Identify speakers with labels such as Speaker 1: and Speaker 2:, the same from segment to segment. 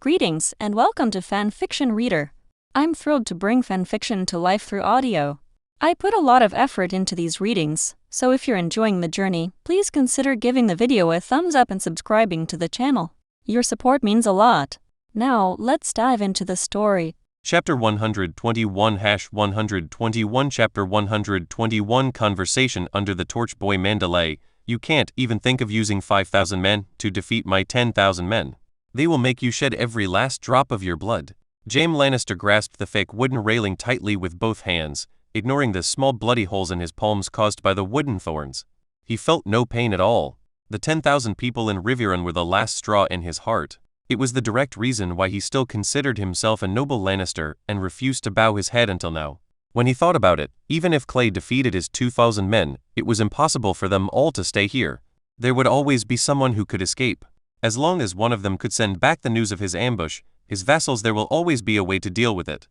Speaker 1: Greetings and welcome to Fanfiction Reader. I'm thrilled to bring fanfiction to life through audio. I put a lot of effort into these readings, so if you're enjoying the journey, please consider giving the video a thumbs up and subscribing to the channel. Your support means a lot. Now, let's dive into the story.
Speaker 2: Chapter 121-121 Chapter 121 Conversation under the torch. Boy Manderly, you can't even think of using 5,000 men to defeat my 10,000 men. They will make you shed every last drop of your blood. Jaime Lannister grasped the fake wooden railing tightly with both hands, ignoring the small bloody holes in his palms caused by the wooden thorns. He felt no pain at all. The 10,000 people in Riverrun were the last straw in his heart. It was the direct reason why he still considered himself a noble Lannister and refused to bow his head until now. When he thought about it, even if Clay defeated his 2,000 men, it was impossible for them all to stay here. There would always be someone who could escape. As long as one of them could send back the news of his ambush, his vassals, there will always be a way to deal with it.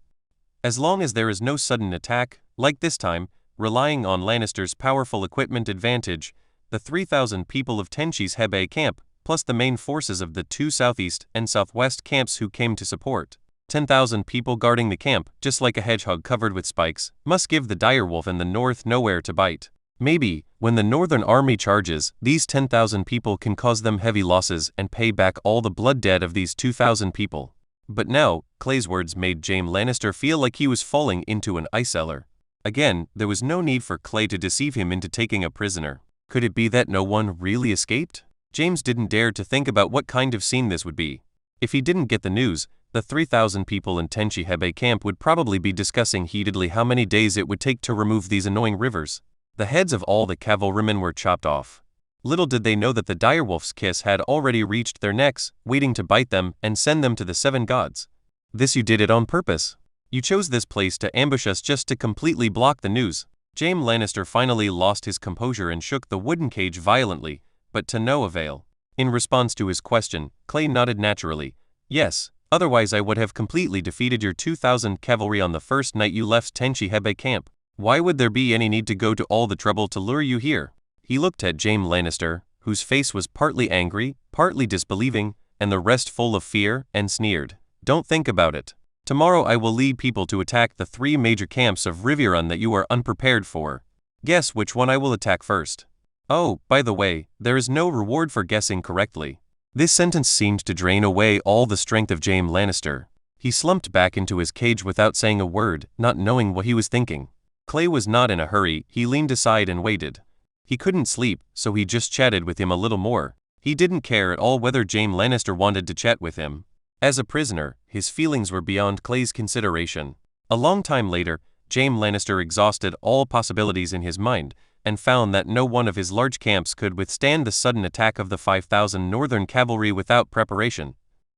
Speaker 2: As long as there is no sudden attack, like this time, relying on Lannister's powerful equipment advantage, the 3,000 people of Tenchi's Hebe camp, plus the main forces of the two southeast and southwest camps who came to support, 10,000 people guarding the camp, just like a hedgehog covered with spikes, must give the direwolf in the north nowhere to bite. Maybe, when the northern army charges, these 10,000 people can cause them heavy losses and pay back all the blood debt of these 2,000 people. But now, Clay's words made Jaime Lannister feel like he was falling into an ice cellar. Again, there was no need for Clay to deceive him into taking a prisoner. Could it be that no one really escaped? James didn't dare to think about what kind of scene this would be. If he didn't get the news, the 3,000 people in Tenchi Hebe camp would probably be discussing heatedly how many days it would take to remove these annoying rivers. The heads of all the cavalrymen were chopped off. Little did they know that the direwolf's kiss had already reached their necks, waiting to bite them and send them to the seven gods. This you did it on purpose. You chose this place to ambush us just to completely block the news. Jaime Lannister finally lost his composure and shook the wooden cage violently, but to no avail. In response to his question, Clay nodded naturally. Yes, otherwise I would have completely defeated your 2,000 cavalry on the first night you left Tenchi Hebe camp. Why would there be any need to go to all the trouble to lure you here? He looked at Jaime Lannister, whose face was partly angry, partly disbelieving, and the rest full of fear, and sneered. Don't think about it. Tomorrow I will lead people to attack the 3 major camps of Riverrun that you are unprepared for. Guess which one I will attack first. Oh, by the way, there is no reward for guessing correctly. This sentence seemed to drain away all the strength of Jaime Lannister. He slumped back into his cage without saying a word, not knowing what he was thinking. Clay was not in a hurry. He leaned aside and waited. He couldn't sleep, so he just chatted with him a little more. He didn't care at all whether Jaime Lannister wanted to chat with him. As a prisoner, his feelings were beyond Clay's consideration. A long time later, Jaime Lannister exhausted all possibilities in his mind, and found that no one of his large camps could withstand the sudden attack of the 5,000 northern cavalry without preparation.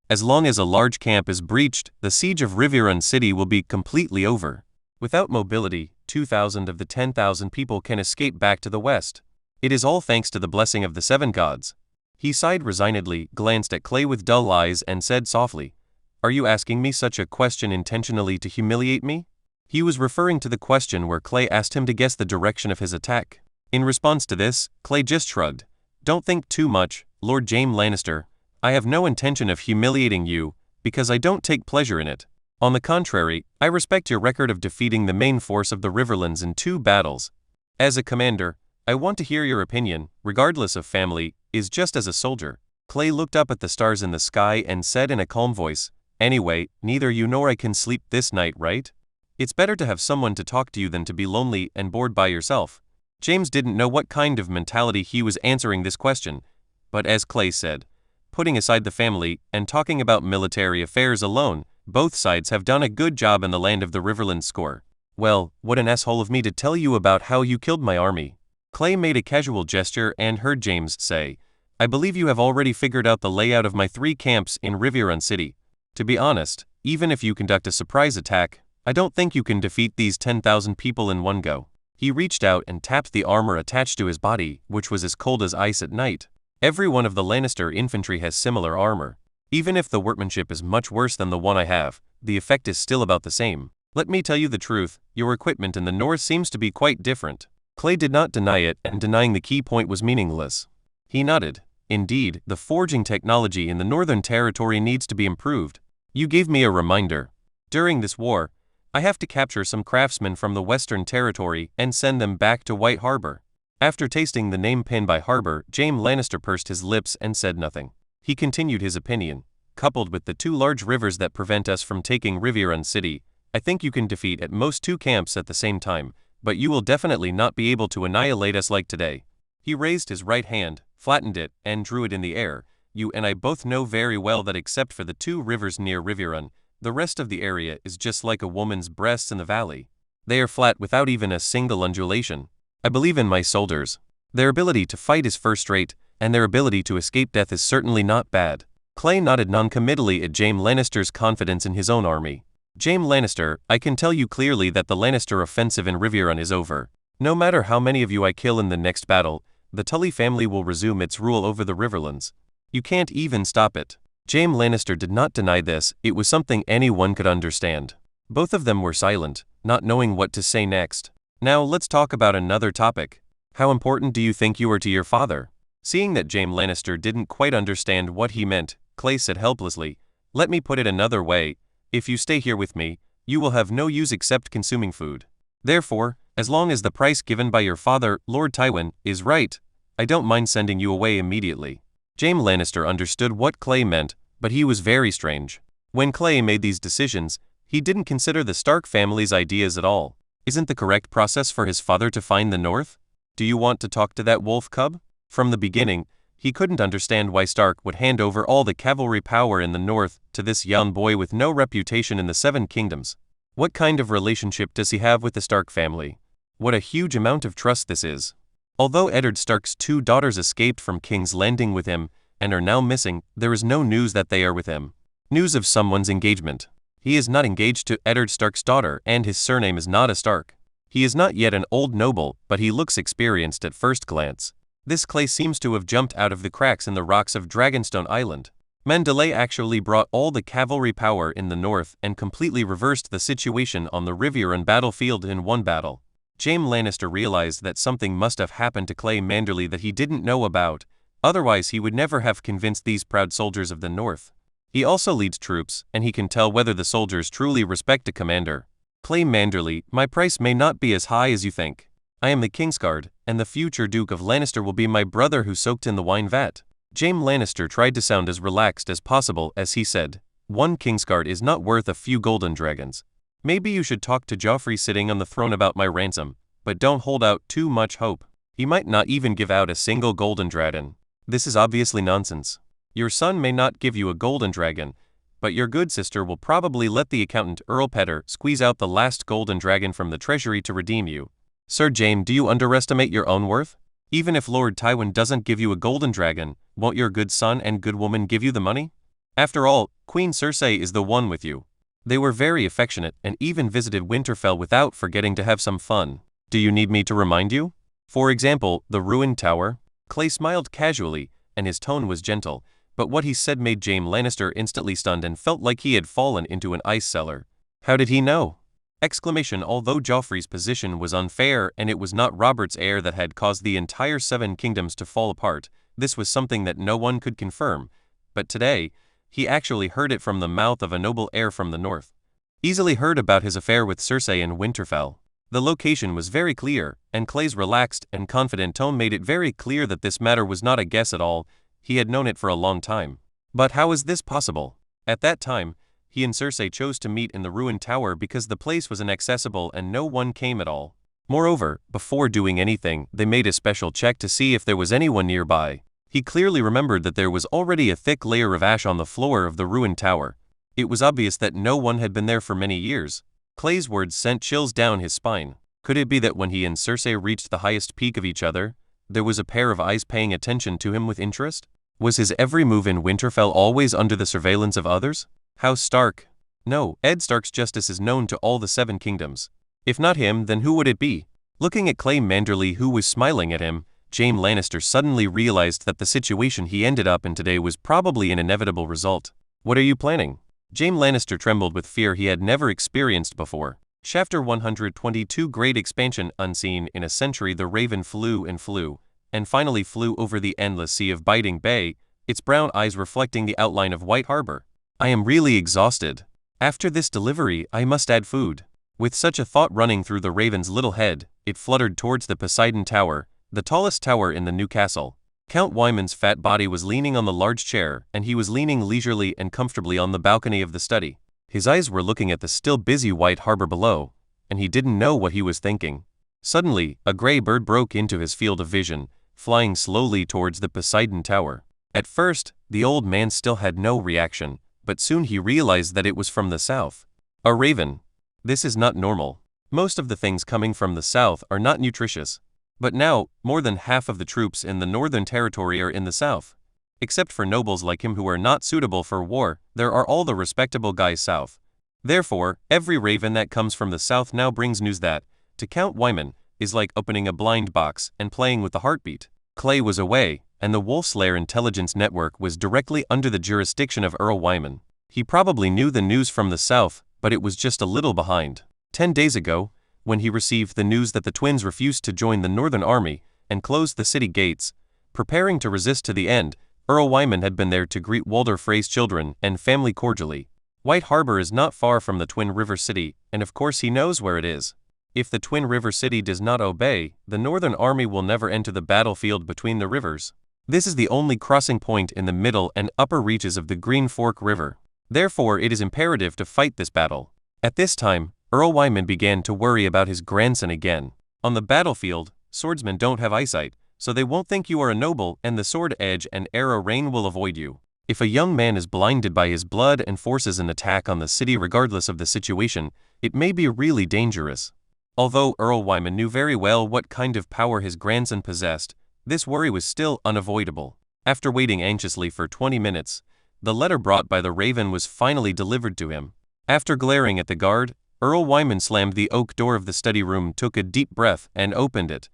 Speaker 2: As long as a large camp is breached, the siege of Riverrun City will be completely over. Without mobility, 2,000 of the 10,000 people can escape back to the west. It is all thanks to the blessing of the seven gods. He sighed resignedly, glanced at Clay with dull eyes and said softly, "Are you asking me such a question intentionally to humiliate me?" He was referring to the question where Clay asked him to guess the direction of his attack. In response to this, Clay just shrugged. "Don't think too much, Lord Jaime Lannister. I have no intention of humiliating you, because I don't take pleasure in it. On the contrary, I respect your record of defeating the main force of the Riverlands in 2 battles. As a commander, I want to hear your opinion, regardless of family, is just as a soldier." Clay looked up at the stars in the sky and said in a calm voice, "Anyway, neither you nor I can sleep this night, right? It's better to have someone to talk to you than to be lonely and bored by yourself." James didn't know what kind of mentality he was answering this question, but as Clay said, putting aside the family and talking about military affairs alone, both sides have done a good job in the land of the Riverlands score. Well, what an asshole of me to tell you about how you killed my army. Clay made a casual gesture and heard James say, "I believe you have already figured out the layout of my 3 camps in Riverrun City. To be honest, even if you conduct a surprise attack, I don't think you can defeat these 10,000 people in one go." He reached out and tapped the armor attached to his body, which was as cold as ice at night. Every one of the Lannister infantry has similar armor. Even if the workmanship is much worse than the one I have, the effect is still about the same. Let me tell you the truth, your equipment in the north seems to be quite different. Clay did not deny it, and denying the key point was meaningless. He nodded. Indeed, the forging technology in the Northern Territory needs to be improved. You gave me a reminder. During this war, I have to capture some craftsmen from the Western Territory and send them back to White Harbor. After tasting the name pen by Harbor, Jaime Lannister pursed his lips and said nothing. He continued his opinion. Coupled with the 2 large rivers that prevent us from taking Riverrun City, I think you can defeat at most 2 camps at the same time, but you will definitely not be able to annihilate us like today. He raised his right hand, flattened it, and drew it in the air. You and I both know very well that except for the 2 rivers near Riverrun, the rest of the area is just like a woman's breasts in the valley. They are flat without even a single undulation. I believe in my soldiers. Their ability to fight is first-rate, and their ability to escape death is certainly not bad. Clay nodded non-committally at Jaime Lannister's confidence in his own army. Jaime Lannister, I can tell you clearly that the Lannister offensive in Riverrun is over. No matter how many of you I kill in the next battle, the Tully family will resume its rule over the Riverlands. You can't even stop it. Jaime Lannister did not deny this, it was something anyone could understand. Both of them were silent, not knowing what to say next. Now let's talk about another topic. How important do you think you are to your father? Seeing that Jaime Lannister didn't quite understand what he meant, Clay said helplessly, "Let me put it another way. If you stay here with me, you will have no use except consuming food. Therefore, as long as the price given by your father, Lord Tywin, is right, I don't mind sending you away immediately." Jaime Lannister understood what Clay meant, but he was very strange. When Clay made these decisions, he didn't consider the Stark family's ideas at all. Isn't the correct process for his father to find the North? Do you want to talk to that wolf cub? From the beginning, he couldn't understand why Stark would hand over all the cavalry power in the North to this young boy with no reputation in the 7 Kingdoms. What kind of relationship does he have with the Stark family? What a huge amount of trust this is. Although Eddard Stark's 2 daughters escaped from King's Landing with him and are now missing, there is no news that they are with him. News of someone's engagement. He is not engaged to Eddard Stark's daughter, and his surname is not a Stark. He is not yet an old noble, but he looks experienced at first glance. This Clay seems to have jumped out of the cracks in the rocks of Dragonstone Island. Manderly actually brought all the cavalry power in the north and completely reversed the situation on the Riverrun battlefield in one battle. Jaime Lannister realized that something must have happened to Clay Manderly that he didn't know about, otherwise he would never have convinced these proud soldiers of the north. He also leads troops, and he can tell whether the soldiers truly respect a commander. Clay Manderly, my price may not be as high as you think. I am the Kingsguard, and the future Duke of Lannister will be my brother who soaked in the wine vat. Jaime Lannister tried to sound as relaxed as possible as he said, "1 Kingsguard is not worth a few golden dragons. Maybe you should talk to Joffrey sitting on the throne about my ransom, but don't hold out too much hope. He might not even give out a single golden dragon. This is obviously nonsense. Your son may not give you a golden dragon, but your good sister will probably let the accountant Earl Petter squeeze out the last golden dragon from the treasury to redeem you. Sir Jaime, do you underestimate your own worth? Even if Lord Tywin doesn't give you a golden dragon, won't your good son and good woman give you the money? After all, Queen Cersei is the one with you." They were very affectionate and even visited Winterfell without forgetting to have some fun. Do you need me to remind you? For example, the ruined tower? Clay smiled casually, and his tone was gentle, but what he said made Jaime Lannister instantly stunned and felt like he had fallen into an ice cellar. How did he know? Although Joffrey's position was unfair and it was not Robert's heir that had caused the entire 7 Kingdoms to fall apart, this was something that no one could confirm. But today, he actually heard it from the mouth of a noble heir from the north. Easily heard about his affair with Cersei in Winterfell. The location was very clear, and Clay's relaxed and confident tone made it very clear that this matter was not a guess at all. He had known it for a long time. But how is this possible? At that time, he and Cersei chose to meet in the ruined tower because the place was inaccessible and no one came at all. Moreover, before doing anything, they made a special check to see if there was anyone nearby. He clearly remembered that there was already a thick layer of ash on the floor of the ruined tower. It was obvious that no one had been there for many years. Clay's words sent chills down his spine. Could it be that when he and Cersei reached the highest peak of each other, there was a pair of eyes paying attention to him with interest? Was his every move in Winterfell always under the surveillance of others? House Stark? No, Ed Stark's justice is known to all the 7 Kingdoms. If not him, then who would it be? Looking at Clay Manderly, who was smiling at him, Jaime Lannister suddenly realized that the situation he ended up in today was probably an inevitable result. What are you planning? Jaime Lannister trembled with fear he had never experienced before. Chapter 122 Great Expansion. Unseen in a century the raven flew and flew, and finally flew over the endless sea of Biting Bay, its brown eyes reflecting the outline of White Harbor. I am really exhausted. After this delivery, I must add food. With such a thought running through the raven's little head, it fluttered towards the Poseidon Tower, the tallest tower in the new castle. Count Wyman's fat body was leaning on the large chair, and he was leaning leisurely and comfortably on the balcony of the study. His eyes were looking at the still busy White Harbor below, and he didn't know what he was thinking. Suddenly, a gray bird broke into his field of vision, flying slowly towards the Poseidon Tower. At first, the old man still had no reaction, but soon he realized that it was from the south. A raven. This is not normal. Most of the things coming from the south are not nutritious. But now, more than half of the troops in the Northern Territory are in the south. Except for nobles like him who are not suitable for war, there are all the respectable guys south. Therefore, every raven that comes from the south now brings news that, to Count Wyman, is like opening a blind box and playing with the heartbeat. Clay was away, and the Wolfslayer intelligence network was directly under the jurisdiction of Earl Wyman. He probably knew the news from the south, but it was just a little behind. 10 days ago, when he received the news that the twins refused to join the Northern Army and closed the city gates, preparing to resist to the end, Earl Wyman had been there to greet Walder Frey's children and family cordially. White Harbor is not far from the Twin River City, and of course he knows where it is. If the Twin River City does not obey, the Northern Army will never enter the battlefield between the rivers. This is the only crossing point in the middle and upper reaches of the Green Fork River. Therefore, it is imperative to fight this battle. At this time, Earl Wyman began to worry about his grandson again. On the battlefield, swordsmen don't have eyesight, so they won't think you are a noble, and the sword edge and arrow rain will avoid you. If a young man is blinded by his blood and forces an attack on the city regardless of the situation, it may be really dangerous. Although Earl Wyman knew very well what kind of power his grandson possessed, this worry was still unavoidable. After waiting anxiously for 20 minutes, the letter brought by the raven was finally delivered to him. After glaring at the guard, Earl Wyman slammed the oak door of the study room, took a deep breath, and opened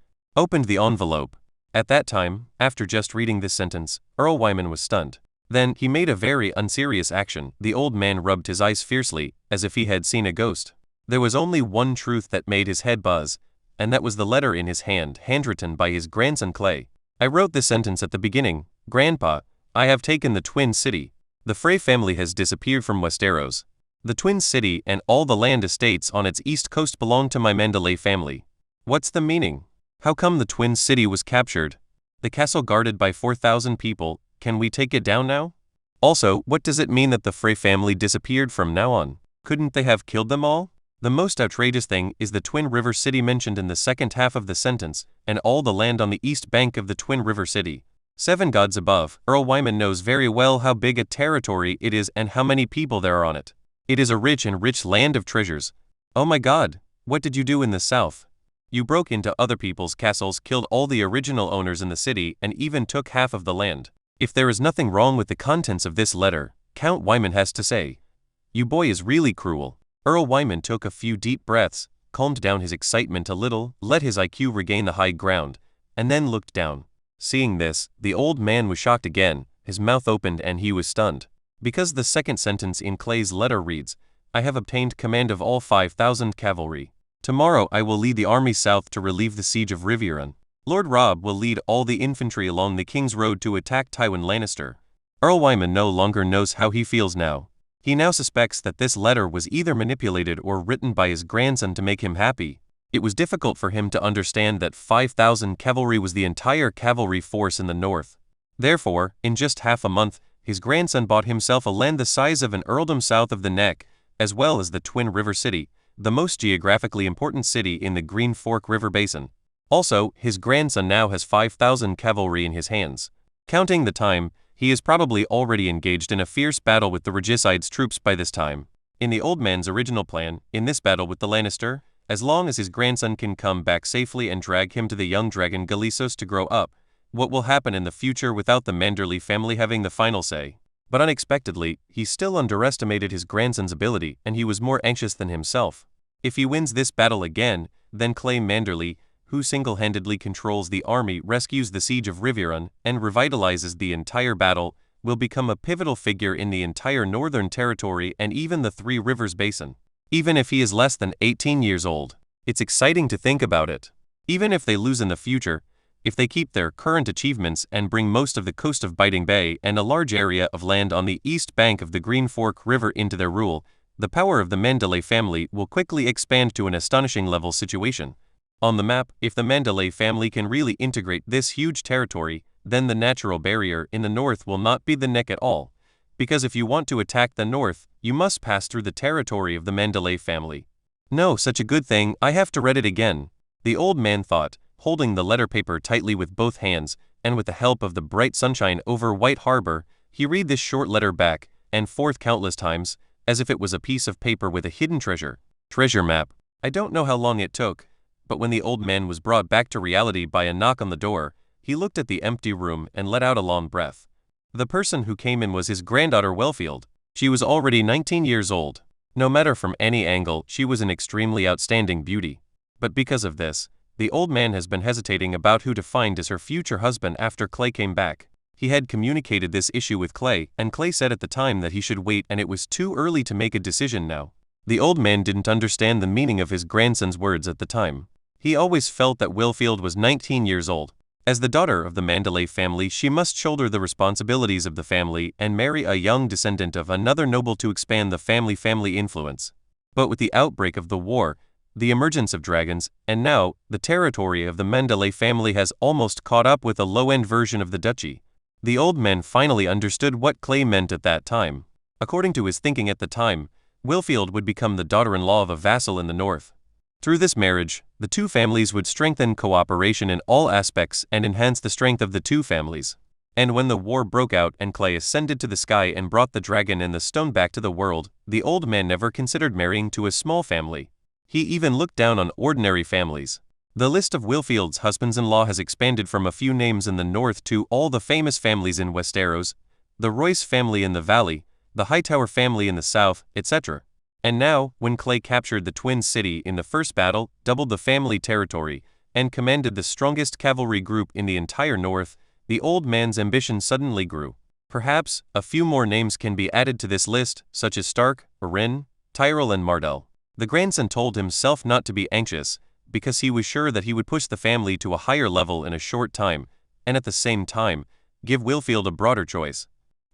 Speaker 2: the envelope. At that time, after just reading this sentence, Earl Wyman was stunned. Then, he made a very unserious action. The old man rubbed his eyes fiercely, as if he had seen a ghost. There was only one truth that made his head buzz, and that was the letter in his hand, handwritten by his grandson Clay. I wrote this sentence at the beginning. Grandpa, I have taken the Twin City. The Frey family has disappeared from Westeros. The Twin City and all the land estates on its east coast belong to my Manderly family. What's the meaning? How come the Twin City was captured? The castle guarded by 4,000 people, can we take it down now? Also, what does it mean that the Frey family disappeared from now on? Couldn't they have killed them all? The most outrageous thing is the Twin River City mentioned in the second half of the sentence, and all the land on the east bank of the Twin River City. 7 gods above, Earl Wyman knows very well how big a territory it is and how many people there are on it. It is a rich land of treasures. Oh my God, what did you do in the south? You broke into other people's castles, killed all the original owners in the city, and even took half of the land. If there is nothing wrong with the contents of this letter, Count Wyman has to say, "You boy is really cruel." Earl Wyman took a few deep breaths, calmed down his excitement a little, let his IQ regain the high ground, and then looked down. Seeing this, the old man was shocked again, his mouth opened and he was stunned. Because the second sentence in Clay's letter reads, "I have obtained command of all 5,000 cavalry. Tomorrow I will lead the army south to relieve the siege of Riverrun. Lord Robb will lead all the infantry along the King's Road to attack Tywin Lannister." Earl Wyman no longer knows how he feels now. He now suspects that this letter was either manipulated or written by his grandson to make him happy. It was difficult for him to understand that 5,000 cavalry was the entire cavalry force in the north. Therefore, in just half a month, his grandson bought himself a land the size of an earldom south of the Neck, as well as the Twin River City, the most geographically important city in the Green Fork River Basin. Also, his grandson now has 5,000 cavalry in his hands. Counting the time, he is probably already engaged in a fierce battle with the Regicides' troops by this time. In the old man's original plan, in this battle with the Lannister, as long as his grandson can come back safely and drag him to the young dragon Galisos to grow up, what will happen in the future without the Manderly family having the final say? But unexpectedly, he still underestimated his grandson's ability, and he was more anxious than himself. If he wins this battle again, then Clay Manderly, who single-handedly controls the army, rescues the siege of Riverrun, and revitalizes the entire battle, will become a pivotal figure in the entire Northern Territory and even the Three Rivers Basin. Even if he is less than 18 years old. It's exciting to think about it. Even if they lose in the future, If they keep their current achievements and bring most of the coast of Biting Bay and a large area of land on the east bank of the Green Fork River into their rule, the power of the Manderly family will quickly expand to an astonishing level situation. On the map, if the Manderly family can really integrate this huge territory, then the natural barrier in the north will not be the neck at all. Because if you want to attack the north, you must pass through the territory of the Manderly family. No, such a good thing, I have to read it again. The old man thought, holding the letter paper tightly with both hands, and with the help of the bright sunshine over White Harbor, he read this short letter back and forth countless times, as if it was a piece of paper with a hidden treasure map. I don't know how long it took, but when the old man was brought back to reality by a knock on the door, he looked at the empty room and let out a long breath. The person who came in was his granddaughter Wellfield. She was already 19 years old. No matter from any angle, she was an extremely outstanding beauty. But because of this, the old man has been hesitating about who to find as her future husband after Clay came back. He had communicated this issue with Clay, and Clay said at the time that he should wait and it was too early to make a decision now. The old man didn't understand the meaning of his grandson's words at the time. He always felt that Wellfield was 19 years old. As the daughter of the Manderly family, she must shoulder the responsibilities of the family and marry a young descendant of another noble to expand the family influence. But with the outbreak of the war, the emergence of dragons, and now, the territory of the Manderly family has almost caught up with a low-end version of the duchy. The old man finally understood what Clay meant at that time. According to his thinking at the time, Wellfield would become the daughter-in-law of a vassal in the north. Through this marriage, the two families would strengthen cooperation in all aspects and enhance the strength of the two families. And when the war broke out and Clay ascended to the sky and brought the dragon and the stone back to the world, the old man never considered marrying to a small family. He even looked down on ordinary families. The list of Wellfield's husbands-in-law has expanded from a few names in the north to all the famous families in Westeros, the Royce family in the valley, the Hightower family in the south, etc. And now, when Clay captured the Twin City in the first battle, doubled the family territory, and commanded the strongest cavalry group in the entire north, the old man's ambition suddenly grew. Perhaps, a few more names can be added to this list, such as Stark, Orin, Tyrell and Mardell. The grandson told himself not to be anxious, because he was sure that he would push the family to a higher level in a short time, and at the same time, give Wellfield a broader choice.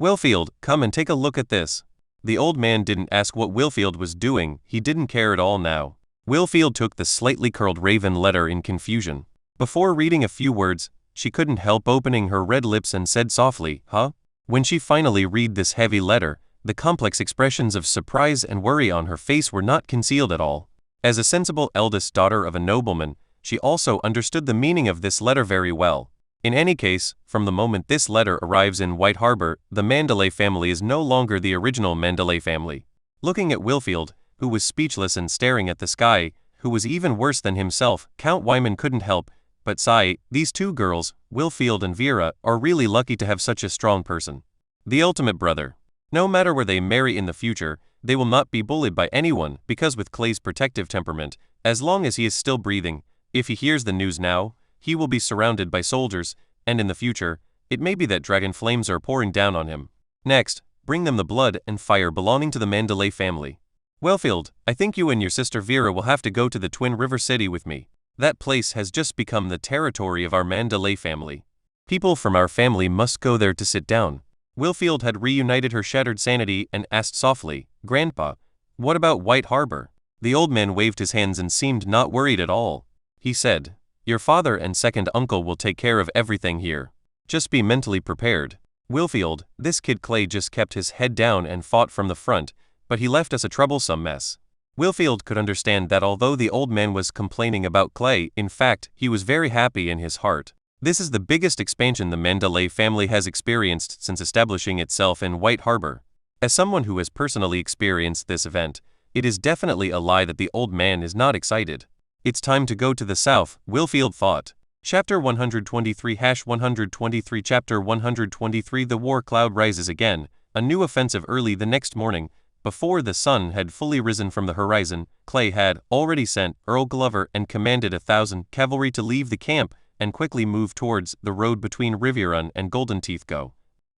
Speaker 2: Wellfield, come and take a look at this. The old man didn't ask what Wellfield was doing, he didn't care at all now. Wellfield took the slightly curled raven letter in confusion. Before reading a few words, she couldn't help opening her red lips and said softly, "Huh?" When she finally read this heavy letter, the complex expressions of surprise and worry on her face were not concealed at all. As a sensible eldest daughter of a nobleman, she also understood the meaning of this letter very well. In any case, from the moment this letter arrives in White Harbor, the Manderly family is no longer the original Manderly family. Looking at Wellfield, who was speechless and staring at the sky, who was even worse than himself, Count Wyman couldn't help but sigh. These two girls, Wellfield and Vera, are really lucky to have such a strong person. The ultimate brother. No matter where they marry in the future, they will not be bullied by anyone, because with Clay's protective temperament, as long as he is still breathing, if he hears the news now, he will be surrounded by soldiers, and in the future, it may be that dragon flames are pouring down on him. Next, bring them the blood and fire belonging to the Manderly family. Wellfield, I think you and your sister Vera will have to go to the Twin River City with me. That place has just become the territory of our Manderly family. People from our family must go there to sit down. Wellfield had reunited her shattered sanity and asked softly, "Grandpa, what about White Harbor?" The old man waved his hands and seemed not worried at all. He said, "Your father and second uncle will take care of everything here. Just be mentally prepared." Wellfield, this kid Clay just kept his head down and fought from the front, but he left us a troublesome mess. Wellfield could understand that although the old man was complaining about Clay, in fact, he was very happy in his heart. This is the biggest expansion the Manderly family has experienced since establishing itself in White Harbor. As someone who has personally experienced this event, it is definitely a lie that the old man is not excited. It's time to go to the south, Wellfield thought. Chapter 123-123 Chapter 123 The war cloud rises again, a new offensive early the next morning. Before the sun had fully risen from the horizon, Clay had already sent Earl Glover and commanded 1,000 cavalry to leave the camp and quickly move towards the road between Riverrun and Golden Teeth Go.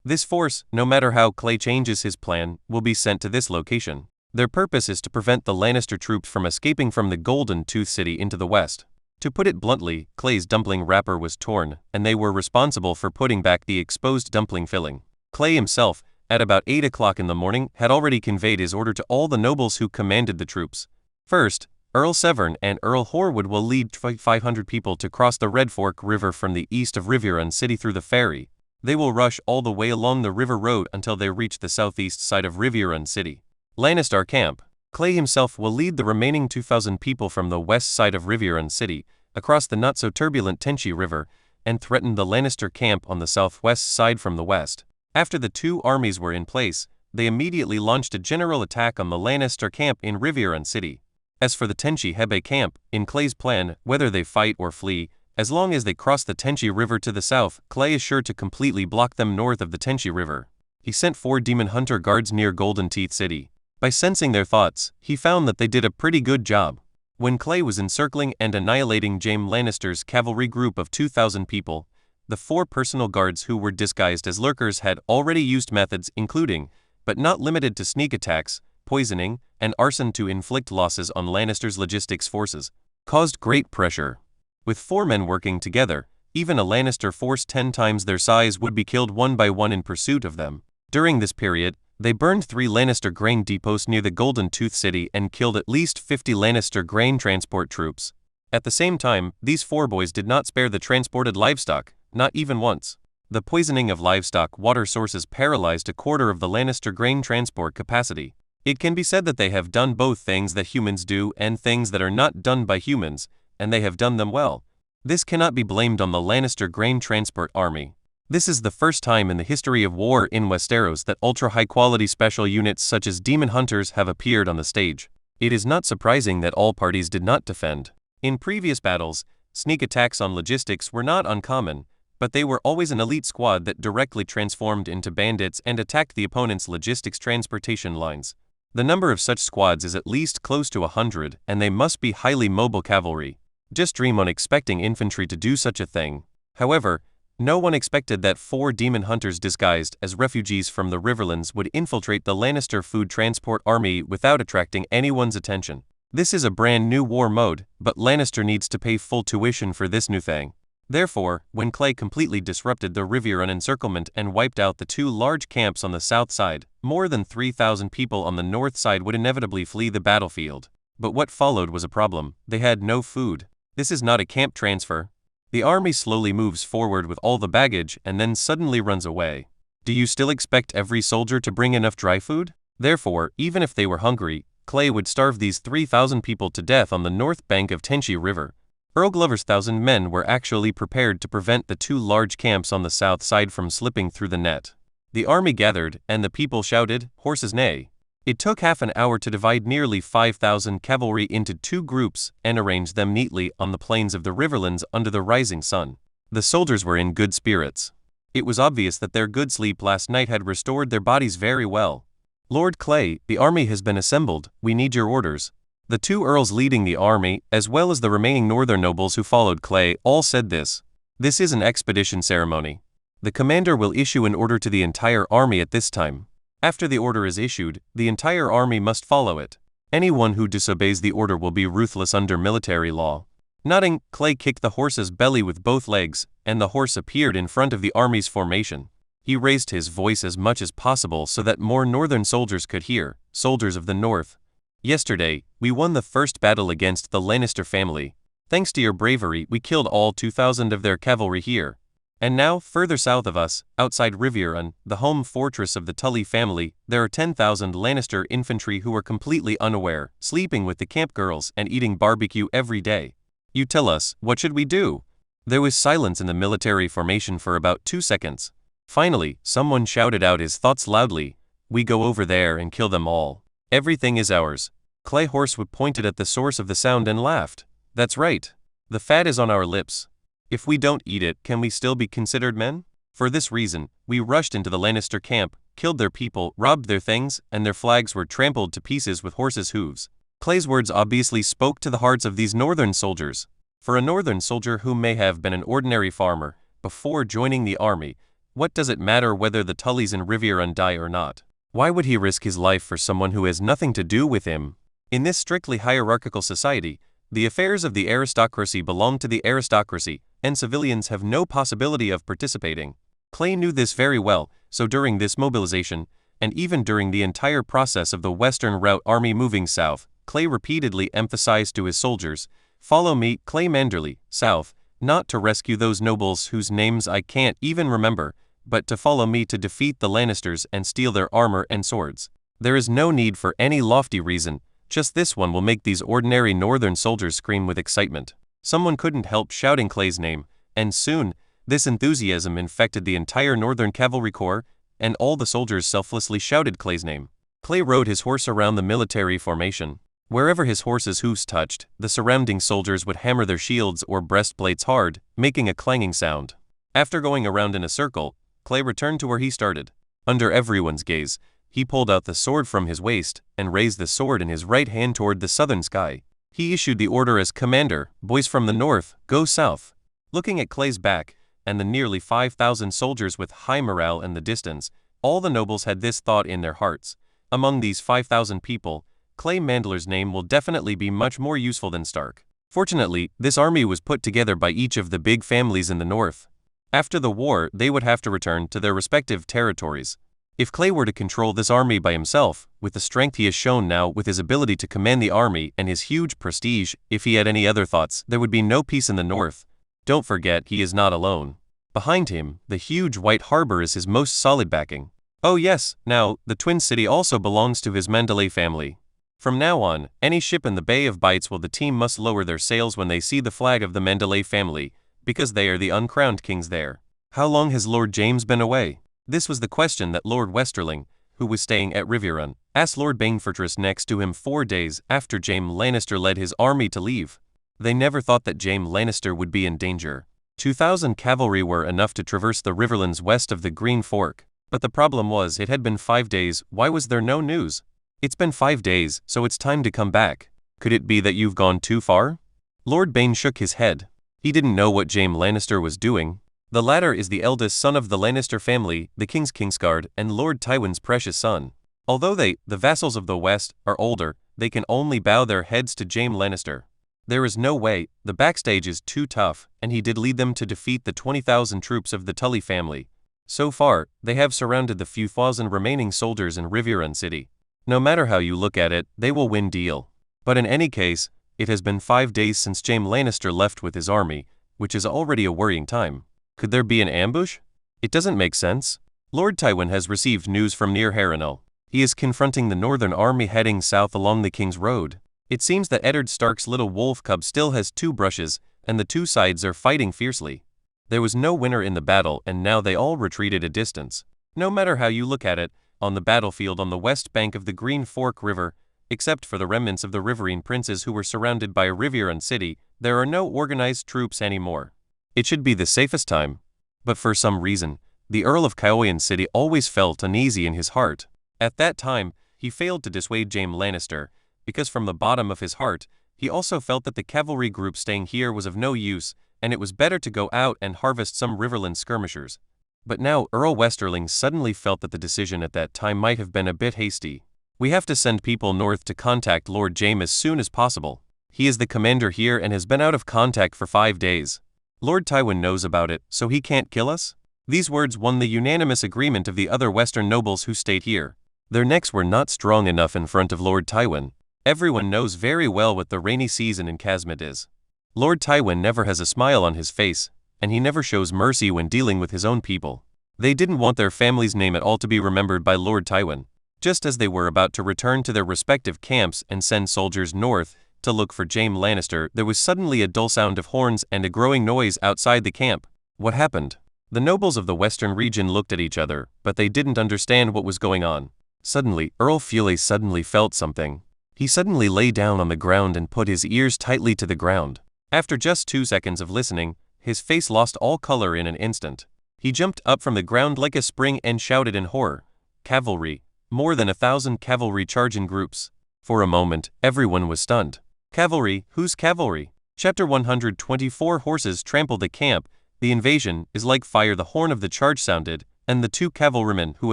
Speaker 2: This force, no matter how Clay changes his plan, will be sent to this location. Their purpose is to prevent the Lannister troops from escaping from the Golden Tooth City into the west. To put it bluntly, Clay's dumpling wrapper was torn, and they were responsible for putting back the exposed dumpling filling. Clay himself, at about 8 o'clock in the morning, had already conveyed his order to all the nobles who commanded the troops. First, Earl Severn and Earl Horwood will lead 500 people to cross the Red Fork River from the east of Riverrun City through the ferry. They will rush all the way along the river road until they reach the southeast side of Riverrun City. Lannister Camp. Clay himself will lead the remaining 2,000 people from the west side of Riverrun City, across the not-so-turbulent Tenchi River, and threaten the Lannister camp on the southwest side from the west. After the two armies were in place, they immediately launched a general attack on the Lannister camp in Riverrun City. As for the Tenchi Hebe camp, in Clay's plan, whether they fight or flee, as long as they cross the Tenchi River to the south, Clay is sure to completely block them north of the Tenchi River. He sent 4 demon hunter guards near Golden Teeth City. By sensing their thoughts, he found that they did a pretty good job. When Clay was encircling and annihilating Jaime Lannister's cavalry group of 2,000 people, the 4 personal guards who were disguised as lurkers had already used methods including, but not limited to sneak attacks, poisoning, and arson to inflict losses on Lannister's logistics forces. Caused great pressure. With 4 men working together, even a Lannister force 10 times their size would be killed one by one in pursuit of them. During this period, they burned 3 Lannister grain depots near the Golden Tooth City and killed at least 50 Lannister grain transport troops. At the same time, these 4 boys did not spare the transported livestock, not even once. The poisoning of livestock water sources paralyzed a quarter of the Lannister grain transport capacity. It can be said that they have done both things that humans do and things that are not done by humans, and they have done them well. This cannot be blamed on the Lannister grain transport army. This is the first time in the history of war in Westeros that ultra-high-quality special units such as demon hunters have appeared on the stage. It is not surprising that all parties did not defend. In previous battles, sneak attacks on logistics were not uncommon, but they were always an elite squad that directly transformed into bandits and attacked the opponent's logistics transportation lines. The number of such squads is at least close to 100, and they must be highly mobile cavalry. Just dream on expecting infantry to do such a thing. However, no one expected that 4 demon hunters disguised as refugees from the Riverlands would infiltrate the Lannister food transport army without attracting anyone's attention. This is a brand new war mode, but Lannister needs to pay full tuition for this new thing. Therefore, when Clay completely disrupted the Riverrun encirclement and wiped out the 2 large camps on the south side, more than 3,000 people on the north side would inevitably flee the battlefield. But what followed was a problem. They had no food. This is not a camp transfer. The army slowly moves forward with all the baggage and then suddenly runs away. Do you still expect every soldier to bring enough dry food? Therefore, even if they were hungry, Clay would starve these 3,000 people to death on the north bank of Tenchi River. Earl Glover's 1,000 men were actually prepared to prevent the 2 large camps on the south side from slipping through the net. The army gathered, and the people shouted, "Horses neigh." It took half an hour to divide nearly 5,000 cavalry into 2 groups and arrange them neatly on the plains of the Riverlands under the rising sun. The soldiers were in good spirits. It was obvious that their good sleep last night had restored their bodies very well. "Lord Clay, the army has been assembled. We need your orders." The 2 earls leading the army, as well as the remaining northern nobles who followed Clay, all said this. This is an expedition ceremony. The commander will issue an order to the entire army at this time. After the order is issued, the entire army must follow it. Anyone who disobeys the order will be ruthless under military law. Nodding, Clay kicked the horse's belly with both legs, and the horse appeared in front of the army's formation. He raised his voice as much as possible so that more northern soldiers could hear. "Soldiers of the north. Yesterday, we won the first battle against the Lannister family. Thanks to your bravery, we killed all 2,000 of their cavalry here. And now, further south of us, outside Riverrun, the home fortress of the Tully family, there are 10,000 Lannister infantry who are completely unaware, sleeping with the camp girls and eating barbecue every day. You tell us, what should we do?" There was silence in the military formation for about 2 seconds. Finally, someone shouted out his thoughts loudly. "We go over there and kill them all. Everything is ours." Clay Horsewood pointed at the source of the sound and laughed. "That's right. The fat is on our lips. If we don't eat it, can we still be considered men?" For this reason, we rushed into the Lannister camp, killed their people, robbed their things, and their flags were trampled to pieces with horses' hooves. Clay's words obviously spoke to the hearts of these northern soldiers. For a northern soldier who may have been an ordinary farmer before joining the army, what does it matter whether the Tullys in Riverrun die or not? Why would he risk his life for someone who has nothing to do with him? In this strictly hierarchical society, The affairs of the aristocracy belong to the aristocracy, and civilians have no possibility of participating. Clay knew this very well, so during this mobilization, and even during the entire process of the Western Route Army moving south, Clay repeatedly emphasized to his soldiers, "Follow me, Clay Manderly, south, not to rescue those nobles whose names I can't even remember, but to follow me to defeat the Lannisters and steal their armor and swords. There is no need for any lofty reason, just this one will make these ordinary northern soldiers scream with excitement." Someone couldn't help shouting Clay's name, and soon, this enthusiasm infected the entire Northern Cavalry Corps, and all the soldiers selflessly shouted Clay's name. Clay rode his horse around the military formation. Wherever his horse's hoofs touched, the surrounding soldiers would hammer their shields or breastplates hard, making a clanging sound. After going around in a circle, Clay returned to where he started. Under everyone's gaze, he pulled out the sword from his waist and raised the sword in his right hand toward the southern sky. He issued the order as commander, "Boys from the north, go south." Looking at Clay's back, and the nearly 5,000 soldiers with high morale in the distance, all the nobles had this thought in their hearts. Among these 5,000 people, Clay Manderly's name will definitely be much more useful than Stark. Fortunately, this army was put together by each of the big families in the north. After the war, they would have to return to their respective territories. If Clay were to control this army by himself, with the strength he has shown now, with his ability to command the army and his huge prestige, if he had any other thoughts, there would be no peace in the north. Don't forget, he is not alone. Behind him, the huge white harbor is his most solid backing. Oh yes, now, the Twin City also belongs to his Manderly family. From now on, any ship in the Bay of Bites the team must lower their sails when they see the flag of the Manderly family, because they are the uncrowned kings there. How long has Lord James been away? This was the question that Lord Westerling, who was staying at Riverrun, asked Lord Banefortress next to him 4 days after Jaime Lannister led his army to leave. They never thought that Jaime Lannister would be in danger. 2,000 cavalry were enough to traverse the riverlands west of the Green Fork. But the problem was, it had been 5 days, why was there no news? It's been 5 days, so it's time to come back. Could it be that you've gone too far? Lord Bane shook his head. He didn't know what Jaime Lannister was doing. The latter is the eldest son of the Lannister family, the King's Kingsguard, and Lord Tywin's precious son. Although they, the vassals of the West, are older, they can only bow their heads to Jaime Lannister. There is no way, the backstage is too tough, and he did lead them to defeat the 20,000 troops of the Tully family. So far, they have surrounded the few thousand remaining soldiers in Riverrun City. No matter how you look at it, they will win deal. But in any case, it has been 5 days since Jaime Lannister left with his army, which is already a worrying time. Could there be an ambush? It doesn't make sense. Lord Tywin has received news from near Harrenhal. He is confronting the northern army heading south along the King's Road. It seems that Eddard Stark's little wolf cub still has 2 brushes, and the 2 sides are fighting fiercely. There was no winner in the battle, and now they all retreated a distance. No matter how you look at it, on the battlefield on the west bank of the Green Fork River, except for the remnants of the Riverine princes who were surrounded by Riverrun City, there are no organized troops anymore. It should be the safest time. But for some reason, the Earl of Kyoyan City always felt uneasy in his heart. At that time, he failed to dissuade Jaime Lannister, because from the bottom of his heart, he also felt that the cavalry group staying here was of no use, and it was better to go out and harvest some Riverland skirmishers. But now Earl Westerling suddenly felt that the decision at that time might have been a bit hasty. We have to send people north to contact Lord Jaime as soon as possible. He is the commander here and has been out of contact for 5 days. Lord Tywin knows about it, so he can't kill us? These words won the unanimous agreement of the other western nobles who stayed here. Their necks were not strong enough in front of Lord Tywin. Everyone knows very well what the rainy season in Casmid is. Lord Tywin never has a smile on his face, and he never shows mercy when dealing with his own people. They didn't want their family's name at all to be remembered by Lord Tywin. Just as they were about to return to their respective camps and send soldiers north to look for Jaime Lannister, there was suddenly a dull sound of horns and a growing noise outside the camp. What happened? The nobles of the western region looked at each other, but they didn't understand what was going on. Suddenly, Earl Fuele suddenly felt something. He suddenly lay down on the ground and put his ears tightly to the ground. After just 2 seconds of listening, his face lost all color in an instant. He jumped up from the ground like a spring and shouted in horror, "Cavalry! More than 1,000 cavalry charge in groups." For a moment, everyone was stunned. Cavalry? Whose cavalry? Chapter 124. Horses trampled the camp. The invasion is like fire. The horn of the charge sounded, and the 2 cavalrymen who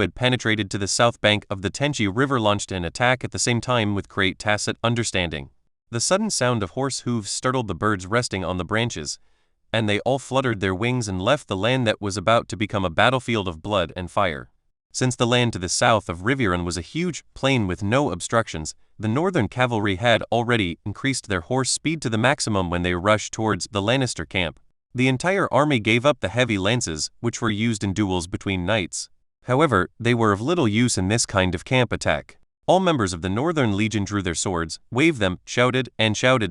Speaker 2: had penetrated to the south bank of the Tenchi River launched an attack at the same time with great tacit understanding. The sudden sound of horse hooves startled the birds resting on the branches, and they all fluttered their wings and left the land that was about to become a battlefield of blood and fire. Since the land to the south of Riverrun was a huge plain with no obstructions, the northern cavalry had already increased their horse speed to the maximum when they rushed towards the Lannister camp. The entire army gave up the heavy lances, which were used in duels between knights. However, they were of little use in this kind of camp attack. All members of the Northern Legion drew their swords, waved them, shouted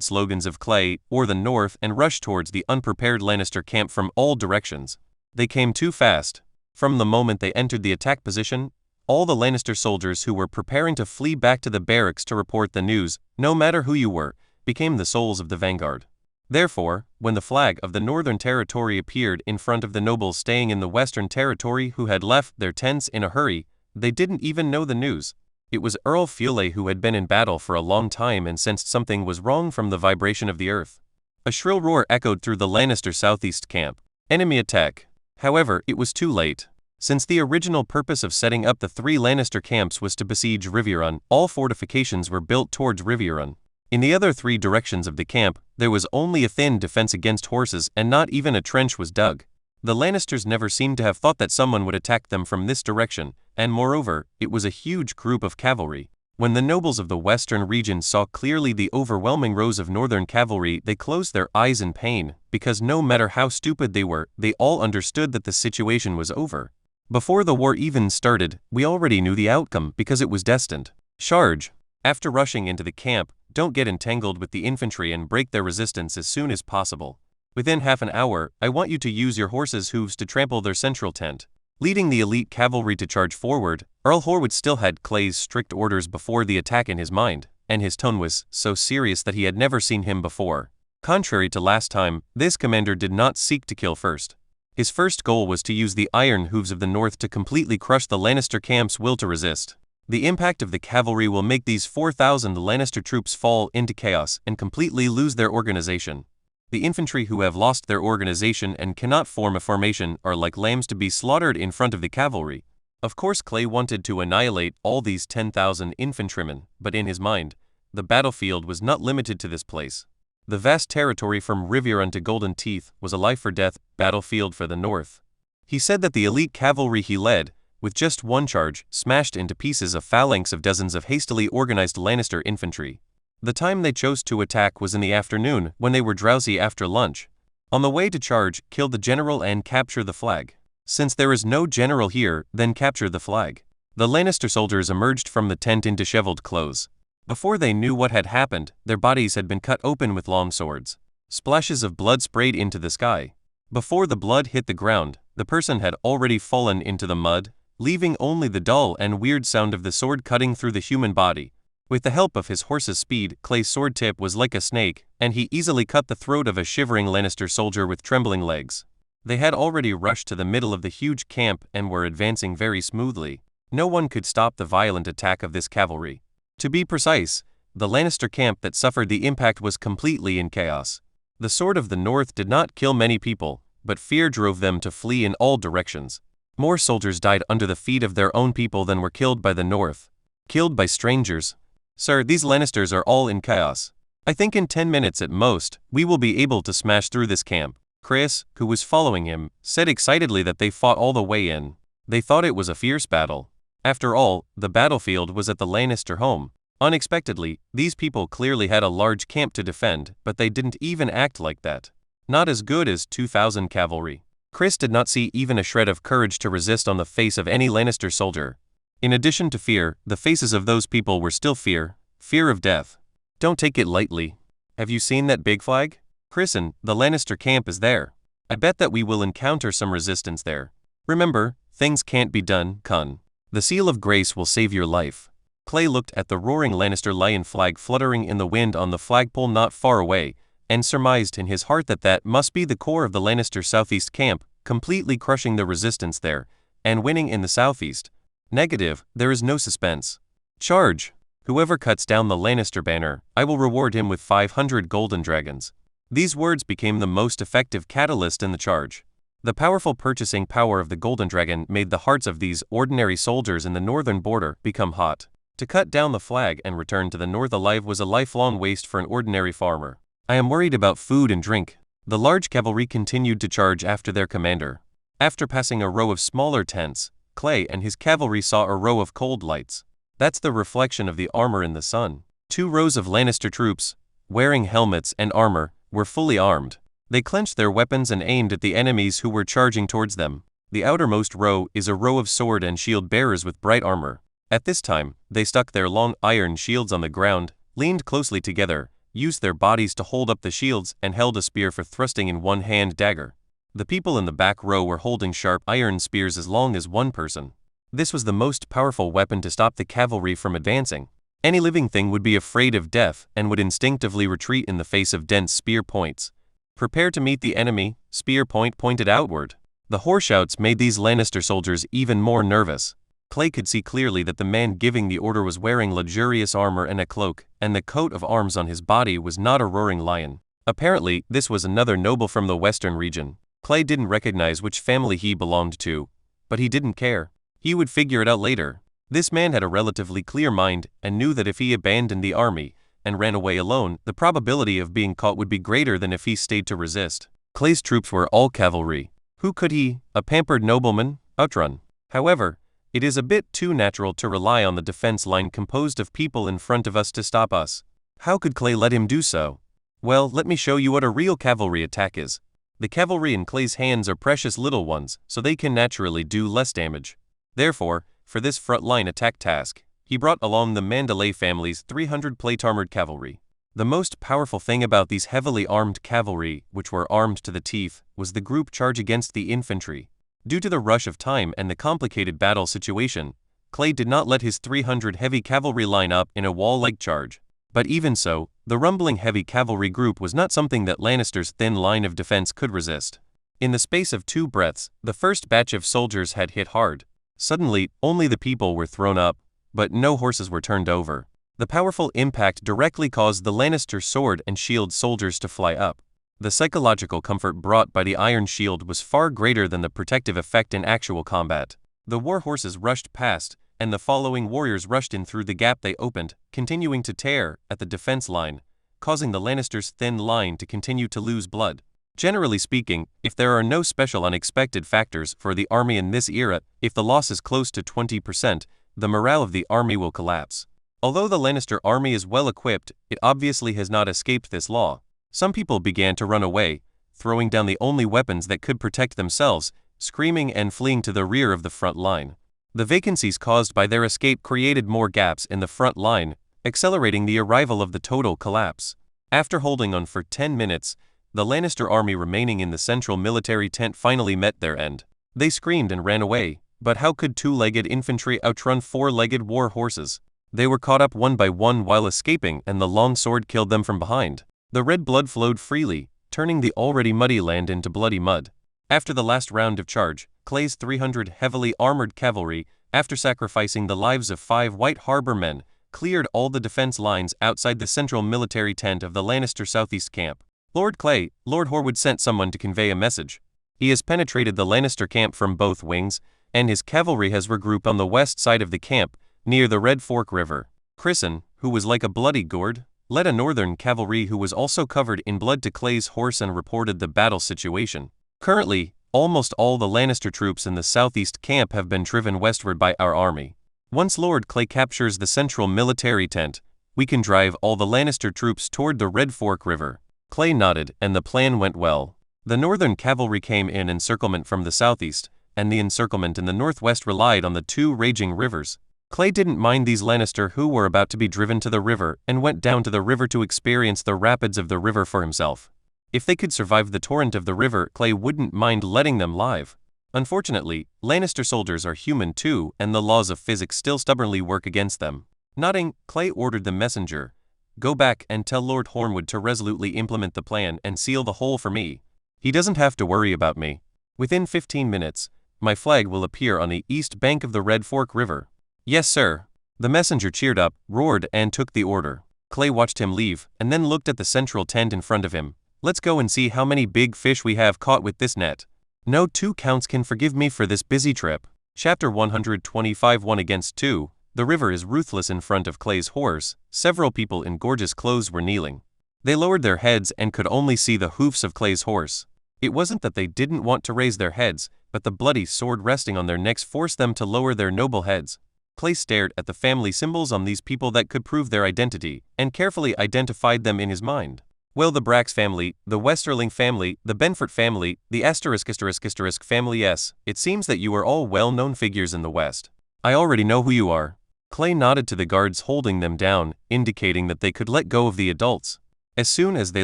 Speaker 2: slogans of Clay or the North, and rushed towards the unprepared Lannister camp from all directions. They came too fast. From the moment they entered the attack position, all the Lannister soldiers who were preparing to flee back to the barracks to report the news, no matter who you were, became the souls of the vanguard. Therefore, when the flag of the Northern Territory appeared in front of the nobles staying in the Western Territory who had left their tents in a hurry, they didn't even know the news. It was Earl Fule who had been in battle for a long time and sensed something was wrong from the vibration of the earth. A shrill roar echoed through the Lannister southeast camp. Enemy attack. However, it was too late. Since the original purpose of setting up the 3 Lannister camps was to besiege Riverrun, all fortifications were built towards Riverrun. In the other 3 directions of the camp, there was only a thin defense against horses and not even a trench was dug. The Lannisters never seemed to have thought that someone would attack them from this direction, and moreover, it was a huge group of cavalry. When the nobles of the western region saw clearly the overwhelming rows of northern cavalry, they closed their eyes in pain, because no matter how stupid they were, they all understood that the situation was over. Before the war even started, we already knew the outcome because it was destined. Charge! After rushing into the camp, don't get entangled with the infantry and break their resistance as soon as possible. Within half an hour, I want you to use your horses' hooves to trample their central tent. Leading the elite cavalry to charge forward, Earl Horwood still had Clay's strict orders before the attack in his mind, and his tone was so serious that he had never seen him before. Contrary to last time, this commander did not seek to kill first. His first goal was to use the iron hooves of the north to completely crush the Lannister camp's will to resist. The impact of the cavalry will make these 4,000 Lannister troops fall into chaos and completely lose their organization. The infantry who have lost their organization and cannot form a formation are like lambs to be slaughtered in front of the cavalry. Of course, Clay wanted to annihilate all these 10,000 infantrymen, but in his mind, the battlefield was not limited to this place. The vast territory from Riverrun to Golden Teeth was a life-or-death battlefield for the North. He said that the elite cavalry he led, with just one charge, smashed into pieces a phalanx of dozens of hastily organized Lannister infantry. The time they chose to attack was in the afternoon, when they were drowsy after lunch. On the way to charge, kill the general and capture the flag. Since there is no general here, then capture the flag. The Lannister soldiers emerged from the tent in disheveled clothes. Before they knew what had happened, their bodies had been cut open with long swords. Splashes of blood sprayed into the sky. Before the blood hit the ground, the person had already fallen into the mud, leaving only the dull and weird sound of the sword cutting through the human body. With the help of his horse's speed, Clay's sword tip was like a snake, and he easily cut the throat of a shivering Lannister soldier with trembling legs. They had already rushed to the middle of the huge camp and were advancing very smoothly. No one could stop the violent attack of this cavalry. To be precise, the Lannister camp that suffered the impact was completely in chaos. The Sword of the North did not kill many people, but fear drove them to flee in all directions. More soldiers died under the feet of their own people than were killed by the North. Killed by strangers. Sir, these Lannisters are all in chaos. I think in 10 minutes at most, we will be able to smash through this camp. Chris, who was following him, said excitedly that they fought all the way in. They thought it was a fierce battle. After all, the battlefield was at the Lannister home. Unexpectedly, these people clearly had a large camp to defend, but they didn't even act like that. Not as good as 2,000 cavalry. Chris did not see even a shred of courage to resist on the face of any Lannister soldier. In addition to fear, the faces of those people were still fear of death. Don't take it lightly. Have you seen that big flag? Chrisen, the Lannister camp is there. I bet that we will encounter some resistance there. Remember, things can't be done, Kun. The seal of grace will save your life. Clay looked at the roaring Lannister lion flag fluttering in the wind on the flagpole not far away, and surmised in his heart that that must be the core of the Lannister southeast camp, completely crushing the resistance there, and winning in the southeast. Negative, there is no suspense. Charge! Whoever cuts down the Lannister banner, I will reward him with 500 golden dragons. These words became the most effective catalyst in the charge. The powerful purchasing power of the golden dragon made the hearts of these ordinary soldiers in the northern border become hot. To cut down the flag and return to the north alive was a lifelong waste for an ordinary farmer. I am worried about food and drink. The large cavalry continued to charge after their commander. After passing a row of smaller tents, Clay and his cavalry saw a row of cold lights. That's the reflection of the armor in the sun. 2 rows of Lannister troops, wearing helmets and armor, were fully armed. They clenched their weapons and aimed at the enemies who were charging towards them. The outermost row is a row of sword and shield bearers with bright armor. At this time, they stuck their long iron shields on the ground, leaned closely together, used their bodies to hold up the shields, and held a spear for thrusting in one-hand dagger. The people in the back row were holding sharp iron spears as long as one person. This was the most powerful weapon to stop the cavalry from advancing. Any living thing would be afraid of death and would instinctively retreat in the face of dense spear points. Prepare to meet the enemy, spear point pointed outward. The horseshouts made these Lannister soldiers even more nervous. Clay could see clearly that the man giving the order was wearing luxurious armor and a cloak, and the coat of arms on his body was not a roaring lion. Apparently, this was another noble from the western region. Clay didn't recognize which family he belonged to, but he didn't care. He would figure it out later. This man had a relatively clear mind and knew that if he abandoned the army and ran away alone, the probability of being caught would be greater than if he stayed to resist. Clay's troops were all cavalry. Who could he, a pampered nobleman, outrun? However, it is a bit too natural to rely on the defense line composed of people in front of us to stop us. How could Clay let him do so? Well, let me show you what a real cavalry attack is. The cavalry in Clay's hands are precious little ones, so they can naturally do less damage. Therefore, for this front-line attack task, he brought along the Manderly family's 300 plate-armored cavalry. The most powerful thing about these heavily armed cavalry, which were armed to the teeth, was the group charge against the infantry. Due to the rush of time and the complicated battle situation, Clay did not let his 300 heavy cavalry line up in a wall-like charge. But even so, the rumbling heavy cavalry group was not something that Lannister's thin line of defense could resist. In the space of 2 breaths, the first batch of soldiers had hit hard. Suddenly, only the people were thrown up, but no horses were turned over. The powerful impact directly caused the Lannister sword and shield soldiers to fly up. The psychological comfort brought by the iron shield was far greater than the protective effect in actual combat. The war horses rushed past, and the following warriors rushed in through the gap they opened, continuing to tear at the defense line, causing the Lannisters' thin line to continue to lose blood. Generally speaking, if there are no special unexpected factors for the army in this era, if the loss is close to 20%, the morale of the army will collapse. Although the Lannister army is well equipped, it obviously has not escaped this law. Some people began to run away, throwing down the only weapons that could protect themselves, screaming and fleeing to the rear of the front line. The vacancies caused by their escape created more gaps in the front line, accelerating the arrival of the total collapse. After holding on for 10 minutes, the Lannister army remaining in the central military tent finally met their end. They screamed and ran away, but how could 2-legged infantry outrun 4-legged war horses? They were caught up one by one while escaping, and the long sword killed them from behind. The red blood flowed freely, turning the already muddy land into bloody mud. After the last round of charge, Clay's 300 heavily armored cavalry, after sacrificing the lives of 5 White Harbor men, cleared all the defense lines outside the central military tent of the Lannister southeast camp. Lord Clay, Lord Horwood sent someone to convey a message. He has penetrated the Lannister camp from both wings, and his cavalry has regrouped on the west side of the camp, near the Red Fork River. Crisson, who was like a bloody gourd, led a northern cavalry who was also covered in blood to Clay's horse and reported the battle situation. Currently, almost all the Lannister troops in the southeast camp have been driven westward by our army. Once Lord Clay captures the central military tent, we can drive all the Lannister troops toward the Red Fork River. Clay nodded, and the plan went well. The northern cavalry came in encirclement from the southeast, and the encirclement in the northwest relied on the 2 raging rivers. Clay didn't mind these Lannister who were about to be driven to the river and went down to the river to experience the rapids of the river for himself. If they could survive the torrent of the river, Clay wouldn't mind letting them live. Unfortunately, Lannister soldiers are human too, and the laws of physics still stubbornly work against them. Nodding, Clay ordered the messenger, "Go back and tell Lord Hornwood to resolutely implement the plan and seal the hole for me. He doesn't have to worry about me. Within 15 minutes, my flag will appear on the east bank of the Red Fork River." "Yes, sir." The messenger cheered up, roared, and took the order. Clay watched him leave, and then looked at the central tent in front of him. "Let's go and see how many big fish we have caught with this net. No 2 counts can forgive me for this busy trip." Chapter 125 1 against 2, The river is ruthless in front of Clay's horse. Several people in gorgeous clothes were kneeling. They lowered their heads and could only see the hoofs of Clay's horse. It wasn't that they didn't want to raise their heads, but the bloody sword resting on their necks forced them to lower their noble heads. Clay stared at the family symbols on these people that could prove their identity, and carefully identified them in his mind. Well, the Brax family, the Westerling family, the Benford family, the **** family. Yes, it seems that you are all well-known figures in the West. I already know who you are. Clay nodded to the guards holding them down, indicating that they could let go of the adults. As soon as they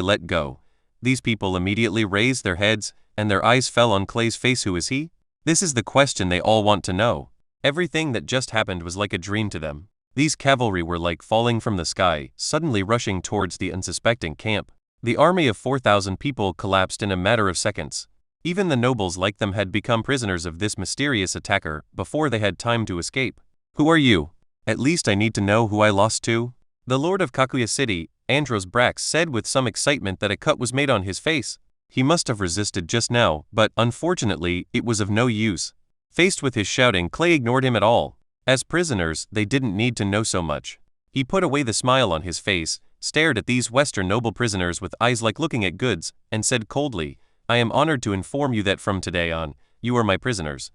Speaker 2: let go, these people immediately raised their heads, and their eyes fell on Clay's face. Who is he? This is the question they all want to know. Everything that just happened was like a dream to them. These cavalry were like falling from the sky, suddenly rushing towards the unsuspecting camp. The army of 4,000 people collapsed in a matter of seconds. Even the nobles like them had become prisoners of this mysterious attacker before they had time to escape. Who are you? At least I need to know who I lost to. The Lord of Kakuya City, Andros Brax, said with some excitement that a cut was made on his face. He must have resisted just now, but unfortunately, it was of no use. Faced with his shouting, Clay ignored him at all. As prisoners, they didn't need to know so much. He put away the smile on his face, stared at these Western noble prisoners with eyes like looking at goods, and said coldly, I am honored to inform you that from today on, you are my prisoners.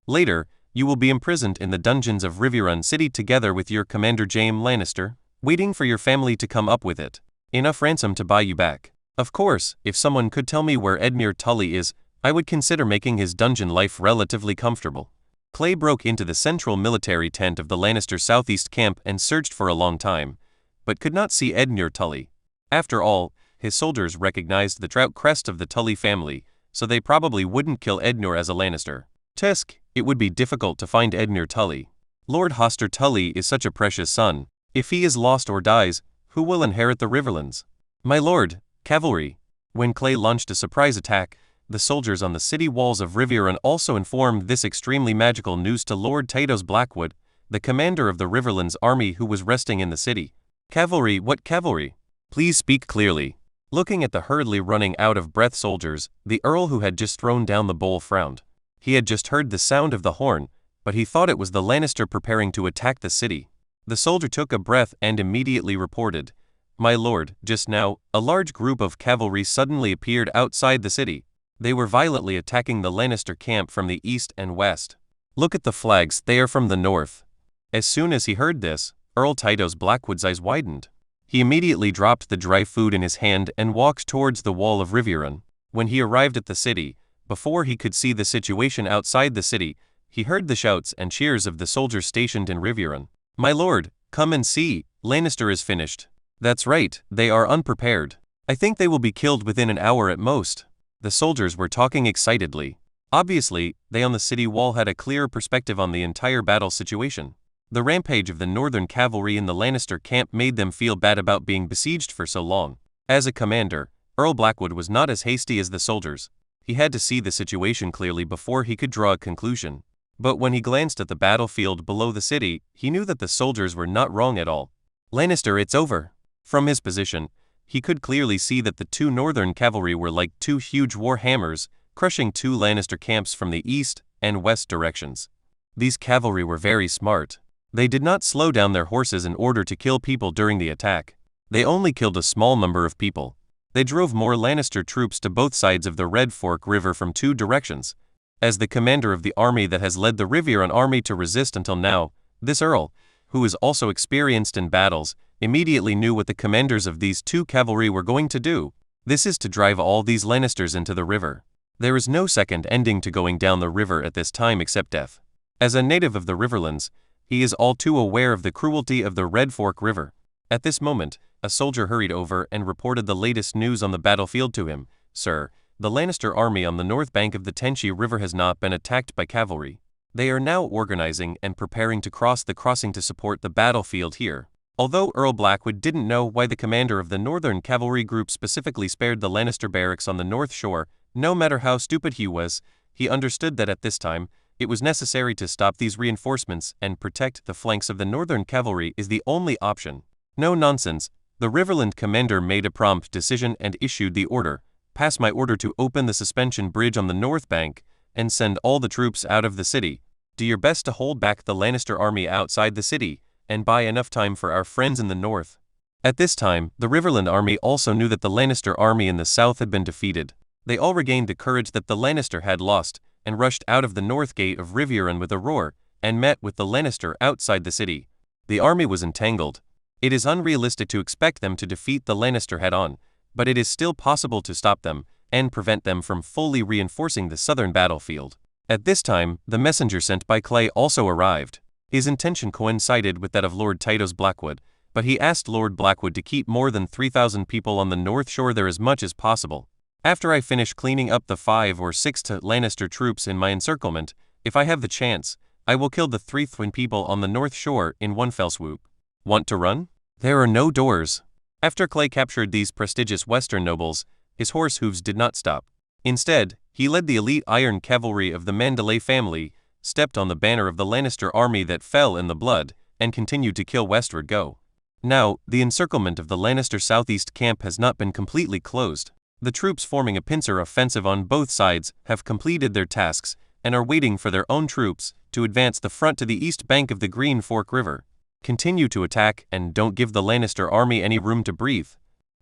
Speaker 2: Later, you will be imprisoned in the dungeons of Riverrun City together with your commander Jaime Lannister, waiting for your family to come up with it. Enough ransom to buy you back. Of course, if someone could tell me where Edmure Tully is, I would consider making his dungeon life relatively comfortable. Clay broke into the central military tent of the Lannister southeast camp and searched for a long time, but could not see Edmure Tully. After all, his soldiers recognized the trout crest of the Tully family, so they probably wouldn't kill Edmure as a Lannister. Tusk, it would be difficult to find Edmure Tully. Lord Hoster Tully is such a precious son. If he is lost or dies, who will inherit the Riverlands? My lord, cavalry. When Clay launched a surprise attack, the soldiers on the city walls of Riverrun also informed this extremely magical news to Lord Tytos Blackwood, the commander of the Riverlands army who was resting in the city. Cavalry, what cavalry? Please speak clearly. Looking at the hurriedly running out of breath soldiers, the earl who had just thrown down the bowl frowned. He had just heard the sound of the horn, but he thought it was the Lannister preparing to attack the city. The soldier took a breath and immediately reported, My lord, just now, a large group of cavalry suddenly appeared outside the city. They were violently attacking the Lannister camp from the east and west. Look at the flags, they are from the north. As soon as he heard this, Earl Tytos Blackwood's eyes widened. He immediately dropped the dry food in his hand and walked towards the wall of Riverrun. When he arrived at the city, before he could see the situation outside the city, he heard the shouts and cheers of the soldiers stationed in Riverrun. My lord, come and see, Lannister is finished. That's right, they are unprepared. I think they will be killed within an hour at most. The soldiers were talking excitedly. Obviously, they on the city wall had a clearer perspective on the entire battle situation. The rampage of the northern cavalry in the Lannister camp made them feel bad about being besieged for so long. As a commander, Earl Blackwood was not as hasty as the soldiers. He had to see the situation clearly before he could draw a conclusion. But when he glanced at the battlefield below the city, he knew that the soldiers were not wrong at all. Lannister, it's over. From his position, he could clearly see that the two northern cavalry were like two huge war hammers, crushing two Lannister camps from the east and west directions. These cavalry were very smart. They did not slow down their horses in order to kill people during the attack. They only killed a small number of people. They drove more Lannister troops to both sides of the Red Fork River from two directions. As the commander of the army that has led the Riverrun army to resist until now, this earl, who is also experienced in battles, immediately knew what the commanders of these two cavalry were going to do. This is to drive all these Lannisters into the river. There is no second ending to going down the river at this time except death. As a native of the Riverlands, he is all too aware of the cruelty of the Red Fork River. At this moment, a soldier hurried over and reported the latest news on the battlefield to him. Sir, the Lannister army on the north bank of the Tenchi River has not been attacked by cavalry. They are now organizing and preparing to cross the crossing to support the battlefield here. Although Earl Blackwood didn't know why the commander of the northern cavalry group specifically spared the Lannister barracks on the north shore, no matter how stupid he was, he understood that at this time, it was necessary to stop these reinforcements and protect the flanks of the northern cavalry is the only option. No nonsense, the Riverland commander made a prompt decision and issued the order, pass my order to open the suspension bridge on the north bank, and send all the troops out of the city. Do your best to hold back the Lannister army outside the city, and buy enough time for our friends in the north. At this time, the Riverland army also knew that the Lannister army in the south had been defeated. They all regained the courage that the Lannister had lost, and rushed out of the north gate of Riverrun with a roar, and met with the Lannister outside the city. The army was entangled. It is unrealistic to expect them to defeat the Lannister head-on, but it is still possible to stop them, and prevent them from fully reinforcing the southern battlefield. At this time, the messenger sent by Clay also arrived. His intention coincided with that of Lord Tytos Blackwood, but he asked Lord Blackwood to keep more than 3,000 people on the north shore there as much as possible. After I finish cleaning up the 5 or 6 Lannister troops in my encirclement, if I have the chance, I will kill the 3,000 people on the north shore in one fell swoop. Want to run? There are no doors. After Clay captured these prestigious western nobles, his horse hooves did not stop. Instead, he led the elite iron cavalry of the Manderly family, stepped on the banner of the Lannister army that fell in the blood, and continued to kill westward go. Now, the encirclement of the Lannister southeast camp has not been completely closed. The troops forming a pincer offensive on both sides have completed their tasks and are waiting for their own troops to advance the front to the east bank of the Green Fork River. Continue to attack and don't give the Lannister army any room to breathe.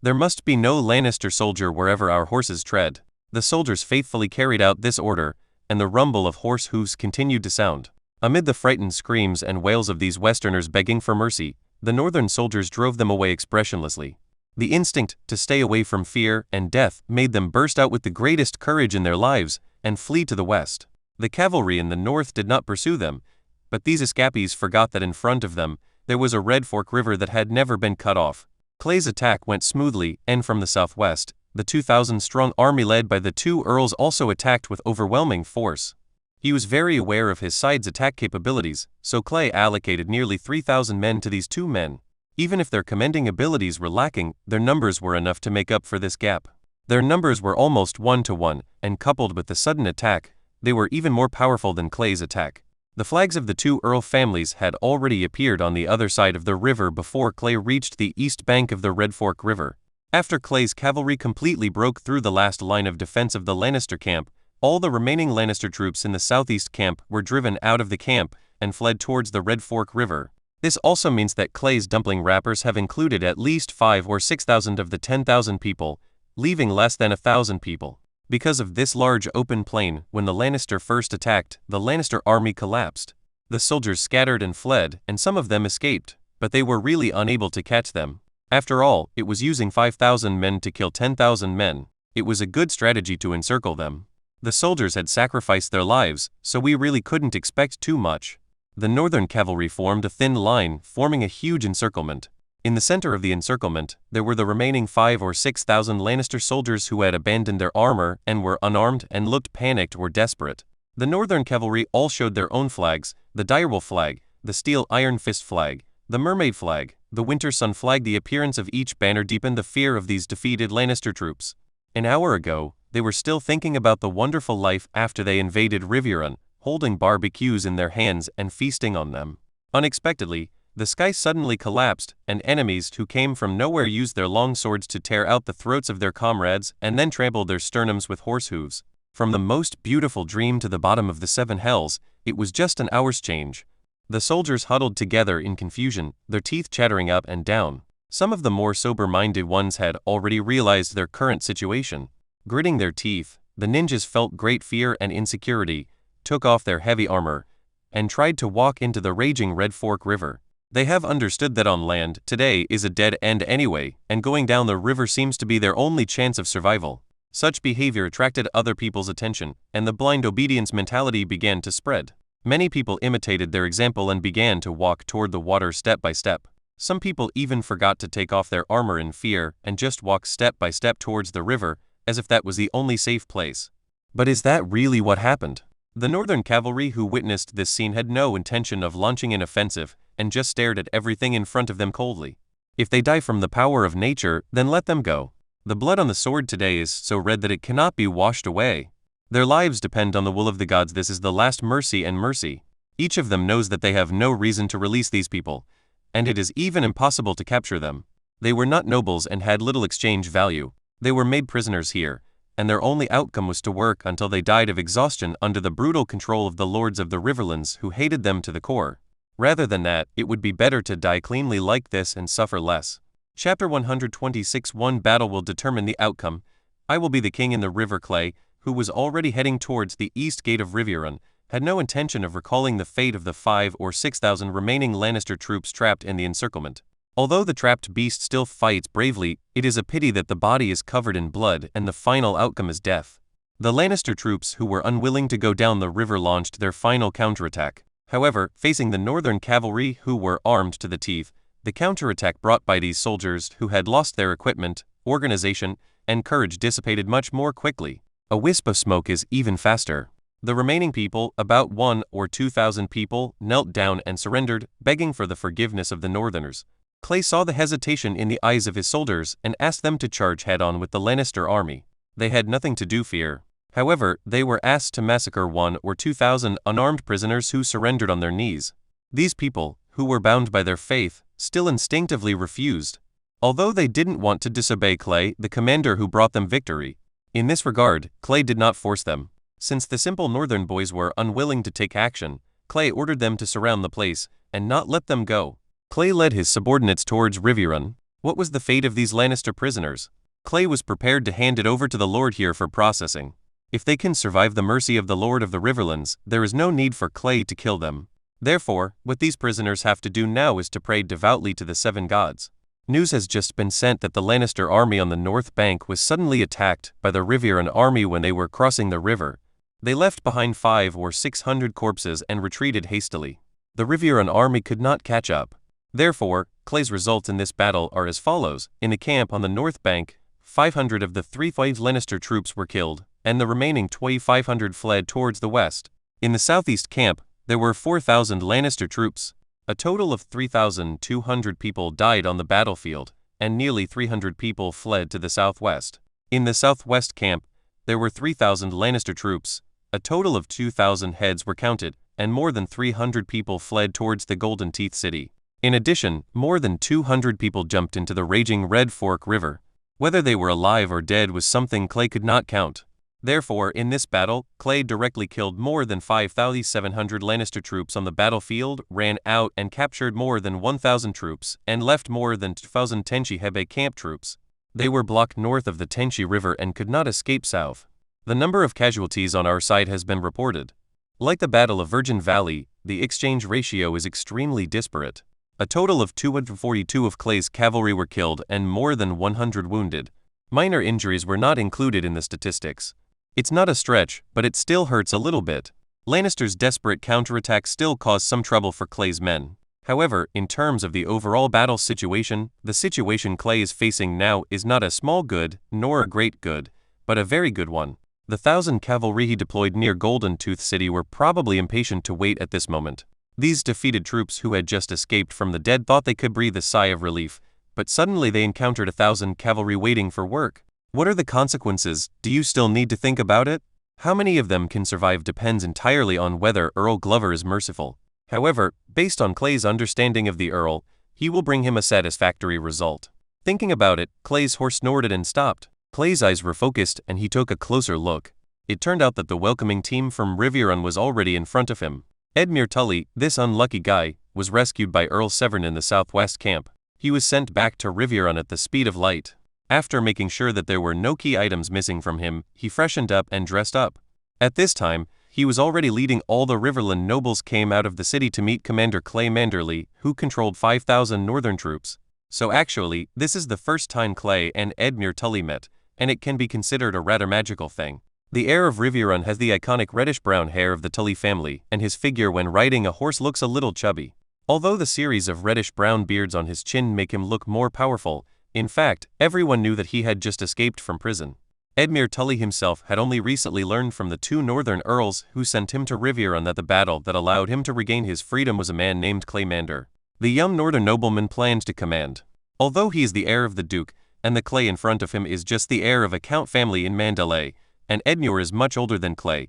Speaker 2: There must be no Lannister soldier wherever our horses tread. The soldiers faithfully carried out this order, and the rumble of horse hoofs continued to sound. Amid the frightened screams and wails of these Westerners begging for mercy, the northern soldiers drove them away expressionlessly. The instinct to stay away from fear and death made them burst out with the greatest courage in their lives and flee to the west. The cavalry in the north did not pursue them, but these escapees forgot that in front of them there was a Red Fork River that had never been cut off. Clay's attack went smoothly, and from the southwest, the 2,000-strong army led by the 2 earls also attacked with overwhelming force. He was very aware of his side's attack capabilities, so Clay allocated nearly 3,000 men to these 2 men. Even if their commanding abilities were lacking, their numbers were enough to make up for this gap. Their numbers were almost 1-to-1, and coupled with the sudden attack, they were even more powerful than Clay's attack. The flags of the 2 earl families had already appeared on the other side of the river before Clay reached the east bank of the Red Fork River. After Clay's cavalry completely broke through the last line of defense of the Lannister camp, all the remaining Lannister troops in the southeast camp were driven out of the camp and fled towards the Red Fork River. This also means that Clay's dumpling wrappers have included at least 5,000 or 6,000 of the 10,000 people, leaving less than 1,000 people. Because of this large open plain, when the Lannister first attacked, the Lannister army collapsed. The soldiers scattered and fled, and some of them escaped, but they were really unable to catch them. After all, it was using 5,000 men to kill 10,000 men. It was a good strategy to encircle them. The soldiers had sacrificed their lives, so we really couldn't expect too much. The northern cavalry formed a thin line, forming a huge encirclement. In the center of the encirclement, there were the remaining 5,000 or 6,000 Lannister soldiers who had abandoned their armor and were unarmed and looked panicked or desperate. The northern cavalry all showed their own flags: the direwolf flag, the steel iron fist flag, the mermaid flag, the winter sun flag. The appearance of each banner deepened the fear of these defeated Lannister troops. An hour ago, they were still thinking about the wonderful life after they invaded Riverrun, holding barbecues in their hands and feasting on them. Unexpectedly, the sky suddenly collapsed, and enemies who came from nowhere used their long swords to tear out the throats of their comrades and then trampled their sternums with horse hooves. From the most beautiful dream to the bottom of the 7 hells, it was just an hour's change. The soldiers huddled together in confusion, their teeth chattering up and down. Some of the more sober-minded ones had already realized their current situation. Gritting their teeth, the ninjas felt great fear and insecurity, took off their heavy armor, and tried to walk into the raging Red Fork River. They have understood that on land today is a dead end anyway, and going down the river seems to be their only chance of survival. Such behavior attracted other people's attention, and the blind obedience mentality began to spread. Many people imitated their example and began to walk toward the water step by step. Some people even forgot to take off their armor in fear and just walked step by step towards the river, as if that was the only safe place. But is that really what happened? The northern cavalry who witnessed this scene had no intention of launching an offensive, and just stared at everything in front of them coldly. If they die from the power of nature, then let them go. The blood on the sword today is so red that it cannot be washed away. Their lives depend on the will of the gods. This is the last mercy and mercy. Each of them knows that they have no reason to release these people, and it is even impossible to capture them. They were not nobles and had little exchange value. They were made prisoners here, and their only outcome was to work until they died of exhaustion under the brutal control of the lords of the Riverlands who hated them to the core. Rather than that, it would be better to die cleanly like this and suffer less. Chapter 126. One battle will determine the outcome. I will be the king in the river. Clay, who was already heading towards the east gate of Riverrun, had no intention of recalling the fate of the 5,000 or 6,000 remaining Lannister troops trapped in the encirclement. Although the trapped beast still fights bravely, it is a pity that the body is covered in blood and the final outcome is death. The Lannister troops who were unwilling to go down the river launched their final counterattack. However, facing the northern cavalry who were armed to the teeth, the counterattack brought by these soldiers who had lost their equipment, organization, and courage dissipated much more quickly. A wisp of smoke is even faster. The remaining people, about 1,000 or 2,000 people, knelt down and surrendered, begging for the forgiveness of the Northerners. Clay saw the hesitation in the eyes of his soldiers and asked them to charge head-on with the Lannister army. They had nothing to fear. However, they were asked to massacre 1,000 or 2,000 unarmed prisoners who surrendered on their knees. These people, who were bound by their faith, still instinctively refused. Although they didn't want to disobey Clay, the commander who brought them victory. In this regard, Clay did not force them. Since the simple northern boys were unwilling to take action, Clay ordered them to surround the place and not let them go. Clay led his subordinates towards Riverrun. What was the fate of these Lannister prisoners? Clay was prepared to hand it over to the Lord here for processing. If they can survive the mercy of the Lord of the Riverlands, there is no need for Clay to kill them. Therefore, what these prisoners have to do now is to pray devoutly to the 7 gods. News has just been sent that the Lannister army on the north bank was suddenly attacked by the Riverrun army when they were crossing the river. They left behind 500 or 600 corpses and retreated hastily. The Riverrun army could not catch up. Therefore, Clay's results in this battle are as follows. In the camp on the north bank, 500 of the 3,000 Lannister troops were killed, and the remaining 2,500 fled towards the west. In the southeast camp, there were 4,000 Lannister troops. A total of 3,200 people died on the battlefield, and nearly 300 people fled to the southwest. In the southwest camp, there were 3,000 Lannister troops. A total of 2,000 heads were counted, and more than 300 people fled towards the Golden Teeth City. In addition, more than 200 people jumped into the raging Red Fork River. Whether they were alive or dead was something Clay could not count. Therefore, in this battle, Clay directly killed more than 5,700 Lannister troops on the battlefield, ran out and captured more than 1,000 troops, and left more than 2,000 Tenchi Hebe camp troops. They were blocked north of the Tenchi River and could not escape south. The number of casualties on our side has been reported. Like the Battle of Virgin Valley, the exchange ratio is extremely disparate. A total of 242 of Clay's cavalry were killed and more than 100 wounded. Minor injuries were not included in the statistics. It's not a stretch, but it still hurts a little bit. Lannister's desperate counterattack still caused some trouble for Clay's men. However, in terms of the overall battle situation, the situation Clay is facing now is not a small good, nor a great good, but a very good one. The 1,000 cavalry he deployed near Golden Tooth City were probably impatient to wait at this moment. These defeated troops who had just escaped from the dead thought they could breathe a sigh of relief, but suddenly they encountered 1,000 cavalry waiting for work. What are the consequences? Do you still need to think about it? How many of them can survive depends entirely on whether Earl Glover is merciful. However, based on Clay's understanding of the Earl, he will bring him a satisfactory result. Thinking about it, Clay's horse snorted and stopped. Clay's eyes were focused and he took a closer look. It turned out that the welcoming team from Riverrun was already in front of him. Edmure Tully, this unlucky guy, was rescued by Earl Severn in the southwest camp. He was sent back to Riverrun at the speed of light. After making sure that there were no key items missing from him, he freshened up and dressed up. At this time, he was already leading all the Riverland nobles came out of the city to meet Commander Clay Manderly, who controlled 5,000 northern troops. So actually, this is the first time Clay and Edmure Tully met, and it can be considered a rather magical thing. The heir of Riverrun has the iconic reddish-brown hair of the Tully family, and his figure when riding a horse looks a little chubby. Although the series of reddish-brown beards on his chin make him look more powerful, in fact, everyone knew that he had just escaped from prison. Edmure Tully himself had only recently learned from the 2 northern earls who sent him to Riverrun that the battle that allowed him to regain his freedom was a man named Clay Mander. The young northern nobleman planned to command. Although he is the heir of the Duke, and the Clay in front of him is just the heir of a count family in Manderly, and Edmure is much older than Clay,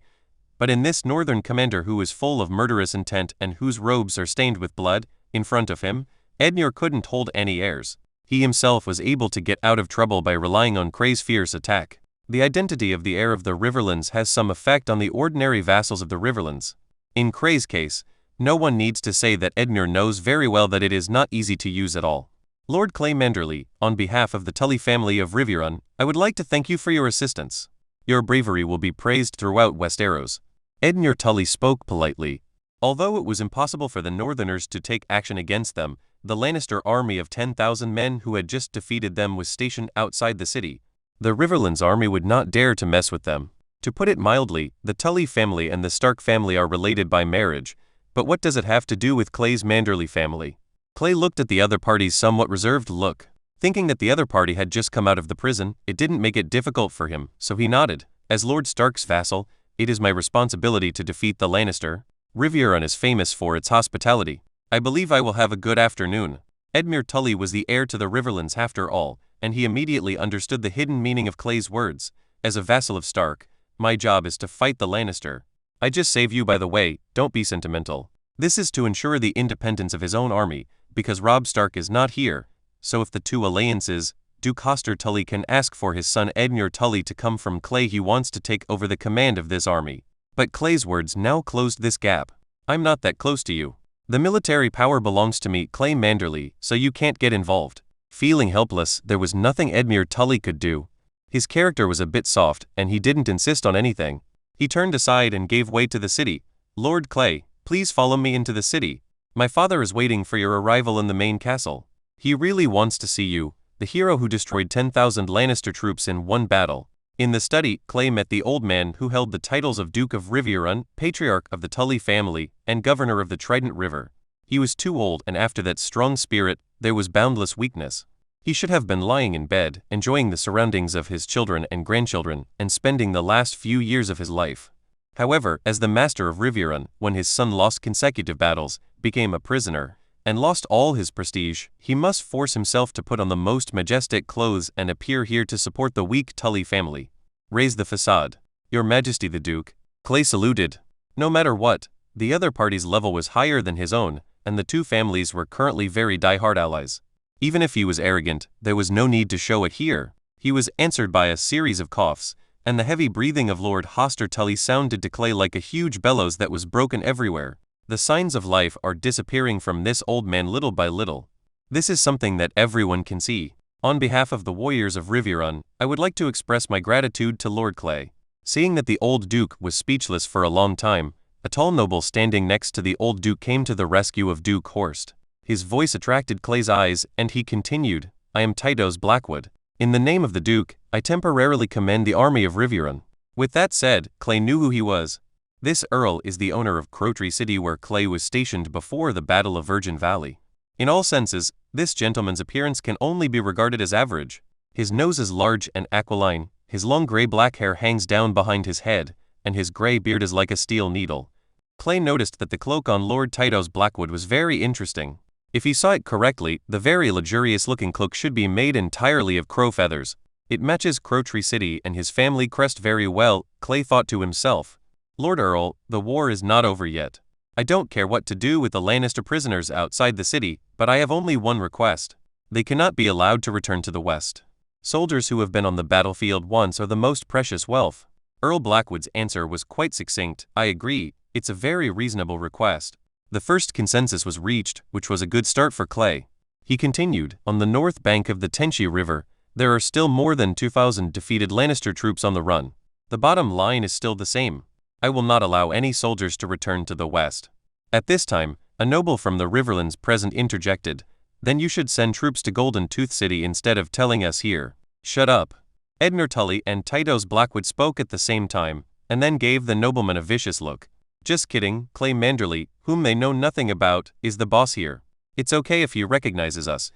Speaker 2: but in this northern commander who is full of murderous intent and whose robes are stained with blood, in front of him, Edmure couldn't hold any heirs. He himself was able to get out of trouble by relying on Clay's fierce attack. The identity of the heir of the Riverlands has some effect on the ordinary vassals of the Riverlands. In Clay's case, No one needs to say that Edmure knows very well that it is not easy to use at all. Lord Clay Manderly, on behalf of the Tully family of Riverrun, I would like to thank you for your assistance. Your bravery will be praised throughout Westeros. Edmure Tully spoke politely. Although it was impossible for the Northerners to take action against them, the Lannister army of 10,000 men who had just defeated them was stationed outside the city. The Riverlands army would not dare to mess with them. To put it mildly, the Tully family and the Stark family are related by marriage, but what does it have to do with Clay's Manderly family? Clay looked at the other party's somewhat reserved look. Thinking that the other party had just come out of the prison, it didn't make it difficult for him, so he nodded. As Lord Stark's vassal, it is my responsibility to defeat the Lannister. Riverrun is famous for its hospitality. I believe I will have a good afternoon. Edmure Tully was the heir to the Riverlands after all, and he immediately understood the hidden meaning of Clay's words. As a vassal of Stark, my job is to fight the Lannister. I just save you by the way, don't be sentimental. This is to ensure the independence of his own army, because Robb Stark is not here, so if the two alliances, Duke Hoster Tully can ask for his son Edmure Tully to come from Clay, he wants to take over the command of this army. But Clay's words now closed this gap. I'm not that close to you. The military power belongs to me, Clay Manderly, so you can't get involved. Feeling helpless, there was nothing Edmure Tully could do. His character was a bit soft, and he didn't insist on anything. He turned aside and gave way to the city. Lord Clay, please follow me into the city. My father is waiting for your arrival in the main castle. He really wants to see you, the hero who destroyed 10,000 Lannister troops in one battle. In the study, Clay met the old man who held the titles of Duke of Riverrun, Patriarch of the Tully family, and Governor of the Trident River. He was too old, and after that strong spirit, there was boundless weakness. He should have been lying in bed, enjoying the surroundings of his children and grandchildren, and spending the last few years of his life. However, as the master of Riverrun, when his son lost consecutive battles, became a prisoner, and lost all his prestige, he must force himself to put on the most majestic clothes and appear here to support the weak Tully family. Raise the facade. Your Majesty the Duke. Clay saluted. No matter what, the other party's level was higher than his own, and the two families were currently very die-hard allies. Even if he was arrogant, there was no need to show it here. He was answered by a series of coughs, and the heavy breathing of Lord Hoster Tully sounded to Clay like a huge bellows that was broken everywhere. The signs of life are disappearing from this old man little by little. This is something that everyone can see. On behalf of the warriors of Riverrun, I would like to express my gratitude to Lord Clay. Seeing that the old Duke was speechless for a long time, a tall noble standing next to the old Duke came to the rescue of Duke Horst. His voice attracted Clay's eyes, and he continued, I am Tytos Blackwood. In the name of the Duke, I temporarily command the army of Riverrun. With that said, Clay knew who he was. This Earl is the owner of Crowtree City where Clay was stationed before the Battle of Virgin Valley. In all senses, this gentleman's appearance can only be regarded as average. His nose is large and aquiline, his long gray-black hair hangs down behind his head, and his gray beard is like a steel needle. Clay noticed that the cloak on Lord Tytos Blackwood was very interesting. If he saw it correctly, the very luxurious-looking cloak should be made entirely of crow feathers. It matches Crowtree City and his family crest very well, Clay thought to himself. Lord Earl, the war is not over yet. I don't care what to do with the Lannister prisoners outside the city, but I have only one request. They cannot be allowed to return to the west. Soldiers who have been on the battlefield once are the most precious wealth. Earl Blackwood's answer was quite succinct. I agree, it's a very reasonable request. The first consensus was reached, which was a good start for Clay. He continued, on the north bank of the Tenchi River, there are still more than 2,000 defeated Lannister troops on the run. The bottom line is still the same. I will not allow any soldiers to return to the west. At this time, a noble from the Riverlands present interjected, then you should send troops to Golden Tooth City instead of telling us here. Shut up. Edmure Tully and Tytos Blackwood spoke at the same time, and then gave the nobleman a vicious look. Just kidding, Clay Manderly, whom they know nothing about, is the boss here. It's okay if he recognizes us,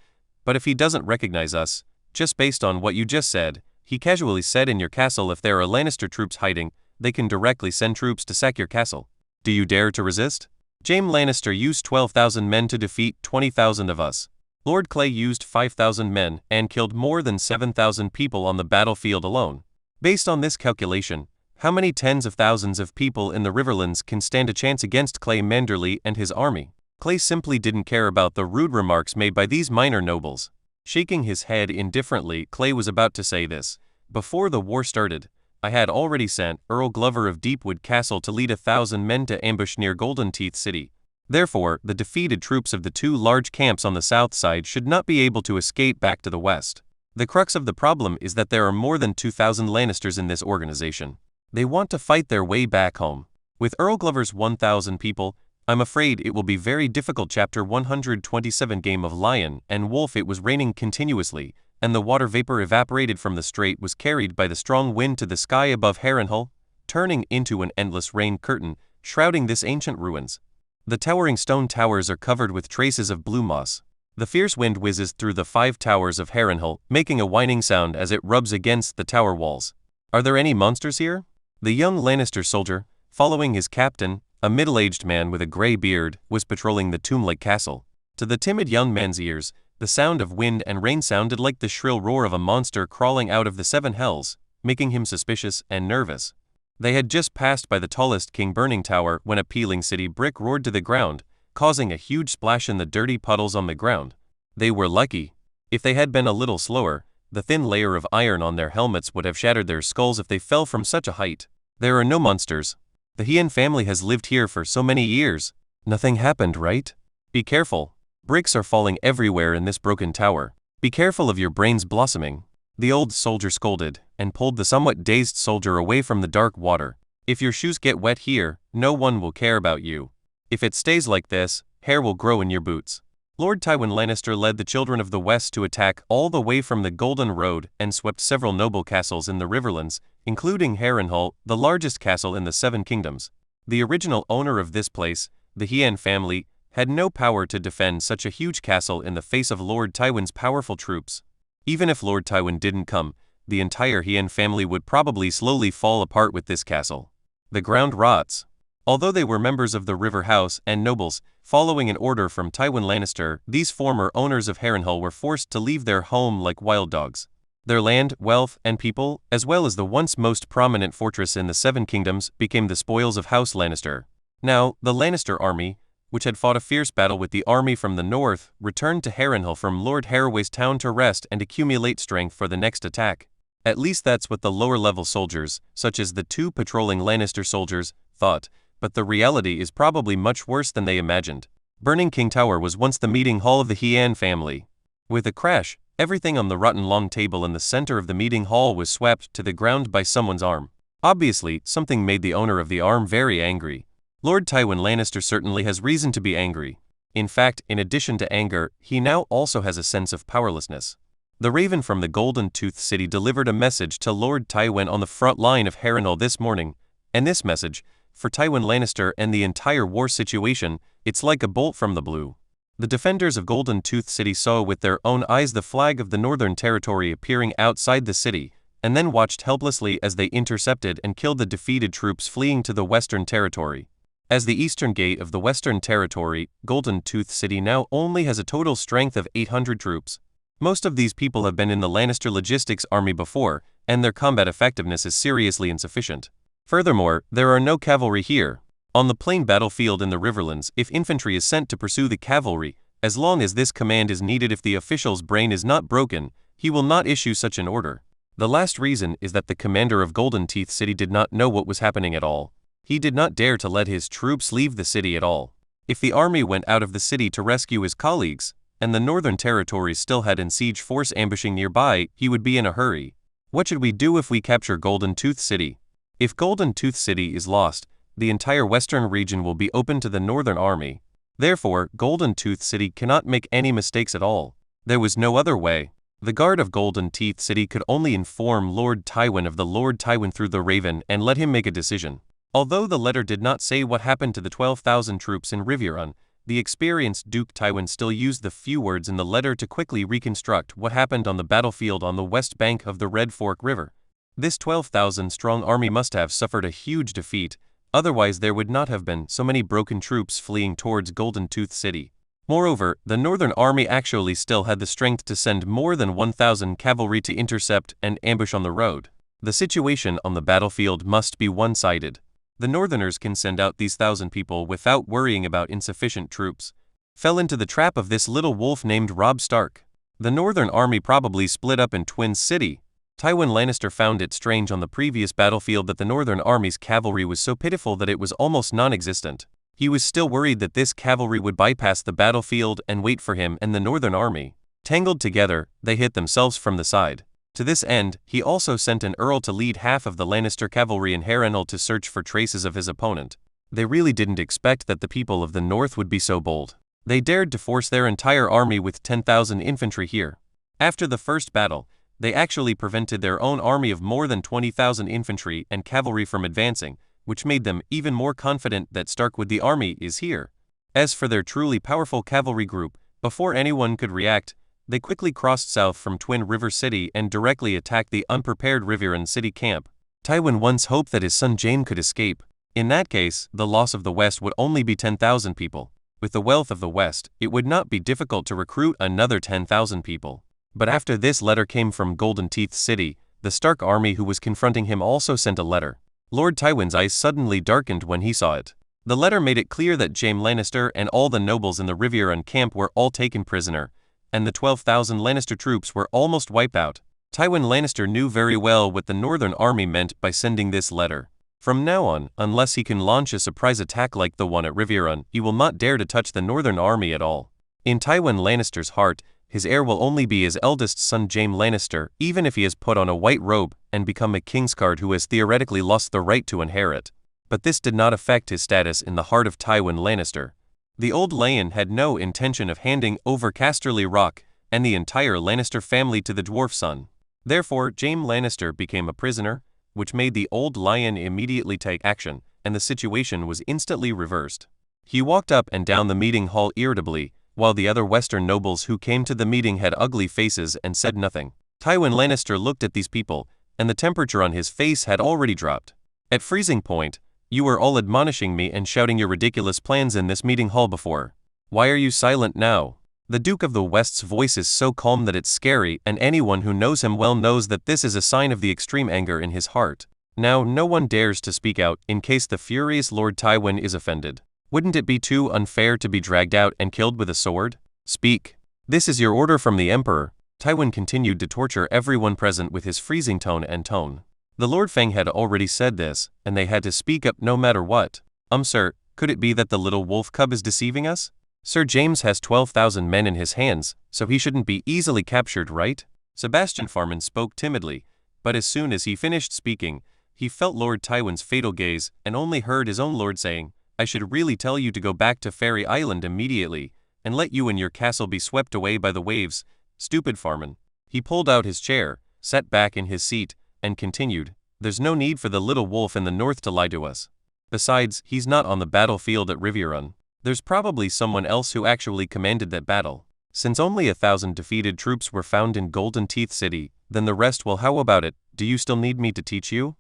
Speaker 2: but if he doesn't recognize us, just based on what you just said, he casually said in your castle if there are Lannister troops hiding, they can directly send troops to sack your castle. Do you dare to resist? Jaime Lannister used 12,000 men to defeat 20,000 of us. Lord Clay used 5,000 men and killed more than 7,000 people on the battlefield alone. Based on this calculation, how many tens of thousands of people in the Riverlands can stand a chance against Clay Manderly and his army? Clay simply didn't care about the rude remarks made by these minor nobles. Shaking his head indifferently, Clay was about to say this. Before the war started, I had already sent Earl Glover of Deepwood Castle to lead 1,000 men to ambush near Golden Teeth City. Therefore, the defeated troops of the two large camps on the south side should not be able to escape back to the west. The crux of the problem is that there are more than 2,000 Lannisters in this organization. They want to fight their way back home. With Earl Glover's 1,000 people, I'm afraid it will be very difficult. Chapter 127 Game of Lion and Wolf. It was raining continuously, and the water vapor evaporated from the strait was carried by the strong wind to the sky above Harrenhal, turning into an endless rain curtain, shrouding this ancient ruins. The towering stone towers are covered with traces of blue moss. The fierce wind whizzes through the 5 towers of Harrenhal, making a whining sound as it rubs against the tower walls. Are there any monsters here? The young Lannister soldier, following his captain, a middle-aged man with a grey beard, was patrolling the tomb-like castle. To the timid young man's ears, the sound of wind and rain sounded like the shrill roar of a monster crawling out of the 7 hells, making him suspicious and nervous. They had just passed by the tallest King Burning Tower when a peeling city brick roared to the ground, causing a huge splash in the dirty puddles on the ground. They were lucky. If they had been a little slower, the thin layer of iron on their helmets would have shattered their skulls if they fell from such a height. There are no monsters. The Hien family has lived here for so many years. Nothing happened, right? Be careful. Bricks are falling everywhere in this broken tower. Be careful of your brains blossoming. The old soldier scolded, and pulled the somewhat dazed soldier away from the dark water. If your shoes get wet here, no one will care about you. If it stays like this, hair will grow in your boots. Lord Tywin Lannister led the children of the West to attack all the way from the Golden Road and swept several noble castles in the Riverlands, including Harrenhal, the largest castle in the 7 Kingdoms. The original owner of this place, the Hien family, had no power to defend such a huge castle in the face of Lord Tywin's powerful troops. Even if Lord Tywin didn't come, the entire Hien family would probably slowly fall apart with this castle. The ground rots. Although they were members of the River House and nobles, following an order from Tywin Lannister, these former owners of Harrenhal were forced to leave their home like wild dogs. Their land, wealth, and people, as well as the once most prominent fortress in the 7 Kingdoms, became the spoils of House Lannister. Now, the Lannister army, which had fought a fierce battle with the army from the north, returned to Harrenhal from Lord Harroway's town to rest and accumulate strength for the next attack. At least that's what the lower-level soldiers, such as the 2 patrolling Lannister soldiers, thought, but the reality is probably much worse than they imagined. Burning King Tower was once the meeting hall of the Hien family. With a crash, everything on the rotten long table in the center of the meeting hall was swept to the ground by someone's arm. Obviously, something made the owner of the arm very angry. Lord Tywin Lannister certainly has reason to be angry. In fact, in addition to anger, he now also has a sense of powerlessness. The Raven from the Golden Tooth City delivered a message to Lord Tywin on the front line of Harrenhal this morning, and this message, for Tywin Lannister and the entire war situation, it's like a bolt from the blue. The defenders of Golden Tooth City saw with their own eyes the flag of the Northern Territory appearing outside the city, and then watched helplessly as they intercepted and killed the defeated troops fleeing to the Western Territory. As the eastern gate of the Western Territory, Golden Tooth City now only has a total strength of 800 troops. Most of these people have been in the Lannister logistics army before, and their combat effectiveness is seriously insufficient. Furthermore, there are no cavalry here. On the plain battlefield in the Riverlands, if infantry is sent to pursue the cavalry, as long as this command is needed, if the official's brain is not broken, he will not issue such an order. The last reason is that the commander of Golden Teeth City did not know what was happening at all. He did not dare to let his troops leave the city at all. If the army went out of the city to rescue his colleagues, and the Northern Territories still had a siege force ambushing nearby, he would be in a hurry. What should we do if we capture Golden Tooth City? If Golden Tooth City is lost, the entire western region will be open to the Northern Army. Therefore, Golden Tooth City cannot make any mistakes at all. There was no other way. The guard of Golden Teeth City could only inform Lord Tywin of the Lord Tywin through the Raven and let him make a decision. Although the letter did not say what happened to the 12,000 troops in Riverrun, the experienced Duke Tywin still used the few words in the letter to quickly reconstruct what happened on the battlefield on the west bank of the Red Fork River. This 12,000-strong army must have suffered a huge defeat, otherwise there would not have been so many broken troops fleeing towards Golden Tooth City. Moreover, the Northern Army actually still had the strength to send more than 1,000 cavalry to intercept and ambush on the road. The situation on the battlefield must be one-sided. The Northerners can send out these 1,000 people without worrying about insufficient troops. Fell into the trap of this little wolf named Robb Stark. The Northern Army probably split up in Twin City. Tywin Lannister found it strange on the previous battlefield that the Northern Army's cavalry was so pitiful that it was almost non-existent. He was still worried that this cavalry would bypass the battlefield and wait for him and the northern army. Tangled together, they hit themselves from the side. To this end, he also sent an earl to lead half of the Lannister cavalry in Harrenhal to search for traces of his opponent. They really didn't expect that the people of the north would be so bold. They dared to force their entire army with 10,000 infantry here. After the first battle, they actually prevented their own army of more than 20,000 infantry and cavalry from advancing, which made them even more confident that Stark with the army is here. As for their truly powerful cavalry group, before anyone could react, they quickly crossed south from Twin River City and directly attacked the unprepared Riverrun City camp. Tywin once hoped that his son Jaime could escape. In that case, the loss of the West would only be 10,000 people. With the wealth of the West, it would not be difficult to recruit another 10,000 people. But after this letter came from Golden Teeth City, the Stark army who was confronting him also sent a letter. Lord Tywin's eyes suddenly darkened when he saw it. The letter made it clear that Jaime Lannister and all the nobles in the Riverrun camp were all taken prisoner, and the 12,000 Lannister troops were almost wiped out. Tywin Lannister knew very well what the Northern Army meant by sending this letter. From now on, unless he can launch a surprise attack like the one at Riverrun, he will not dare to touch the Northern Army at all. In Tywin Lannister's heart, his heir will only be his eldest son Jaime Lannister, even if he has put on a white robe and become a Kingsguard who has theoretically lost the right to inherit. But this did not affect his status in the heart of Tywin Lannister. The old Lion had no intention of handing over Casterly Rock and the entire Lannister family to the dwarf son. Therefore, Jaime Lannister became a prisoner, which made the old Lion immediately take action, and the situation was instantly reversed. He walked up and down the meeting hall irritably, while the other Western nobles who came to the meeting had ugly faces and said nothing. Tywin Lannister looked at these people, and the temperature on his face had already dropped. At freezing point, you were all admonishing me and shouting your ridiculous plans in this meeting hall before. Why are you silent now? The Duke of the West's voice is so calm that it's scary, and anyone who knows him well knows that this is a sign of the extreme anger in his heart. Now no one dares to speak out in case the furious Lord Tywin is offended. Wouldn't it be too unfair to be dragged out and killed with a sword? Speak. This is your order from the Emperor. Tywin continued to torture everyone present with his freezing tone and tone. The Lord Fang had already said this, and they had to speak up no matter what. Sir, could it be that the little wolf cub is deceiving us? Sir James has 12,000 men in his hands, so he shouldn't be easily captured, right? Sebastian Farman spoke timidly, but as soon as he finished speaking, he felt Lord Tywin's fatal gaze and only heard his own lord saying, I should really tell you to go back to Fairy Island immediately, and let you and your castle be swept away by the waves. Stupid Farman. He pulled out his chair, sat back in his seat, and continued, There's no need for the little wolf in the north to lie to us. Besides, he's not on the battlefield at Riverrun. There's probably someone else who actually commanded that battle. Since only 1,000 defeated troops were found in Golden Teeth City, then the rest will how about it, do you still need me to teach you?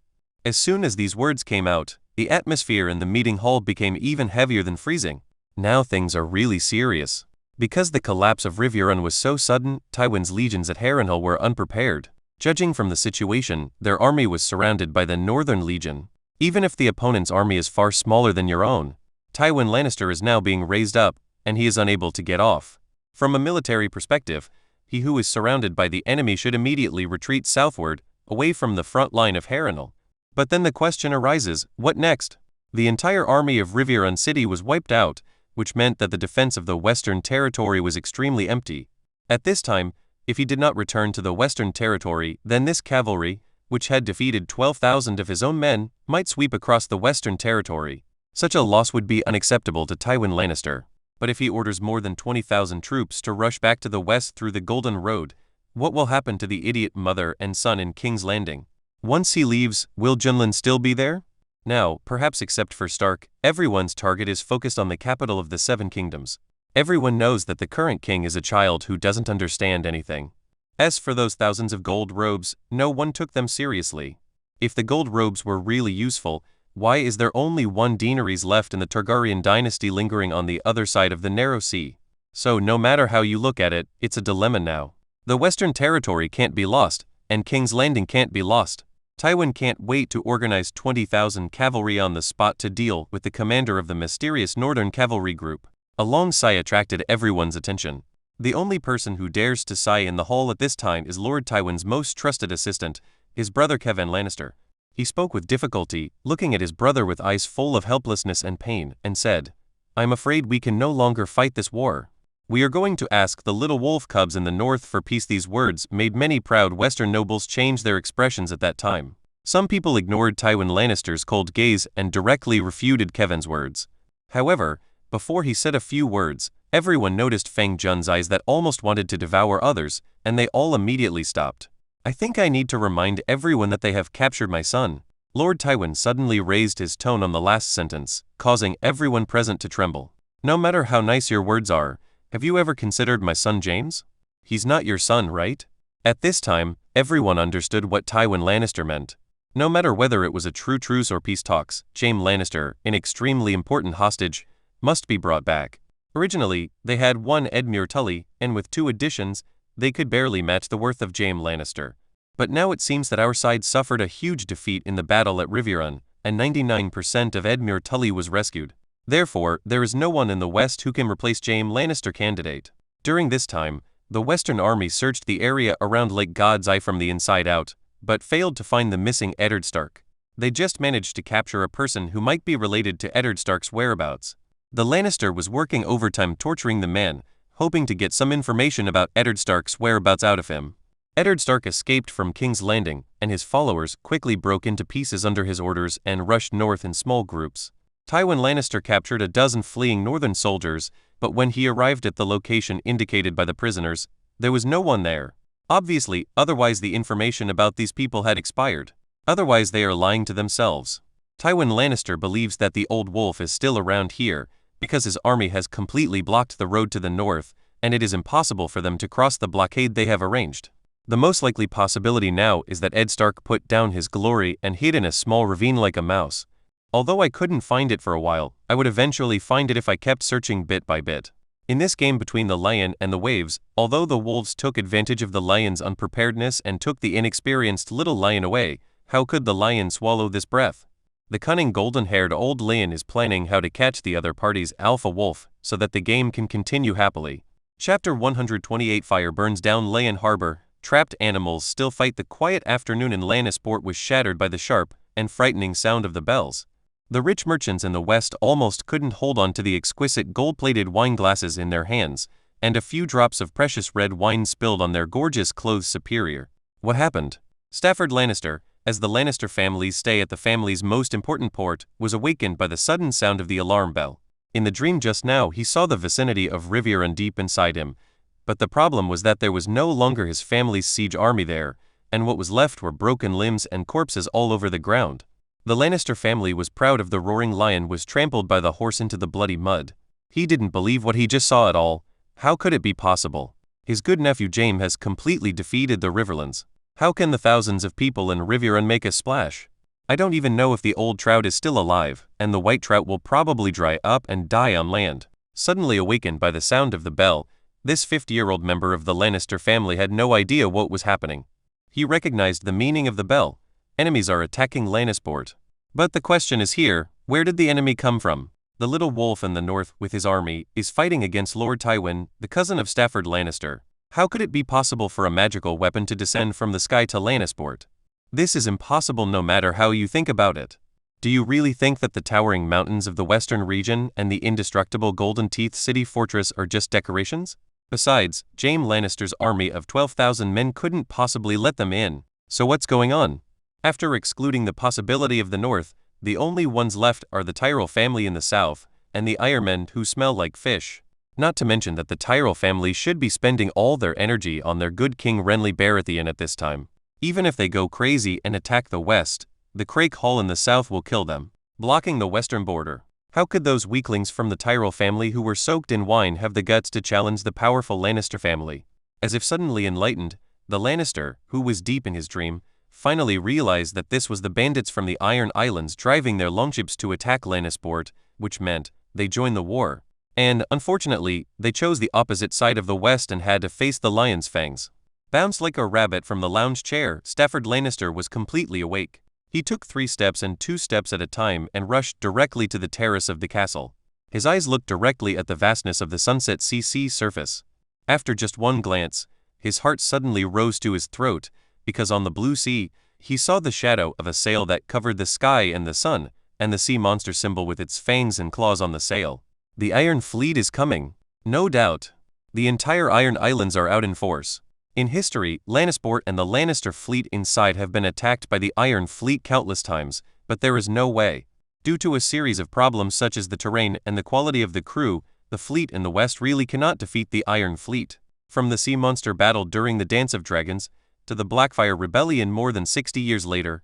Speaker 2: As soon as these words came out, the atmosphere in the meeting hall became even heavier than freezing. Now things are really serious. Because the collapse of Riverrun was so sudden, Tywin's legions at Harrenhal were unprepared. Judging from the situation, their army was surrounded by the Northern Legion. Even if the opponent's army is far smaller than your own, Tywin Lannister is now being raised up, and he is unable to get off. From a military perspective, he who is surrounded by the enemy should immediately retreat southward, away from the front line of Harrenhal. But then the question arises, what next? The entire army of Riverrun City was wiped out, which meant that the defense of the Western Territory was extremely empty. At this time, if he did not return to the Western Territory, then this cavalry, which had defeated 12,000 of his own men, might sweep across the Western Territory. Such a loss would be unacceptable to Tywin Lannister. But if he orders more than 20,000 troops to rush back to the west through the Golden Road, what will happen to the idiot mother and son in King's Landing? Once he leaves, will Junlin still be there? Now, perhaps except for Stark, everyone's target is focused on the capital of the Seven Kingdoms. Everyone knows that the current king is a child who doesn't understand anything. As for those thousands of gold robes, no one took them seriously. If the gold robes were really useful, why is there only one Daenerys left in the Targaryen dynasty lingering on the other side of the narrow sea? So no matter how you look at it, it's a dilemma now. The Western Territory can't be lost, and King's Landing can't be lost. Tywin can't wait to organize 20,000 cavalry on the spot to deal with the commander of the mysterious Northern Cavalry Group. A long sigh attracted everyone's attention. The only person who dares to sigh in the hall at this time is Lord Tywin's most trusted assistant, his brother Kevan Lannister. He spoke with difficulty, looking at his brother with eyes full of helplessness and pain, and said, I'm afraid we can no longer fight this war. We are going to ask the little wolf cubs in the north for peace." These words made many proud Western nobles change their expressions at that time. Some people ignored Tywin Lannister's cold gaze and directly refuted Kevin's words. However, before he said a few words, everyone noticed Feng Jun's eyes that almost wanted to devour others, and they all immediately stopped. "I think I need to remind everyone that they have captured my son." Lord Tywin suddenly raised his tone on the last sentence, causing everyone present to tremble. "No matter how nice your words are, have you ever considered my son James? He's not your son, right?" At this time, everyone understood what Tywin Lannister meant. No matter whether it was a true truce or peace talks, Jaime Lannister, an extremely important hostage, must be brought back. Originally, they had one Edmure Tully, and with 2 additions, they could barely match the worth of Jaime Lannister. But now it seems that our side suffered a huge defeat in the battle at Riverrun, and 99% of Edmure Tully was rescued. Therefore, there is no one in the west who can replace Jaime Lannister candidate. During this time, the Western army searched the area around Lake God's Eye from the inside out, but failed to find the missing Eddard Stark. They just managed to capture a person who might be related to Eddard Stark's whereabouts. The Lannister was working overtime torturing the man, hoping to get some information about Eddard Stark's whereabouts out of him. Eddard Stark escaped from King's Landing, and his followers quickly broke into pieces under his orders and rushed north in small groups. Tywin Lannister captured a dozen fleeing northern soldiers, but when he arrived at the location indicated by the prisoners, there was no one there. Obviously, otherwise the information about these people had expired. Otherwise they are lying to themselves. Tywin Lannister believes that the old wolf is still around here, because his army has completely blocked the road to the north, and it is impossible for them to cross the blockade they have arranged. The most likely possibility now is that Ed Stark put down his glory and hid in a small ravine like a mouse. Although I couldn't find it for a while, I would eventually find it if I kept searching bit by bit. In this game between the lion and the waves, although the wolves took advantage of the lion's unpreparedness and took the inexperienced little lion away, how could the lion swallow this breath? The cunning golden-haired old lion is planning how to catch the other party's alpha wolf, so that the game can continue happily. Chapter 128 Fire burns down Lion Harbor. Trapped animals still fight. The quiet afternoon in Lannisport was shattered by the sharp and frightening sound of the bells. The rich merchants in the west almost couldn't hold on to the exquisite gold-plated wine glasses in their hands, and a few drops of precious red wine spilled on their gorgeous clothes. Superior. What happened? Stafford Lannister, as the Lannister family's stay at the family's most important port, was awakened by the sudden sound of the alarm bell. In the dream just now he saw the vicinity of Riverrun deep inside him, but the problem was that there was no longer his family's siege army there, and what was left were broken limbs and corpses all over the ground. The Lannister family was proud of the roaring lion was trampled by the horse into the bloody mud. He didn't believe what he just saw at all. How could it be possible? His good nephew Jaime has completely defeated the Riverlands. How can the thousands of people in Riverrun make a splash? I don't even know if the old trout is still alive, and the white trout will probably dry up and die on land. Suddenly awakened by the sound of the bell, this 50-year-old member of the Lannister family had no idea what was happening. He recognized the meaning of the bell. Enemies are attacking Lannisport. But the question is here, where did the enemy come from? The little wolf in the north, with his army, is fighting against Lord Tywin, the cousin of Stafford Lannister. How could it be possible for a magical weapon to descend from the sky to Lannisport? This is impossible no matter how you think about it. Do you really think that the towering mountains of the western region and the indestructible Golden Teeth City fortress are just decorations? Besides, Jaime Lannister's army of 12,000 men couldn't possibly let them in. So what's going on? After excluding the possibility of the north, the only ones left are the Tyrell family in the south, and the Ironmen who smell like fish. Not to mention that the Tyrell family should be spending all their energy on their good King Renly Baratheon at this time. Even if they go crazy and attack the west, the Crake Hall in the south will kill them, blocking the western border. How could those weaklings from the Tyrell family who were soaked in wine have the guts to challenge the powerful Lannister family? As if suddenly enlightened, the Lannister, who was deep in his dream, finally realized that this was the bandits from the Iron Islands driving their longships to attack Lannisport, which meant they joined the war. And, unfortunately, they chose the opposite side of the west and had to face the lion's fangs. Bounced like a rabbit from the lounge chair, Stafford Lannister was completely awake. He took 3 steps and 2 steps at a time and rushed directly to the terrace of the castle. His eyes looked directly at the vastness of the Sunset Sea surface. After just one glance, his heart suddenly rose to his throat, because on the blue sea, he saw the shadow of a sail that covered the sky and the sun, and the sea monster symbol with its fangs and claws on the sail. The Iron Fleet is coming. No doubt. The entire Iron Islands are out in force. In history, Lannisport and the Lannister fleet inside have been attacked by the Iron Fleet countless times, but there is no way. Due to a series of problems such as the terrain and the quality of the crew, the fleet in the west really cannot defeat the Iron Fleet. From the sea monster battle during the Dance of Dragons, to the Blackfire Rebellion more than 60 years later,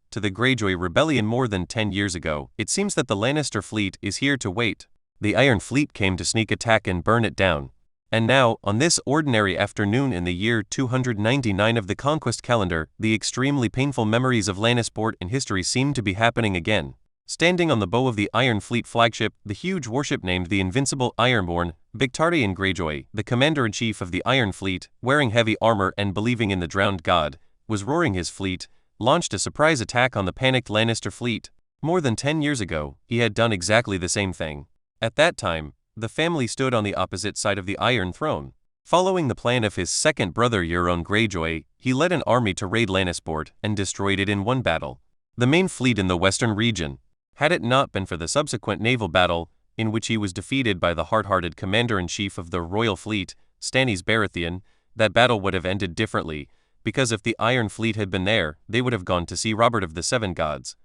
Speaker 2: to the Greyjoy Rebellion more than 10 years ago, it seems that the Lannister fleet is here to wait. The Iron Fleet came to sneak attack and burn it down. And now, on this ordinary afternoon in the year 299 of the Conquest calendar, the extremely painful memories of Lannisport in history seem to be happening again. Standing on the bow of the Iron Fleet flagship, the huge warship named the Invincible Ironborn, Victarion Greyjoy, the commander-in-chief of the Iron Fleet, wearing heavy armor and believing in the drowned god, was roaring his fleet, launched a surprise attack on the panicked Lannister fleet. More than 10 years ago, he had done exactly the same thing. At that time, the family stood on the opposite side of the Iron Throne. Following the plan of his second brother Euron Greyjoy, he led an army to raid Lannisport and destroyed it in one battle. The main fleet in the western region. Had it not been for the subsequent naval battle, in which he was defeated by the hard-hearted commander-in-chief of the Royal Fleet, Stannis Baratheon, that battle would have ended differently, because if the Iron Fleet had been there, they would have gone to see Robert of the Seven Gods.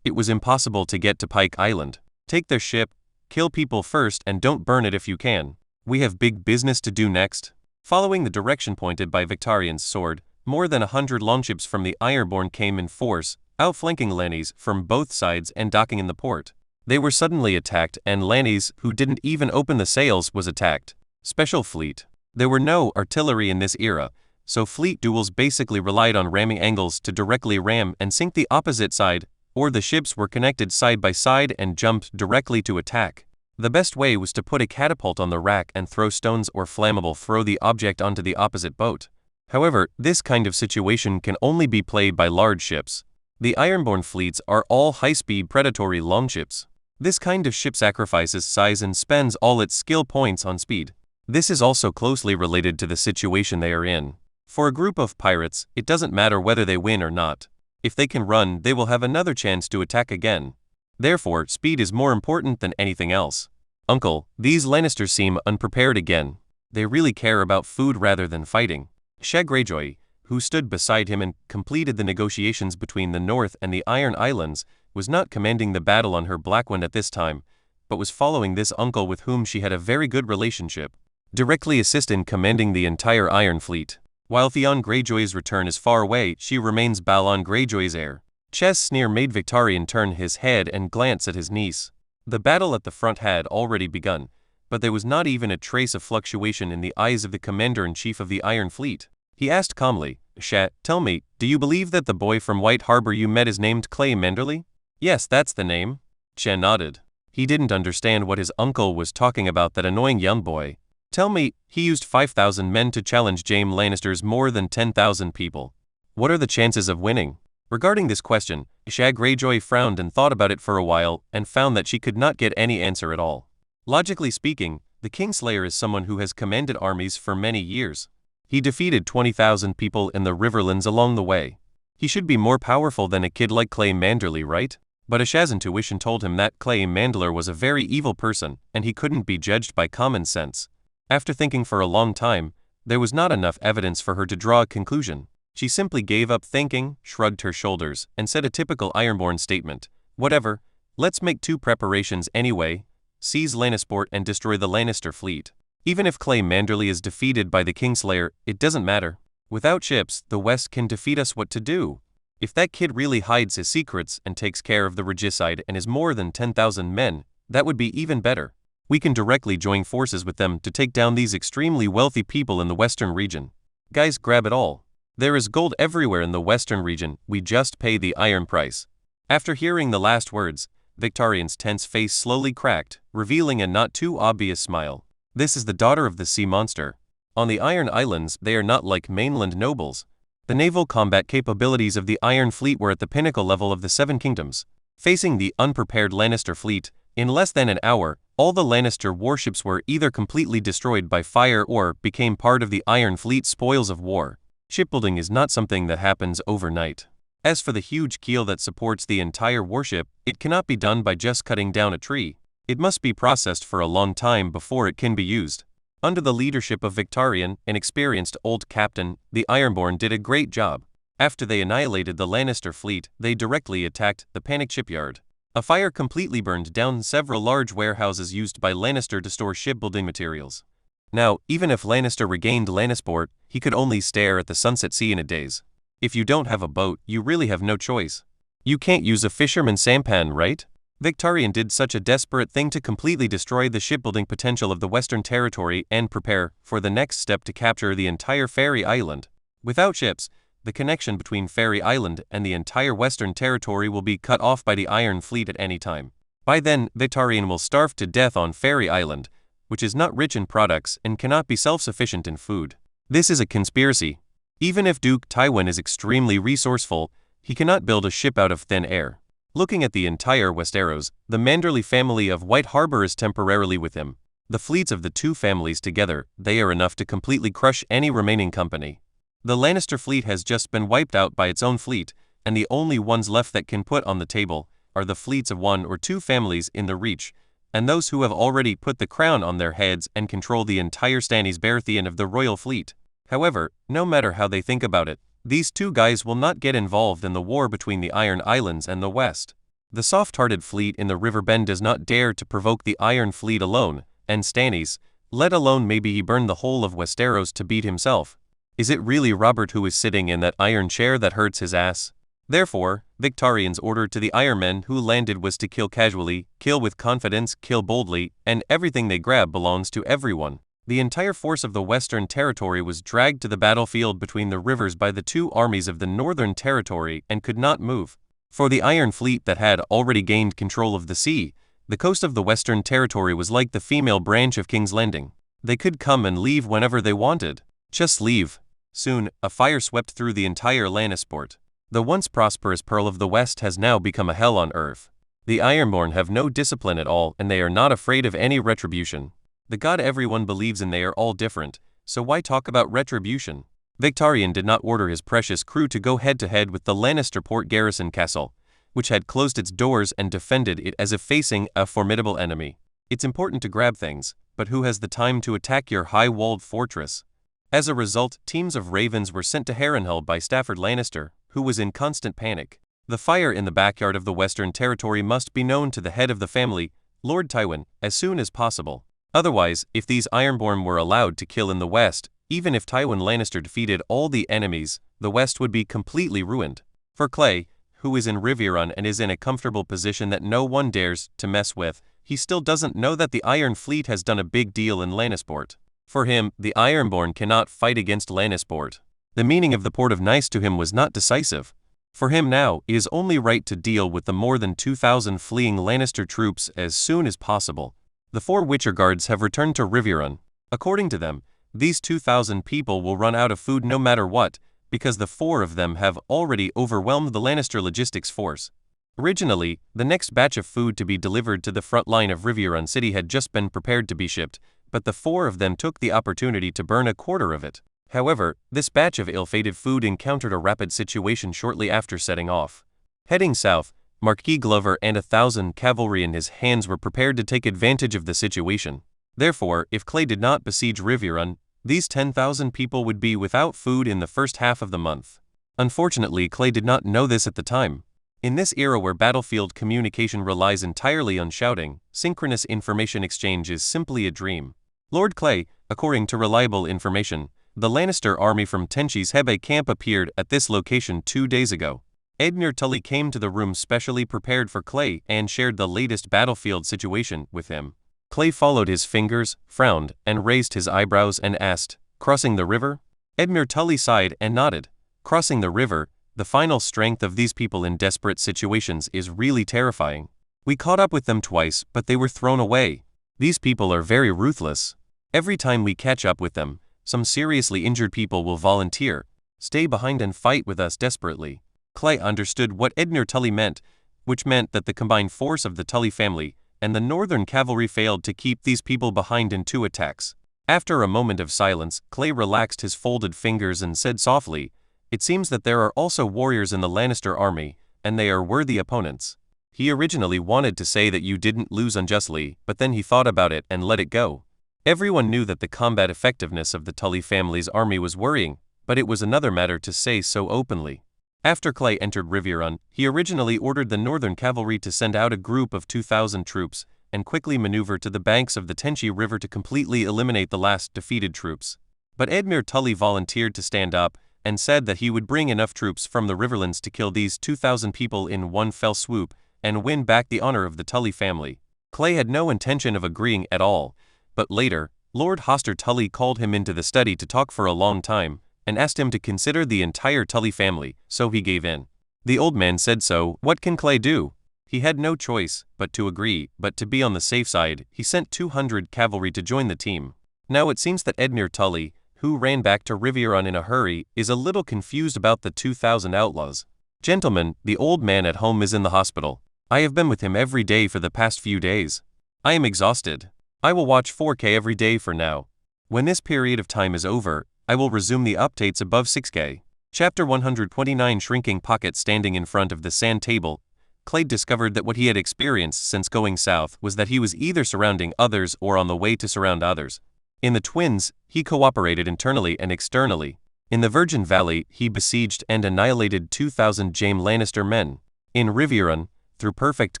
Speaker 2: It was impossible to get to Pike Island. Take their ship, kill people first and don't burn it if you can. We have big business to do next. Following the direction pointed by Victarion's sword, more than 100 longships from the Ironborn came in force, outflanking Lannis from both sides and docking in the port. They were suddenly attacked and Lannis, who didn't even open the sails, was attacked. Special fleet. There were no artillery in this era, so fleet duels basically relied on ramming angles to directly ram and sink the opposite side, or the ships were connected side by side and jumped directly to attack. The best way was to put a catapult on the rack and throw stones or throw the object onto the opposite boat. However, this kind of situation can only be played by large ships. The Ironborn fleets are all high-speed predatory longships. This kind of ship sacrifices size and spends all its skill points on speed. This is also closely related to the situation they are in. For a group of pirates, it doesn't matter whether they win or not. If they can run, they will have another chance to attack again. Therefore, speed is more important than anything else. Uncle, these Lannisters seem unprepared again. They really care about food rather than fighting. Shag Greyjoy, who stood beside him and completed the negotiations between the North and the Iron Islands, was not commanding the battle on her Blackwind at this time, but was following this uncle with whom she had a very good relationship. Directly assist in commanding the entire Iron Fleet. While Theon Greyjoy's return is far away, she remains Balon Greyjoy's heir. Chess sneer made Victarion turn his head and glance at his niece. The battle at the front had already begun, but there was not even a trace of fluctuation in the eyes of the commander-in-chief of the Iron Fleet. He asked calmly, "Shat, tell me, do you believe that the boy from White Harbor you met is named Clay Manderly?" "Yes, that's the name." Shat nodded. He didn't understand what his uncle was talking about, that annoying young boy. "Tell me, he used 5,000 men to challenge Jaime Lannister's more than 10,000 people. What are the chances of winning?" Regarding this question, Shag Greyjoy frowned and thought about it for a while and found that she could not get any answer at all. Logically speaking, the Kingslayer is someone who has commanded armies for many years. He defeated 20,000 people in the Riverlands along the way. He should be more powerful than a kid like Clay Manderly, right? But Ashaz's intuition told him that Clay Manderly was a very evil person and he couldn't be judged by common sense. After thinking for a long time, there was not enough evidence for her to draw a conclusion. She simply gave up thinking, shrugged her shoulders, and said a typical Ironborn statement. "Whatever, let's make 2 preparations anyway. Seize Lannisport and destroy the Lannister fleet. Even if Clay Manderly is defeated by the Kingslayer, it doesn't matter. Without ships, the West can defeat us. What to do? If that kid really hides his secrets and takes care of the regicide and is more than 10,000 men, that would be even better. We can directly join forces with them to take down these extremely wealthy people in the Western region. Guys, grab it all. There is gold everywhere in the Western region, we just pay the iron price." After hearing the last words, Victarion's tense face slowly cracked, revealing a not too obvious smile. This is the daughter of the sea monster. On the Iron Islands, they are not like mainland nobles. The naval combat capabilities of the Iron Fleet were at the pinnacle level of the Seven Kingdoms. Facing the unprepared Lannister fleet, in less than an hour, all the Lannister warships were either completely destroyed by fire or became part of the Iron Fleet's spoils of war. Shipbuilding is not something that happens overnight. As for the huge keel that supports the entire warship, it cannot be done by just cutting down a tree. It must be processed for a long time before it can be used. Under the leadership of Victarion, an experienced old captain, the Ironborn did a great job. After they annihilated the Lannister fleet, they directly attacked the panicked shipyard. A fire completely burned down several large warehouses used by Lannister to store shipbuilding materials. Now, even if Lannister regained Lannisport, he could only stare at the Sunset Sea in a daze. If you don't have a boat, you really have no choice. You can't use a fisherman's sampan, right? Victarion did such a desperate thing to completely destroy the shipbuilding potential of the Western Territory and prepare for the next step to capture the entire Fairy Island. Without ships, the connection between Fairy Island and the entire Western Territory will be cut off by the Iron Fleet at any time. By then, Victarion will starve to death on Fairy Island, which is not rich in products and cannot be self-sufficient in food. This is a conspiracy. Even if Duke Tywin is extremely resourceful, he cannot build a ship out of thin air. Looking at the entire Westeros, the Manderly family of White Harbor is temporarily with him. The fleets of the two families together, they are enough to completely crush any remaining company. The Lannister fleet has just been wiped out by its own fleet, and the only ones left that can put on the table are the fleets of one or two families in the Reach, and those who have already put the crown on their heads and control the entire Stannis Baratheon of the royal fleet. However, no matter how they think about it, these two guys will not get involved in the war between the Iron Islands and the West. The soft-hearted fleet in the River Bend does not dare to provoke the Iron Fleet alone, and Stannis, let alone maybe he burned the whole of Westeros to beat himself. Is it really Robert who is sitting in that iron chair that hurts his ass? Therefore, Victarion's order to the Ironmen who landed was to kill casually, kill with confidence, kill boldly, and everything they grab belongs to everyone. The entire force of the Western Territory was dragged to the battlefield between the rivers by the two armies of the Northern Territory and could not move. For the Iron Fleet that had already gained control of the sea, the coast of the Western Territory was like the female branch of King's Landing. They could come and leave whenever they wanted. Just leave. Soon, a fire swept through the entire Lannisport. The once prosperous Pearl of the West has now become a hell on earth. The Ironborn have no discipline at all, and they are not afraid of any retribution. The god everyone believes in, they are all different, so why talk about retribution? Victarion did not order his precious crew to go head-to-head with the Lannister Port Garrison Castle, which had closed its doors and defended it as if facing a formidable enemy. It's important to grab things, but who has the time to attack your high-walled fortress? As a result, teams of ravens were sent to Harrenhal by Stafford Lannister, who was in constant panic. The fire in the backyard of the Western Territory must be known to the head of the family, Lord Tywin, as soon as possible. Otherwise, if these Ironborn were allowed to kill in the West, even if Tywin Lannister defeated all the enemies, the West would be completely ruined. For Clay, who is in Riverrun and is in a comfortable position that no one dares to mess with, he still doesn't know that the Iron Fleet has done a big deal in Lannisport. For him, the Ironborn cannot fight against Lannisport. The meaning of the Port of Nice to him was not decisive. For him now, it is only right to deal with the more than 2,000 fleeing Lannister troops as soon as possible. The 4 Witcher guards have returned to Riverrun. According to them, these 2,000 people will run out of food no matter what, because the 4 of them have already overwhelmed the Lannister logistics force. Originally, the next batch of food to be delivered to the front line of Riverrun City had just been prepared to be shipped, but the 4 of them took the opportunity to burn a quarter of it. However, this batch of ill-fated food encountered a rapid situation shortly after setting off. Heading south, Marquis Glover and 1,000 cavalry in his hands were prepared to take advantage of the situation. Therefore, if Clay did not besiege Riverrun, these 10,000 people would be without food in the first half of the month. Unfortunately, Clay did not know this at the time. In this era where battlefield communication relies entirely on shouting, synchronous information exchange is simply a dream. Lord Clay, according to reliable information, the Lannister army from Tenchi's Hebe camp appeared at this location 2 days ago. Edmure Tully came to the room specially prepared for Clay and shared the latest battlefield situation with him. Clay followed his fingers, frowned, and raised his eyebrows and asked, "Crossing the river?" Edmure Tully sighed and nodded. Crossing the river, the final strength of these people in desperate situations is really terrifying. We caught up with them twice, but they were thrown away. These people are very ruthless. Every time we catch up with them, some seriously injured people will volunteer, stay behind and fight with us desperately. Clay understood what Edmure Tully meant, which meant that the combined force of the Tully family and the Northern cavalry failed to keep these people behind in 2 attacks. After a moment of silence, Clay relaxed his folded fingers and said softly, "It seems that there are also warriors in the Lannister army, and they are worthy opponents." He originally wanted to say that you didn't lose unjustly, but then he thought about it and let it go. Everyone knew that the combat effectiveness of the Tully family's army was worrying, but it was another matter to say so openly. After Clay entered Riverrun, he originally ordered the Northern Cavalry to send out a group of 2,000 troops and quickly maneuver to the banks of the Tenchi River to completely eliminate the last defeated troops. But Edmure Tully volunteered to stand up and said that he would bring enough troops from the Riverlands to kill these 2,000 people in one fell swoop and win back the honor of the Tully family. Clay had no intention of agreeing at all, but later, Lord Hoster Tully called him into the study to talk for a long time and asked him to consider the entire Tully family, so he gave in. The old man said so. What can Clay do? He had no choice but to agree, but to be on the safe side, he sent 200 cavalry to join the team. Now it seems that Edmure Tully, who ran back to Riverrun in a hurry, is a little confused about the 2,000 outlaws. Gentlemen, the old man at home is in the hospital. I have been with him every day for the past few days. I am exhausted. I will watch 4K every day for now. When this period of time is over, I will resume the updates above 6K. Chapter 129. Shrinking Pocket. Standing in front of the sand table, Clay discovered that what he had experienced since going south was that he was either surrounding others or on the way to surround others. In the Twins, he cooperated internally and externally. In the Virgin Valley, he besieged and annihilated 2,000 Jaime Lannister men. In Riverrun, through perfect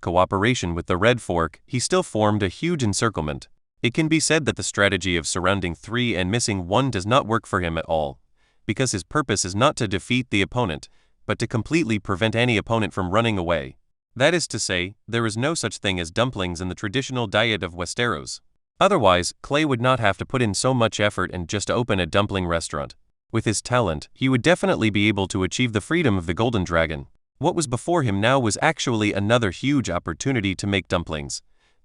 Speaker 2: cooperation with the Red Fork, he still formed a huge encirclement. It can be said that the strategy of surrounding 3 and missing 1 does not work for him at all, because his purpose is not to defeat the opponent, but to completely prevent any opponent from running away. That is to say, there is no such thing as dumplings in the traditional diet of Westeros. Otherwise, Clay would not have to put in so much effort and just open a dumpling restaurant. With his talent, he would definitely be able to achieve the freedom of the Golden Dragon. What was before him now was actually another huge opportunity to make dumplings.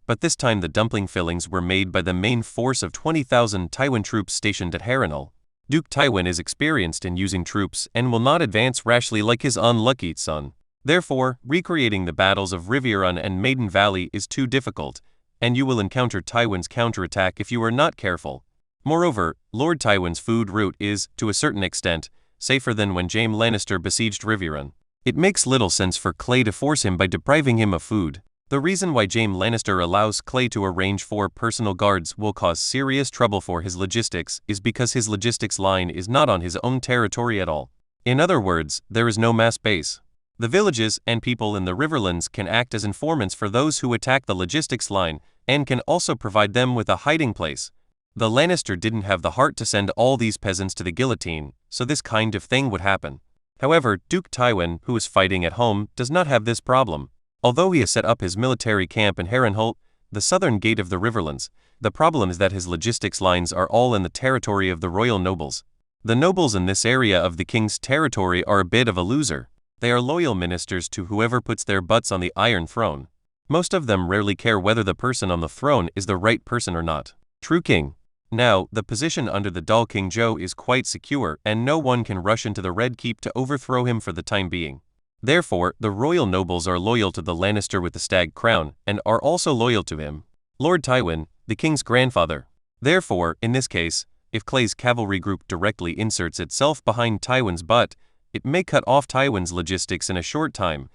Speaker 2: But this time the dumpling fillings were made by the main force of 20,000 Tywin troops stationed at Harrenhal. Duke Tywin is experienced in using troops and will not advance rashly like his unlucky son. Therefore, recreating the battles of Riverrun and Maiden Valley is too difficult, and you will encounter Tywin's counterattack if you are not careful. Moreover, Lord Tywin's food route is, to a certain extent, safer than when Jaime Lannister besieged Riverrun. It makes little sense for Clay to force him by depriving him of food. The reason why Jaime Lannister allows Clay to arrange 4 personal guards will cause serious trouble for his logistics is because his logistics line is not on his own territory at all. In other words, there is no mass base. The villages and people in the Riverlands can act as informants for those who attack the logistics line and can also provide them with a hiding place. The Lannister didn't have the heart to send all these peasants to the guillotine, so this kind of thing would happen. However, Duke Tywin, who is fighting at home, does not have this problem. Although he has set up his military camp in Harrenhal, the southern gate of the Riverlands, the problem is that his logistics lines are all in the territory of the royal nobles. The nobles in this area of the king's territory are a bit of a loser. They are loyal ministers to whoever puts their butts on the Iron Throne. Most of them rarely care whether the person on the throne is the right person or not. True king. Now, the position under the Dal King Joe is quite secure and no one can rush into the Red Keep to overthrow him for the time being. Therefore, the royal nobles are loyal to the Lannister with the stag crown and are also loyal to him. Lord Tywin, the king's grandfather. Therefore, in this case, if Clay's cavalry group directly inserts itself behind Tywin's butt, it may cut off Tywin's logistics in a short time,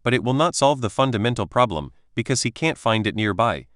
Speaker 2: but it will not solve the fundamental problem because he can't find it nearby.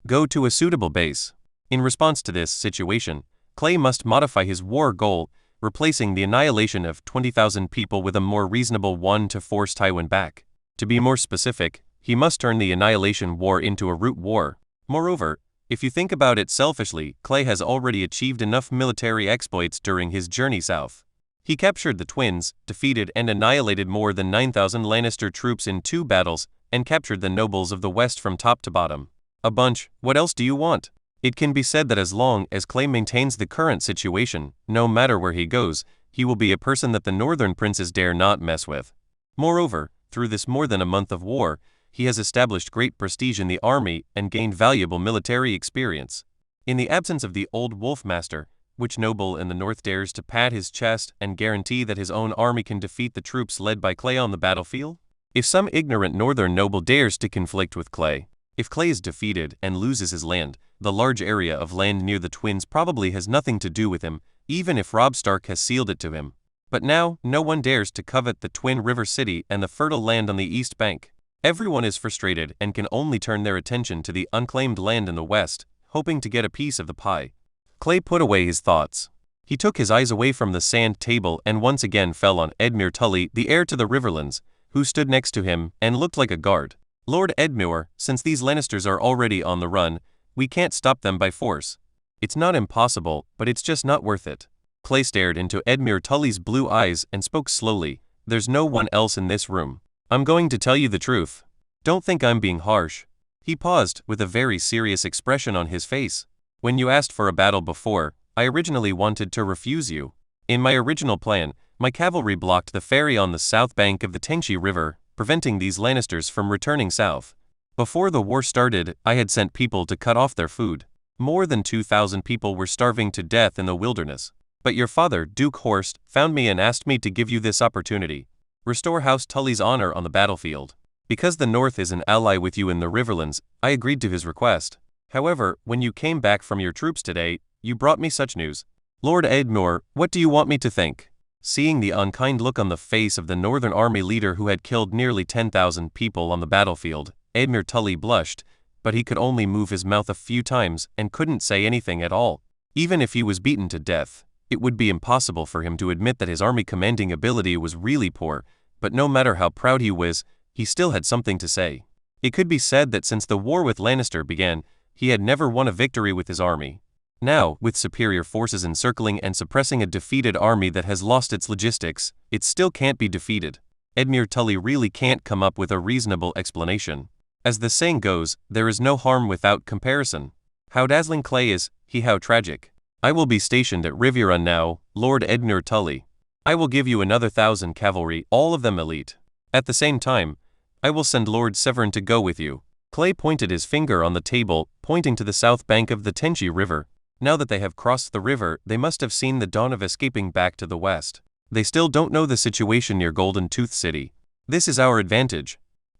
Speaker 2: Go to a suitable base. In response to this situation, Clay must modify his war goal, replacing the annihilation of 20,000 people with a more reasonable one to force Tywin back. To be more specific, he must turn the annihilation war into a root war. Moreover, if you think about it selfishly, Clay has already achieved enough military exploits during his journey south. He captured the Twins, defeated and annihilated more than 9,000 Lannister troops in 2 battles, and captured the nobles of the West from top to bottom. A bunch. What else do you want? It can be said that as long as Clay maintains the current situation, no matter where he goes, he will be a person that the northern princes dare not mess with. Moreover, through this more than a month of war, he has established great prestige in the army and gained valuable military experience. In the absence of the old Wolfmaster, which noble in the north dares to pat his chest and guarantee that his own army can defeat the troops led by Clay on the battlefield? If some ignorant northern noble dares to conflict with Clay, if Clay is defeated and loses his land, the large area of land near the Twins probably has nothing to do with him, even if Robb Stark has sealed it to him. But now, no one dares to covet the Twin River City and the fertile land on the east bank. Everyone is frustrated and can only turn their attention to the unclaimed land in the west, hoping to get a piece of the pie. Clay put away his thoughts. He took his eyes away from the sand table and once again fell on Edmure Tully, the heir to the Riverlands, who stood next to him and looked like a guard. Lord Edmure, since these Lannisters are already on the run, we can't stop them by force. It's not impossible, but it's just not worth it. Clay stared into Edmure Tully's blue eyes and spoke slowly. There's no one else in this room. I'm going to tell you the truth. Don't think I'm being harsh. He paused, with a very serious expression on his face. When you asked for a battle before, I originally wanted to refuse you. In my original plan, my cavalry blocked the ferry on the south bank of the Tengshi River, preventing these Lannisters from returning south. Before the war started, I had sent people to cut off their food. More than 2,000 people were starving to death in the wilderness. But your father, Duke Horst, found me and asked me to give you this opportunity. Restore House Tully's honor on the battlefield. Because the North is an ally with you in the Riverlands, I agreed to his request. However, when you came back from your troops today, you brought me such news. Lord Edmure, what do you want me to think? Seeing the unkind look on the face of the Northern Army leader who had killed nearly 10,000 people on the battlefield, Edmure Tully blushed, but he could only move his mouth a few times and couldn't say anything at all. Even if he was beaten to death, it would be impossible for him to admit that his army commanding ability was really poor, but no matter how proud he was, he still had something to say. It could be said that since the war with Lannister began, he had never won a victory with his army. Now, with superior forces encircling and suppressing a defeated army that has lost its logistics, it still can't be defeated. Edmure Tully really can't come up with a reasonable explanation. As the saying goes, there is no harm without comparison. How dazzling Clay is, how tragic. I will be stationed at Riverrun now, Lord Edmure Tully. I will give you another 1,000 cavalry, all of them elite. At the same time, I will send Lord Severn to go with you. Clay pointed his finger on the table, pointing to the south bank of the Tengshi River. Now that they have crossed the river, they must have seen the dawn of escaping back to the west. They still don't know the situation near Golden Tooth City. This is our advantage.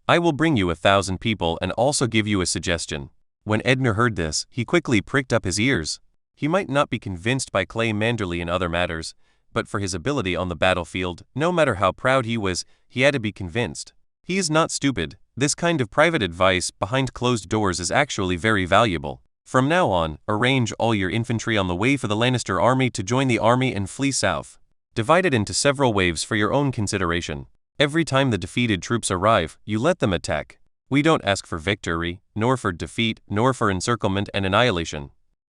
Speaker 2: I will bring you 1,000 people and also give you a suggestion. When Edmure heard this, he quickly pricked up his ears. He might not be convinced by Clay Manderly in other matters, but for his ability on the battlefield, no matter how proud he was, he had to be convinced. He is not stupid. This kind of private advice behind closed doors is actually very valuable. From now on, arrange all your infantry on the way for the Lannister army to join the army and flee south. Divide it into several waves for your own consideration. Every time the defeated troops arrive, you let them attack. We don't ask for victory, nor for defeat, nor for encirclement and annihilation.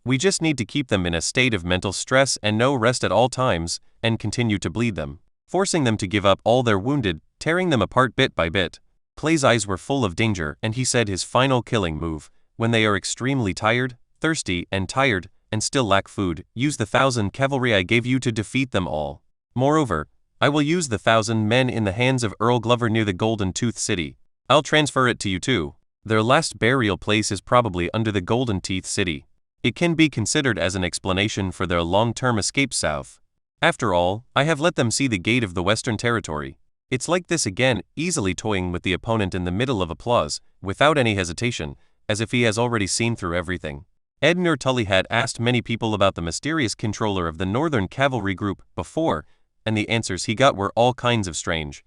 Speaker 2: We just need to keep them in a state of mental stress and no rest at all times, and continue to bleed them, forcing them to give up all their wounded, tearing them apart bit by bit. Clay's eyes were full of danger and he said his final killing move. When they are extremely tired, thirsty, and tired, and still lack food, use the 1,000 cavalry I gave you to defeat them all. Moreover, I will use the 1,000 men in the hands of Earl Glover near the Golden Tooth City. I'll transfer it to you too. Their last burial place is probably under the Golden Teeth City. It can be considered as an explanation for their long-term escape south. After all, I have let them see the gate of the Western Territory. It's like this again, easily toying with the opponent in the middle of applause, without any hesitation, as if he has already seen through everything. Edmure Tully had asked many people about the mysterious controller of the Northern Cavalry Group before, and the answers he got were all kinds of strange.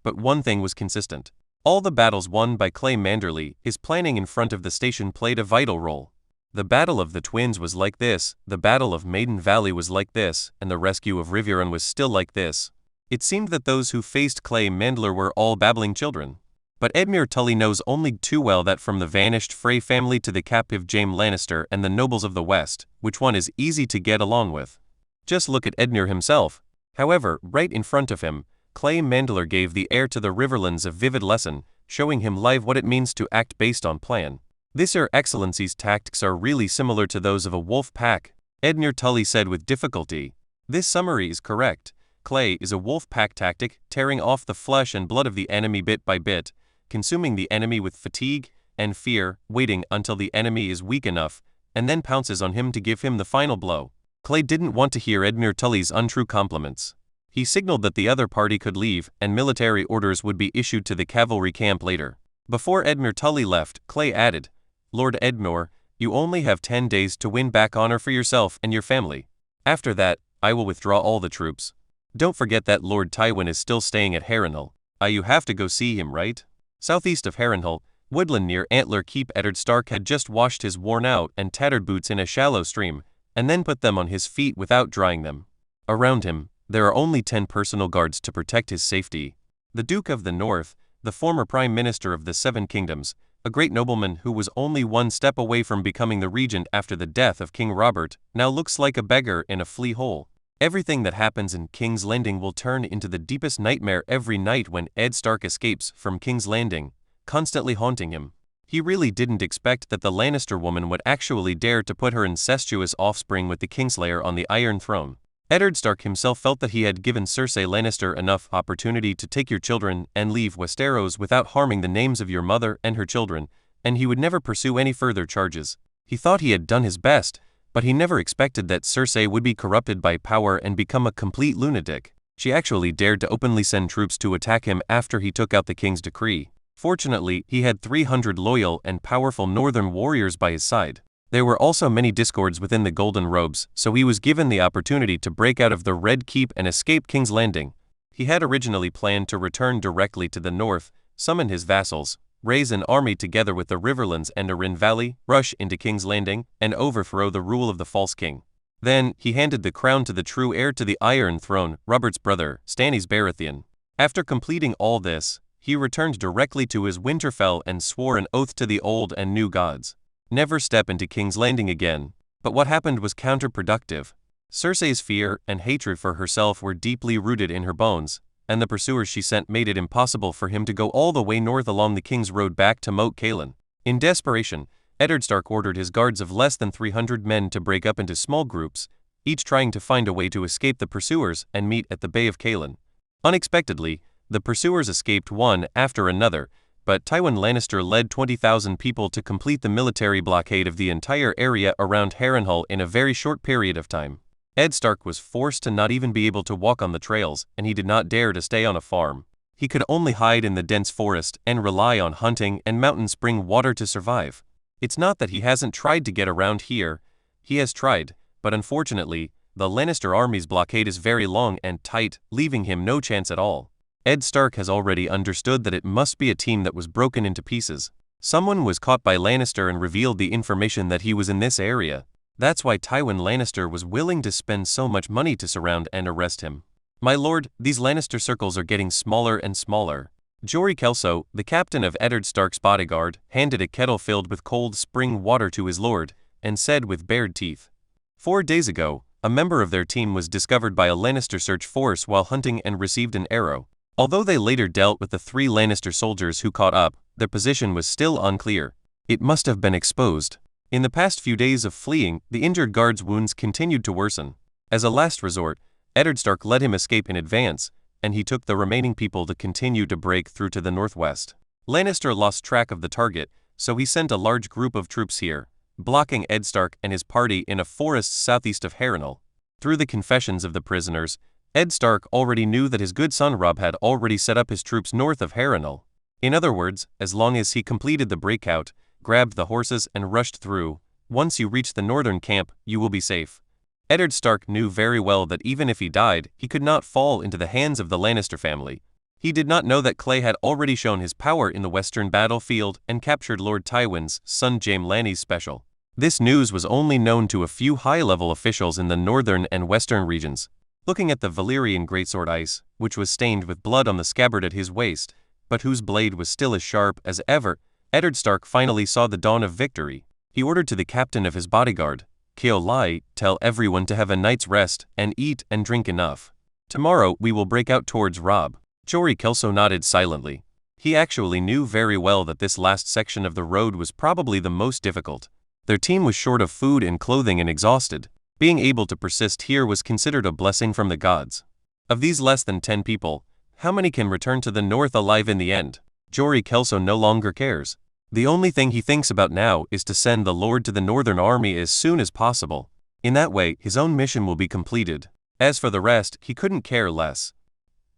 Speaker 2: But one thing was consistent. All the battles won by Clay Manderly, his planning in front of the station played a vital role. The Battle of the Twins was like this, the Battle of Maiden Valley was like this, and the rescue of Riverrun was still like this. It seemed that those who faced Clay Manderly were all babbling children. But Edmure Tully knows only too well that from the vanished Frey family to the captive Jaime Lannister and the nobles of the West, which one is easy to get along with. Just look at Edmure himself. However, right in front of him, Clay Manderly gave the heir to the Riverlands a vivid lesson, showing him live what it means to act based on plan. This Your Excellency's tactics are really similar to those of a wolf pack, Edmure Tully said with difficulty. This summary is correct. Clay is a wolf pack tactic, tearing off the flesh and blood of the enemy bit by bit, consuming the enemy with fatigue and fear, waiting until the enemy is weak enough, and then pounces on him to give him the final blow. Clay didn't want to hear Edmure Tully's untrue compliments. He signaled that the other party could leave, and military orders would be issued to the cavalry camp later. Before Edmure Tully left, Clay added, Lord Edmure, you only have 10 days to win back honor for yourself and your family. After that, I will withdraw all the troops. Don't forget that Lord Tywin is still staying at Harrenhal. You have to go see him, right? Southeast of Harrenhal, woodland near Antler Keep, Eddard Stark had just washed his worn-out and tattered boots in a shallow stream, and then put them on his feet without drying them. Around him, there are only 10 personal guards to protect his safety. The Duke of the North, the former Prime Minister of the Seven Kingdoms, a great nobleman who was only one step away from becoming the regent after the death of King Robert, now looks like a beggar in a flea hole. Everything that happens in King's Landing will turn into the deepest nightmare every night when Ed Stark escapes from King's Landing, constantly haunting him. He really didn't expect that the Lannister woman would actually dare to put her incestuous offspring with the Kingslayer on the Iron Throne. Eddard Stark himself felt that he had given Cersei Lannister enough opportunity to take your children and leave Westeros without harming the names of your mother and her children, and he would never pursue any further charges. He thought he had done his best, but he never expected that Cersei would be corrupted by power and become a complete lunatic. She actually dared to openly send troops to attack him after he took out the king's decree. Fortunately, he had 300 loyal and powerful northern warriors by his side. There were also many discords within the Golden Robes, so he was given the opportunity to break out of the Red Keep and escape King's Landing. He had originally planned to return directly to the north, summon his vassals, raise an army together with the Riverlands and Arin Valley, rush into King's Landing, and overthrow the rule of the false king. Then, he handed the crown to the true heir to the Iron Throne, Robert's brother, Stannis Baratheon. After completing all this, he returned directly to his Winterfell and swore an oath to the old and new gods. Never step into King's Landing again. But what happened was counterproductive. Cersei's fear and hatred for herself were deeply rooted in her bones, and the pursuers she sent made it impossible for him to go all the way north along the King's Road back to Moat Cailin. In desperation, Eddard Stark ordered his guards of less than 300 men to break up into small groups, each trying to find a way to escape the pursuers and meet at the Bay of Cailin. Unexpectedly, the pursuers escaped one after another, but Tywin Lannister led 20,000 people to complete the military blockade of the entire area around Harrenhal in a very short period of time. Ed Stark was forced to not even be able to walk on the trails, and he did not dare to stay on a farm. He could only hide in the dense forest and rely on hunting and mountain spring water to survive. It's not that he hasn't tried to get around here. He has tried, but unfortunately, the Lannister army's blockade is very long and tight, leaving him no chance at all. Ed Stark has already understood that it must be a team that was broken into pieces. Someone was caught by Lannister and revealed the information that he was in this area. That's why Tywin Lannister was willing to spend so much money to surround and arrest him. My lord, these Lannister circles are getting smaller and smaller. Jory Kelso, the captain of Eddard Stark's bodyguard, handed a kettle filled with cold spring water to his lord, and said with bared teeth, 4 days ago, a member of their team was discovered by a Lannister search force while hunting and received an arrow. Although they later dealt with the 3 Lannister soldiers who caught up, their position was still unclear. It must have been exposed. In the past few days of fleeing, the injured guard's wounds continued to worsen. As a last resort, Eddard Stark let him escape in advance, and he took the remaining people to continue to break through to the northwest. Lannister lost track of the target, so he sent a large group of troops here, blocking Ed Stark and his party in a forest southeast of Harrenhal. Through the confessions of the prisoners, Ed Stark already knew that his good son Robb had already set up his troops north of Harrenhal. In other words, as long as he completed the breakout, grabbed the horses and rushed through, once you reach the northern camp, you will be safe. Eddard Stark knew very well that even if he died, he could not fall into the hands of the Lannister family. He did not know that Clay had already shown his power in the western battlefield and captured Lord Tywin's son Jaime Lanni's special. This news was only known to a few high-level officials in the northern and western regions. Looking at the Valyrian greatsword ice, which was stained with blood on the scabbard at his waist, but whose blade was still as sharp as ever, Eddard Stark finally saw the dawn of victory. He ordered to the captain of his bodyguard, Keolai, tell everyone to have a night's rest and eat and drink enough. Tomorrow we will break out towards Robb. Jory Kelso nodded silently. He actually knew very well that this last section of the road was probably the most difficult. Their team was short of food and clothing and exhausted. Being able to persist here was considered a blessing from the gods. Of these less than 10 people, how many can return to the north alive in the end? Jory Kelso no longer cares. The only thing he thinks about now is to send the Lord to the northern army as soon as possible. In that way, his own mission will be completed. As for the rest, he couldn't care less.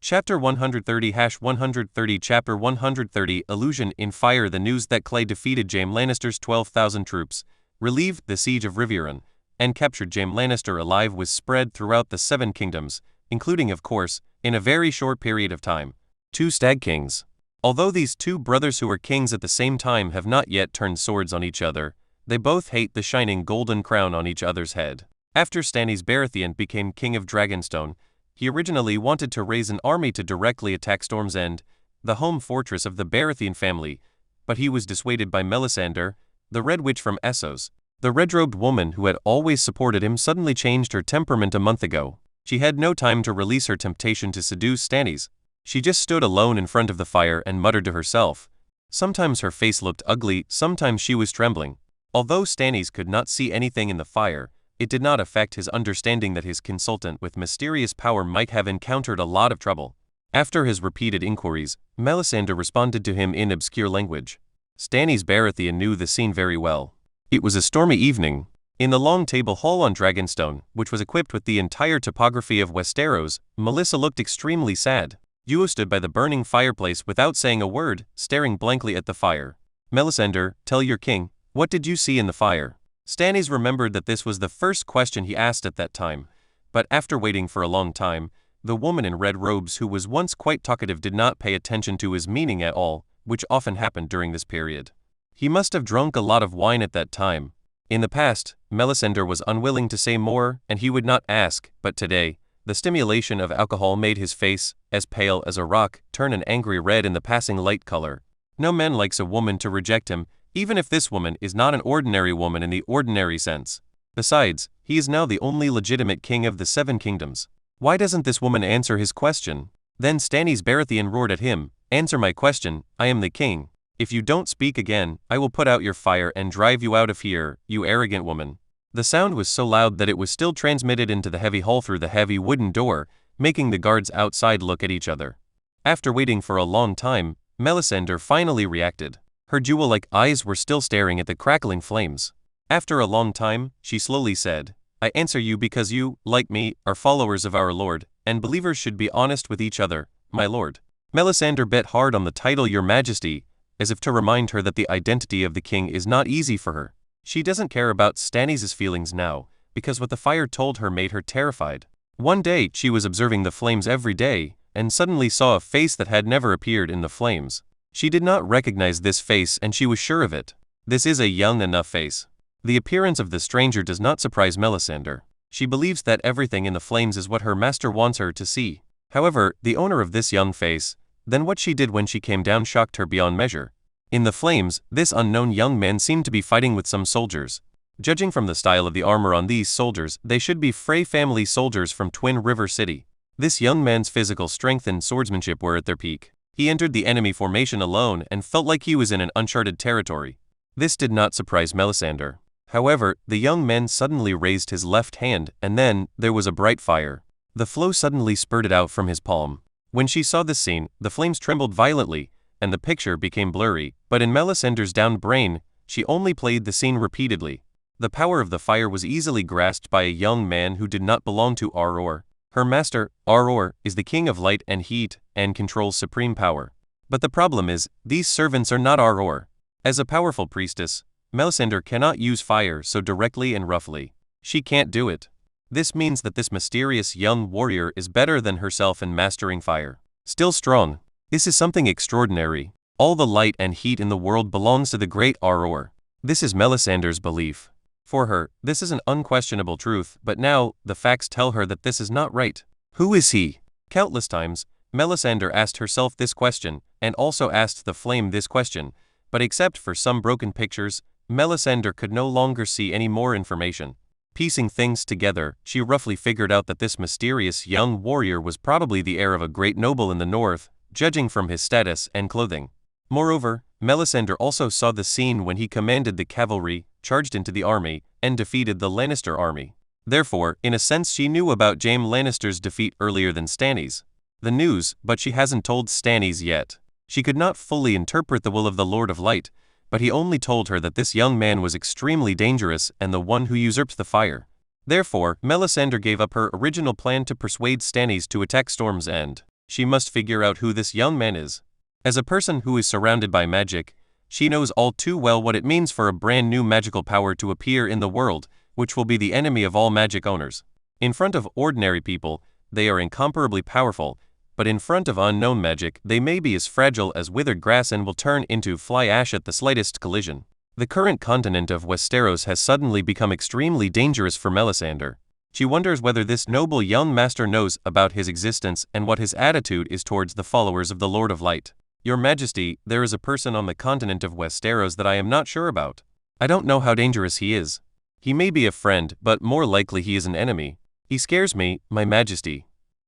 Speaker 2: Chapter 130-130 Chapter 130 Illusion in Fire. The news that Clay defeated Jaime Lannister's 12,000 troops, relieved the siege of Riverrun, and captured Jaime Lannister alive was spread throughout the Seven Kingdoms, including, of course, in a very short period of time, 2 Stag Kings. Although these two brothers who are kings at the same time have not yet turned swords on each other, they both hate the shining golden crown on each other's head. After Stannis Baratheon became king of Dragonstone, he originally wanted to raise an army to directly attack Storm's End, the home fortress of the Baratheon family, but he was dissuaded by Melisandre, the Red Witch from Essos. The red-robed woman who had always supported him suddenly changed her temperament a month ago. She had no time to release her temptation to seduce Stannis. She just stood alone in front of the fire and muttered to herself. Sometimes her face looked ugly, sometimes she was trembling. Although Stannis could not see anything in the fire, it did not affect his understanding that his consultant with mysterious power might have encountered a lot of trouble. After his repeated inquiries, Melisandre responded to him in obscure language. Stannis Baratheon knew the scene very well. It was a stormy evening. In the long table hall on Dragonstone, which was equipped with the entire topography of Westeros, Melissa looked extremely sad. Yuo stood by the burning fireplace without saying a word, staring blankly at the fire. Melisandre, tell your king, what did you see in the fire? Stannis remembered that this was the first question he asked at that time, but after waiting for a long time, the woman in red robes who was once quite talkative did not pay attention to his meaning at all, which often happened during this period. He must have drunk a lot of wine at that time. In the past, Melisandre was unwilling to say more and he would not ask, but today, the stimulation of alcohol made his face, as pale as a rock, turn an angry red in the passing light color. No man likes a woman to reject him, even if this woman is not an ordinary woman in the ordinary sense. Besides, he is now the only legitimate king of the Seven Kingdoms. Why doesn't this woman answer his question? Then Stannis Baratheon roared at him, answer my question, I am the king. If you don't speak again, I will put out your fire and drive you out of here, you arrogant woman. The sound was so loud that it was still transmitted into the heavy hall through the heavy wooden door, making the guards outside look at each other. After waiting for a long time, Melisandre finally reacted. Her jewel-like eyes were still staring at the crackling flames. After a long time, she slowly said, I answer you because you, like me, are followers of our Lord, and believers should be honest with each other, my lord. Melisandre bet hard on the title Your Majesty, as if to remind her that the identity of the king is not easy for her. She doesn't care about Stannis' feelings now, because what the fire told her made her terrified. One day, she was observing the flames every day, and suddenly saw a face that had never appeared in the flames. She did not recognize this face and she was sure of it. This is a young enough face. The appearance of the stranger does not surprise Melisandre. She believes that everything in the flames is what her master wants her to see. However, the owner of this young face, then what she did when she came down shocked her beyond measure. In the flames, this unknown young man seemed to be fighting with some soldiers. Judging from the style of the armor on these soldiers, they should be Frey family soldiers from Twin River City. This young man's physical strength and swordsmanship were at their peak. He entered the enemy formation alone and felt like he was in an uncharted territory. This did not surprise Melisandre. However, the young man suddenly raised his left hand, and then, there was a bright fire. The flow suddenly spurted out from his palm. When she saw this scene, the flames trembled violently, and the picture became blurry, but in Melisandre's downed brain, she only played the scene repeatedly. The power of the fire was easily grasped by a young man who did not belong to Auror. Her master, Auror, is the king of light and heat, and controls supreme power. But the problem is, these servants are not Auror. As a powerful priestess, Melisandre cannot use fire so directly and roughly. She can't do it. This means that this mysterious young warrior is better than herself in mastering fire. Still strong. This is something extraordinary. All the light and heat in the world belongs to the great Auror. This is Melisandre's belief. For her, this is an unquestionable truth, but now, the facts tell her that this is not right. Who is he? Countless times, Melisandre asked herself this question, and also asked the flame this question, but except for some broken pictures, Melisandre could no longer see any more information. Piecing things together, she roughly figured out that this mysterious young warrior was probably the heir of a great noble in the north, judging from his status and clothing. Moreover, Melisandre also saw the scene when he commanded the cavalry, charged into the army, and defeated the Lannister army. Therefore, in a sense she knew about Jaime Lannister's defeat earlier than Stannis. The news, but she hasn't told Stannis yet. She could not fully interpret the will of the Lord of Light, but he only told her that this young man was extremely dangerous and the one who usurped the fire. Therefore, Melisandre gave up her original plan to persuade Stannis to attack Storm's End. She must figure out who this young man is. As a person who is surrounded by magic, she knows all too well what it means for a brand new magical power to appear in the world, which will be the enemy of all magic owners. In front of ordinary people, they are incomparably powerful, but in front of unknown magic, they may be as fragile as withered grass and will turn into fly ash at the slightest collision. The current continent of Westeros has suddenly become extremely dangerous for Melisandre. She wonders whether this noble young master knows about his existence and what his attitude is towards the followers of the Lord of Light. Your Majesty, there is a person on the continent of Westeros that I am not sure about. I don't know how dangerous he is. He may be a friend, but more likely he is an enemy. He scares me, my Majesty.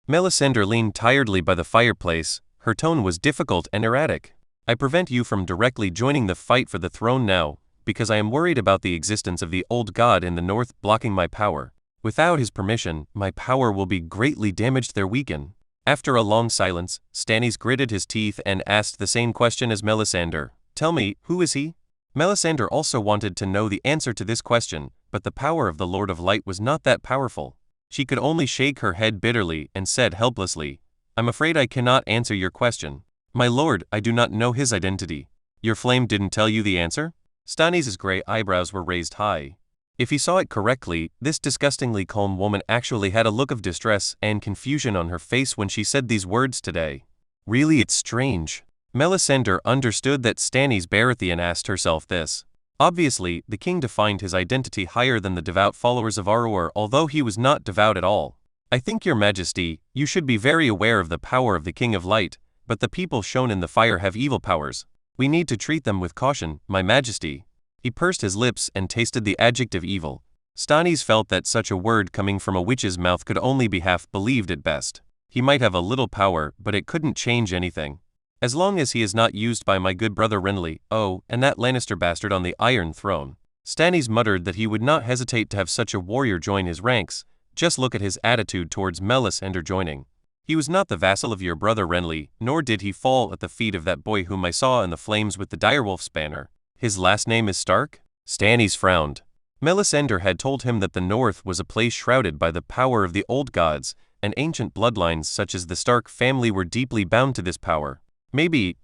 Speaker 2: Melisandre leaned tiredly by the fireplace. Her tone was difficult and erratic. I prevent you from directly joining the fight for the throne now, because I am worried about the existence of the old god in the north blocking my power. Without his permission, my power will be greatly damaged or weakened. After a long silence, Stannis gritted his teeth and asked the same question as Melisandre. Tell me, who is he? Melisandre also wanted to know the answer to this question, but the power of the Lord of Light was not that powerful. She could only shake her head bitterly and said helplessly, I'm afraid I cannot answer your question. My lord, I do not know his identity. Your flame didn't tell you the answer? Stannis' gray eyebrows were raised high. If he saw it correctly, this disgustingly calm woman actually had a look of distress and confusion on her face when she said these words today. Really, it's strange. Melisandre understood that Stannis Baratheon asked herself this. Obviously, the king defined his identity higher than the devout followers of Aror, although he was not devout at all. I think, Your Majesty, you should be very aware of the power of the King of Light, but the people shown in the fire have evil powers. We need to treat them with caution, my Majesty. He pursed his lips and tasted the adjective evil. Stannis felt that such a word coming from a witch's mouth could only be half believed at best. He might have a little power, but it couldn't change anything. As long as he is not used by my good brother Renly, oh, and that Lannister bastard on the Iron Throne. Stannis muttered that he would not hesitate to have such a warrior join his ranks. Just look at his attitude towards Melisandre joining. He was not the vassal of your brother Renly, nor did he fall at the feet of that boy whom I saw in the flames with the direwolf's banner. His last name is Stark? Stannis frowned. Melisandre had told him that the North was a place shrouded by the power of the old gods, and ancient bloodlines such as the Stark family were deeply bound to this power. Maybe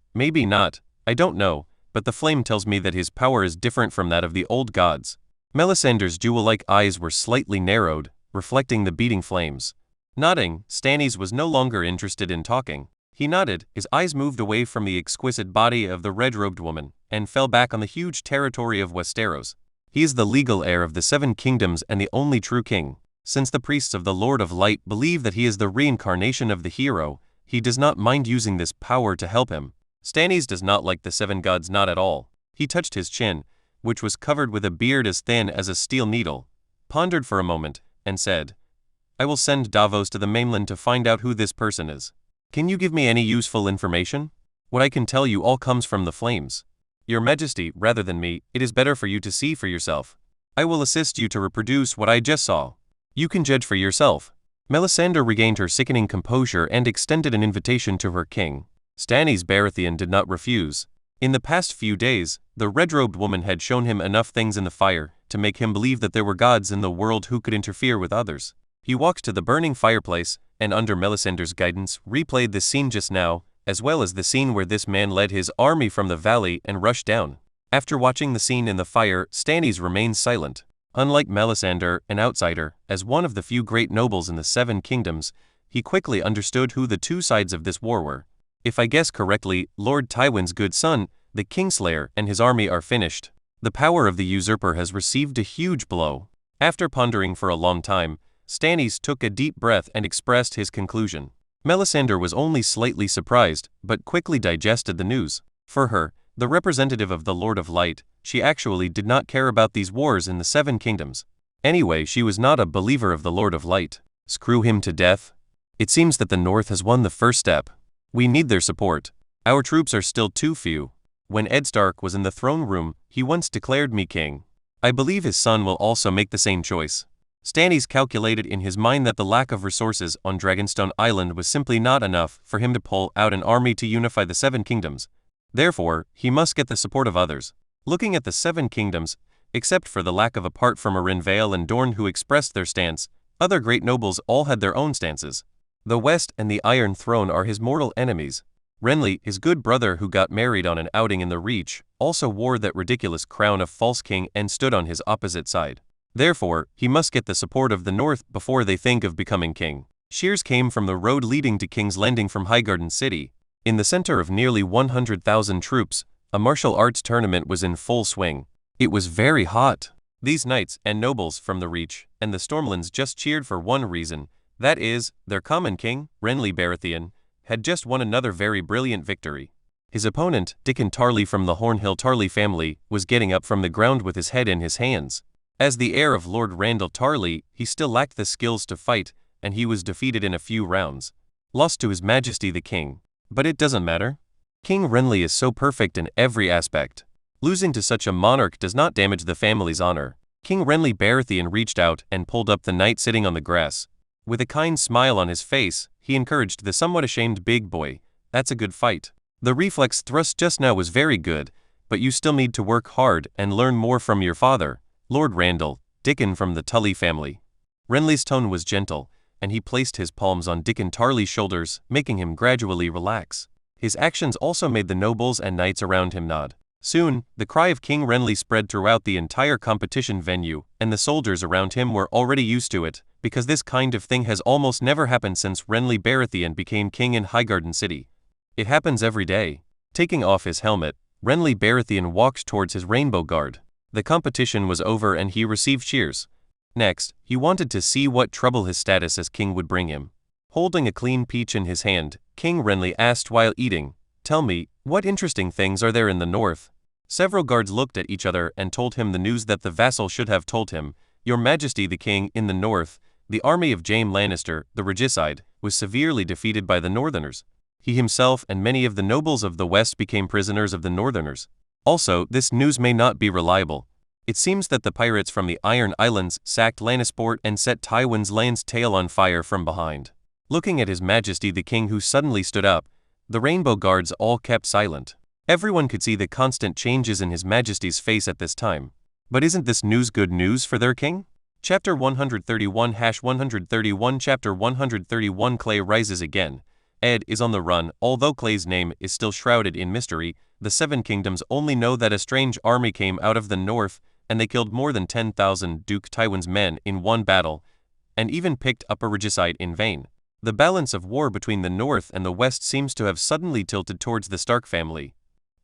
Speaker 2: not, I don't know, but the flame tells me that his power is different from that of the old gods. Melisandre's jewel-like eyes were slightly narrowed, reflecting the beating flames. Nodding, Stannis was no longer interested in talking. He nodded, his eyes moved away from the exquisite body of the red-robed woman, and fell back on the huge territory of Westeros. He is the legal heir of the Seven Kingdoms and the only true king. Since the priests of the Lord of Light believe that he is the reincarnation of the hero, he does not mind using this power to help him. Stannis does not like the seven gods, not at all. He touched his chin, which was covered with a beard as thin as a steel needle, pondered for a moment, and said, I will send Davos to the mainland to find out who this person is. Can you give me any useful information? What I can tell you all comes from the flames. Your Majesty, rather than me, it is better for you to see for yourself. I will assist you to reproduce what I just saw. You can judge for yourself. Melisandre regained her sickening composure and extended an invitation to her king. Stannis Baratheon did not refuse. In the past few days, the red-robed woman had shown him enough things in the fire to make him believe that there were gods in the world who could interfere with others. He walked to the burning fireplace, and under Melisandre's guidance, replayed the scene just now, as well as the scene where this man led his army from the valley and rushed down. After watching the scene in the fire, Stannis remained silent. Unlike Melisandre, an outsider, as one of the few great nobles in the Seven Kingdoms, he quickly understood who the two sides of this war were. If I guess correctly, Lord Tywin's good son, the Kingslayer, and his army are finished. The power of the usurper has received a huge blow. After pondering for a long time, Stannis took a deep breath and expressed his conclusion. Melisandre was only slightly surprised, but quickly digested the news. For her, the representative of the Lord of Light, she actually did not care about these wars in the Seven Kingdoms. Anyway, she was not a believer of the Lord of Light. Screw him to death. It seems that the North has won the first step. We need their support. Our troops are still too few. When Ed Stark was in the throne room, he once declared me king. I believe his son will also make the same choice. Stannis calculated in his mind that the lack of resources on Dragonstone Island was simply not enough for him to pull out an army to unify the Seven Kingdoms. Therefore, he must get the support of others. Looking at the Seven Kingdoms, except for the lack of a part from Arryn Vale and Dorne who expressed their stance, other great nobles all had their own stances. The West and the Iron Throne are his mortal enemies. Renly, his good brother who got married on an outing in the Reach, also wore that ridiculous crown of false king and stood on his opposite side. Therefore, he must get the support of the North before they think of becoming king. Cheers came from the road leading to King's Landing from Highgarden City. In the center of nearly 100,000 troops, a martial arts tournament was in full swing. It was very hot. These knights and nobles from the Reach and the Stormlands just cheered for one reason, that is, their common king, Renly Baratheon, had just won another very brilliant victory. His opponent, Dickon Tarly from the Hornhill Tarly family, was getting up from the ground with his head in his hands. As the heir of Lord Randall Tarly, he still lacked the skills to fight, and he was defeated in a few rounds. Lost to His Majesty the King. But it doesn't matter. King Renly is so perfect in every aspect. Losing to such a monarch does not damage the family's honor. King Renly Baratheon reached out and pulled up the knight sitting on the grass. With a kind smile on his face, he encouraged the somewhat ashamed big boy. That's a good fight. The reflex thrust just now was very good, but you still need to work hard and learn more from your father, Lord Randall, Dickon from the Tully family. Renly's tone was gentle, and he placed his palms on Dickon Tarly's shoulders, making him gradually relax. His actions also made the nobles and knights around him nod. Soon, the cry of King Renly spread throughout the entire competition venue, and the soldiers around him were already used to it, because this kind of thing has almost never happened since Renly Baratheon became king in Highgarden City. It happens every day. Taking off his helmet, Renly Baratheon walked towards his rainbow guard. The competition was over and he received cheers. Next, he wanted to see what trouble his status as king would bring him. Holding a clean peach in his hand, King Renly asked while eating, "Tell me, what interesting things are there in the north?" Several guards looked at each other and told him the news that the vassal should have told him. Your Majesty the King, in the north, the army of Jaime Lannister, the regicide, was severely defeated by the Northerners. He himself and many of the nobles of the west became prisoners of the Northerners. Also, this news may not be reliable. It seems that the pirates from the Iron Islands sacked Lannisport and set Tywin's land's tail on fire from behind. Looking at His Majesty the King, who suddenly stood up, the Rainbow Guards all kept silent. Everyone could see the constant changes in His Majesty's face at this time. But isn't this news good news for their king? Chapter 131-131 Chapter 131 Clay rises again. Ed is on the run. Although Clay's name is still shrouded in mystery, the Seven Kingdoms only know that a strange army came out of the north, and they killed more than 10,000 Duke Tywin's men in one battle, and even picked up a regicide in vain. The balance of war between the north and the west seems to have suddenly tilted towards the Stark family.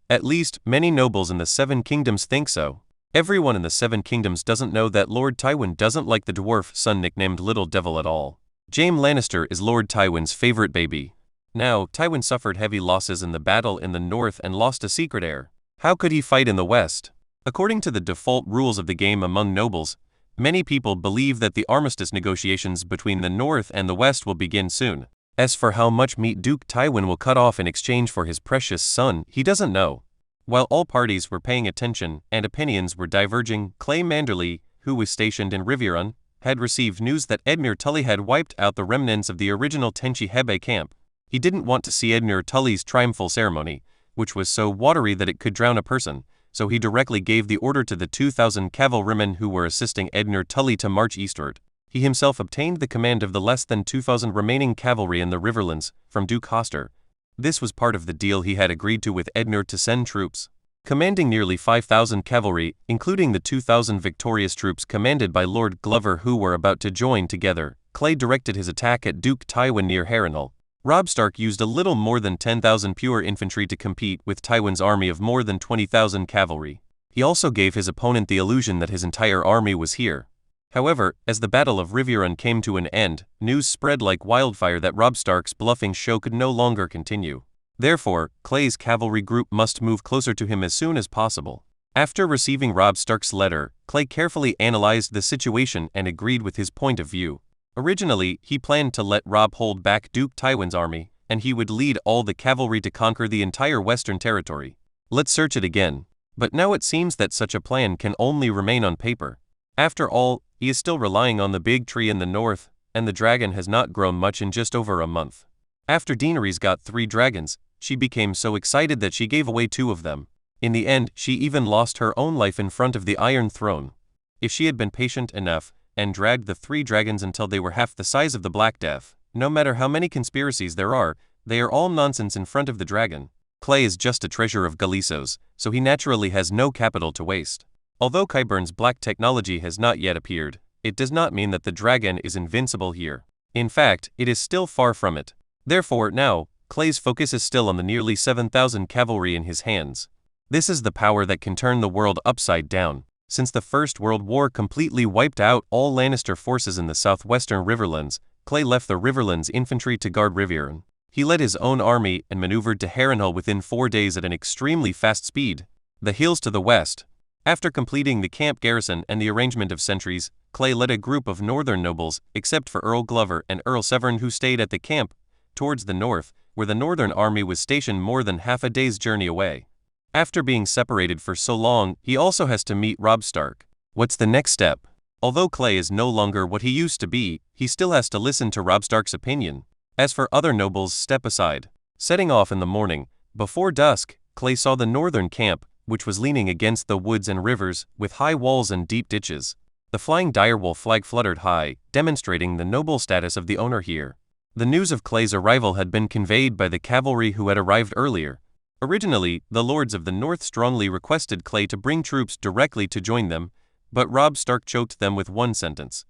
Speaker 2: At least, many nobles in the Seven Kingdoms think so. Everyone in the Seven Kingdoms doesn't know that Lord Tywin doesn't like the dwarf son nicknamed Little Devil at all. Jaime Lannister is Lord Tywin's favorite baby. Now, Tywin suffered heavy losses in the battle in the north and lost a secret heir. How could he fight in the west? According to the default rules of the game among nobles, many people believe that the armistice negotiations between the north and the west will begin soon. As for how much meat Duke Tywin will cut off in exchange for his precious son, he doesn't know. While all parties were paying attention and opinions were diverging, Clay Manderly, who was stationed in Riverrun, had received news that Edmure Tully had wiped out the remnants of the original Tenchi Hebe camp. He didn't want to see Edmure Tully's triumphal ceremony, which was so watery that it could drown a person, so he directly gave the order to the 2,000 cavalrymen who were assisting Edmure Tully to march eastward. He himself obtained the command of the less than 2,000 remaining cavalry in the Riverlands from Duke Hoster. This was part of the deal he had agreed to with Edmure to send troops. Commanding nearly 5,000 cavalry, including the 2,000 victorious troops commanded by Lord Glover who were about to join together, Clay directed his attack at Duke Tywin near Harrenhal. Robb Stark used a little more than 10,000 pure infantry to compete with Tywin's army of more than 20,000 cavalry. He also gave his opponent the illusion that his entire army was here. However, as the Battle of Riverrun came to an end, news spread like wildfire that Robb Stark's bluffing show could no longer continue. Therefore, Clay's cavalry group must move closer to him as soon as possible. After receiving Robb Stark's letter, Clay carefully analyzed the situation and agreed with his point of view. Originally, he planned to let Robb hold back Duke Tywin's army, and he would lead all the cavalry to conquer the entire western territory. Let's search it again. But now it seems that such a plan can only remain on paper. After all, he is still relying on the big tree in the north, and the dragon has not grown much in just over a month. After Daenerys got 3 dragons, she became so excited that she gave away 2 of them. In the end, she even lost her own life in front of the Iron Throne. If she had been patient enough, and dragged the 3 dragons until they were half the size of the Black Death, no matter how many conspiracies there are, they are all nonsense in front of the dragon. Clay is just a treasure of Galisos, so he naturally has no capital to waste. Although Qyburn's black technology has not yet appeared, it does not mean that the dragon is invincible here. In fact, it is still far from it. Therefore, now, Clay's focus is still on the nearly 7,000 cavalry in his hands. This is the power that can turn the world upside down. Since the First World War completely wiped out all Lannister forces in the southwestern Riverlands, Clay left the Riverlands infantry to guard Riverrun. He led his own army and maneuvered to Harrenhal within 4 days at an extremely fast speed. The hills to the west. After completing the camp garrison and the arrangement of sentries, Clay led a group of northern nobles, except for Earl Glover and Earl Severn, who stayed at the camp, towards the north, where the northern army was stationed more than half a day's journey away. After being separated for so long, he also has to meet Robb Stark. What's the next step? Although Clay is no longer what he used to be, he still has to listen to Robb Stark's opinion. As for other nobles, step aside. Setting off in the morning, before dusk, Clay saw the northern camp, which was leaning against the woods and rivers, with high walls and deep ditches. The flying direwolf flag fluttered high, demonstrating the noble status of the owner here. The news of Clay's arrival had been conveyed by the cavalry who had arrived earlier. Originally, the lords of the north strongly requested Clay to bring troops directly to join them, but Robb Stark choked them with one sentence.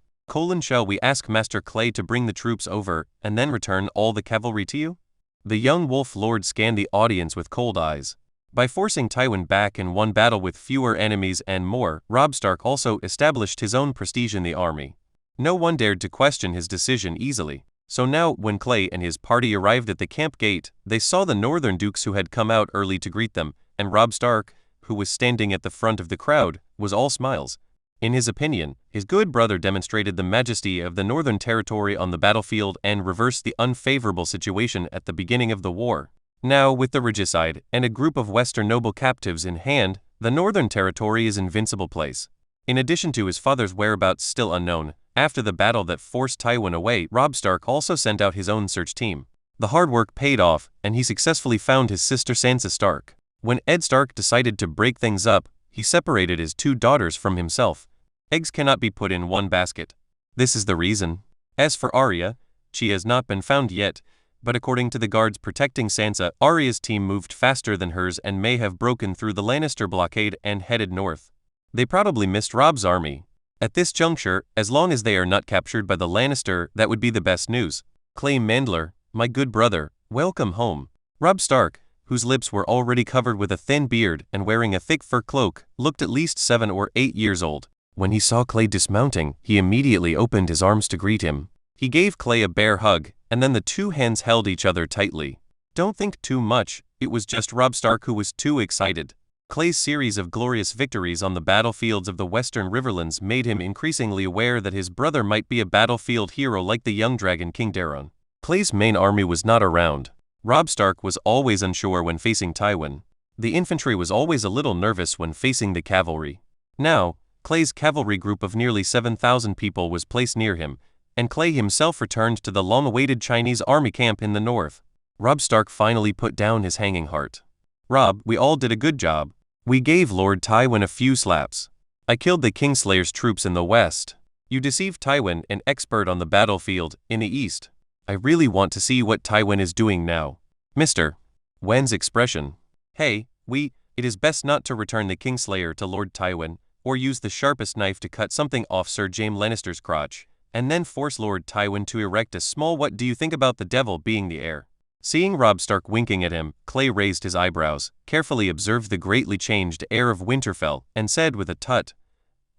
Speaker 2: Shall we ask Master Clay to bring the troops over, and then return all the cavalry to you? The young wolf lord scanned the audience with cold eyes. By forcing Tywin back in one battle with fewer enemies and more, Robb Stark also established his own prestige in the army. No one dared to question his decision easily. So now, when Clay and his party arrived at the camp gate, they saw the northern dukes who had come out early to greet them, and Robb Stark, who was standing at the front of the crowd, was all smiles. In his opinion, his good brother demonstrated the majesty of the northern territory on the battlefield and reversed the unfavorable situation at the beginning of the war. Now, with the regicide and a group of western noble captives in hand, the northern territory is an invincible place. In addition to his father's whereabouts still unknown, after the battle that forced Tywin away, Robb Stark also sent out his own search team. The hard work paid off, and he successfully found his sister Sansa Stark. When Ed Stark decided to break things up, he separated his 2 daughters from himself. Eggs cannot be put in one basket. This is the reason. As for Arya, she has not been found yet, but according to the guards protecting Sansa, Arya's team moved faster than hers and may have broken through the Lannister blockade and headed north. They probably missed Robb's army. At this juncture, as long as they are not captured by the Lannister, that would be the best news. Clay Mandler, my good brother, welcome home. Robb Stark, whose lips were already covered with a thin beard and wearing a thick fur cloak, looked at least 7 or 8 years old. When he saw Clay dismounting, he immediately opened his arms to greet him. He gave Clay a bear hug, and then the 2 hands held each other tightly. Don't think too much, it was just Robb Stark who was too excited. Clay's series of glorious victories on the battlefields of the Western Riverlands made him increasingly aware that his brother might be a battlefield hero like the young dragon King Daeron. Clay's main army was not around. Robb Stark was always unsure when facing Tywin. The infantry was always a little nervous when facing the cavalry. Now, Clay's cavalry group of nearly 7,000 people was placed near him, and Clay himself returned to the long-awaited Chinese army camp in the north. Robb Stark finally put down his hanging heart. Robb, we all did a good job. We gave Lord Tywin a few slaps. I killed the Kingslayer's troops in the west. You deceived Tywin, an expert on the battlefield, in the east. I really want to see what Tywin is doing now. Mr. Wen's expression. Hey, it is best not to return the Kingslayer to Lord Tywin, or use the sharpest knife to cut something off Sir Jaime Lannister's crotch, and then force Lord Tywin to erect a small what do you think about the devil being the heir. Seeing Robb Stark winking at him, Clay raised his eyebrows, carefully observed the greatly changed air of Winterfell, and said with a tut,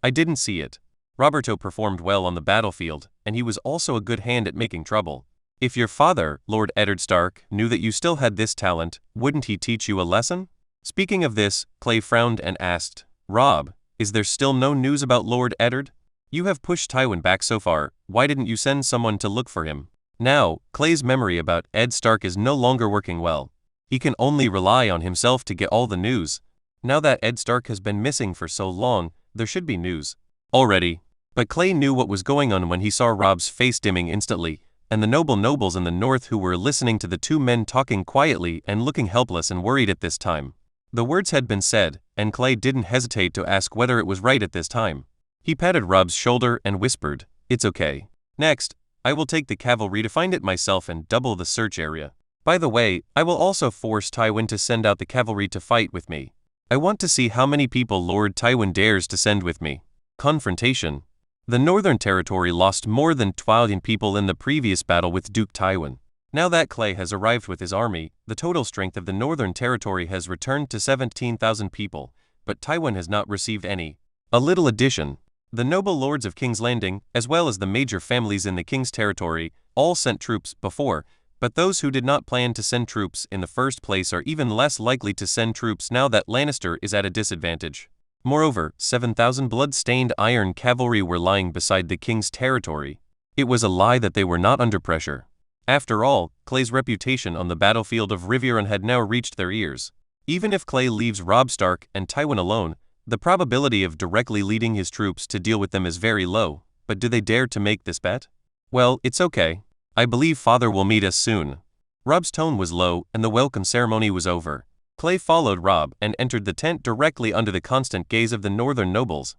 Speaker 2: I didn't see it. Roberto performed well on the battlefield, and he was also a good hand at making trouble. If your father, Lord Eddard Stark, knew that you still had this talent, wouldn't he teach you a lesson? Speaking of this, Clay frowned and asked, Robb, is there still no news about Lord Eddard? You have pushed Tywin back so far, why didn't you send someone to look for him? Now, Clay's memory about Ed Stark is no longer working well. He can only rely on himself to get all the news. Now that Ed Stark has been missing for so long, there should be news already. But Clay knew what was going on when he saw Robb's face dimming instantly, and the nobles in the north who were listening to the 2 men talking quietly and looking helpless and worried at this time. The words had been said, and Clay didn't hesitate to ask whether it was right at this time. He patted Robb's shoulder and whispered, It's okay. Next, I will take the cavalry to find it myself and double the search area. By the way, I will also force Tywin to send out the cavalry to fight with me. I want to see how many people Lord Tywin dares to send with me. Confrontation. The Northern Territory lost more than 12,000 people in the previous battle with Duke Tywin. Now that Clay has arrived with his army, the total strength of the Northern Territory has returned to 17,000 people, but Tywin has not received any. A little addition. The noble lords of King's Landing, as well as the major families in the King's Territory, all sent troops before, but those who did not plan to send troops in the first place are even less likely to send troops now that Lannister is at a disadvantage. Moreover, 7,000 blood-stained iron cavalry were lying beside the King's Territory. It was a lie that they were not under pressure. After all, Clay's reputation on the battlefield of Riverrun had now reached their ears. Even if Clay leaves Robb Stark and Tywin alone, the probability of directly leading his troops to deal with them is very low, but do they dare to make this bet? Well, it's okay. I believe Father will meet us soon. Robb's tone was low, and the welcome ceremony was over. Clay followed Robb and entered the tent directly under the constant gaze of the northern nobles.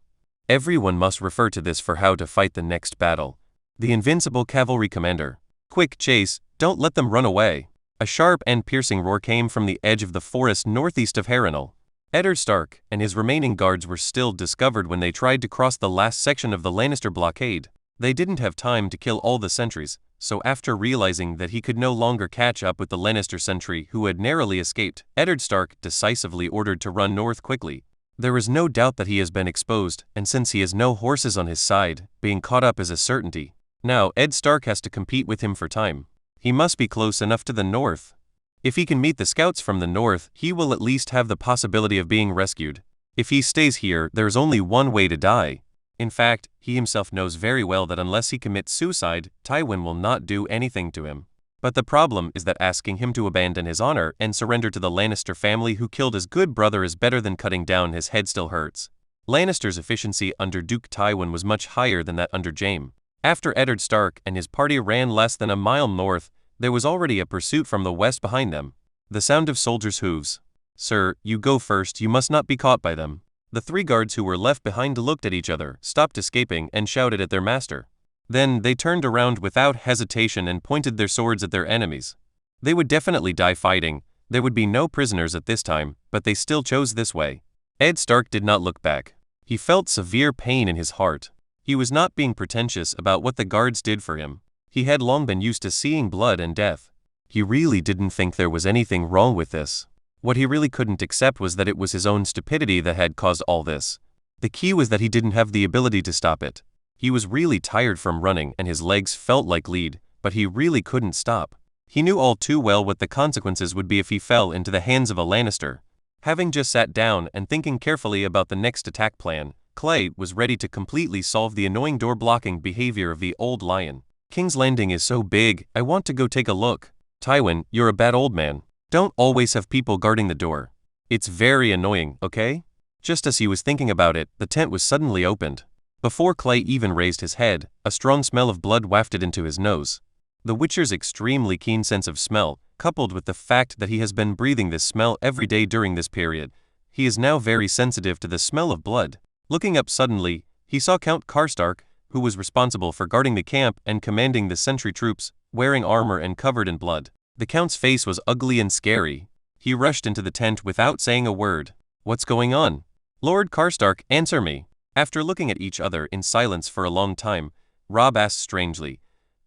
Speaker 2: Everyone must refer to this for how to fight the next battle. The invincible cavalry commander. Quick, Chase, don't let them run away. A sharp and piercing roar came from the edge of the forest northeast of Harrenhal. Eddard Stark and his remaining guards were still discovered when they tried to cross the last section of the Lannister blockade. They didn't have time to kill all the sentries, so after realizing that he could no longer catch up with the Lannister sentry who had narrowly escaped, Eddard Stark decisively ordered to run north quickly. There is no doubt that he has been exposed, and since he has no horses on his side, being caught up is a certainty. Now, Ed Stark has to compete with him for time. He must be close enough to the north. If he can meet the scouts from the north, he will at least have the possibility of being rescued. If he stays here, there is only one way to die. In fact, he himself knows very well that unless he commits suicide, Tywin will not do anything to him. But the problem is that asking him to abandon his honor and surrender to the Lannister family who killed his good brother is better than cutting down his head still hurts. Lannister's efficiency under Duke Tywin was much higher than that under Jaime. After Eddard Stark and his party ran less than a mile north, there was already a pursuit from the west behind them. The sound of soldiers' hooves. Sir, you go first, you must not be caught by them. The 3 guards who were left behind looked at each other, stopped escaping, and shouted at their master. Then they turned around without hesitation and pointed their swords at their enemies. They would definitely die fighting. There would be no prisoners at this time, but they still chose this way. Ed Stark did not look back. He felt severe pain in his heart. He was not being pretentious about what the guards did for him. He had long been used to seeing blood and death. He really didn't think there was anything wrong with this. What he really couldn't accept was that it was his own stupidity that had caused all this. The key was that he didn't have the ability to stop it. He was really tired from running and his legs felt like lead, but he really couldn't stop. He knew all too well what the consequences would be if he fell into the hands of a Lannister. Having just sat down and thinking carefully about the next attack plan, Clay was ready to completely solve the annoying door-blocking behavior of the old lion. King's Landing is so big, I want to go take a look. Tywin, you're a bad old man. Don't always have people guarding the door. It's very annoying, okay? Just as he was thinking about it, the tent was suddenly opened. Before Clay even raised his head, a strong smell of blood wafted into his nose. The Witcher's extremely keen sense of smell, coupled with the fact that he has been breathing this smell every day during this period, he is now very sensitive to the smell of blood. Looking up suddenly, he saw Count Karstark, who was responsible for guarding the camp and commanding the sentry troops, wearing armor and covered in blood. The Count's face was ugly and scary. He rushed into the tent without saying a word. What's going on? Lord Karstark, answer me. After looking at each other in silence for a long time, Robb asked strangely,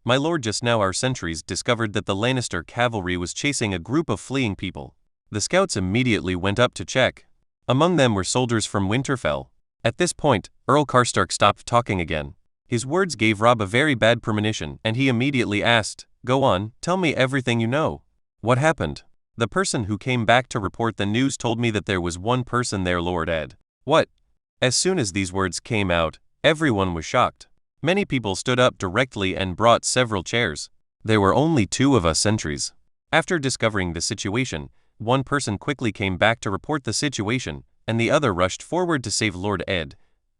Speaker 2: My lord, just now our sentries discovered that the Lannister cavalry was chasing a group of fleeing people. The scouts immediately went up to check. Among them were soldiers from Winterfell. At this point, Earl Karstark stopped talking again. His words gave Robb a very bad premonition, and he immediately asked, Go on, tell me everything you know. What happened? The person who came back to report the news told me that there was one person there, Lord Ed. What? As soon as these words came out, everyone was shocked. Many people stood up directly and brought several chairs. There were only 2 of us sentries. After discovering the situation, one person quickly came back to report the situation, and the other rushed forward to save Lord Ed.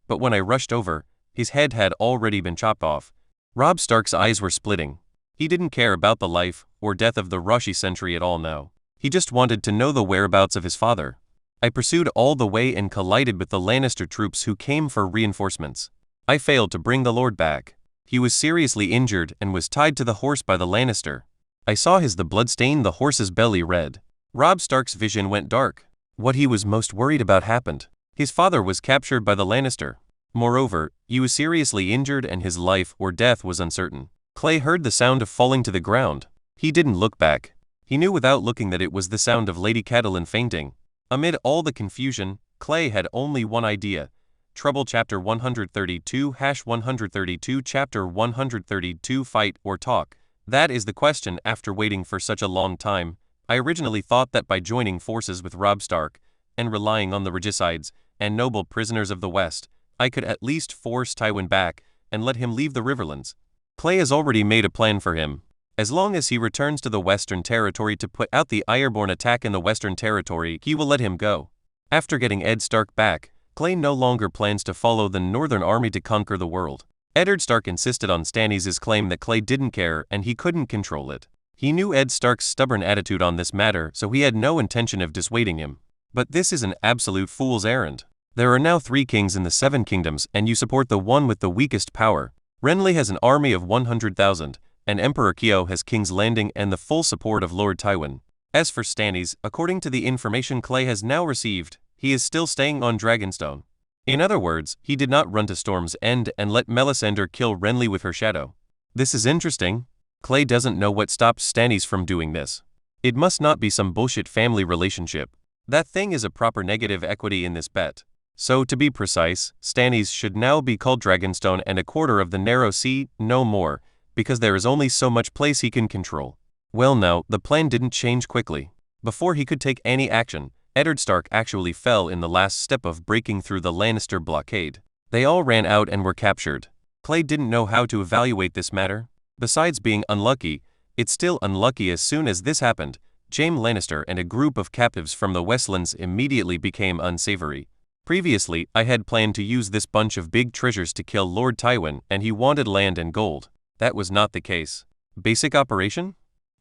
Speaker 2: But when I rushed over, his head had already been chopped off. Robb Stark's eyes were splitting. He didn't care about the life or death of the Roshi sentry at all now. He just wanted to know the whereabouts of his father. I pursued all the way and collided with the Lannister troops who came for reinforcements. I failed to bring the Lord back. He was seriously injured and was tied to the horse by the Lannister. I saw the blood stain the horse's belly red. Robb Stark's vision went dark. What he was most worried about happened. His father was captured by the Lannister. Moreover, he was seriously injured and his life or death was uncertain. Clay heard the sound of falling to the ground. He didn't look back. He knew without looking that it was the sound of Lady Catelyn fainting. Amid all the confusion, Clay had only one idea. Trouble Chapter 132-132 Chapter 132 Fight or talk? That is the question. After waiting for such a long time, I originally thought that by joining forces with Robb Stark, and relying on the regicides and noble prisoners of the West, I could at least force Tywin back and let him leave the Riverlands. Clay has already made a plan for him. As long as he returns to the Western Territory to put out the Ironborn attack in the Western Territory, he will let him go. After getting Ed Stark back, Clay no longer plans to follow the Northern Army to conquer the world. Eddard Stark insisted on Stannis' claim that Clay didn't care and he couldn't control it. He knew Ed Stark's stubborn attitude on this matter, so he had no intention of dissuading him. But this is an absolute fool's errand. There are now 3 kings in the 7 kingdoms and you support the one with the weakest power. Renly has an army of 100,000, and Emperor Keo has King's Landing and the full support of Lord Tywin. As for Stannis, according to the information Clay has now received, he is still staying on Dragonstone. In other words, he did not run to Storm's End and let Melisandre kill Renly with her shadow. This is interesting. Clay doesn't know what stops Stannis from doing this. It must not be some bullshit family relationship. That thing is a proper negative equity in this bet. So to be precise, Stannis should now be called Dragonstone and a quarter of the Narrow Sea, no more, because there is only so much place he can control. Well now, the plan didn't change quickly. Before he could take any action, Eddard Stark actually fell in the last step of breaking through the Lannister blockade. They all ran out and were captured. Clay didn't know how to evaluate this matter. Besides being unlucky, it's still unlucky. As soon as this happened, Jaime Lannister and a group of captives from the Westlands immediately became unsavory. Previously, I had planned to use this bunch of big treasures to kill Lord Tywin and he wanted land and gold. That was not the case. Basic operation?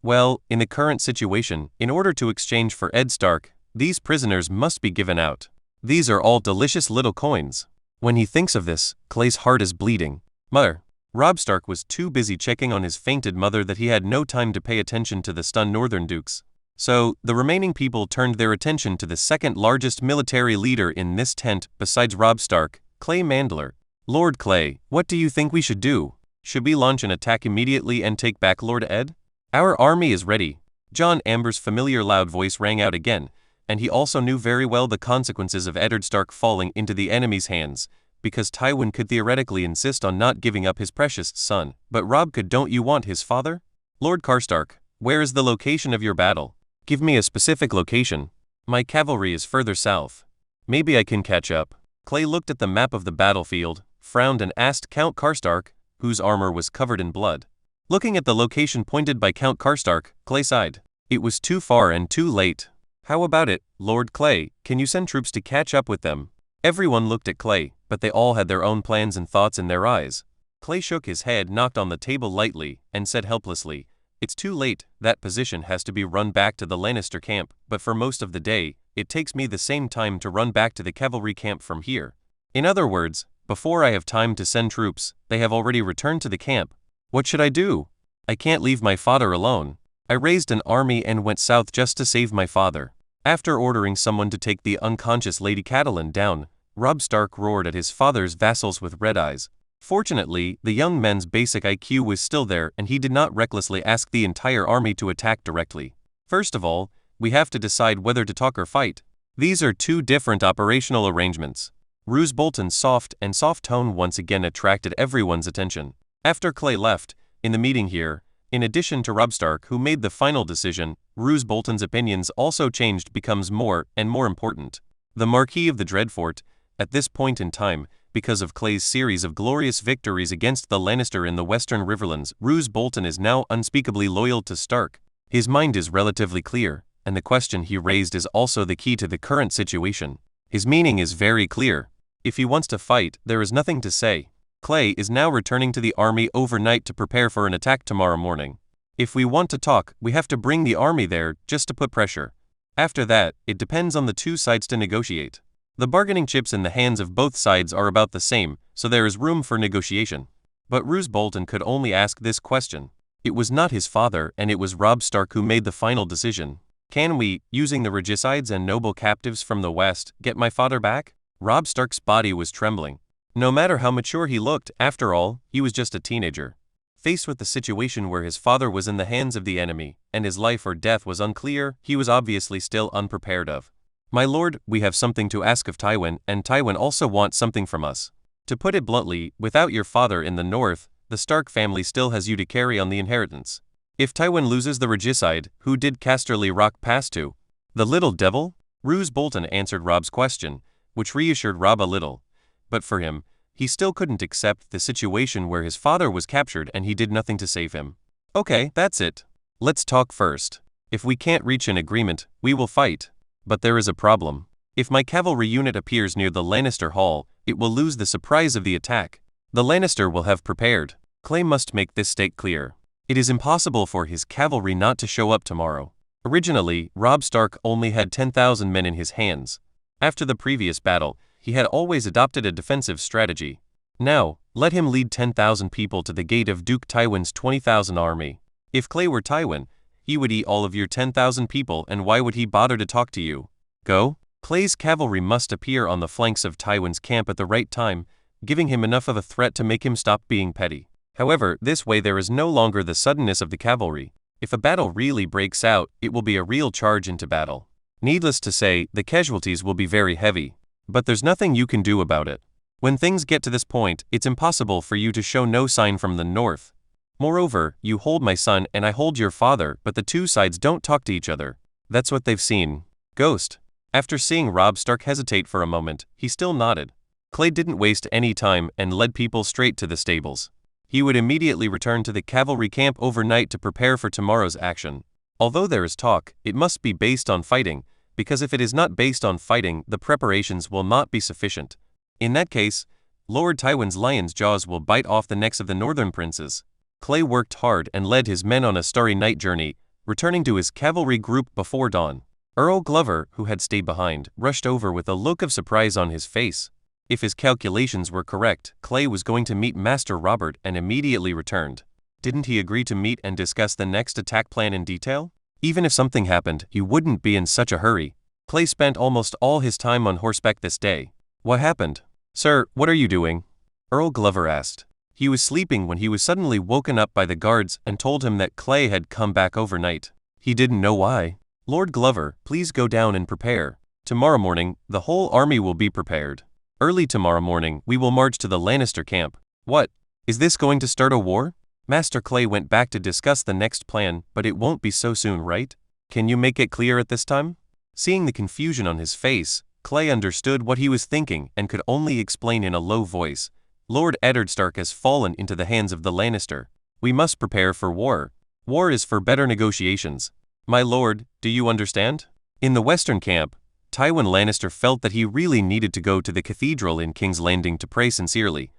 Speaker 2: Well, in the current situation, in order to exchange for Ed Stark, these prisoners must be given out. These are all delicious little coins. When he thinks of this, Clay's heart is bleeding. Mother. Robb Stark was too busy checking on his fainted mother that he had no time to pay attention to the stunned Northern Dukes. So, the remaining people turned their attention to the second largest military leader in this tent besides Robb Stark, Clay Manderly. Lord Clay, what do you think we should do? Should we launch an attack immediately and take back Lord Ed? Our army is ready. John Amber's familiar loud voice rang out again, and he also knew very well the consequences of Eddard Stark falling into the enemy's hands, because Tywin could theoretically insist on not giving up his precious son, but Robb could. Don't you want his father? Lord Karstark, where is the location of your battle? Give me a specific location. My cavalry is further south. Maybe I can catch up. Clay looked at the map of the battlefield, frowned and asked Count Karstark, whose armor was covered in blood. Looking at the location pointed by Count Karstark, Clay sighed. It was too far and too late. How about it, Lord Clay? Can you send troops to catch up with them? Everyone looked at Clay, but they all had their own plans and thoughts in their eyes. Clay shook his head, knocked on the table lightly, and said helplessly, "It's too late. That position has to be run back to the Lannister camp, but for most of the day, it takes me the same time to run back to the cavalry camp from here. In other words, before I have time to send troops, they have already returned to the camp. What should I do? I can't leave my father alone. I raised an army and went south just to save my father." After ordering someone to take the unconscious Lady Catelyn down, Robb Stark roared at his father's vassals with red eyes. Fortunately, the young man's basic IQ was still there and he did not recklessly ask the entire army to attack directly. First of all, we have to decide whether to talk or fight. These are 2 different operational arrangements. Roose Bolton's soft tone once again attracted everyone's attention. After Clay left, in the meeting here, in addition to Robb Stark who made the final decision, Roose Bolton's opinions also changed becomes more and more important. The Marquis of the Dreadfort, at this point in time, because of Clay's series of glorious victories against the Lannister in the Western Riverlands, Roose Bolton is now unspeakably loyal to Stark. His mind is relatively clear, and the question he raised is also the key to the current situation. His meaning is very clear. If he wants to fight, there is nothing to say. Clay is now returning to the army overnight to prepare for an attack tomorrow morning. If we want to talk, we have to bring the army there just to put pressure. After that, it depends on the 2 sides to negotiate. The bargaining chips in the hands of both sides are about the same, so there is room for negotiation. But Roose Bolton could only ask this question. It was not his father and it was Robb Stark who made the final decision. Can we, using the regicides and noble captives from the west, get my father back? Robb Stark's body was trembling. No matter how mature he looked, after all, he was just a teenager. Faced with the situation where his father was in the hands of the enemy, and his life or death was unclear, he was obviously still unprepared of. My lord, we have something to ask of Tywin, and Tywin also wants something from us. To put it bluntly, without your father in the north, the Stark family still has you to carry on the inheritance. If Tywin loses the regicide, who did Casterly Rock pass to? The little devil? Roose Bolton answered Robb's question, which reassured Robb a little. But for him, he still couldn't accept the situation where his father was captured and he did nothing to save him. Okay, that's it. Let's talk first. If we can't reach an agreement, we will fight. But there is a problem. If my cavalry unit appears near the Lannister Hall, it will lose the surprise of the attack. The Lannister will have prepared. Clay must make this stake clear. It is impossible for his cavalry not to show up tomorrow. Originally, Robb Stark only had 10,000 men in his hands. After the previous battle, he had always adopted a defensive strategy. Now, let him lead 10,000 people to the gate of Duke Tywin's 20,000 army. If Clay were Tywin, he would eat all of your 10,000 people, and why would he bother to talk to you? Go? Clay's cavalry must appear on the flanks of Tywin's camp at the right time, giving him enough of a threat to make him stop being petty. However, this way there is no longer the suddenness of the cavalry. If a battle really breaks out, it will be a real charge into battle. Needless to say, the casualties will be very heavy. But there's nothing you can do about it. When things get to this point, it's impossible for you to show no sign from the north. Moreover, you hold my son and I hold your father, but the two sides don't talk to each other. That's what they've seen. Ghost. After seeing Robb Stark hesitate for a moment, he still nodded. Clay didn't waste any time and led people straight to the stables. He would immediately return to the cavalry camp overnight to prepare for tomorrow's action. Although there is talk, it must be based on fighting, because if it is not based on fighting, the preparations will not be sufficient. In that case, Lord Tywin's lion's jaws will bite off the necks of the northern princes. Clay worked hard and led his men on a starry night journey, returning to his cavalry group before dawn. Earl Glover, who had stayed behind, rushed over with a look of surprise on his face. If his calculations were correct, Clay was going to meet Master Robert and immediately returned. Didn't he agree to meet and discuss the next attack plan in detail? Even if something happened, he wouldn't be in such a hurry. Clay spent almost all his time on horseback this day. What happened? Sir, what are you doing? Earl Glover asked. He was sleeping when he was suddenly woken up by the guards and told him that Clay had come back overnight. He didn't know why. Lord Glover, please go down and prepare. Tomorrow morning, the whole army will be prepared. Early tomorrow morning, we will march to the Lannister camp. What? Is this going to start a war? Master Clay went back to discuss the next plan, but it won't be so soon, right? Can you make it clear at this time? Seeing the confusion on his face, Clay understood what he was thinking and could only explain in a low voice. Lord Eddard Stark has fallen into the hands of the Lannister. We must prepare for war. War is for better negotiations. My lord, do you understand? In the western camp, Tywin Lannister felt that he really needed to go to the cathedral in King's Landing to pray sincerely.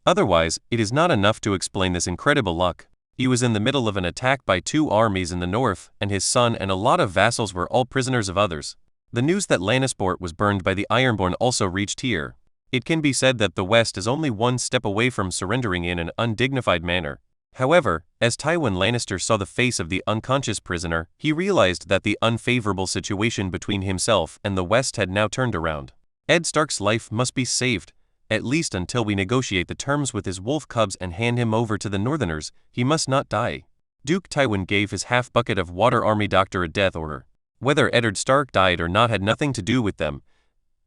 Speaker 2: Otherwise, it is not enough to explain this incredible luck. He was in the middle of an attack by two armies in the north, and his son and a lot of vassals were all prisoners of others. The news that Lannisport was burned by the Ironborn also reached here. It can be said that the West is only one step away from surrendering in an undignified manner. However, as Tywin Lannister saw the face of the unconscious prisoner, he realized that the unfavorable situation between himself and the West had now turned around. Ed Stark's life must be saved. At least until we negotiate the terms with his wolf cubs and hand him over to the Northerners, he must not die. Duke Tywin gave his half-bucket of water army doctor a death order. Whether Eddard Stark died or not had nothing to do with them,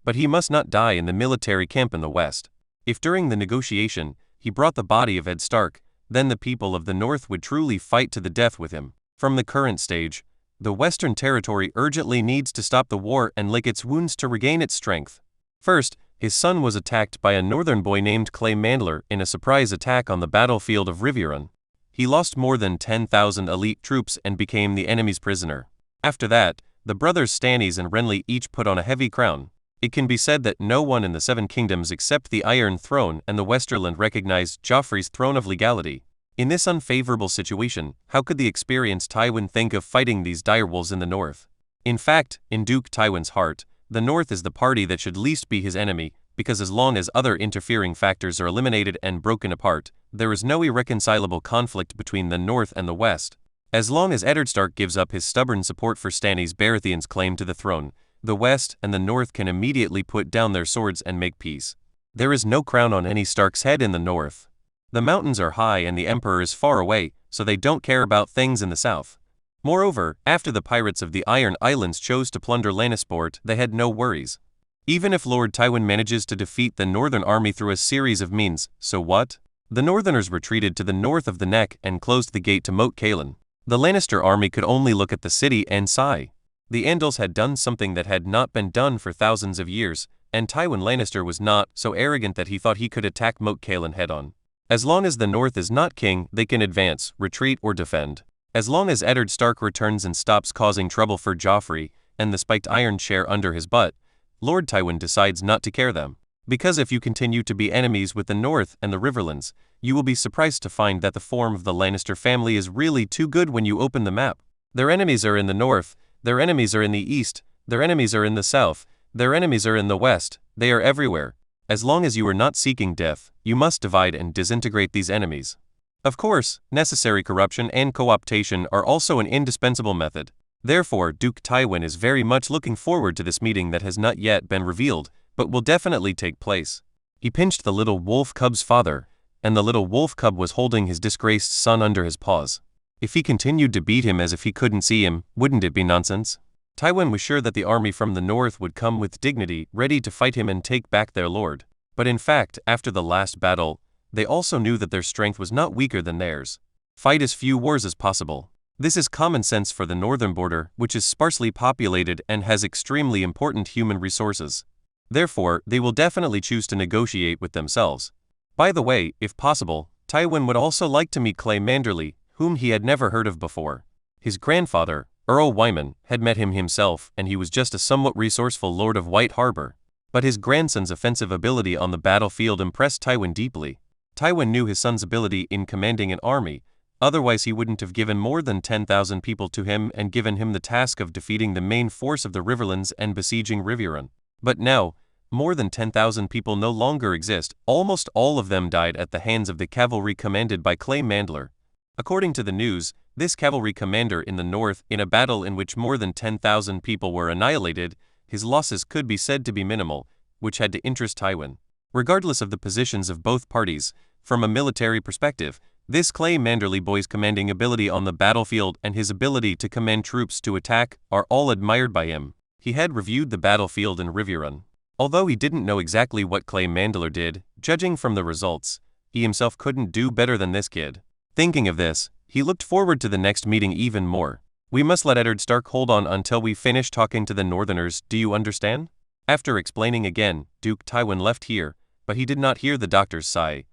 Speaker 2: but he must not die in the military camp in the West. If during the negotiation, he brought the body of Ed Stark, then the people of the North would truly fight to the death with him. From the current stage, the Western Territory urgently needs to stop the war and lick its wounds to regain its strength. First, his son was attacked by a northern boy named Clay Mandler in a surprise attack on the battlefield of Riverrun. He lost more than 10,000 elite troops and became the enemy's prisoner. After that, the brothers Stannis and Renly each put on a heavy crown. It can be said that no one in the Seven Kingdoms except the Iron Throne and the Westerland recognized Joffrey's throne of legality. In this unfavorable situation, how could the experienced Tywin think of fighting these direwolves in the north? In fact, in Duke Tywin's heart, the North is the party that should least be his enemy, because as long as other interfering factors are eliminated and broken apart, there is no irreconcilable conflict between the North and the West. As long as Eddard Stark gives up his stubborn support for Stannis Baratheon's claim to the throne, the West and the North can immediately put down their swords and make peace. There is no crown on any Stark's head in the north. The mountains are high and the Emperor is far away, so they don't care about things in the south. Moreover, after the pirates of the Iron Islands chose to plunder Lannisport, they had no worries. Even if Lord Tywin manages to defeat the Northern army through a series of means, so what? The Northerners retreated to the north of the Neck and closed the gate to Moat Cailin. The Lannister army could only look at the city and sigh. The Andals had done something that had not been done for thousands of years, and Tywin Lannister was not so arrogant that he thought he could attack Moat Cailin head-on. As long as the North is not king, they can advance, retreat or defend. As long as Eddard Stark returns and stops causing trouble for Joffrey, and the spiked iron chair under his butt, Lord Tywin decides not to care them. Because if you continue to be enemies with the North and the Riverlands, you will be surprised to find that the form of the Lannister family is really too good when you open the map. Their enemies are in the North, their enemies are in the East, their enemies are in the South, their enemies are in the West, they are everywhere. As long as you are not seeking death, you must divide and disintegrate these enemies. Of course, necessary corruption and co-optation are also an indispensable method. Therefore, Duke Tywin is very much looking forward to this meeting that has not yet been revealed, but will definitely take place. He pinched the little wolf cub's father, and the little wolf cub was holding his disgraced son under his paws. If he continued to beat him as if he couldn't see him, wouldn't it be nonsense? Tywin was sure that the army from the north would come with dignity, ready to fight him and take back their lord. But in fact, after the last battle, they also knew that their strength was not weaker than theirs. Fight as few wars as possible. This is common sense for the northern border, which is sparsely populated and has extremely important human resources. Therefore, they will definitely choose to negotiate with themselves. By the way, if possible, Tywin would also like to meet Clay Manderly, whom he had never heard of before. His grandfather, Earl Wyman, had met him himself, and he was just a somewhat resourceful lord of White Harbor. But his grandson's offensive ability on the battlefield impressed Tywin deeply. Tywin knew his son's ability in commanding an army, otherwise he wouldn't have given more than 10,000 people to him and given him the task of defeating the main force of the Riverlands and besieging Riverrun. But now, more than 10,000 people no longer exist. Almost all of them died at the hands of the cavalry commanded by Clay Mandler. According to the news, this cavalry commander in the north, in a battle in which more than 10,000 people were annihilated, his losses could be said to be minimal, which had to interest Tywin. Regardless of the positions of both parties, from a military perspective, this Clay Manderly boy's commanding ability on the battlefield and his ability to command troops to attack are all admired by him. He had reviewed the battlefield in Riverrun. Although he didn't know exactly what Clay Mandler did, judging from the results, he himself couldn't do better than this kid. Thinking of this, he looked forward to the next meeting even more. We must let Eddard Stark hold on until we finish talking to the Northerners, do you understand? After explaining again, Duke Tywin left here, but he did not hear the doctor's sigh.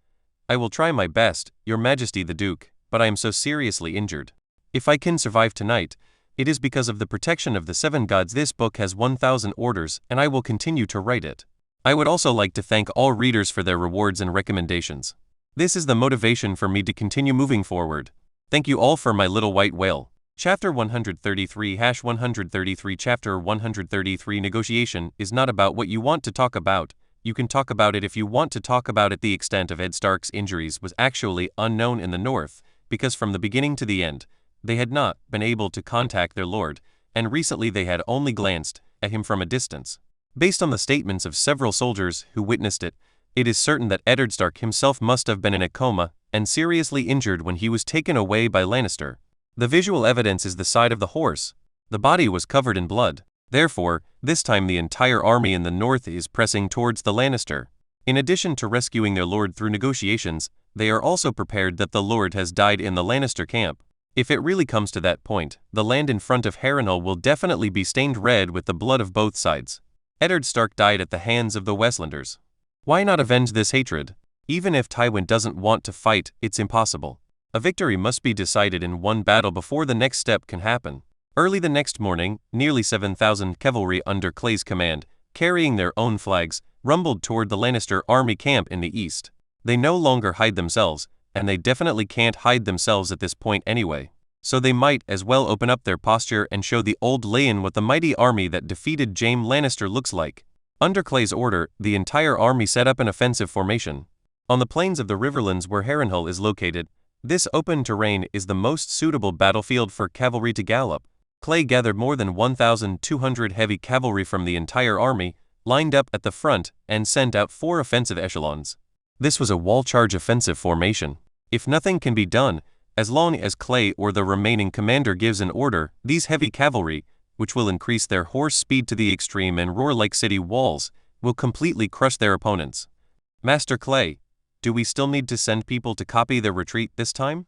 Speaker 2: I will try my best, Your Majesty the Duke, but I am so seriously injured. If I can survive tonight, it is because of the protection of the 7 gods. This book has 1,000 orders, and I will continue to write it. I would also like to thank all readers for their rewards and recommendations. This is the motivation for me to continue moving forward. Thank you all for my little white whale. Chapter 133-133 Chapter 133 Negotiation is not about what you want to talk about. You can talk about it if you want to talk about it. The extent of Ed Stark's injuries was actually unknown in the north, because from the beginning to the end, they had not been able to contact their lord, and recently they had only glanced at him from a distance. Based on the statements of several soldiers who witnessed it, it is certain that Eddard Stark himself must have been in a coma and seriously injured when he was taken away by Lannister. The visual evidence is the side of the horse. The body was covered in blood. Therefore, this time the entire army in the north is pressing towards the Lannister. In addition to rescuing their lord through negotiations, they are also prepared that the lord has died in the Lannister camp. If it really comes to that point, the land in front of Harrenhal will definitely be stained red with the blood of both sides. Eddard Stark died at the hands of the Westlanders. Why not avenge this hatred? Even if Tywin doesn't want to fight, it's impossible. A victory must be decided in one battle before the next step can happen. Early the next morning, nearly 7,000 cavalry under Clay's command, carrying their own flags, rumbled toward the Lannister army camp in the east. They no longer hide themselves, and they definitely can't hide themselves at this point anyway. So they might as well open up their posture and show the old Leyen what the mighty army that defeated Jaime Lannister looks like. Under Clay's order, the entire army set up an offensive formation. On the plains of the Riverlands where Harrenhal is located, this open terrain is the most suitable battlefield for cavalry to gallop. Clay gathered more than 1,200 heavy cavalry from the entire army, lined up at the front and sent out 4 offensive echelons. This was a wall charge offensive formation. If nothing can be done, as long as Clay or the remaining commander gives an order, these heavy cavalry, which will increase their horse speed to the extreme and roar like city walls, will completely crush their opponents. Master Clay, do we still need to send people to copy their retreat this time?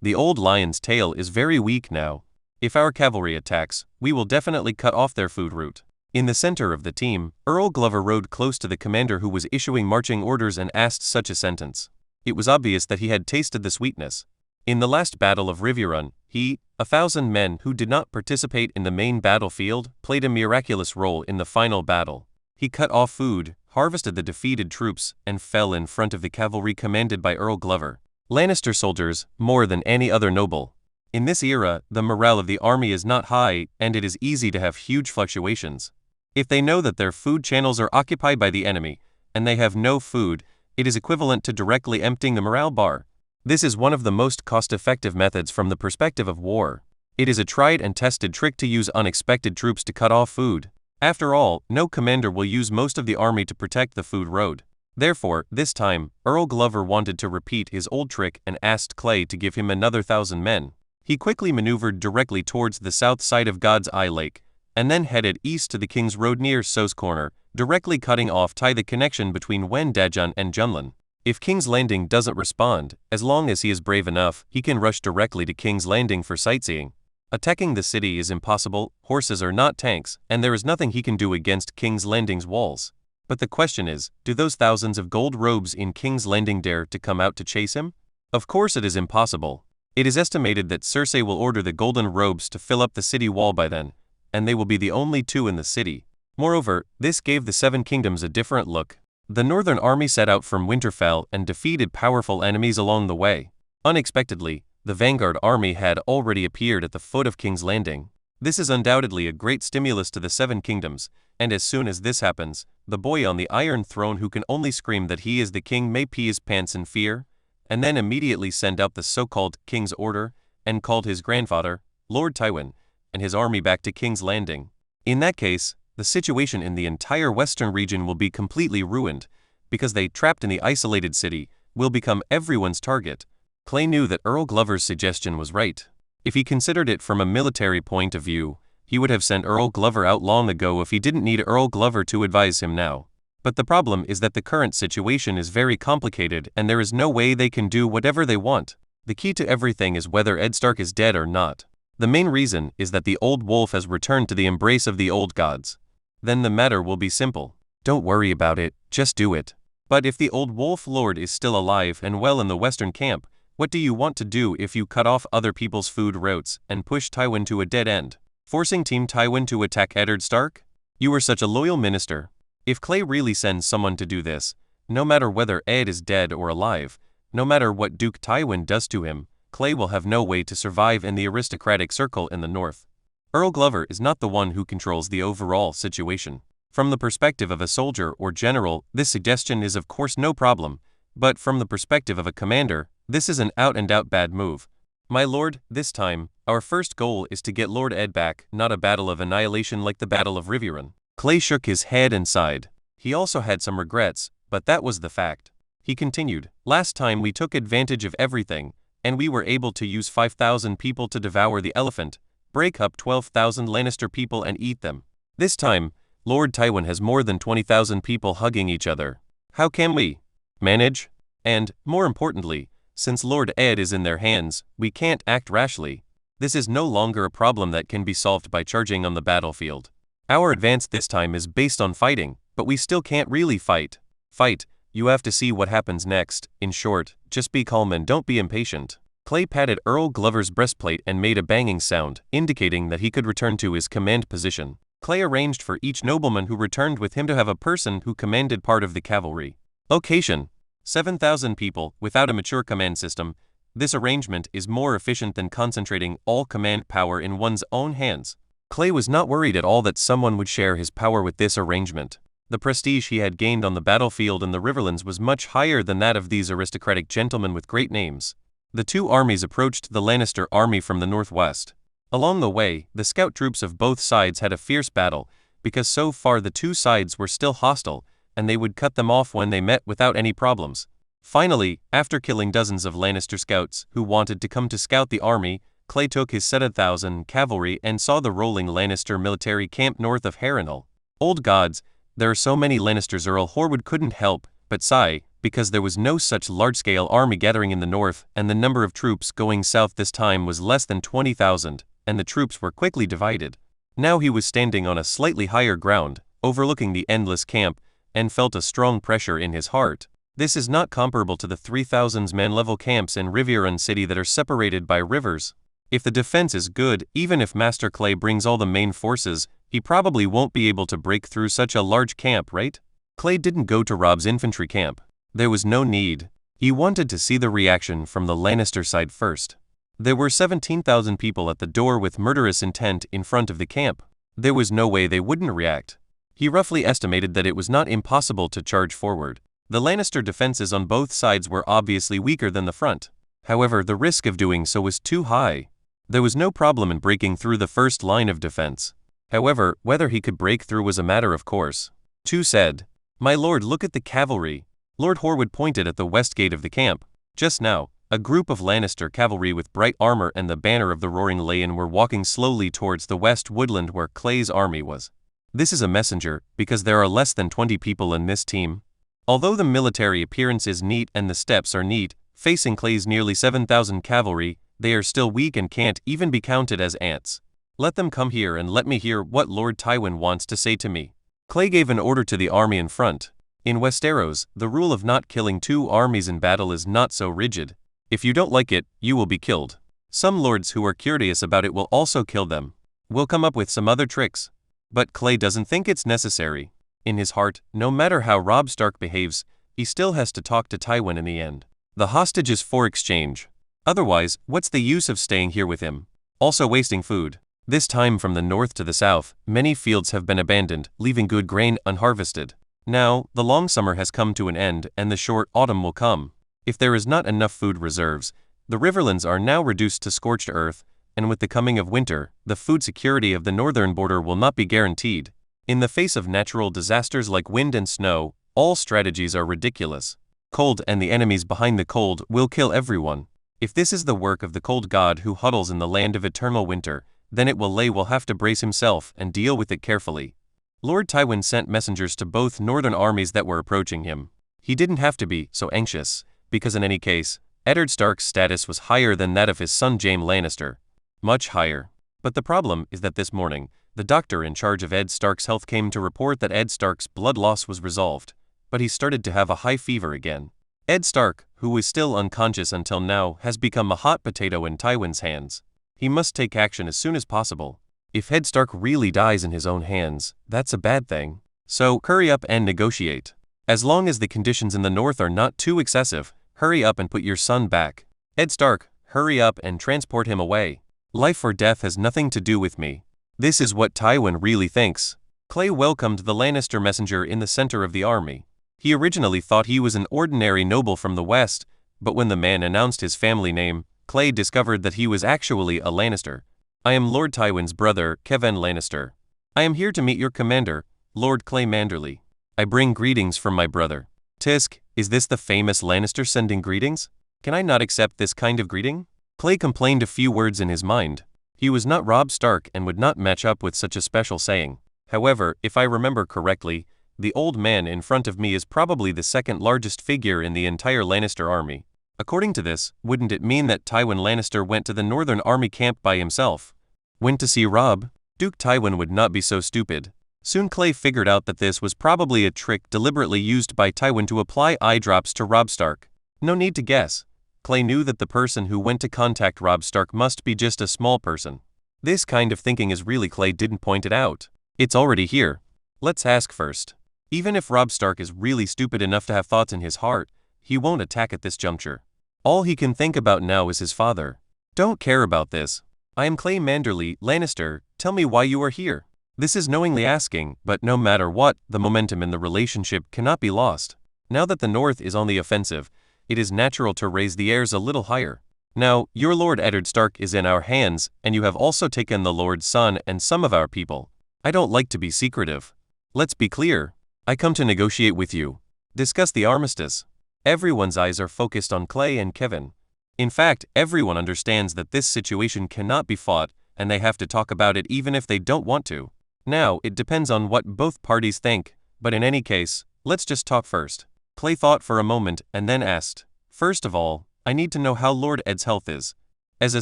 Speaker 2: The old lion's tail is very weak now. If our cavalry attacks, we will definitely cut off their food route. In the center of the team, Earl Glover rode close to the commander who was issuing marching orders and asked such a sentence. It was obvious that he had tasted the sweetness. In the last battle of Riverrun, he, 1,000 men who did not participate in the main battlefield, played a miraculous role in the final battle. He cut off food, harvested the defeated troops, and fell in front of the cavalry commanded by Earl Glover. Lannister soldiers, more than any other noble. In this era, the morale of the army is not high, and it is easy to have huge fluctuations. If they know that their food channels are occupied by the enemy, and they have no food, it is equivalent to directly emptying the morale bar. This is one of the most cost-effective methods from the perspective of war. It is a tried and tested trick to use unexpected troops to cut off food. After all, no commander will use most of the army to protect the food road. Therefore, this time, Earl Glover wanted to repeat his old trick and asked Clay to give him another 1,000 men. He quickly maneuvered directly towards the south side of God's Eye Lake, and then headed east to the King's Road near So's Corner, directly cutting off the connection between Wen Dajan and Junlin. If King's Landing doesn't respond, as long as he is brave enough, he can rush directly to King's Landing for sightseeing. Attacking the city is impossible, horses are not tanks, and there is nothing he can do against King's Landing's walls. But the question is, do those thousands of gold robes in King's Landing dare to come out to chase him? Of course it is impossible. It is estimated that Cersei will order the golden robes to fill up the city wall by then, and they will be the only 2 in the city. Moreover, this gave the 7 kingdoms a different look. The northern army set out from Winterfell and defeated powerful enemies along the way. Unexpectedly, the vanguard army had already appeared at the foot of King's Landing. This is undoubtedly a great stimulus to the 7 kingdoms, and as soon as this happens, the boy on the Iron Throne who can only scream that he is the king may pee his pants in fear, and then immediately send out the so-called King's Order, and called his grandfather, Lord Tywin, and his army back to King's Landing. In that case, the situation in the entire western region will be completely ruined, because they, trapped in the isolated city, will become everyone's target. Clay knew that Earl Glover's suggestion was right. If he considered it from a military point of view, he would have sent Earl Glover out long ago if he didn't need Earl Glover to advise him now. But the problem is that the current situation is very complicated and there is no way they can do whatever they want. The key to everything is whether Ed Stark is dead or not. The main reason is that the old wolf has returned to the embrace of the old gods. Then the matter will be simple. Don't worry about it, just do it. But if the old wolf lord is still alive and well in the western camp, what do you want to do if you cut off other people's food routes and push Tywin to a dead end? Forcing Team Tywin to attack Eddard Stark? You were such a loyal minister. If Clay really sends someone to do this, no matter whether Ed is dead or alive, no matter what Duke Tywin does to him, Clay will have no way to survive in the aristocratic circle in the north. Earl Glover is not the one who controls the overall situation. From the perspective of a soldier or general, this suggestion is of course no problem, but from the perspective of a commander, this is an out-and-out bad move. My lord, this time, our first goal is to get Lord Ed back, not a battle of annihilation like the Battle of Riverrun. Clay shook his head and sighed. He also had some regrets, but that was the fact. He continued, last time we took advantage of everything, and we were able to use 5,000 people to devour the elephant, break up 12,000 Lannister people and eat them. This time, Lord Tywin has more than 20,000 people hugging each other. How can we manage? And, more importantly, since Lord Ed is in their hands, we can't act rashly. This is no longer a problem that can be solved by charging on the battlefield. Our advance this time is based on fighting, but we still can't really fight. Fight, you have to see what happens next. In short, just be calm and don't be impatient. Clay patted Earl Glover's breastplate and made a banging sound, indicating that he could return to his command position. Clay arranged for each nobleman who returned with him to have a person who commanded part of the cavalry. Location: 7,000 people, without a mature command system. This arrangement is more efficient than concentrating all command power in one's own hands. Clay was not worried at all that someone would share his power with this arrangement. The prestige he had gained on the battlefield in the Riverlands was much higher than that of these aristocratic gentlemen with great names. The two armies approached the Lannister army from the northwest. Along the way, the scout troops of both sides had a fierce battle, because so far the two sides were still hostile, and they would cut them off when they met without any problems. Finally, after killing dozens of Lannister scouts who wanted to come to scout the army, Clay took his 7,000 cavalry and saw the rolling Lannister military camp north of Harrenhal. Old gods, there are so many Lannisters. Earl Horwood couldn't help but sigh, because there was no such large-scale army gathering in the north, and the number of troops going south this time was less than 20,000, and the troops were quickly divided. Now he was standing on a slightly higher ground, overlooking the endless camp, and felt a strong pressure in his heart. This is not comparable to the 3,000-man level camps in Riverrun City that are separated by rivers. If the defense is good, even if Master Clay brings all the main forces, he probably won't be able to break through such a large camp, right? Clay didn't go to Robb's infantry camp. There was no need. He wanted to see the reaction from the Lannister side first. There were 17,000 people at the door with murderous intent in front of the camp. There was no way they wouldn't react. He roughly estimated that it was not impossible to charge forward. The Lannister defenses on both sides were obviously weaker than the front. However, the risk of doing so was too high. There was no problem in breaking through the first line of defense. However, whether he could break through was a matter of course. Chu said, "My lord, look at the cavalry." Lord Horwood pointed at the west gate of the camp. Just now, a group of Lannister cavalry with bright armor and the banner of the Roaring Lion were walking slowly towards the west woodland where Clay's army was. This is a messenger, because there are less than 20 people in this team. Although the military appearance is neat and the steps are neat, facing Clay's nearly 7,000 cavalry, they are still weak and can't even be counted as ants. Let them come here and let me hear what Lord Tywin wants to say to me. Clay gave an order to the army in front. In Westeros, the rule of not killing two armies in battle is not so rigid. If you don't like it, you will be killed. Some lords who are curious about it will also kill them. We'll come up with some other tricks. But Clay doesn't think it's necessary. In his heart, no matter how Robb Stark behaves, he still has to talk to Tywin in the end. The hostage is for exchange. Otherwise, what's the use of staying here with him? Also wasting food. This time from the north to the south, many fields have been abandoned, leaving good grain unharvested. Now, the long summer has come to an end and the short autumn will come. If there is not enough food reserves, the riverlands are now reduced to scorched earth, and with the coming of winter, the food security of the northern border will not be guaranteed. In the face of natural disasters like wind and snow, all strategies are ridiculous. Cold and the enemies behind the cold will kill everyone. If this is the work of the cold god who huddles in the land of eternal winter, then Lay will have to brace himself and deal with it carefully. Lord Tywin sent messengers to both northern armies that were approaching him. He didn't have to be so anxious, because in any case, Eddard Stark's status was higher than that of his son Jaime Lannister. Much higher. But the problem is that this morning, the doctor in charge of Ed Stark's health came to report that Ed Stark's blood loss was resolved, but he started to have a high fever again. Ed Stark, who was still unconscious until now, has become a hot potato in Tywin's hands. He must take action as soon as possible. If Ed Stark really dies in his own hands, that's a bad thing. So, hurry up and negotiate. As long as the conditions in the north are not too excessive, hurry up and put your son back. Ed Stark, hurry up and transport him away. Life or death has nothing to do with me. This is what Tywin really thinks. Clay welcomed the Lannister messenger in the center of the army. He originally thought he was an ordinary noble from the west, but when the man announced his family name, Clay discovered that he was actually a Lannister. I am Lord Tywin's brother, Kevan Lannister. I am here to meet your commander, Lord Clay Manderly. I bring greetings from my brother. Tisk, is this the famous Lannister sending greetings? Can I not accept this kind of greeting? Clay complained a few words in his mind. He was not Robb Stark and would not match up with such a special saying. However, if I remember correctly, the old man in front of me is probably the second largest figure in the entire Lannister army. According to this, wouldn't it mean that Tywin Lannister went to the northern army camp by himself? Went to see Robb? Duke Tywin would not be so stupid. Soon Clay figured out that this was probably a trick deliberately used by Tywin to apply eye drops to Robb Stark. No need to guess. Clay knew that the person who went to contact Robb Stark must be just a small person. This kind of thinking is really Clay didn't point it out. It's already here. Let's ask first. Even if Robb Stark is really stupid enough to have thoughts in his heart, he won't attack at this juncture. All he can think about now is his father. Don't care about this. I am Clay Manderly, Lannister, tell me why you are here. This is knowingly asking, but no matter what, the momentum in the relationship cannot be lost. Now that the North is on the offensive, it is natural to raise the airs a little higher. Now, your Lord Eddard Stark is in our hands, and you have also taken the Lord's son and some of our people. I don't like to be secretive. Let's be clear. I come to negotiate with you. Discuss the armistice. Everyone's eyes are focused on Clay and Kevin. In fact, everyone understands that this situation cannot be fought, and they have to talk about it even if they don't want to. Now, it depends on what both parties think, but in any case, let's just talk first. Clay thought for a moment and then asked, "First of all, I need to know how Lord Ed's health is." As a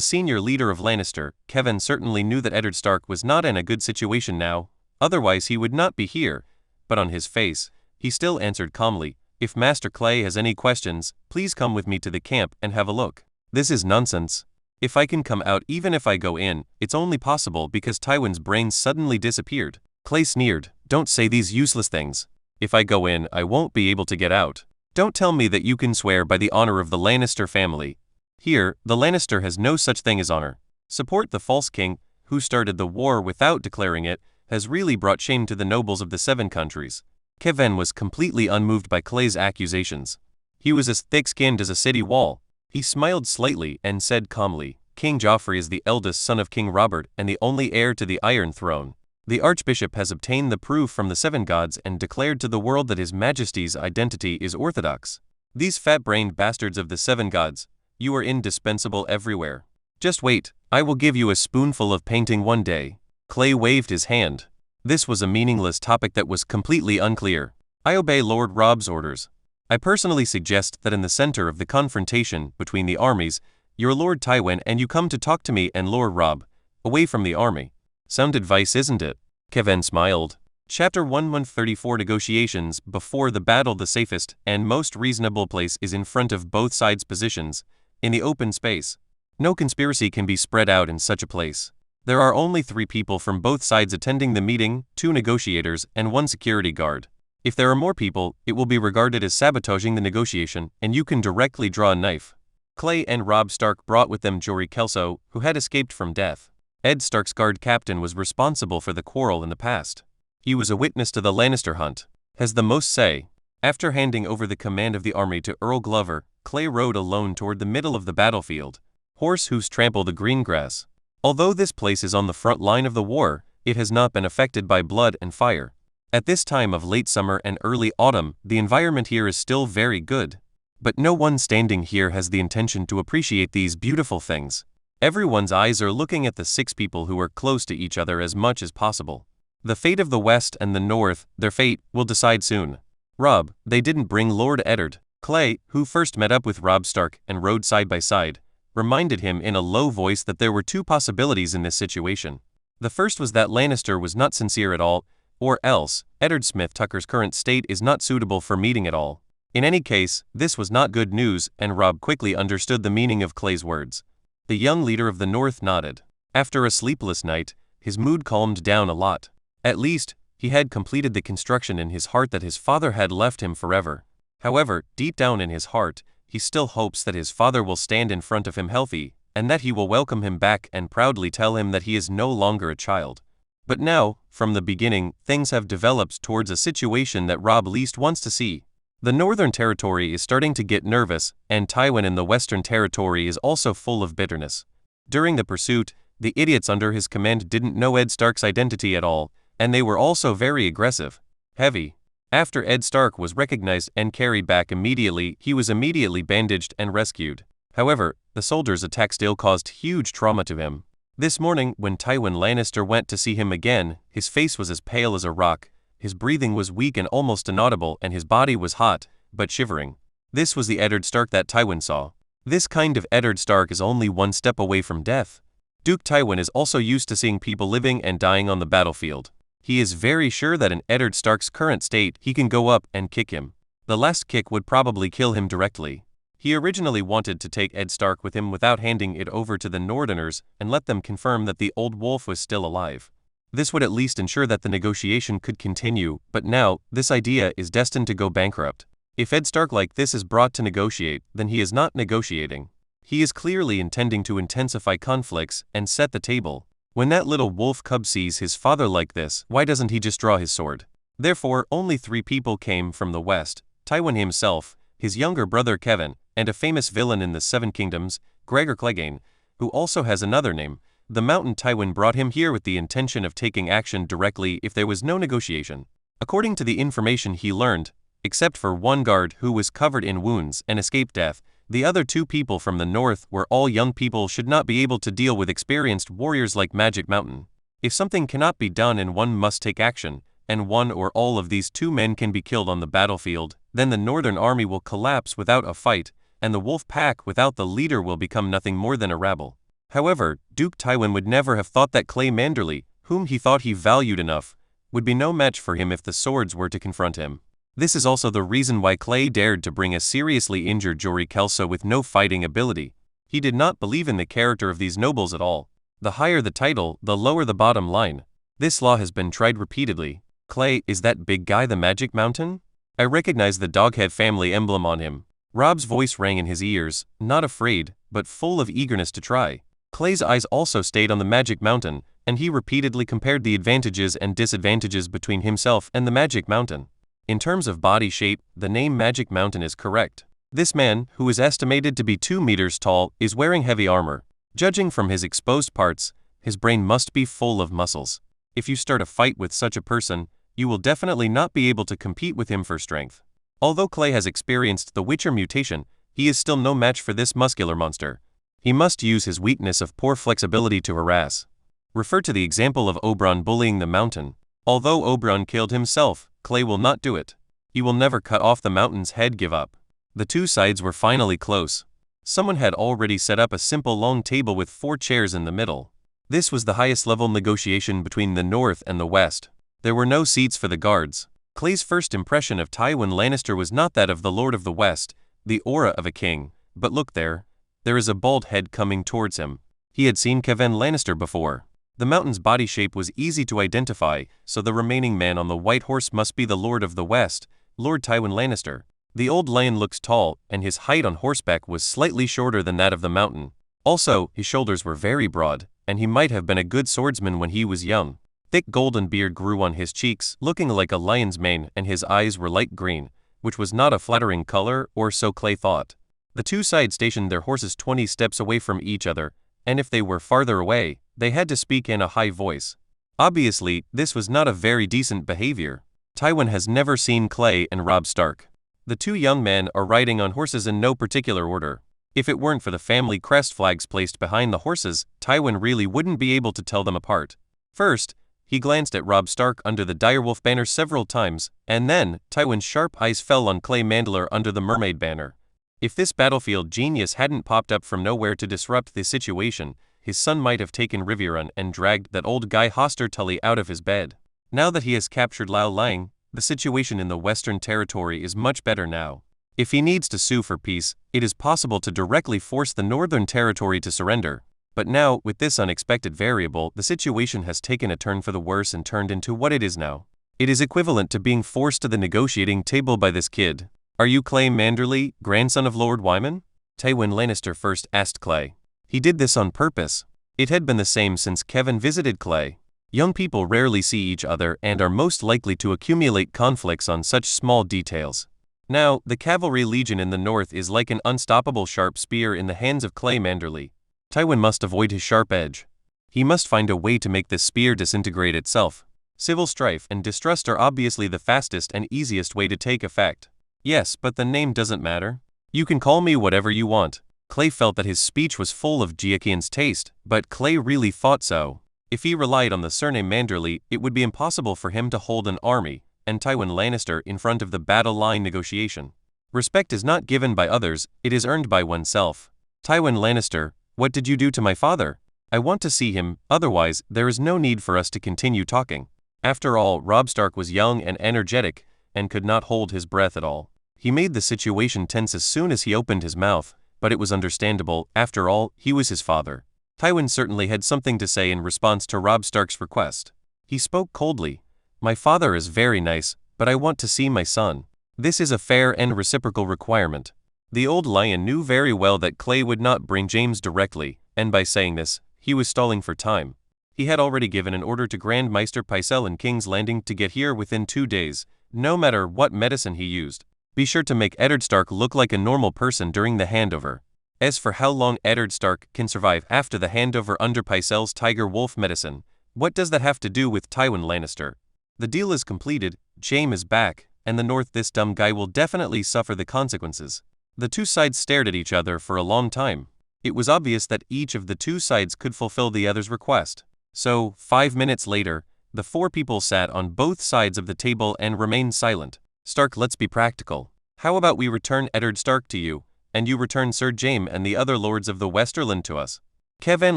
Speaker 2: senior leader of Lannister, Kevin certainly knew that Eddard Stark was not in a good situation now, otherwise he would not be here, but on his face, he still answered calmly, "If Master Clay has any questions, please come with me to the camp and have a look." This is nonsense. If I can come out even if I go in, it's only possible because Tywin's brains suddenly disappeared. Clay sneered, "Don't say these useless things. If I go in, I won't be able to get out. Don't tell me that you can swear by the honor of the Lannister family. Here, the Lannister has no such thing as honor. Support the false king, who started the war without declaring it, has really brought shame to the nobles of the Seven Countries." Kevin was completely unmoved by Clay's accusations. He was as thick-skinned as a city wall. He smiled slightly and said calmly, "King Joffrey is the eldest son of King Robert and the only heir to the Iron Throne. The Archbishop has obtained the proof from the Seven Gods and declared to the world that His Majesty's identity is orthodox. These fat-brained bastards of the Seven Gods, you are indispensable everywhere. Just wait, I will give you a spoonful of painting one day." Clay waved his hand. This was a meaningless topic that was completely unclear. "I obey Lord Robb's orders. I personally suggest that in the center of the confrontation between the armies, you're Lord Tywin and you come to talk to me and Lord Robb, away from the army. Sound advice, isn't it?" Kevin smiled. Chapter 134 Negotiations. Before the battle, the safest and most reasonable place is in front of both sides' positions, in the open space. No conspiracy can be spread out in such a place. There are only 3 people from both sides attending the meeting, 2 negotiators, and 1 security guard. If there are more people, it will be regarded as sabotaging the negotiation, and you can directly draw a knife. Clay and Robb Stark brought with them Jory Kelso, who had escaped from death. Ed Stark's guard captain was responsible for the quarrel in the past. He was a witness to the Lannister hunt, has the most say. After handing over the command of the army to Earl Glover, Clay rode alone toward the middle of the battlefield. Horse hooves trample the green grass. Although this place is on the front line of the war, it has not been affected by blood and fire. At this time of late summer and early autumn, the environment here is still very good. But no one standing here has the intention to appreciate these beautiful things. Everyone's eyes are looking at the 6 people who are close to each other as much as possible. The fate of the West and the North, their fate, will decide soon. Robb, they didn't bring Lord Eddard. Clay, who first met up with Robb Stark and rode side by side, reminded him in a low voice that there were 2 possibilities in this situation. The first was that Lannister was not sincere at all, or else, Eddard Smith Tucker's current state is not suitable for meeting at all. In any case, this was not good news, and Robb quickly understood the meaning of Clay's words. The young leader of the North nodded. After a sleepless night, his mood calmed down a lot. At least, he had completed the construction in his heart that his father had left him forever. However, deep down in his heart, he still hopes that his father will stand in front of him healthy, and that he will welcome him back and proudly tell him that he is no longer a child. But now, from the beginning, things have developed towards a situation that Robb least wants to see. The Northern Territory is starting to get nervous, and Tywin in the Western Territory is also full of bitterness. During the pursuit, the idiots under his command didn't know Ed Stark's identity at all, and they were also very aggressive. Heavy. After Ed Stark was recognized and carried back immediately, he was immediately bandaged and rescued. However, the soldiers' attack still caused huge trauma to him. This morning, when Tywin Lannister went to see him again, his face was as pale as a rock, his breathing was weak and almost inaudible, and his body was hot, but shivering. This was the Eddard Stark that Tywin saw. This kind of Eddard Stark is only 1 step away from death. Duke Tywin is also used to seeing people living and dying on the battlefield. He is very sure that in Eddard Stark's current state, he can go up and kick him. The last kick would probably kill him directly. He originally wanted to take Ed Stark with him without handing it over to the Northerners and let them confirm that the old wolf was still alive. This would at least ensure that the negotiation could continue, but now, this idea is destined to go bankrupt. If Ed Stark like this is brought to negotiate, then he is not negotiating. He is clearly intending to intensify conflicts and set the table. When that little wolf cub sees his father like this, why doesn't he just draw his sword? Therefore, only 3 people came from the West: Tywin himself, his younger brother Kevin, and a famous villain in the Seven Kingdoms, Gregor Clegane, who also has another name, The mountain Tywin brought him here with the intention of taking action directly if there was no negotiation. According to the information he learned, except for one guard who was covered in wounds and escaped death, the other two people from the north were all young people should not be able to deal with experienced warriors like Magic Mountain. If something cannot be done and one must take action, and one or all of these two men can be killed on the battlefield, then the northern army will collapse without a fight, and the wolf pack without the leader will become nothing more than a rabble. However, Duke Tywin would never have thought that Clay Manderly, whom he thought he valued enough, would be no match for him if the swords were to confront him. This is also the reason why Clay dared to bring a seriously injured Jory Kelso with no fighting ability. He did not believe in the character of these nobles at all. The higher the title, the lower the bottom line. This law has been tried repeatedly. Clay, is that big guy the Magic Mountain? I recognize the Doghead family emblem on him. Rob's voice rang in his ears, not afraid, but full of eagerness to try. Clay's eyes also stayed on the Magic Mountain, and he repeatedly compared the advantages and disadvantages between himself and the Magic Mountain. In terms of body shape, the name Magic Mountain is correct. This man, who is estimated to be 2 meters tall, is wearing heavy armor. Judging from his exposed parts, his brain must be full of muscles. If you start a fight with such a person, you will definitely not be able to compete with him for strength. Although Clay has experienced the Witcher mutation, he is still no match for this muscular monster. He must use his weakness of poor flexibility to harass. Refer to the example of Oberyn bullying the mountain. Although Oberyn killed himself, Clay will not do it. He will never cut off the mountain's head. Give up. The two sides were finally close. Someone had already set up a simple long table with 4 chairs in the middle. This was the highest level negotiation between the north and the west. There were no seats for the guards. Clay's first impression of Tywin Lannister was not that of the Lord of the West, the aura of a king, but look there. There is a bald head coming towards him. He had seen Kevan Lannister before. The mountain's body shape was easy to identify, so the remaining man on the white horse must be the Lord of the West, Lord Tywin Lannister. The old lion looks tall, and his height on horseback was slightly shorter than that of the mountain. Also, his shoulders were very broad, and he might have been a good swordsman when he was young. Thick golden beard grew on his cheeks, looking like a lion's mane, and his eyes were light green, which was not a flattering color, or so Clay thought. The two sides stationed their horses 20 steps away from each other, and if they were farther away, they had to speak in a high voice. Obviously, this was not a very decent behavior. Tywin has never seen Clay and Robb Stark. The two young men are riding on horses in no particular order. If it weren't for the family crest flags placed behind the horses, Tywin really wouldn't be able to tell them apart. First, he glanced at Robb Stark under the direwolf banner several times, and then, Tywin's sharp eyes fell on Clay Manderly under the mermaid banner. If this battlefield genius hadn't popped up from nowhere to disrupt the situation, his son might have taken Riverrun and dragged that old guy Hoster Tully out of his bed. Now that he has captured Lao Lang, the situation in the Western Territory is much better now. If he needs to sue for peace, it is possible to directly force the Northern Territory to surrender. But now, with this unexpected variable, the situation has taken a turn for the worse and turned into what it is now. It is equivalent to being forced to the negotiating table by this kid. Are you Clay Manderly, grandson of Lord Wyman? Tywin Lannister first asked Clay. He did this on purpose. It had been the same since Kevan visited Clay. Young people rarely see each other and are most likely to accumulate conflicts on such small details. Now, the cavalry legion in the north is like an unstoppable sharp spear in the hands of Clay Manderly. Tywin must avoid his sharp edge. He must find a way to make this spear disintegrate itself. Civil strife and distrust are obviously the fastest and easiest way to take effect. Yes, but the name doesn't matter. You can call me whatever you want. Clay felt that his speech was full of Giakian's taste, but Clay really thought so. If he relied on the surname Manderly, it would be impossible for him to hold an army, and Tywin Lannister in front of the battle line negotiation. Respect is not given by others, it is earned by oneself. Tywin Lannister, what did you do to my father? I want to see him, otherwise, there is no need for us to continue talking. After all, Robb Stark was young and energetic, and could not hold his breath at all. He made the situation tense as soon as he opened his mouth, but it was understandable, after all, he was his father. Tywin certainly had something to say in response to Robb Stark's request. He spoke coldly. My father is very nice, but I want to see my son. This is a fair and reciprocal requirement. The old lion knew very well that Clay would not bring James directly, and by saying this, he was stalling for time. He had already given an order to Grand Maester Pycelle in King's Landing to get here within 2 days, no matter what medicine he used. Be sure to make Eddard Stark look like a normal person during the handover. As for how long Eddard Stark can survive after the handover under Pycelle's Tiger Wolf medicine, what does that have to do with Tywin Lannister? The deal is completed, Jaime is back, and the North, this dumb guy will definitely suffer the consequences. The two sides stared at each other for a long time. It was obvious that each of the two sides could fulfill the other's request. So, 5 minutes later, the four people sat on both sides of the table and remained silent. Stark, let's be practical. How about we return Eddard Stark to you, and you return Sir Jaime and the other lords of the Westerland to us? Kevan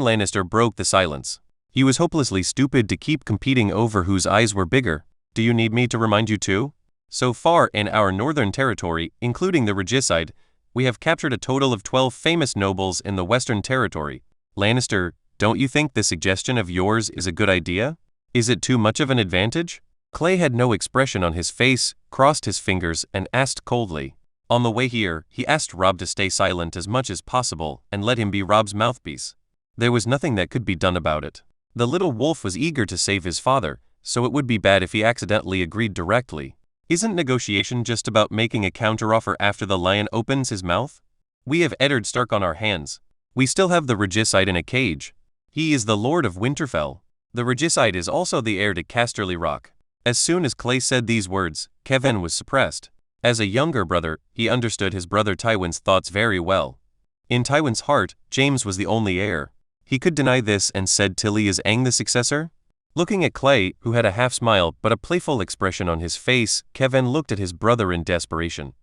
Speaker 2: Lannister broke the silence. He was hopelessly stupid to keep competing over whose eyes were bigger. Do you need me to remind you too? So far in our northern territory, including the regicide, we have captured a total of 12 famous nobles in the western territory. Lannister, don't you think this suggestion of yours is a good idea? Is it too much of an advantage? Clay had no expression on his face, crossed his fingers, and asked coldly. On the way here, he asked Robb to stay silent as much as possible and let him be Robb's mouthpiece. There was nothing that could be done about it. The little wolf was eager to save his father, so it would be bad if he accidentally agreed directly. Isn't negotiation just about making a counteroffer after the lion opens his mouth? We have Eddard Stark on our hands. We still have the regicide in a cage. He is the Lord of Winterfell. The regicide is also the heir to Casterly Rock. As soon as Clay said these words, Kevan was suppressed. As a younger brother, he understood his brother Tywin's thoughts very well. In Tywin's heart, James was the only heir. He could deny this and said Tilly is Aang the successor? Looking at Clay, who had a half-smile but a playful expression on his face, Kevan looked at his brother in desperation.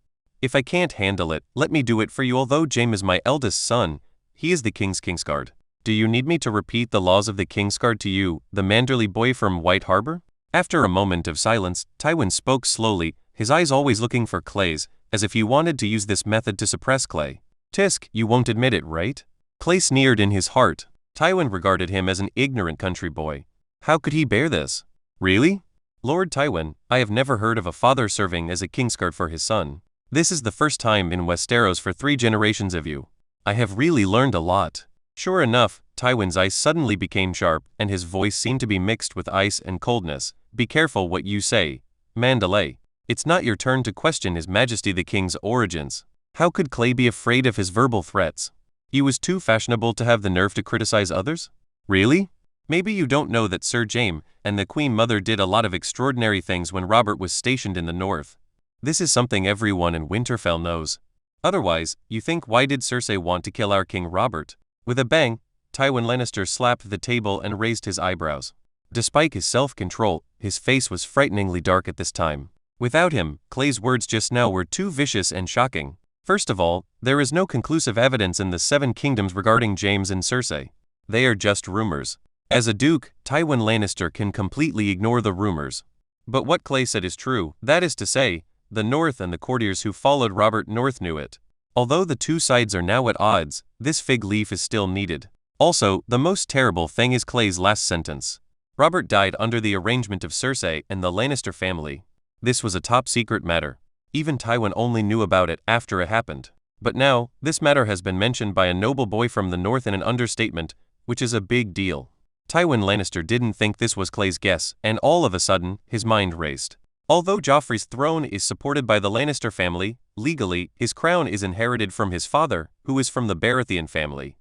Speaker 2: If I can't handle it, let me do it for you. Although Jaime is my eldest son, he is the King's Kingsguard. Do you need me to repeat the laws of the Kingsguard to you, the Manderly boy from White Harbor? After a moment of silence, Tywin spoke slowly, his eyes always looking for Clay's, as if he wanted to use this method to suppress Clay. Tisk, you won't admit it, right? Clay sneered in his heart. Tywin regarded him as an ignorant country boy. How could he bear this? Really? Lord Tywin, I have never heard of a father serving as a Kingsguard for his son. This is the first time in Westeros for 3 generations of you. I have really learned a lot. Sure enough, Tywin's eyes suddenly became sharp, and his voice seemed to be mixed with ice and coldness. Be careful what you say, Manderly. It's not your turn to question His Majesty the King's origins. How could Clay be afraid of his verbal threats? He was too fashionable to have the nerve to criticize others? Really? Maybe you don't know that Sir Jaime and the Queen Mother did a lot of extraordinary things when Robert was stationed in the north. This is something everyone in Winterfell knows. Otherwise, you think, why did Cersei want to kill our King Robert? With a bang, Tywin Lannister slapped the table and raised his eyebrows. Despite his self-control, his face was frighteningly dark at this time. Without him, Clay's words just now were too vicious and shocking. First of all, there is no conclusive evidence in the 7 kingdoms regarding James and Cersei. They are just rumors. As a duke, Tywin Lannister can completely ignore the rumors. But what Clay said is true, that is to say, the North and the courtiers who followed Robert North knew it. Although the two sides are now at odds, this fig leaf is still needed. Also, the most terrible thing is Clay's last sentence. Robert died under the arrangement of Cersei and the Lannister family. This was a top-secret matter. Even Tywin only knew about it after it happened. But now, this matter has been mentioned by a noble boy from the North in an understatement, which is a big deal. Tywin Lannister didn't think this was Clay's guess, and all of a sudden, his mind raced. Although Joffrey's throne is supported by the Lannister family, legally, his crown is inherited from his father, who is from the Baratheon family.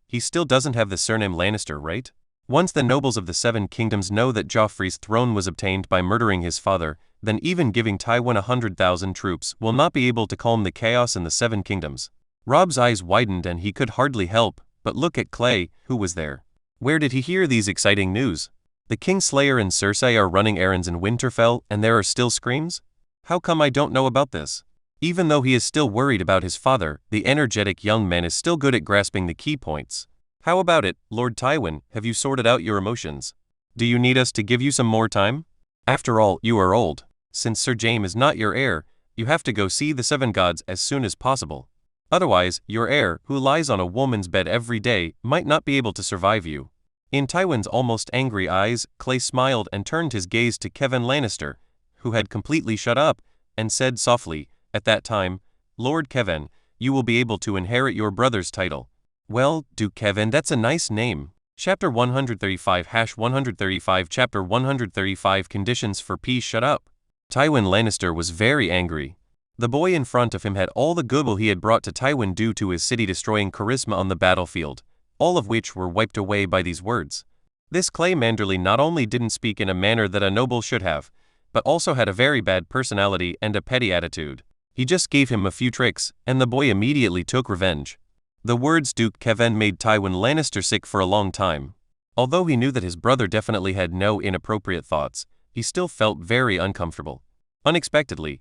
Speaker 2: He still doesn't have the surname Lannister, right? Once the nobles of the 7 kingdoms know that Joffrey's throne was obtained by murdering his father, then even giving Tywin 100,000 troops will not be able to calm the chaos in the 7 kingdoms. Robb's eyes widened and he could hardly help but look at Clay, who was there. Where did he hear these exciting news? The Kingslayer and Cersei are running errands in Winterfell and there are still screams? How come I don't know about this? Even though he is still worried about his father, the energetic young man is still good at grasping the key points. How about it, Lord Tywin, have you sorted out your emotions? Do you need us to give you some more time? After all, you are old. Since Sir Jaime is not your heir, you have to go see the 7 gods as soon as possible. Otherwise, your heir, who lies on a woman's bed every day, might not be able to survive you. In Tywin's almost angry eyes, Clay smiled and turned his gaze to Kevan Lannister, who had completely shut up, and said softly, at that time, Lord Kevan, you will be able to inherit your brother's title. Well, Duke Kevan, that's a nice name. Chapter 135-135 Chapter 135 Conditions for Peace. Shut up. Tywin Lannister was very angry. The boy in front of him had all the goodwill he had brought to Tywin due to his city-destroying charisma on the battlefield, all of which were wiped away by these words. This Clay Manderly not only didn't speak in a manner that a noble should have, but also had a very bad personality and a petty attitude. He just gave him a few tricks, and the boy immediately took revenge. The words Duke Kevin made Tywin Lannister sick for a long time. Although he knew that his brother definitely had no inappropriate thoughts, he still felt very uncomfortable. Unexpectedly,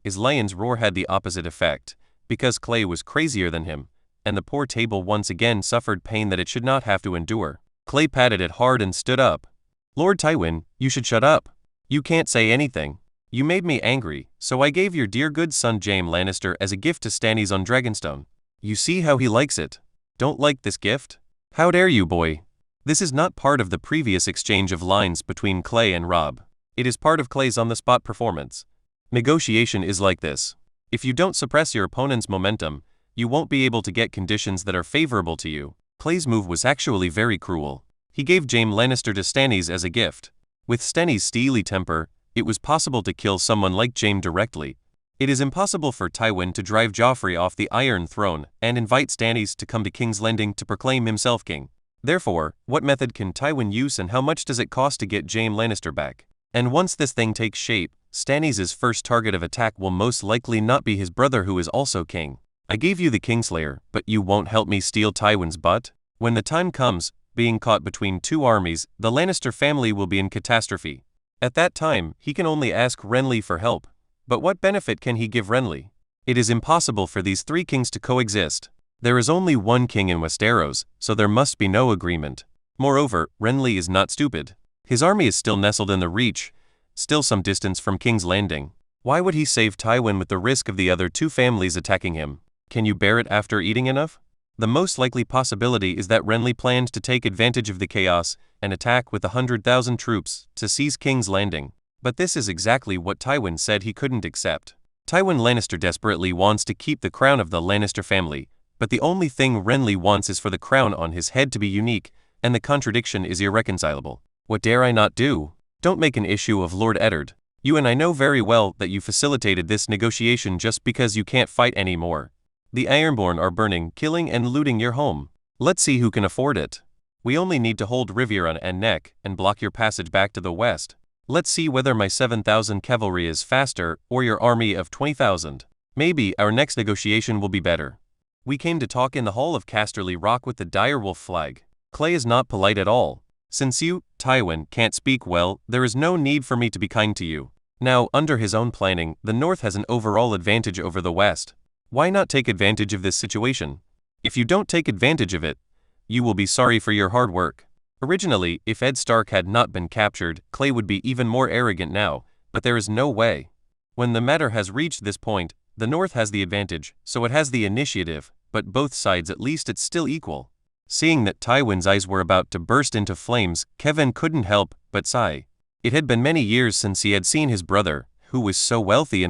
Speaker 2: his lion's roar had the opposite effect, because Clay was crazier than him, and the poor table once again suffered pain that it should not have to endure. Clay patted it hard and stood up. "Lord Tywin, you should shut up. You can't say anything. You made me angry, so I gave your dear good son Jaime Lannister as a gift to Stannis on Dragonstone. You see how he likes it. Don't like this gift? How dare you, boy?" This is not part of the previous exchange of lines between Clay and Robb. It is part of Clay's on-the-spot performance. Negotiation is like this. If you don't suppress your opponent's momentum, you won't be able to get conditions that are favorable to you. Clay's move was actually very cruel. He gave Jaime Lannister to Stannis as a gift. With Stannis' steely temper, it was possible to kill someone like Jaime directly. It is impossible for Tywin to drive Joffrey off the Iron Throne and invite Stannis to come to King's Landing to proclaim himself king. Therefore, what method can Tywin use and how much does it cost to get Jaime Lannister back? And once this thing takes shape, Stannis' first target of attack will most likely not be his brother who is also king. I gave you the Kingslayer, but you won't help me steal Tywin's butt? When the time comes, being caught between two armies, the Lannister family will be in catastrophe. At that time, he can only ask Renly for help. But what benefit can he give Renly? It is impossible for these three kings to coexist. There is only one king in Westeros, so there must be no agreement. Moreover, Renly is not stupid. His army is still nestled in the Reach, still some distance from King's Landing. Why would he save Tywin with the risk of the other two families attacking him? Can you bear it after eating enough? The most likely possibility is that Renly planned to take advantage of the chaos and attack with 100,000 troops to seize King's Landing. But this is exactly what Tywin said he couldn't accept. Tywin Lannister desperately wants to keep the crown of the Lannister family, but the only thing Renly wants is for the crown on his head to be unique, and the contradiction is irreconcilable. What dare I not do? Don't make an issue of Lord Eddard. You and I know very well that you facilitated this negotiation just because you can't fight anymore. The Ironborn are burning, killing and looting your home. Let's see who can afford it. We only need to hold Riviera and Neck and block your passage back to the west. Let's see whether my 7,000 cavalry is faster or your army of 20,000. Maybe our next negotiation will be better. We came to talk in the hall of Casterly Rock with the direwolf flag. Clay is not polite at all. Since you, Tywin, can't speak well, there is no need for me to be kind to you. Now, under his own planning, the North has an overall advantage over the West. Why not take advantage of this situation? If you don't take advantage of it, you will be sorry for your hard work. Originally, if Ed Stark had not been captured, Clay would be even more arrogant now, but there is no way. When the matter has reached this point, the North has the advantage, so it has the initiative, but both sides at least it's still equal. Seeing that Tywin's eyes were about to burst into flames, Kevin couldn't help but sigh. It had been many years since he had seen his brother, who was so wealthy,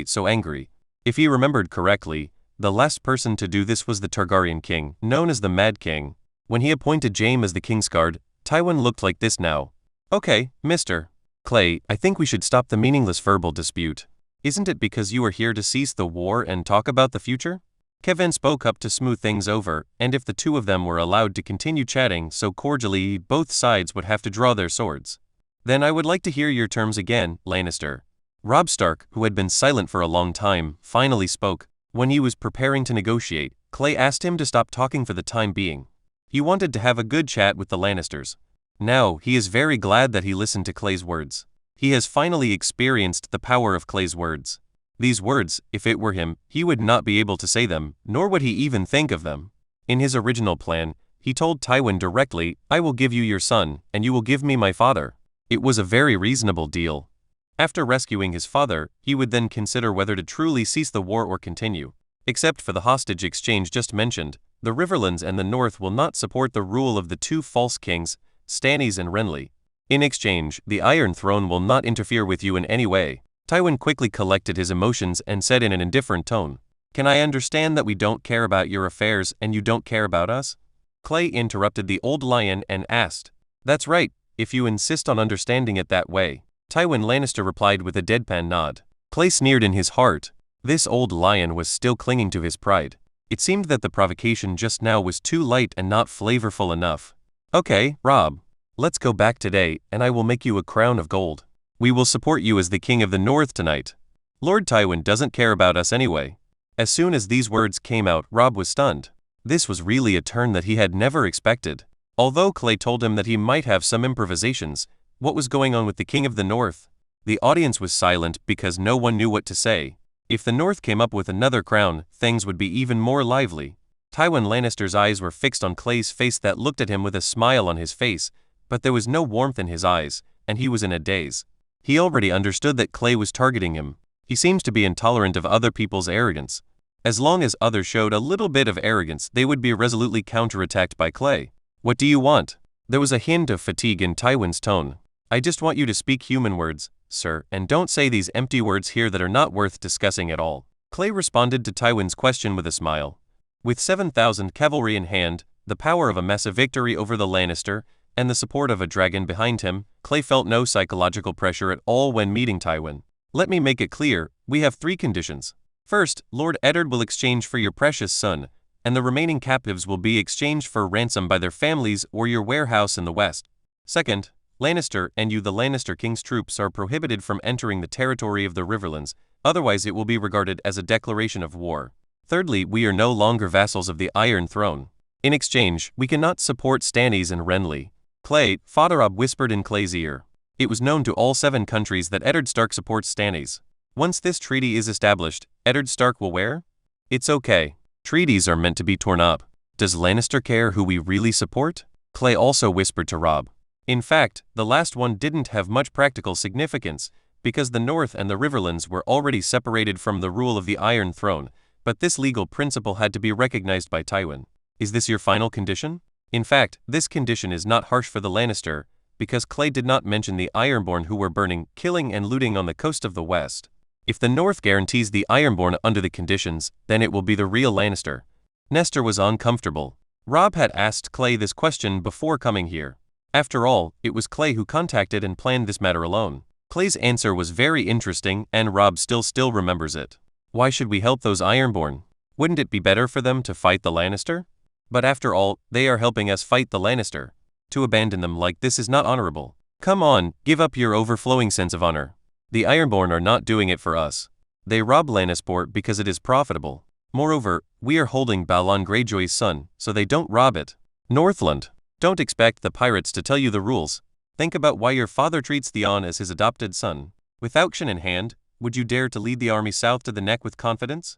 Speaker 2: so angry. If he remembered correctly, the last person to do this was the Targaryen king, known as the Mad King. When he appointed Jaime as the Kingsguard, Tywin looked like this now. Okay, Mr. Clay, I think we should stop the meaningless verbal dispute. Isn't it because you are here to cease the war and talk about the future? Kevin spoke up to smooth things over, and if the two of them were allowed to continue chatting so cordially, both sides would have to draw their swords. Then I would like to hear your terms again, Lannister. Robb Stark, who had been silent for a long time, finally spoke. When he was preparing to negotiate, Clay asked him to stop talking for the time being. He wanted to have a good chat with the Lannisters. Now, he is very glad that he listened to Clay's words. He has finally experienced the power of Clay's words. These words, if it were him, he would not be able to say them, nor would he even think of them. In his original plan, he told Tywin directly, I will give you your son, and you will give me my father. It was a very reasonable deal. After rescuing his father, he would then consider whether to truly cease the war or continue. Except for the hostage exchange just mentioned, the Riverlands and the North will not support the rule of the two false kings, Stannis and Renly. In exchange, the Iron Throne will not interfere with you in any way. Tywin quickly collected his emotions and said in an indifferent tone, Can I understand that we don't care about your affairs and you don't care about us? Clay interrupted the old lion and asked, That's right, if you insist on understanding it that way. Tywin Lannister replied with a deadpan nod. Clay sneered in his heart. This old lion was still clinging to his pride. It seemed that the provocation just now was too light and not flavorful enough. Okay, Robb. Let's go back today, and I will make you a crown of gold. We will support you as the king of the North tonight. Lord Tywin doesn't care about us anyway. As soon as these words came out, Robb was stunned. This was really a turn that he had never expected. Although Clay told him that he might have some improvisations, what was going on with the king of the North? The audience was silent because no one knew what to say. If the North came up with another crown, things would be even more lively. Tywin Lannister's eyes were fixed on Clay's face that looked at him with a smile on his face, but there was no warmth in his eyes, and he was in a daze. He already understood that Clay was targeting him. He seems to be intolerant of other people's arrogance. As long as others showed a little bit of arrogance, they would be resolutely counterattacked by Clay. What do you want? There was a hint of fatigue in Tywin's tone. I just want you to speak human words, sir, and don't say these empty words here that are not worth discussing at all. Clay responded to Tywin's question with a smile. With 7,000 cavalry in hand, the power of a massive victory over the Lannister, and the support of a dragon behind him, Clay felt no psychological pressure at all when meeting Tywin. Let me make it clear, we have 3 conditions. First, Lord Eddard will exchange for your precious son, and the remaining captives will be exchanged for ransom by their families or your warehouse in the west. Second, Lannister and you, the Lannister king's troops, are prohibited from entering the territory of the Riverlands, otherwise it will be regarded as a declaration of war. Thirdly, we are no longer vassals of the Iron Throne. In exchange, we cannot support Stannis and Renly. Clay, Robb whispered in Clay's ear. It was known to all 7 countries that Eddard Stark supports Stannis. Once this treaty is established, Eddard Stark will where? It's okay. Treaties are meant to be torn up. Does Lannister care who we really support? Clay also whispered to Robb. In fact, the last one didn't have much practical significance, because the North and the Riverlands were already separated from the rule of the Iron Throne, but this legal principle had to be recognized by Tywin. Is this your final condition? In fact, this condition is not harsh for the Lannister, because Clay did not mention the Ironborn who were burning, killing and looting on the coast of the West. If the North guarantees the Ironborn under the conditions, then it will be the real Lannister. Nestor was uncomfortable. Robb had asked Clay this question before coming here. After all, it was Clay who contacted and planned this matter alone. Clay's answer was very interesting, and Robb still remembers it. Why should we help those Ironborn? Wouldn't it be better for them to fight the Lannister? But after all, they are helping us fight the Lannister. To abandon them like this is not honorable. Come on, give up your overflowing sense of honor. The Ironborn are not doing it for us. They rob Lannisport because it is profitable. Moreover, we are holding Balon Greyjoy's son, so they don't rob it. Northland. Don't expect the pirates to tell you the rules. Think about why your father treats Theon as his adopted son. With auction in hand, would you dare to lead the army south to the neck with confidence?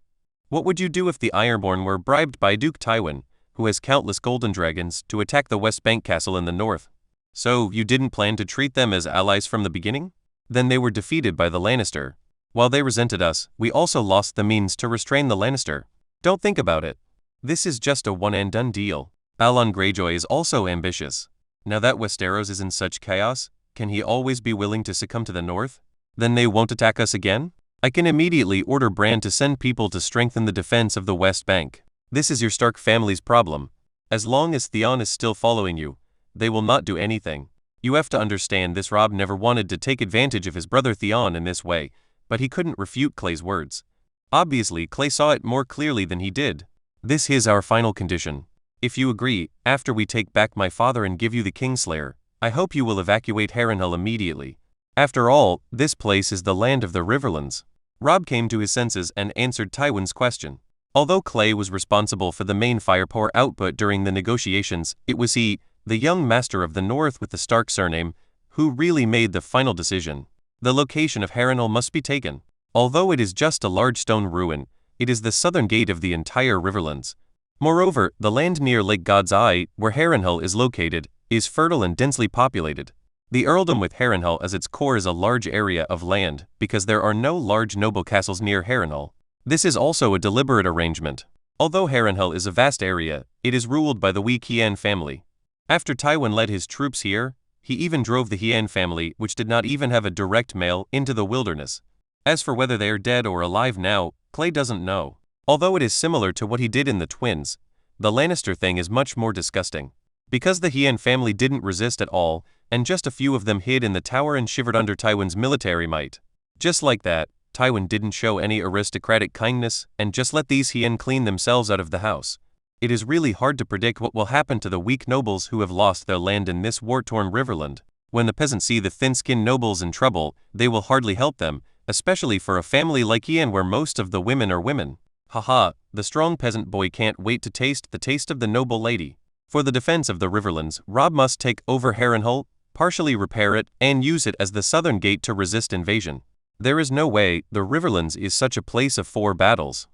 Speaker 2: What would you do if the Ironborn were bribed by Duke Tywin, who has countless golden dragons, to attack the West Bank castle in the north? So, you didn't plan to treat them as allies from the beginning? Then they were defeated by the Lannister. While they resented us, we also lost the means to restrain the Lannister. Don't think about it. This is just a one-and-done deal. Balon Greyjoy is also ambitious. Now that Westeros is in such chaos, can he always be willing to succumb to the north? Then they won't attack us again? I can immediately order Bran to send people to strengthen the defense of the West Bank. This is your Stark family's problem. As long as Theon is still following you, they will not do anything. You have to understand this. Robb never wanted to take advantage of his brother Theon in this way, but he couldn't refute Clay's words. Obviously, Clay saw it more clearly than he did. This is our final condition. If you agree, after we take back my father and give you the Kingslayer, I hope you will evacuate Harrenhal immediately. After all, this place is the land of the Riverlands. Robb came to his senses and answered Tywin's question. Although Clay was responsible for the main firepower output during the negotiations, it was he, the young master of the North with the Stark surname, who really made the final decision. The location of Harrenhal must be taken. Although it is just a large stone ruin, it is the southern gate of the entire Riverlands. Moreover, the land near Lake God's Eye, where Harrenhal is located, is fertile and densely populated. The earldom with Harrenhal as its core is a large area of land, because there are no large noble castles near Harrenhal. This is also a deliberate arrangement. Although Harrenhal is a vast area, it is ruled by the Wee Kian family. After Tywin led his troops here, he even drove the Hien family, which did not even have a direct mail, into the wilderness. As for whether they are dead or alive now, Clay doesn't know. Although it is similar to what he did in the Twins, the Lannister thing is much more disgusting. Because the Hien family didn't resist at all, and just a few of them hid in the tower and shivered under Tywin's military might. Just like that, Tywin didn't show any aristocratic kindness and just let these Hien clean themselves out of the house. It is really hard to predict what will happen to the weak nobles who have lost their land in this war-torn Riverland. When the peasants see the thin-skinned nobles in trouble, they will hardly help them, especially for a family like Hien where most of the women are women. Haha, the strong peasant boy can't wait to taste the taste of the noble lady. For the defense of the Riverlands, Robb must take over Harrenhal, partially repair it, and use it as the southern gate to resist invasion. There is no way the Riverlands is such a place of 4 battles.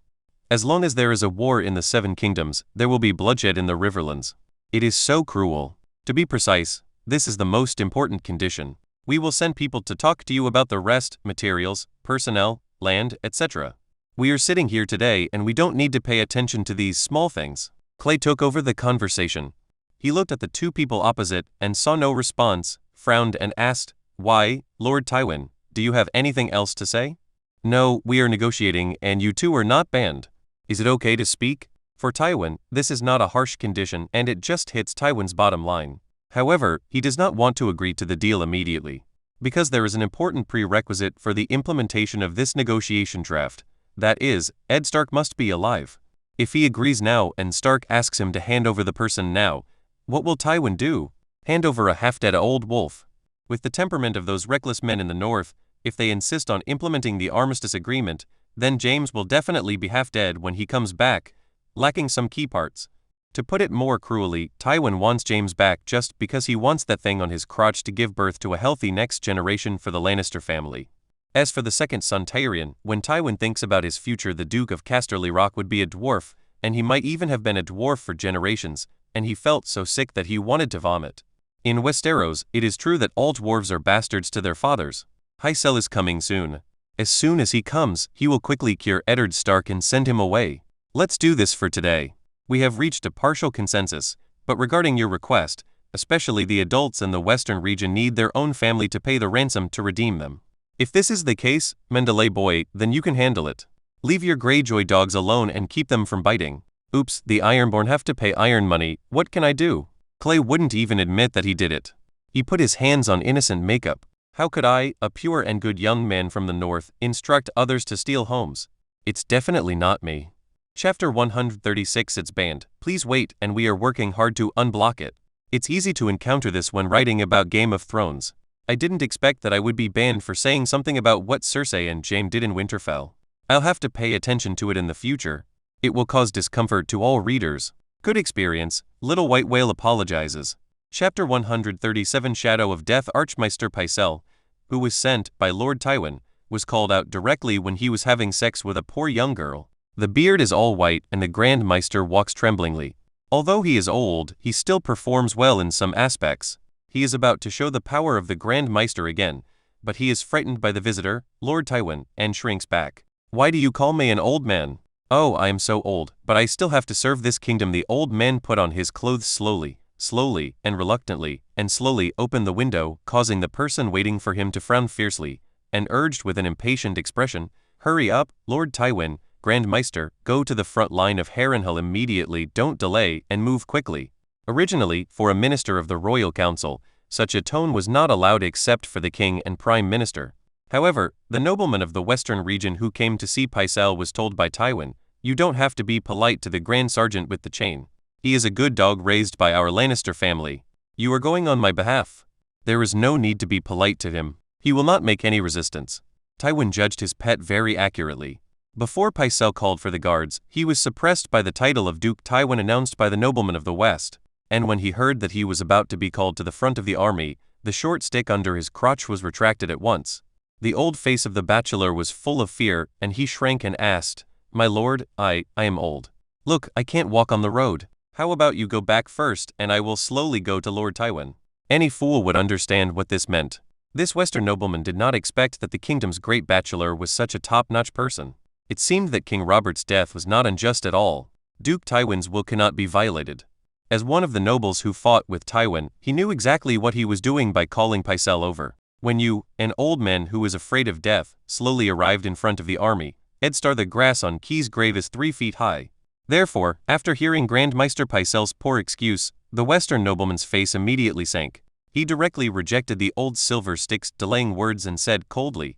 Speaker 2: As long as there is a war in the 7 kingdoms, there will be bloodshed in the Riverlands. It is so cruel. To be precise, this is the most important condition. We will send people to talk to you about the rest, materials, personnel, land, etc. We are sitting here today and we don't need to pay attention to these small things. Clay took over the conversation. He looked at the 2 people opposite and saw no response, frowned and asked, "Why, Lord Tywin, do you have anything else to say?" "No, we are negotiating and you 2 are not banned. Is it okay to speak?" For Tywin, this is not a harsh condition and it just hits Tywin's bottom line. However, he does not want to agree to the deal immediately, because there is an important prerequisite for the implementation of this negotiation draft. That is, Ed Stark must be alive. If he agrees now and Stark asks him to hand over the person now, what will Tywin do? Hand over a half-dead old wolf? With the temperament of those reckless men in the north, if they insist on implementing the armistice agreement, then James will definitely be half-dead when he comes back, lacking some key parts. To put it more cruelly, Tywin wants James back just because he wants that thing on his crotch to give birth to a healthy next generation for the Lannister family. As for the second son Tyrion, when Tywin thinks about his future, the Duke of Casterly Rock would be a dwarf, and he might even have been a dwarf for generations, and he felt so sick that he wanted to vomit. In Westeros, it is true that all dwarves are bastards to their fathers. Pycelle is coming soon. As soon as he comes, he will quickly cure Eddard Stark and send him away. Let's do this for today. We have reached a partial consensus, but regarding your request, especially the adults in the western region need their own family to pay the ransom to redeem them. If this is the case, Manderly boy, then you can handle it. Leave your Greyjoy dogs alone and keep them from biting. Oops, the Ironborn have to pay iron money, what can I do? Clay wouldn't even admit that he did it. He put his hands on innocent makeup. How could I, a pure and good young man from the north, instruct others to steal homes? It's definitely not me. Chapter 136. It's banned. Please wait, and we are working hard to unblock it. It's easy to encounter this when writing about Game of Thrones. I didn't expect that I would be banned for saying something about what Cersei and Jaime did in Winterfell. I'll have to pay attention to it in the future. It will cause discomfort to all readers. Good experience. Little White Whale apologizes. Chapter 137. Shadow of Death. Archmeister Pycelle, who was sent by Lord Tywin, was called out directly when he was having sex with a poor young girl. The beard is all white and the Grand Maester walks tremblingly. Although he is old, he still performs well in some aspects. He is about to show the power of the Grand Maester again, but he is frightened by the visitor, Lord Tywin, and shrinks back. "Why do you call me an old man?" "Oh, I am so old, but I still have to serve this kingdom." The old man put on his clothes slowly, and reluctantly, and slowly opened the window, causing the person waiting for him to frown fiercely, and urged with an impatient expression, "Hurry up, Lord Tywin, Grand Maester, go to the front line of Harrenhal immediately, don't delay, and move quickly." Originally, for a minister of the royal council, such a tone was not allowed except for the king and prime minister. However, the nobleman of the western region who came to see Pycelle was told by Tywin, "You don't have to be polite to the Grand Sergeant with the chain. He is a good dog raised by our Lannister family. You are going on my behalf. There is no need to be polite to him. He will not make any resistance." Tywin judged his pet very accurately. Before Pycelle called for the guards, he was suppressed by the title of Duke Tywin announced by the nobleman of the West, and when he heard that he was about to be called to the front of the army, the short stick under his crotch was retracted at once. The old face of the bachelor was full of fear, and he shrank and asked, "My lord, I am old. Look, I can't walk on the road. How about you go back first, and I will slowly go to Lord Tywin." Any fool would understand what this meant. This western nobleman did not expect that the kingdom's great bachelor was such a top-notch person. It seemed that King Robert's death was not unjust at all. Duke Tywin's will cannot be violated. As one of the nobles who fought with Tywin, he knew exactly what he was doing by calling Pycelle over. When you, an old man who was afraid of death, slowly arrived in front of the army, Edstar the grass on Key's grave is 3 feet high. Therefore, after hearing Grand Maester Pycelle's poor excuse, the western nobleman's face immediately sank. He directly rejected the old silver stick's delaying words and said coldly,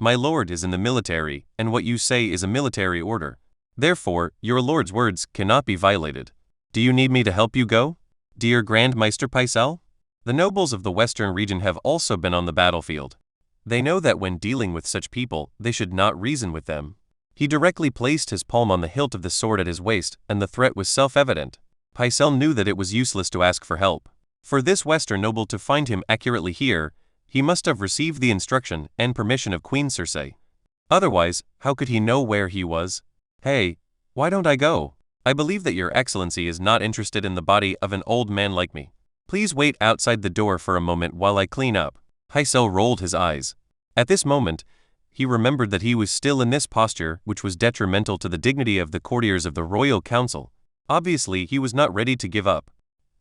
Speaker 2: My lord is in the military, and what you say is a military order. Therefore, your lord's words cannot be violated. Do you need me to help you go, dear Grand Meister Pycelle? The nobles of the western region have also been on the battlefield. They know that when dealing with such people, they should not reason with them. He directly placed his palm on the hilt of the sword at his waist, and the threat was self-evident. Pycelle knew that it was useless to ask for help. For this western noble to find him accurately here, he must have received the instruction and permission of Queen Cersei. Otherwise, how could he know where he was? Hey, why don't I go? I believe that your excellency is not interested in the body of an old man like me. Please wait outside the door for a moment while I clean up. Pycelle rolled his eyes. At this moment, he remembered that he was still in this posture, which was detrimental to the dignity of the courtiers of the royal council. Obviously, he was not ready to give up.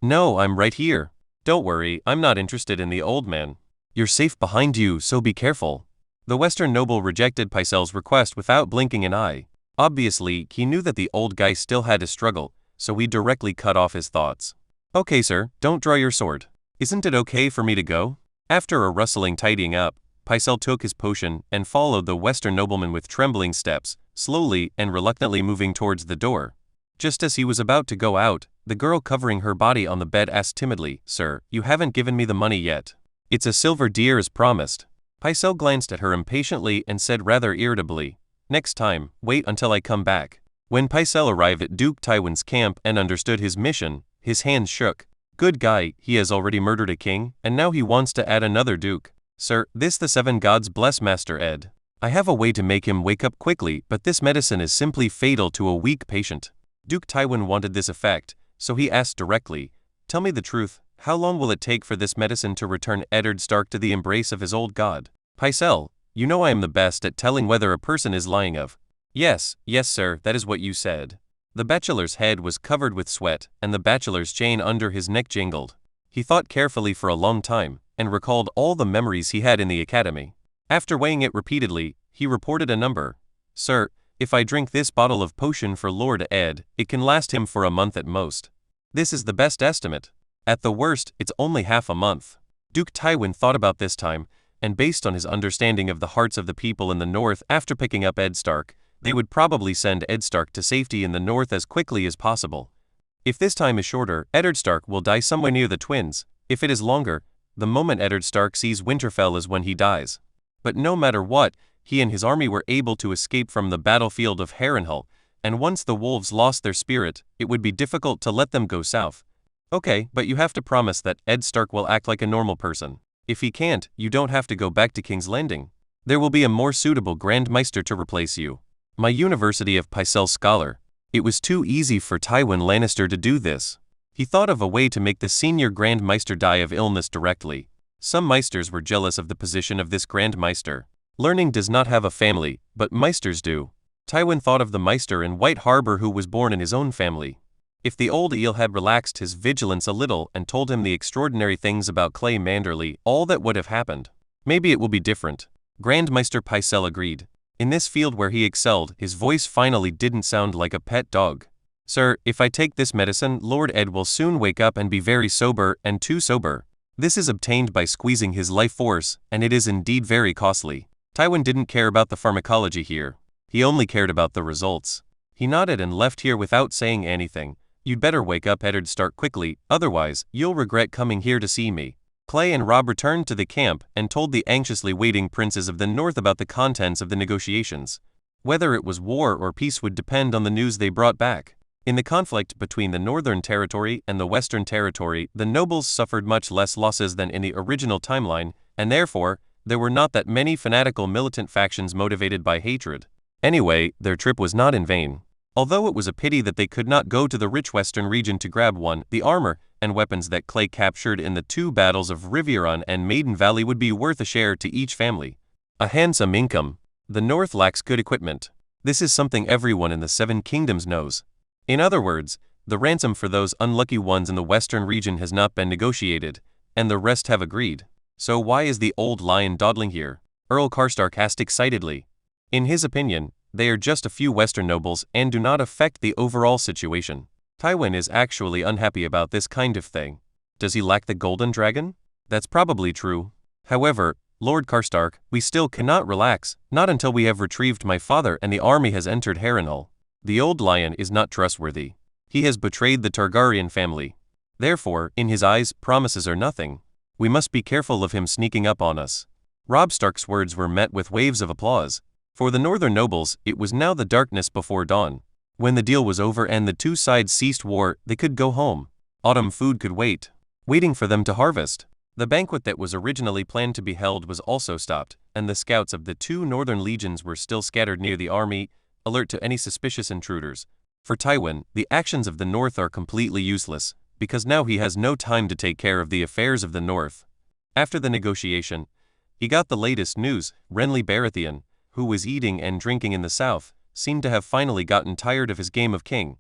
Speaker 2: No, I'm right here. Don't worry, I'm not interested in the old man. You're safe behind you, so be careful. The western noble rejected Pycelle's request without blinking an eye. Obviously, he knew that the old guy still had to struggle, so he directly cut off his thoughts. Okay sir, don't draw your sword. Isn't it okay for me to go? After a rustling tidying up, Pycelle took his potion and followed the western nobleman with trembling steps, slowly and reluctantly moving towards the door. Just as he was about to go out, the girl covering her body on the bed asked timidly, Sir, you haven't given me the money yet. It's a silver deer as promised. Pycelle glanced at her impatiently and said rather irritably, Next time, wait until I come back. When Pycelle arrived at Duke Tywin's camp and understood his mission, his hands shook. Good guy, he has already murdered a king, and now he wants to add another duke. Sir, this the seven gods bless Master Ed. I have a way to make him wake up quickly, but this medicine is simply fatal to a weak patient. Duke Tywin wanted this effect, so he asked directly, Tell me the truth, how long will it take for this medicine to return Eddard Stark to the embrace of his old god? Pycelle, you know I am the best at telling whether a person is lying of. Yes, sir, that is what you said. The bachelor's head was covered with sweat, and the bachelor's chain under his neck jingled. He thought carefully for a long time, and recalled all the memories he had in the academy. After weighing it repeatedly, he reported a number. Sir, if I drink this bottle of potion for Lord Ed, it can last him for a month at most. This is the best estimate. At the worst, it's only half a month. Duke Tywin thought about this time, and based on his understanding of the hearts of the people in the north after picking up Ed Stark, they would probably send Ed Stark to safety in the north as quickly as possible. If this time is shorter, Eddard Stark will die somewhere near the twins. If it is longer, the moment Eddard Stark sees Winterfell is when he dies. But no matter what, he and his army were able to escape from the battlefield of Harrenhal, and once the wolves lost their spirit, it would be difficult to let them go south. Okay, but you have to promise that Ed Stark will act like a normal person. If he can't, you don't have to go back to King's Landing. There will be a more suitable Grand Meister to replace you. My University of Pycelle scholar. It was too easy for Tywin Lannister to do this. He thought of a way to make the senior Grand Meister die of illness directly. Some Meisters were jealous of the position of this Grand Meister. Learning does not have a family, but Meisters do. Tywin thought of the Meister in White Harbor who was born in his own family. If the old eel had relaxed his vigilance a little and told him the extraordinary things about Clay Manderly, all that would have happened. Maybe it will be different. Grand Meister Pycelle agreed. In this field where he excelled, his voice finally didn't sound like a pet dog. Sir, if I take this medicine, Lord Ed will soon wake up and be very sober, and too sober. This is obtained by squeezing his life force, and it is indeed very costly. Tywin didn't care about the pharmacology here. He only cared about the results. He nodded and left here without saying anything. You'd better wake up Eddard Stark quickly, otherwise, you'll regret coming here to see me. Clay and Robb returned to the camp and told the anxiously waiting princes of the north about the contents of the negotiations. Whether it was war or peace would depend on the news they brought back. In the conflict between the Northern Territory and the Western Territory, the nobles suffered much less losses than in the original timeline, and therefore, there were not that many fanatical militant factions motivated by hatred. Anyway, their trip was not in vain. Although it was a pity that they could not go to the rich western region to grab the armor and weapons that Clay captured in the 2 battles of Riverrun and Maiden Valley would be worth a share to each family. A handsome income. The North lacks good equipment. This is something everyone in the 7 Kingdoms knows. In other words, the ransom for those unlucky ones in the western region has not been negotiated, and the rest have agreed. So why is the old lion dawdling here? Earl Karstark asked excitedly. In his opinion, they are just a few western nobles and do not affect the overall situation. Tywin is actually unhappy about this kind of thing. Does he lack the golden dragon? That's probably true. However, Lord Karstark, we still cannot relax, not until we have retrieved my father and the army has entered Harrenhal. The old lion is not trustworthy. He has betrayed the Targaryen family. Therefore, in his eyes, promises are nothing. We must be careful of him sneaking up on us. Robb Stark's words were met with waves of applause. For the northern nobles, it was now the darkness before dawn. When the deal was over and the two sides ceased war, they could go home. Autumn food could wait, waiting for them to harvest. The banquet that was originally planned to be held was also stopped, and the scouts of the two northern legions were still scattered near the army, alert to any suspicious intruders. For Tywin, the actions of the north are completely useless, because now he has no time to take care of the affairs of the north. After the negotiation, he got the latest news. Renly Baratheon, who was eating and drinking in the south, seemed to have finally gotten tired of his game of king.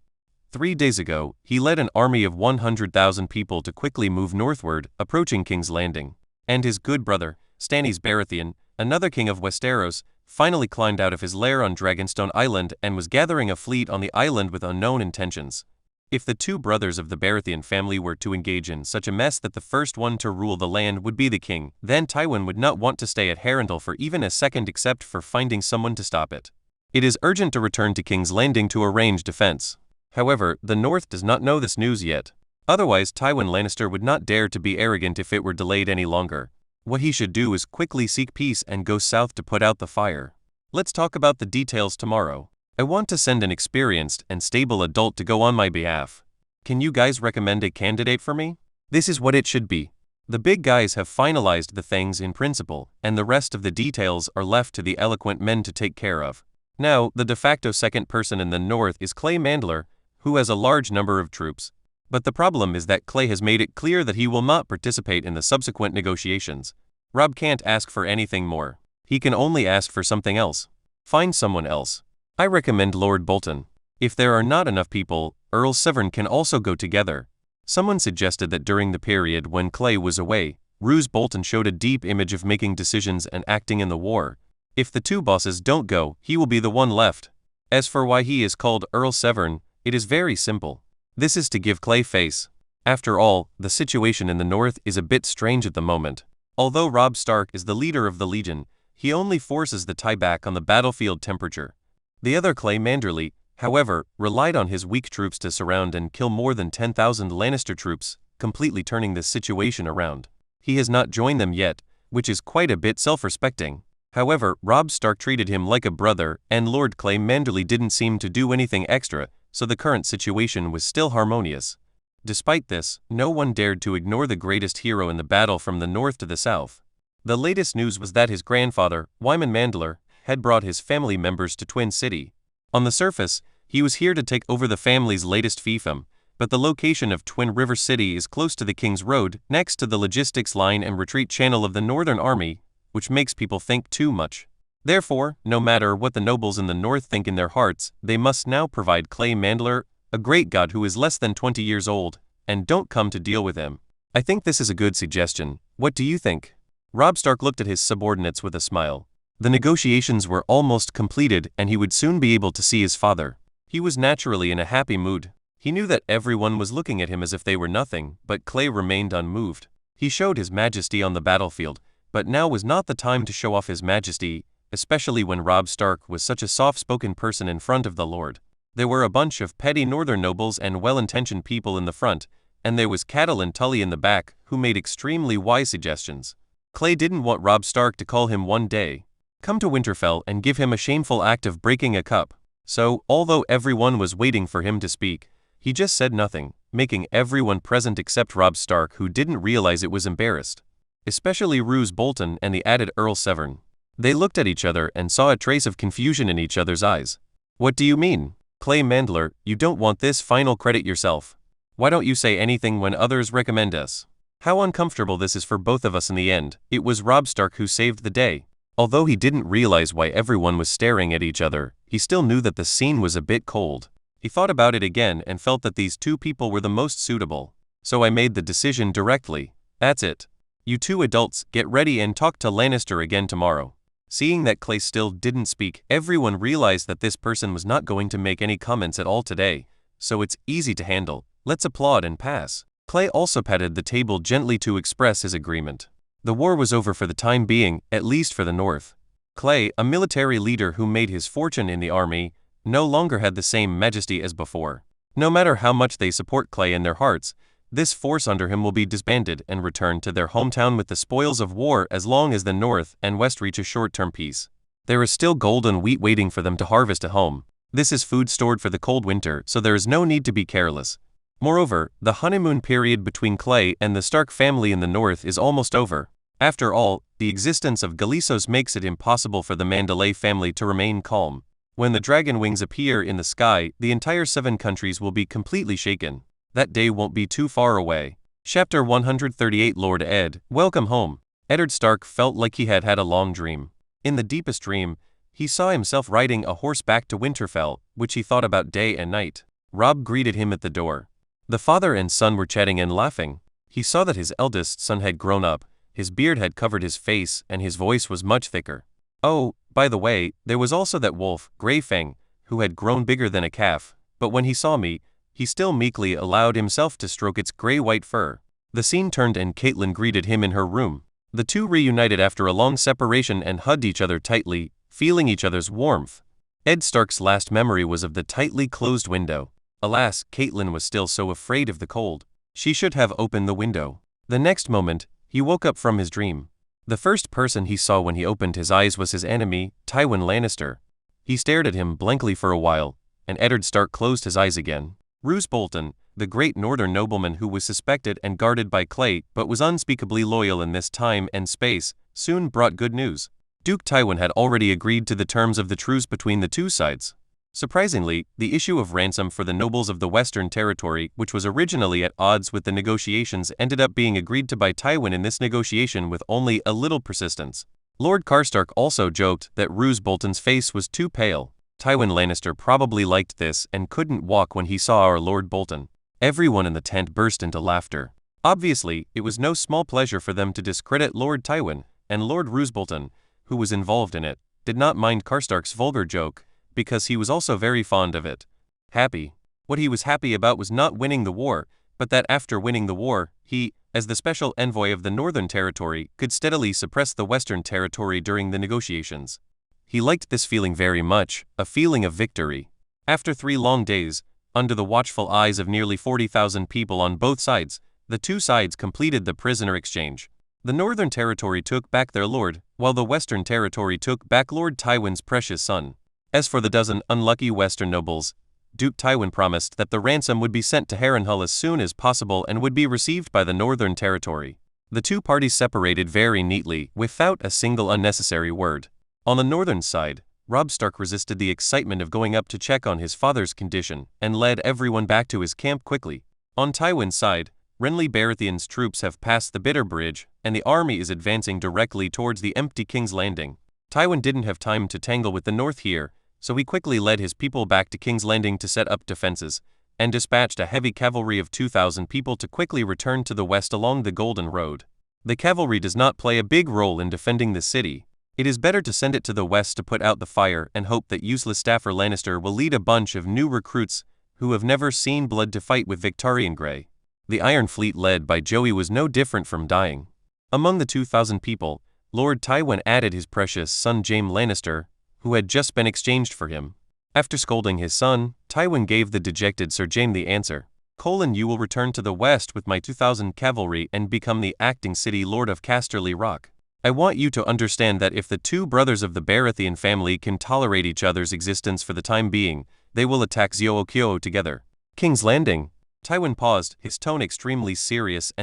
Speaker 2: 3 days ago, he led an army of 100,000 people to quickly move northward, approaching King's Landing. And his good brother, Stannis Baratheon, another king of Westeros, finally climbed out of his lair on Dragonstone Island and was gathering a fleet on the island with unknown intentions. If the two brothers of the Baratheon family were to engage in such a mess that the first one to rule the land would be the king, then Tywin would not want to stay at Harrenhal for even a second except for finding someone to stop it. It is urgent to return to King's Landing to arrange defense. However, the North does not know this news yet. Otherwise, Tywin Lannister would not dare to be arrogant if it were delayed any longer. What he should do is quickly seek peace and go south to put out the fire. Let's talk about the details tomorrow. I want to send an experienced and stable adult to go on my behalf. Can you guys recommend a candidate for me? This is what it should be. The big guys have finalized the things in principle, and the rest of the details are left to the eloquent men to take care of. Now, the de facto second person in the north is Clay Mandler, who has a large number of troops. But the problem is that Clay has made it clear that he will not participate in the subsequent negotiations. Robb can't ask for anything more. He can only ask for something else. Find someone else. I recommend Lord Bolton. If there are not enough people, Earl Severn can also go together. Someone suggested that during the period when Clay was away, Roose Bolton showed a deep image of making decisions and acting in the war. If the two bosses don't go, he will be the one left. As for why he is called Earl Severn, it is very simple. This is to give Clay face. After all, the situation in the north is a bit strange at the moment. Although Robb Stark is the leader of the Legion, he only forces the tie back on the battlefield temperature. The other Clay Manderly, however, relied on his weak troops to surround and kill more than 10,000 Lannister troops, completely turning this situation around. He has not joined them yet, which is quite a bit self-respecting. However, Robb Stark treated him like a brother, and Lord Clay Manderly didn't seem to do anything extra, so the current situation was still harmonious. Despite this, no one dared to ignore the greatest hero in the battle from the north to the south. The latest news was that his grandfather, Wyman Mandler, had brought his family members to Twin City. On the surface, he was here to take over the family's latest fiefdom, but the location of Twin River City is close to the King's Road, next to the logistics line and retreat channel of the Northern Army, which makes people think too much. Therefore, no matter what the nobles in the north think in their hearts, they must now provide Clay Mandler, a great god who is less than 20 years old, and don't come to deal with him. I think this is a good suggestion. What do you think? Robb Stark looked at his subordinates with a smile. The negotiations were almost completed and he would soon be able to see his father. He was naturally in a happy mood. He knew that everyone was looking at him as if they were nothing, but Clay remained unmoved. He showed his majesty on the battlefield, but now was not the time to show off his majesty, especially when Robb Stark was such a soft-spoken person in front of the Lord. There were a bunch of petty northern nobles and well-intentioned people in the front, and there was Catelyn Tully in the back, who made extremely wise suggestions. Clay didn't want Robb Stark to call him one day, come to Winterfell and give him a shameful act of breaking a cup. So, although everyone was waiting for him to speak, he just said nothing, making everyone present except Robb Stark, who didn't realize it was embarrassed. Especially Roose Bolton and the added Earl Severn. They looked at each other and saw a trace of confusion in each other's eyes. What do you mean? Clay Mandler, you don't want this final credit yourself. Why don't you say anything when others recommend us? How uncomfortable this is for both of us in the end. It was Robb Stark who saved the day. Although he didn't realize why everyone was staring at each other, he still knew that the scene was a bit cold. He thought about it again and felt that these two people were the most suitable. So I made the decision directly. That's it. You two adults, get ready and talk to Lannister again tomorrow. Seeing that Clay still didn't speak, everyone realized that this person was not going to make any comments at all today, so it's easy to handle. Let's applaud and pass. Clay also patted the table gently to express his agreement. The war was over for the time being, at least for the North. Clay, a military leader who made his fortune in the army, no longer had the same majesty as before. No matter how much they support Clay in their hearts, this force under him will be disbanded and return to their hometown with the spoils of war as long as the North and West reach a short-term peace. There is still gold and wheat waiting for them to harvest at home. This is food stored for the cold winter, so there is no need to be careless. Moreover, the honeymoon period between Clay and the Stark family in the North is almost over. After all, the existence of Galisos makes it impossible for the Manderly family to remain calm. When the dragon wings appear in the sky, the entire 7 countries will be completely shaken. That day won't be too far away. Chapter 138 Lord Ed, welcome home. Eddard Stark felt like he had had a long dream. In the deepest dream, he saw himself riding a horse back to Winterfell, which he thought about day and night. Robb greeted him at the door. The father and son were chatting and laughing. He saw that his eldest son had grown up, his beard had covered his face, and his voice was much thicker. Oh, by the way, there was also that wolf, Greyfang, who had grown bigger than a calf, but when he saw me, he still meekly allowed himself to stroke its grey-white fur. The scene turned and Catelyn greeted him in her room. The two reunited after a long separation and hugged each other tightly, feeling each other's warmth. Ed Stark's last memory was of the tightly closed window. Alas, Catelyn was still so afraid of the cold. She should have opened the window. The next moment, he woke up from his dream. The first person he saw when he opened his eyes was his enemy, Tywin Lannister. He stared at him blankly for a while, and Eddard Stark closed his eyes again. Roose Bolton, the great northern nobleman who was suspected and guarded by Clay but was unspeakably loyal in this time and space, soon brought good news. Duke Tywin had already agreed to the terms of the truce between the two sides. Surprisingly, the issue of ransom for the nobles of the Western Territory, which was originally at odds with the negotiations, ended up being agreed to by Tywin in this negotiation with only a little persistence. Lord Karstark also joked that Roose Bolton's face was too pale. Tywin Lannister probably liked this and couldn't walk when he saw our Lord Bolton. Everyone in the tent burst into laughter. Obviously, it was no small pleasure for them to discredit Lord Tywin, and Lord Roose Bolton, who was involved in it, did not mind Karstark's vulgar joke, because he was also very fond of it. Happy. What he was happy about was not winning the war, but that after winning the war, he, as the special envoy of the Northern Territory, could steadily suppress the Western Territory during the negotiations. He liked this feeling very much, a feeling of victory. After 3 long days, under the watchful eyes of nearly 40,000 people on both sides, the two sides completed the prisoner exchange. The Northern Territory took back their lord, while the Western Territory took back Lord Tywin's precious son. As for the dozen unlucky Western nobles, Duke Tywin promised that the ransom would be sent to Harrenhal as soon as possible and would be received by the Northern Territory. The two parties separated very neatly, without a single unnecessary word. On the northern side, Robb Stark resisted the excitement of going up to check on his father's condition, and led everyone back to his camp quickly. On Tywin's side, Renly Baratheon's troops have passed the Bitter Bridge, and the army is advancing directly towards the empty King's Landing. Tywin didn't have time to tangle with the north here, so he quickly led his people back to King's Landing to set up defenses, and dispatched a heavy cavalry of 2,000 people to quickly return to the west along the Golden Road. The cavalry does not play a big role in defending the city. It is better to send it to the west to put out the fire and hope that useless Staffer Lannister will lead a bunch of new recruits who have never seen blood to fight with Victarion Grey. The Iron Fleet led by Joey was no different from dying. Among the 2,000 people, Lord Tywin added his precious son Jaime Lannister, who had just been exchanged for him. After scolding his son, Tywin gave the dejected Sir Jaime the answer. You will return to the west with my 2,000 cavalry and become the acting city lord of Casterly Rock. I want you to understand that if the two brothers of the Baratheon family can tolerate each other's existence for the time being, they will attack Xio'Kyo together. King's Landing. Tywin paused, his tone extremely serious.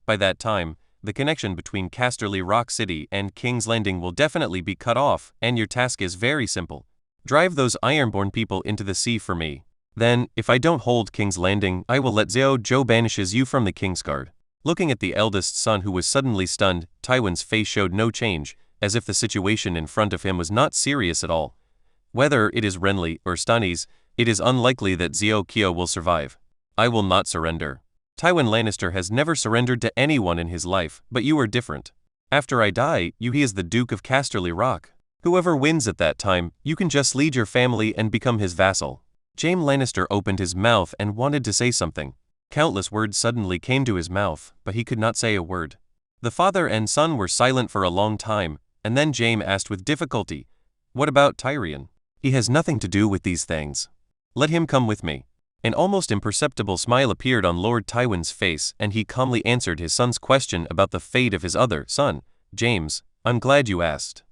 Speaker 2: By that time, the connection between Casterly Rock City and King's Landing will definitely be cut off, and your task is very simple. Drive those Ironborn people into the sea for me. Then, if I don't hold King's Landing, I will let Joe banishes you from the Kingsguard. Looking at the eldest son who was suddenly stunned, Tywin's face showed no change, as if the situation in front of him was not serious at all. Whether it is Renly or Stannis, it is unlikely that Xio'Kyo will survive. I will not surrender. Tywin Lannister has never surrendered to anyone in his life, but you are different. After I die, he is the Duke of Casterly Rock. Whoever wins at that time, you can just lead your family and become his vassal. Jaime Lannister opened his mouth and wanted to say something. Countless words suddenly came to his mouth, but he could not say a word. The father and son were silent for a long time, and then Jaime asked with difficulty, "What about Tyrion? He has nothing to do with these things. Let him come with me." An almost imperceptible smile appeared on Lord Tywin's face, and he calmly answered his son's question about the fate of his other son. "James, I'm glad you asked.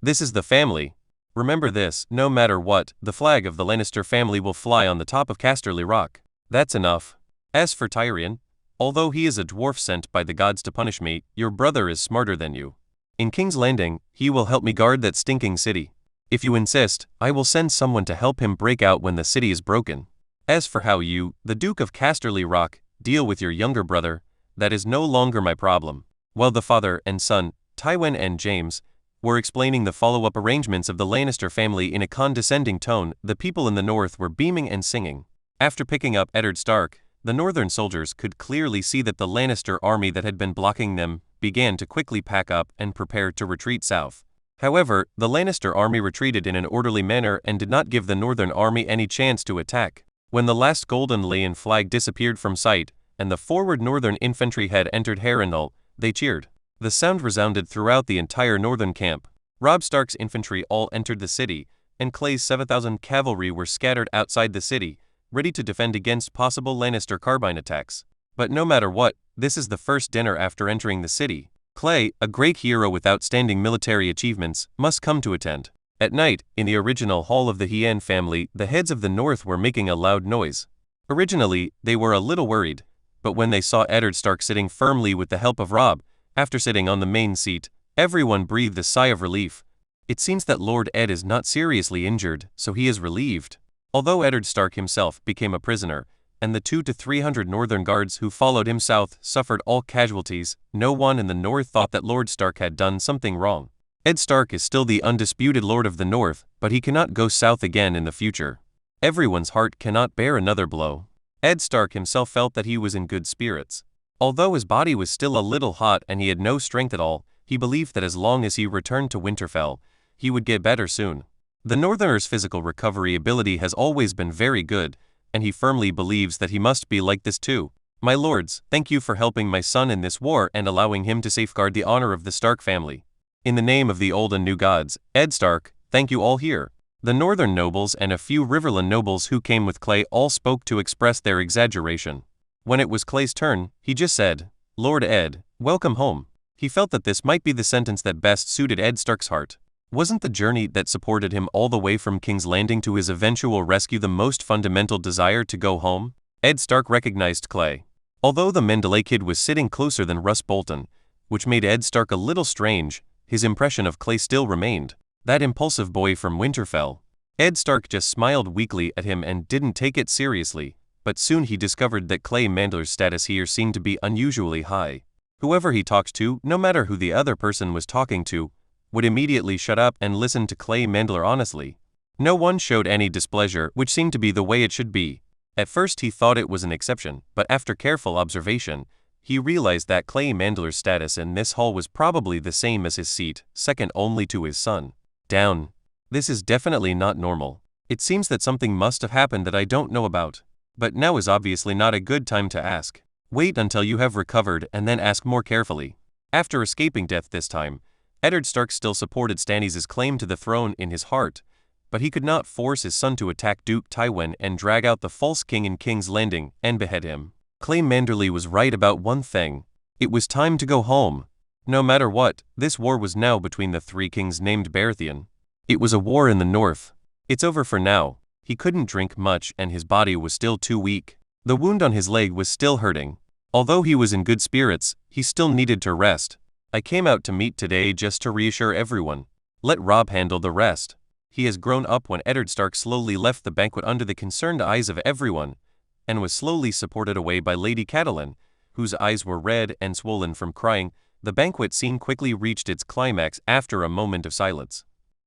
Speaker 2: This is the family. Remember this, no matter what, the flag of the Lannister family will fly on the top of Casterly Rock. That's enough. As for Tyrion, although he is a dwarf sent by the gods to punish me, your brother is smarter than you. In King's Landing, he will help me guard that stinking city. If you insist, I will send someone to help him break out when the city is broken. As for how you, the Duke of Casterly Rock, deal with your younger brother, that is no longer my problem." While the father and son, Tywin and James, were explaining the follow-up arrangements of the Lannister family in a condescending tone, the people in the north were beaming and singing. After picking up Eddard Stark, the northern soldiers could clearly see that the Lannister army that had been blocking them began to quickly pack up and prepare to retreat south. However, the Lannister army retreated in an orderly manner and did not give the northern army any chance to attack. When the last Golden Lion flag disappeared from sight, and the forward northern infantry had entered Harrenhal, they cheered. The sound resounded throughout the entire northern camp. Robb Stark's infantry all entered the city, and Clay's 7,000 cavalry were scattered outside the city, ready to defend against possible Lannister carbine attacks. But no matter what, this is the first dinner after entering the city. Clay, a great hero with outstanding military achievements, must come to attend. At night, in the original hall of the Hien family, the heads of the north were making a loud noise. Originally, they were a little worried, but when they saw Eddard Stark sitting firmly with the help of Robb, after sitting on the main seat, everyone breathed a sigh of relief. It seems that Lord Ed is not seriously injured, so he is relieved. Although Eddard Stark himself became a prisoner, and the 200 to 300 northern guards who followed him south suffered all casualties, no one in the north thought that Lord Stark had done something wrong. Ed Stark is still the undisputed lord of the north, but he cannot go south again in the future. Everyone's heart cannot bear another blow. Ed Stark himself felt that he was in good spirits. Although his body was still a little hot and he had no strength at all, he believed that as long as he returned to Winterfell, he would get better soon. The Northerner's physical recovery ability has always been very good, and he firmly believes that he must be like this too. "My lords, thank you for helping my son in this war and allowing him to safeguard the honor of the Stark family. In the name of the old and new gods, Ed Stark, thank you all here." The northern nobles and a few Riverland nobles who came with Clay all spoke to express their exaggeration. When it was Clay's turn, he just said, "Lord Ed, welcome home." He felt that this might be the sentence that best suited Ed Stark's heart. Wasn't the journey that supported him all the way from King's Landing to his eventual rescue the most fundamental desire to go home? Ed Stark recognized Clay. Although the Manderly kid was sitting closer than Russ Bolton, which made Ed Stark a little strange, his impression of Clay still remained. That impulsive boy from Winterfell. Ed Stark just smiled weakly at him and didn't take it seriously, but soon he discovered that Clay Mandler's status here seemed to be unusually high. Whoever he talked to, no matter who the other person was talking to, would immediately shut up and listen to Clay Mandler honestly. No one showed any displeasure, which seemed to be the way it should be. At first he thought it was an exception, but after careful observation, he realized that Clay Mandler's status in this hall was probably the same as his seat, second only to his son. Down. This is definitely not normal. It seems that something must have happened that I don't know about. But now is obviously not a good time to ask. Wait until you have recovered and then ask more carefully. After escaping death this time, Eddard Stark still supported Stannis' claim to the throne in his heart, but he could not force his son to attack Duke Tywin and drag out the false king in King's Landing and behead him. Clay Manderly was right about one thing. It was time to go home. No matter what, this war was now between the three kings named Baratheon. It was a war in the north. It's over for now. He couldn't drink much and his body was still too weak. The wound on his leg was still hurting. Although he was in good spirits, he still needed to rest. "I came out to meet today just to reassure everyone. Let Robb handle the rest." He has grown up. When Eddard Stark slowly left the banquet under the concerned eyes of everyone, and was slowly supported away by Lady Catelyn, whose eyes were red and swollen from crying, the banquet scene quickly reached its climax after a moment of silence.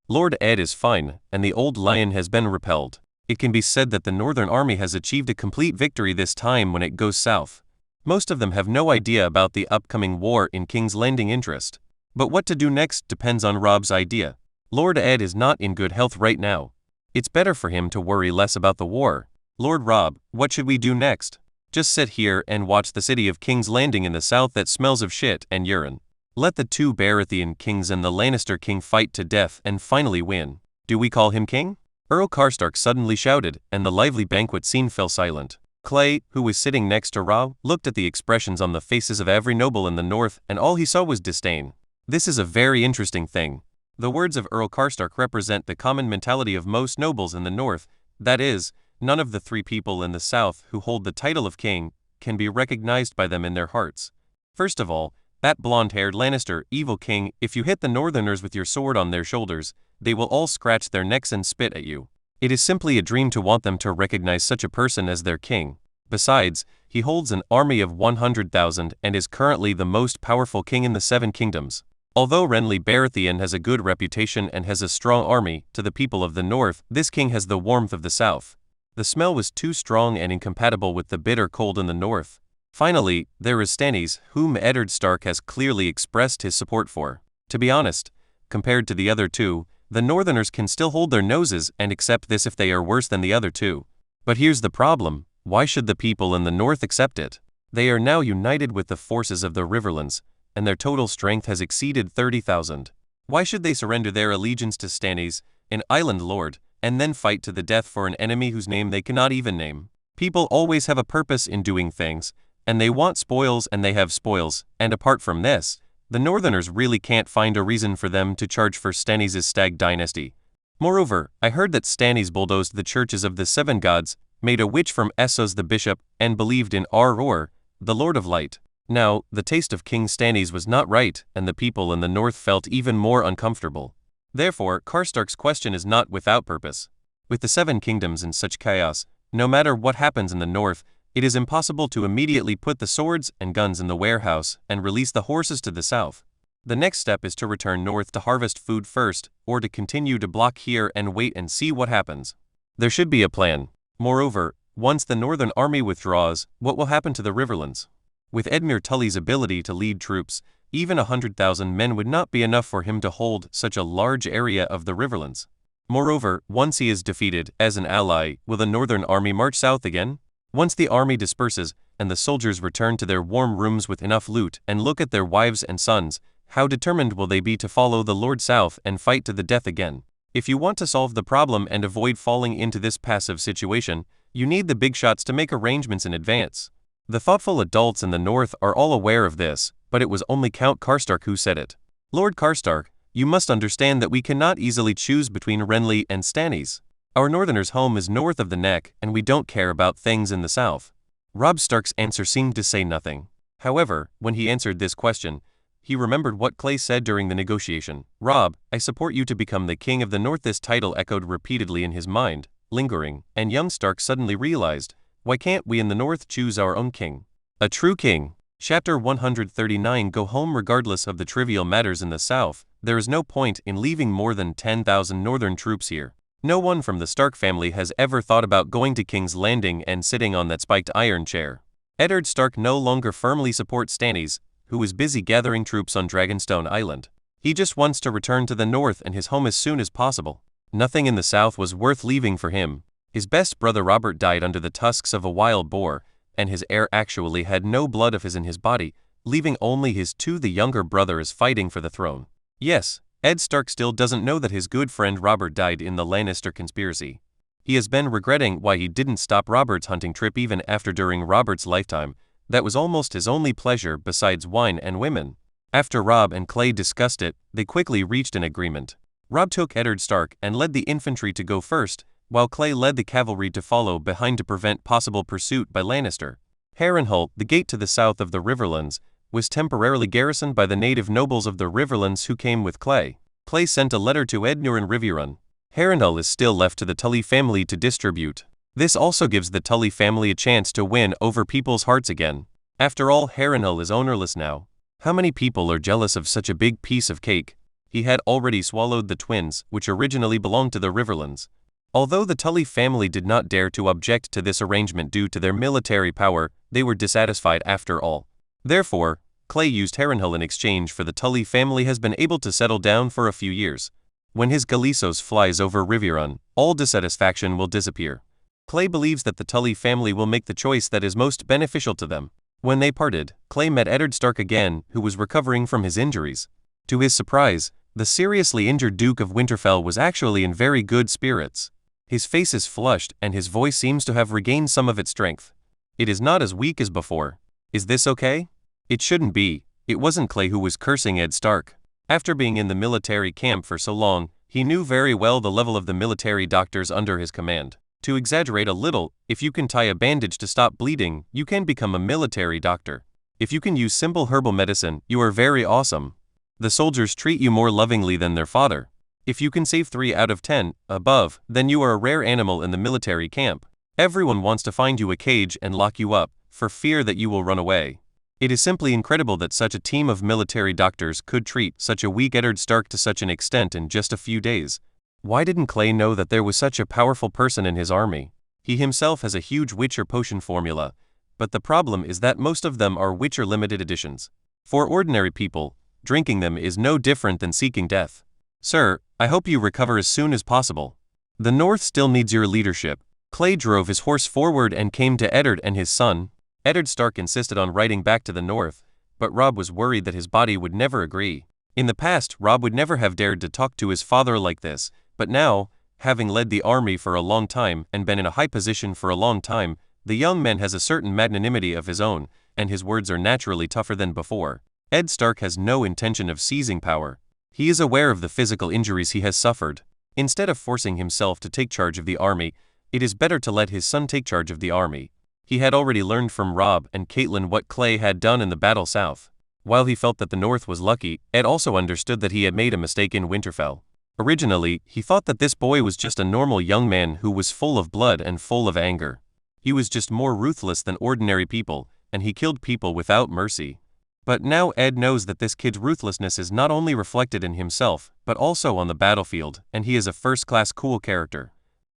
Speaker 2: Lord Ed is fine, and the old lion has been repelled. It can be said that the Northern Army has achieved a complete victory this time when it goes south. Most of them have no idea about the upcoming war in King's Landing interest. But what to do next depends on Robb's idea. Lord Ed is not in good health right now. It's better for him to worry less about the war. "Lord Robb, what should we do next?" "Just sit here and watch the city of King's Landing in the south that smells of shit and urine." Let the two Baratheon kings and the Lannister king fight to death and finally win. Do we call him king? Earl Karstark suddenly shouted, and the lively banquet scene fell silent. Clay, who was sitting next to Robb, looked at the expressions on the faces of every noble in the north, and all he saw was disdain. This is a very interesting thing. The words of Earl Karstark represent the common mentality of most nobles in the north, that is, none of the three people in the south who hold the title of king can be recognized by them in their hearts. First of all, that blonde-haired Lannister, evil king, if you hit the northerners with your sword on their shoulders, they will all scratch their necks and spit at you. It is simply a dream to want them to recognize such a person as their king. Besides, he holds an army of 100,000 and is currently the most powerful king in the Seven Kingdoms. Although Renly Baratheon has a good reputation and has a strong army, to the people of the north, this king has the warmth of the south. The smell was too strong and incompatible with the bitter cold in the north. Finally, there is Stannis, whom Eddard Stark has clearly expressed his support for. To be honest, compared to the other two, the northerners can still hold their noses and accept this if they are worse than the other two. But here's the problem, why should the people in the north accept it? They are now united with the forces of the Riverlands, and their total strength has exceeded 30,000. Why should they surrender their allegiance to Stannis, an island lord, and then fight to the death for an enemy whose name they cannot even name? People always have a purpose in doing things, and they want spoils and they have spoils, and apart from this, the northerners really can't find a reason for them to charge for Stannis' Stag dynasty. Moreover, I heard that Stannis bulldozed the churches of the Seven Gods, made a witch from Essos the bishop, and believed in Ar-Or, the Lord of Light. Now, the taste of King Stannis was not right, and the people in the north felt even more uncomfortable. Therefore, Karstark's question is not without purpose. With the Seven Kingdoms in such chaos, no matter what happens in the north, it is impossible to immediately put the swords and guns in the warehouse and release the horses to the south. The next step is to return north to harvest food first, or to continue to block here and wait and see what happens. There should be a plan. Moreover, once the northern army withdraws, what will happen to the Riverlands? With Edmure Tully's ability to lead troops, even 100,000 men would not be enough for him to hold such a large area of the Riverlands. Moreover, once he is defeated as an ally, will the northern army march south again? Once the army disperses, and the soldiers return to their warm rooms with enough loot and look at their wives and sons, how determined will they be to follow the Lord south and fight to the death again? If you want to solve the problem and avoid falling into this passive situation, you need the big shots to make arrangements in advance. The thoughtful adults in the north are all aware of this, but it was only Count Karstark who said it. Lord Karstark, you must understand that we cannot easily choose between Renly and Stannis. Our northerners' home is north of the neck, and we don't care about things in the south. Robb Stark's answer seemed to say nothing. However, when he answered this question, he remembered what Clay said during the negotiation. Robb, I support you to become the king of the north. This title echoed repeatedly in his mind, lingering, and young Stark suddenly realized, why can't we in the north choose our own king? A true king. Chapter 139. Go home. Regardless of the trivial matters in the south, there is no point in leaving more than 10,000 northern troops here. No one from the Stark family has ever thought about going to King's Landing and sitting on that spiked iron chair. Eddard Stark no longer firmly supports Stannis, who is busy gathering troops on Dragonstone Island. He just wants to return to the north and his home as soon as possible. Nothing in the south was worth leaving for him. His best brother Robert died under the tusks of a wild boar, and his heir actually had no blood of his in his body, leaving only his two. The younger brother is fighting for the throne. Yes, Ed Stark still doesn't know that his good friend Robert died in the Lannister conspiracy. He has been regretting why he didn't stop Robert's hunting trip even after during Robert's lifetime. That was almost his only pleasure besides wine and women. After Robb and Clay discussed it, they quickly reached an agreement. Robb took Eddard Stark and led the infantry to go first, while Clay led the cavalry to follow behind to prevent possible pursuit by Lannister. Harrenhal, the gate to the south of the Riverlands, was temporarily garrisoned by the native nobles of the Riverlands who came with Clay. Clay sent a letter to Edmure and Riverrun. Harrenhal is still left to the Tully family to distribute. This also gives the Tully family a chance to win over people's hearts again. After all, Harrenhal is ownerless now. How many people are jealous of such a big piece of cake? He had already swallowed the twins, which originally belonged to the Riverlands. Although the Tully family did not dare to object to this arrangement due to their military power, they were dissatisfied after all. Therefore, Clay used Harrenhal in exchange for the Tully family has been able to settle down for a few years. When his Galisos flies over Riverrun, all dissatisfaction will disappear. Clay believes that the Tully family will make the choice that is most beneficial to them. When they parted, Clay met Eddard Stark again, who was recovering from his injuries. To his surprise, the seriously injured Duke of Winterfell was actually in very good spirits. His face is flushed and his voice seems to have regained some of its strength. It is not as weak as before. Is this okay? It shouldn't be. It wasn't Clay who was cursing Ed Stark. After being in the military camp for so long, he knew very well the level of the military doctors under his command. To exaggerate a little, if you can tie a bandage to stop bleeding, you can become a military doctor. If you can use simple herbal medicine, you are very awesome. The soldiers treat you more lovingly than their father. If you can save 3 out of 10, above, then you are a rare animal in the military camp. Everyone wants to find you a cage and lock you up, for fear that you will run away. It is simply incredible that such a team of military doctors could treat such a weak Eddard Stark to such an extent in just a few days. Why didn't Clay know that there was such a powerful person in his army? He himself has a huge Witcher potion formula, but the problem is that most of them are Witcher limited editions. For ordinary people, drinking them is no different than seeking death. Sir, I hope you recover as soon as possible. The North still needs your leadership. Clay drove his horse forward and came to Eddard and his son. Eddard Stark insisted on riding back to the North, but Robb was worried that his body would never agree. In the past, Robb would never have dared to talk to his father like this, but now, having led the army for a long time and been in a high position for a long time, the young man has a certain magnanimity of his own, and his words are naturally tougher than before. Ed Stark has no intention of seizing power. He is aware of the physical injuries he has suffered. Instead of forcing himself to take charge of the army, it is better to let his son take charge of the army. He had already learned from Robb and Catelyn what Clay had done in the battle south. While he felt that the North was lucky, Ed also understood that he had made a mistake in Winterfell. Originally, he thought that this boy was just a normal young man who was full of blood and full of anger. He was just more ruthless than ordinary people, and he killed people without mercy. But now Ed knows that this kid's ruthlessness is not only reflected in himself, but also on the battlefield, and he is a first-class cool character.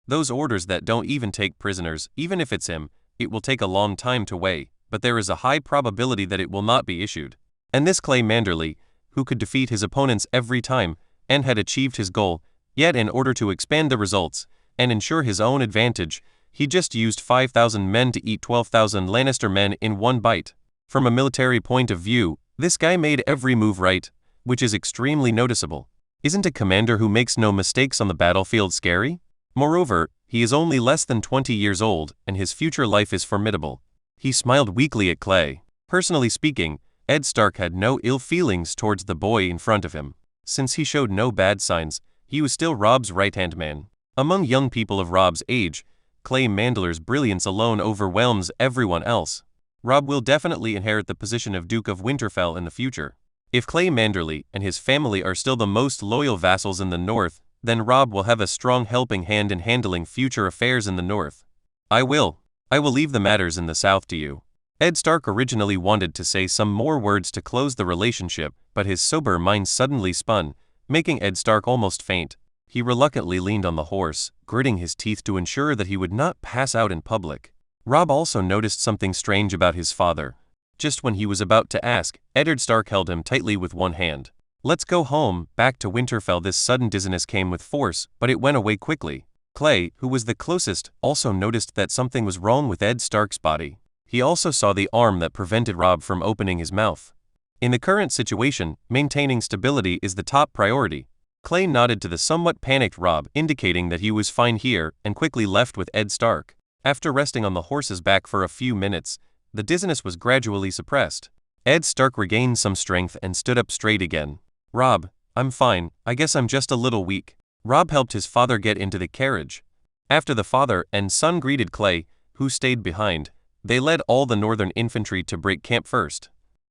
Speaker 2: Those orders that don't even take prisoners, even if it's him, it will take a long time to weigh, but there is a high probability that it will not be issued. And this Clay Manderly, who could defeat his opponents every time, and had achieved his goal, yet in order to expand the results, and ensure his own advantage, he just used 5,000 men to eat 12,000 Lannister men in one bite. From a military point of view, this guy made every move right, which is extremely noticeable. Isn't a commander who makes no mistakes on the battlefield scary? Moreover, he is only less than 20 years old, and his future life is formidable. He smiled weakly at Clay. Personally speaking, Ed Stark had no ill feelings towards the boy in front of him. Since he showed no bad signs, he was still Robb's right-hand man. Among young people of Robb's age, Clay Manderly's brilliance alone overwhelms everyone else. Robb will definitely inherit the position of Duke of Winterfell in the future. If Clay Manderly and his family are still the most loyal vassals in the North, then Robb will have a strong helping hand in handling future affairs in the North. I will leave the matters in the South to you. Ed Stark originally wanted to say some more words to close the relationship, but his sober mind suddenly spun, making Ed Stark almost faint. He reluctantly leaned on the horse, gritting his teeth to ensure that he would not pass out in public. Robb also noticed something strange about his father. Just when he was about to ask, Eddard Stark held him tightly with one hand. Let's go home, back to Winterfell. This sudden dizziness came with force, but it went away quickly. Clay, who was the closest, also noticed that something was wrong with Ed Stark's body. He also saw the arm that prevented Robb from opening his mouth. In the current situation, maintaining stability is the top priority. Clay nodded to the somewhat panicked Robb, indicating that he was fine here, and quickly left with Ed Stark. After resting on the horse's back for a few minutes, the dizziness was gradually suppressed. Ed Stark regained some strength and stood up straight again. Robb, I'm fine, I guess I'm just a little weak. Robb helped his father get into the carriage. After the father and son greeted Clay, who stayed behind, they led all the northern infantry to break camp first.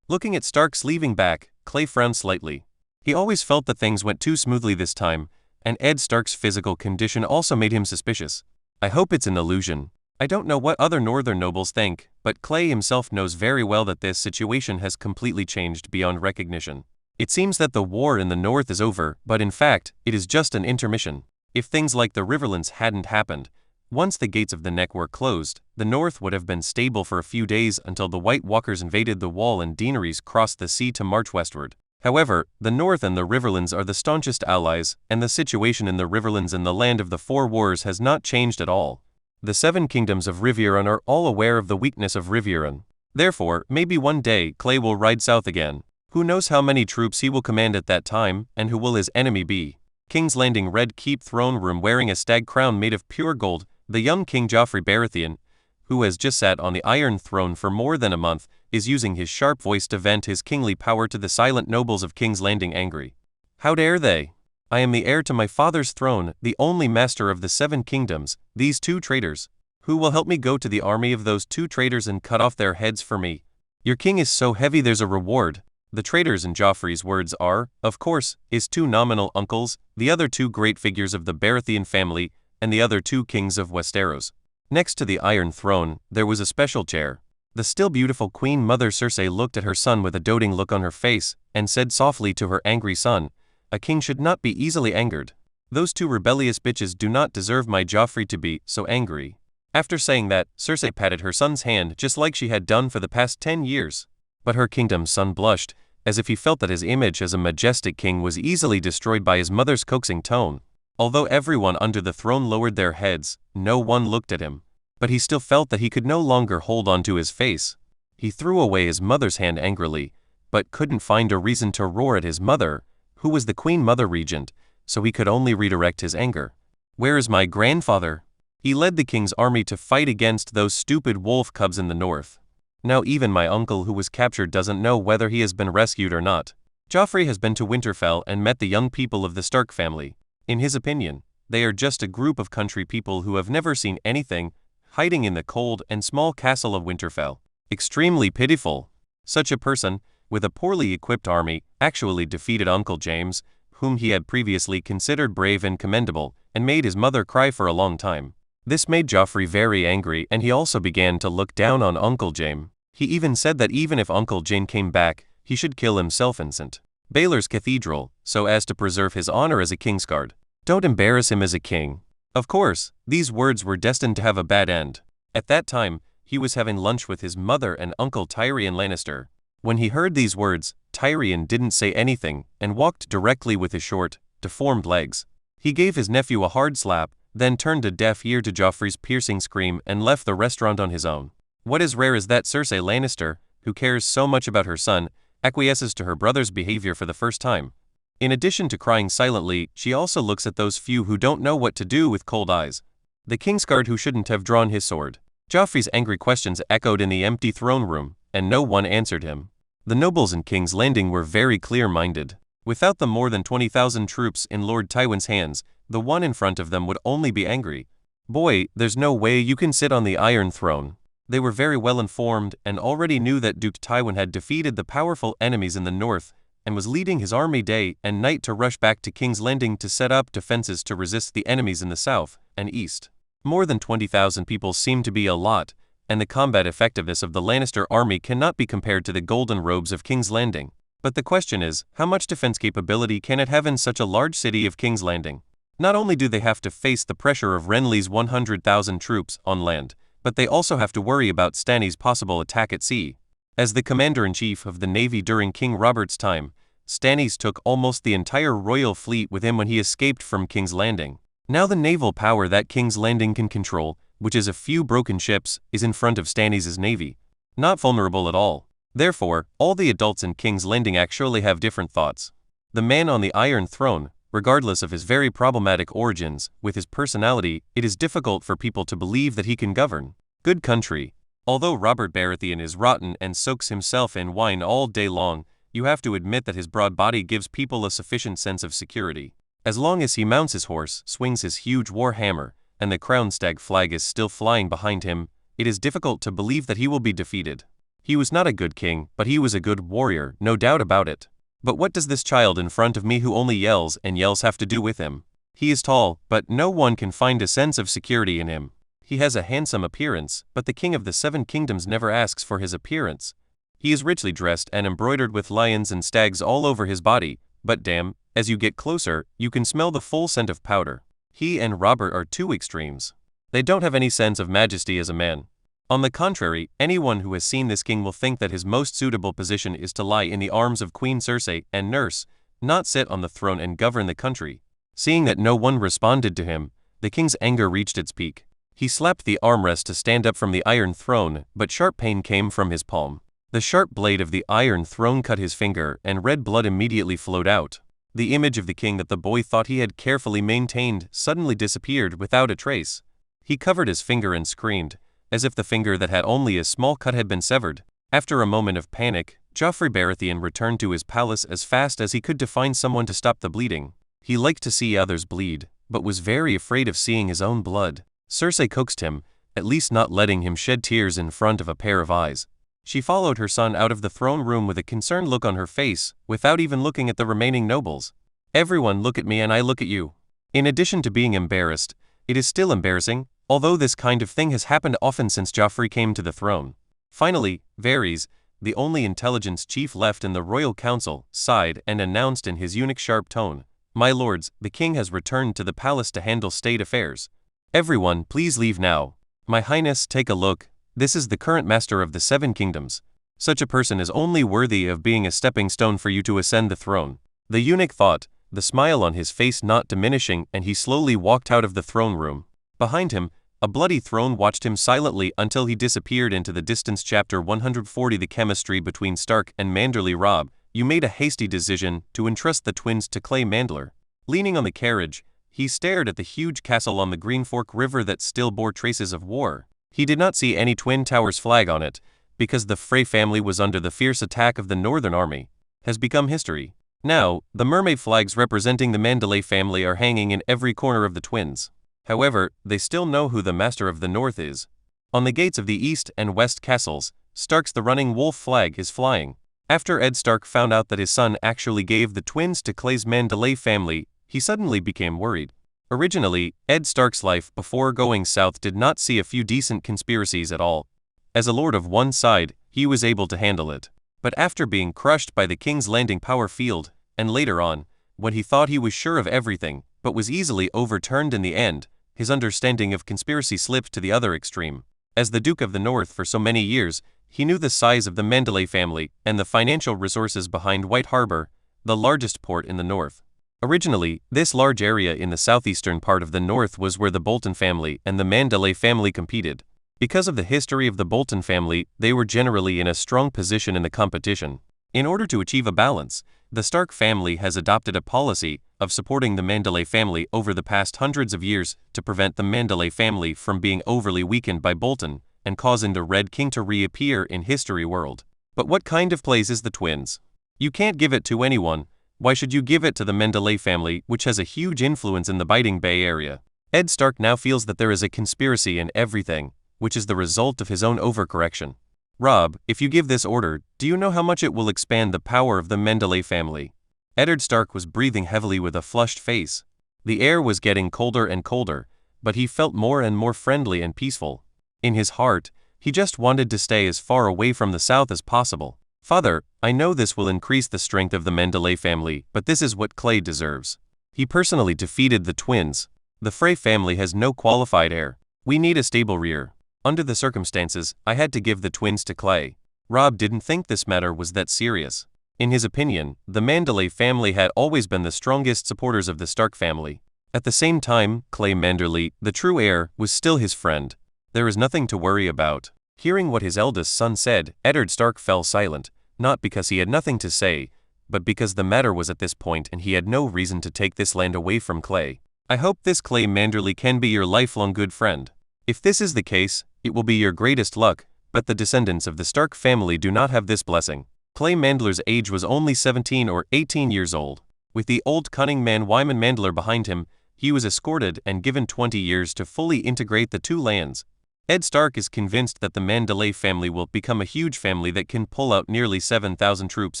Speaker 2: Looking at Starks leaving back, Clay frowned slightly. He always felt that things went too smoothly this time, and Ed Stark's physical condition also made him suspicious. I hope it's an illusion. I don't know what other northern nobles think, but Clay himself knows very well that this situation has completely changed beyond recognition. It seems that the war in the north is over, but in fact, it is just an intermission. If things like the Riverlands hadn't happened, once the gates of the Neck were closed, the north would have been stable for a few days until the White Walkers invaded the Wall and Daenerys crossed the sea to march westward. However, the North and the Riverlands are the staunchest allies, and the situation in the Riverlands and the Land of the Four Wars has not changed at all. The 7 kingdoms of Riverrun are all aware of the weakness of Riverrun. Therefore, maybe one day Clay will ride south again. Who knows how many troops he will command at that time, and who will his enemy be? King's Landing Red Keep throne room wearing a stag crown made of pure gold, the young King Joffrey Baratheon, who has just sat on the Iron Throne for more than a month, is using his sharp voice to vent his kingly power to the silent nobles of King's Landing angry. How dare they? I am the heir to my father's throne, the only master of the 7 kingdoms, these 2 traitors. Who will help me go to the army of those 2 traitors and cut off their heads for me? Your king is so heavy there's a reward. The traitors in Joffrey's words are, of course, his 2 nominal uncles, the other 2 great figures of the Baratheon family, and the other 2 kings of Westeros. Next to the Iron Throne, there was a special chair. The still beautiful Queen Mother Cersei looked at her son with a doting look on her face, and said softly to her angry son, "A king should not be easily angered. Those 2 rebellious bitches do not deserve my Joffrey to be so angry." After saying that, Cersei patted her son's hand just like she had done for the past 10 years. But her kingdom's son blushed, as if he felt that his image as a majestic king was easily destroyed by his mother's coaxing tone. Although everyone under the throne lowered their heads, no one looked at him. But he still felt that he could no longer hold on to his face. He threw away his mother's hand angrily, but couldn't find a reason to roar at his mother, who was the Queen Mother Regent, so he could only redirect his anger. "Where is my grandfather? He led the king's army to fight against those stupid wolf cubs in the north. Now even my uncle who was captured doesn't know whether he has been rescued or not." Joffrey has been to Winterfell and met the young people of the Stark family. In his opinion, they are just a group of country people who have never seen anything, hiding in the cold and small castle of Winterfell. Extremely pitiful. Such a person, with a poorly equipped army, actually defeated Uncle James, whom he had previously considered brave and commendable, and made his mother cry for a long time. This made Joffrey very angry, and he also began to look down on Uncle James. He even said that even if Uncle James came back, he should kill himself in St. Baelor's Cathedral, so as to preserve his honor as a kingsguard. Don't embarrass him as a king. Of course, these words were destined to have a bad end. At that time, he was having lunch with his mother and Uncle Tyrion Lannister. When he heard these words, Tyrion didn't say anything, and walked directly with his short, deformed legs. He gave his nephew a hard slap, then turned a deaf ear to Joffrey's piercing scream and left the restaurant on his own. What is rare is that Cersei Lannister, who cares so much about her son, acquiesces to her brother's behavior for the first time. In addition to crying silently, she also looks at those few who don't know what to do with cold eyes. The kingsguard who shouldn't have drawn his sword. Joffrey's angry questions echoed in the empty throne room, and no one answered him. The nobles in King's Landing were very clear-minded. Without the more than 20,000 troops in Lord Tywin's hands, the one in front of them would only be angry. "Boy, there's no way you can sit on the Iron Throne." They were very well informed and already knew that Duke Tywin had defeated the powerful enemies in the north and was leading his army day and night to rush back to King's Landing to set up defenses to resist the enemies in the south and east. More than 20,000 people seemed to be a lot, and the combat effectiveness of the Lannister army cannot be compared to the golden robes of King's Landing. But the question is, how much defense capability can it have in such a large city of King's Landing? Not only do they have to face the pressure of Renly's 100,000 troops on land, but they also have to worry about Stanny's possible attack at sea. As the commander-in-chief of the Navy during King Robert's time, Stannis took almost the entire royal fleet with him when he escaped from King's Landing. Now the naval power that King's Landing can control, which is a few broken ships, is in front of Stannis' navy. Not vulnerable at all. Therefore, all the adults in King's Landing actually have different thoughts. The man on the Iron Throne, regardless of his very problematic origins, with his personality, it is difficult for people to believe that he can govern. Good country. Although Robert Baratheon is rotten and soaks himself in wine all day long, you have to admit that his broad body gives people a sufficient sense of security. As long as he mounts his horse, swings his huge war hammer, and the crown stag flag is still flying behind him, it is difficult to believe that he will be defeated. He was not a good king, but he was a good warrior, no doubt about it. But what does this child in front of me who only yells and yells have to do with him? He is tall, but no one can find a sense of security in him. He has a handsome appearance, but the king of the 7 kingdoms never asks for his appearance. He is richly dressed and embroidered with lions and stags all over his body, but damn, as you get closer, you can smell the full scent of powder. He and Robert are 2 extremes. They don't have any sense of majesty as a man. On the contrary, anyone who has seen this king will think that his most suitable position is to lie in the arms of Queen Cersei and nurse, not sit on the throne and govern the country. Seeing that no one responded to him, the king's anger reached its peak. He slapped the armrest to stand up from the Iron Throne, but sharp pain came from his palm. The sharp blade of the Iron Throne cut his finger, and red blood immediately flowed out. The image of the king that the boy thought he had carefully maintained suddenly disappeared without a trace. He covered his finger and screamed, as if the finger that had only a small cut had been severed. After a moment of panic, Joffrey Baratheon returned to his palace as fast as he could to find someone to stop the bleeding. He liked to see others bleed, but was very afraid of seeing his own blood. Cersei coaxed him, at least not letting him shed tears in front of a pair of eyes. She followed her son out of the throne room with a concerned look on her face, without even looking at the remaining nobles. Everyone look at me and I look at you. In addition to being embarrassed, it is still embarrassing, although this kind of thing has happened often since Joffrey came to the throne. Finally, Varys, the only intelligence chief left in the royal council, sighed and announced in his eunuch-sharp tone, "My lords, the king has returned to the palace to handle state affairs. Everyone, please leave now. My highness, take a look. This is the current master of the Seven Kingdoms. Such a person is only worthy of being a stepping stone for you to ascend the throne." The eunuch thought, the smile on his face not diminishing, and he slowly walked out of the throne room. Behind him, a bloody throne watched him silently until he disappeared into the distance. Chapter 140 The chemistry between Stark and Manderly. Robb, you made a hasty decision to entrust the twins to Clay Mandler. Leaning on the carriage, he stared at the huge castle on the Green Fork River that still bore traces of war. He did not see any Twin Towers flag on it, because the Frey family was under the fierce attack of the Northern Army, has become history. Now, the mermaid flags representing the Manderly family are hanging in every corner of the twins. However, they still know who the Master of the North is. On the gates of the East and West castles, Stark's the Running Wolf flag is flying. After Ed Stark found out that his son actually gave the twins to Clay's Manderly family, he suddenly became worried. Originally, Ed Stark's life before going south did not see a few decent conspiracies at all. As a lord of one side, he was able to handle it. But after being crushed by the King's Landing power field, and later on, when he thought he was sure of everything, but was easily overturned in the end, his understanding of conspiracy slipped to the other extreme. As the Duke of the North for so many years, he knew the size of the Manderly family and the financial resources behind White Harbor, the largest port in the north. Originally, this large area in the southeastern part of the north was where the Bolton family and the Manderly family competed. Because of the history of the Bolton family, they were generally in a strong position in the competition. In order to achieve a balance, the Stark family has adopted a policy of supporting the Manderly family over the past hundreds of years to prevent the Manderly family from being overly weakened by Bolton and causing the Red King to reappear in history world. But what kind of place is the twins? You can't give it to anyone. Why should you give it to the Manderly family, which has a huge influence in the Biting Bay area? Ed Stark now feels that there is a conspiracy in everything, which is the result of his own overcorrection. Robb, if you give this order, do you know how much it will expand the power of the Manderly family? Eddard Stark was breathing heavily with a flushed face. The air was getting colder and colder, but he felt more and more friendly and peaceful. In his heart, he just wanted to stay as far away from the south as possible. Father, I know this will increase the strength of the Manderly family, but this is what Clay deserves. He personally defeated the twins. The Frey family has no qualified heir. We need a stable rear. Under the circumstances, I had to give the twins to Clay. Robb didn't think this matter was that serious. In his opinion, the Manderly family had always been the strongest supporters of the Stark family. At the same time, Clay Manderly, the true heir, was still his friend. There is nothing to worry about. Hearing what his eldest son said, Eddard Stark fell silent, not because he had nothing to say, but because the matter was at this point and he had no reason to take this land away from Clay. I hope this Clay Manderly can be your lifelong good friend. If this is the case, it will be your greatest luck, but the descendants of the Stark family do not have this blessing. Clay Mandler's age was only 17 or 18 years old. With the old cunning man Wyman Mandler behind him, he was escorted and given 20 years to fully integrate the two lands. Ed Stark is convinced that the Manderly family will become a huge family that can pull out nearly 7,000 troops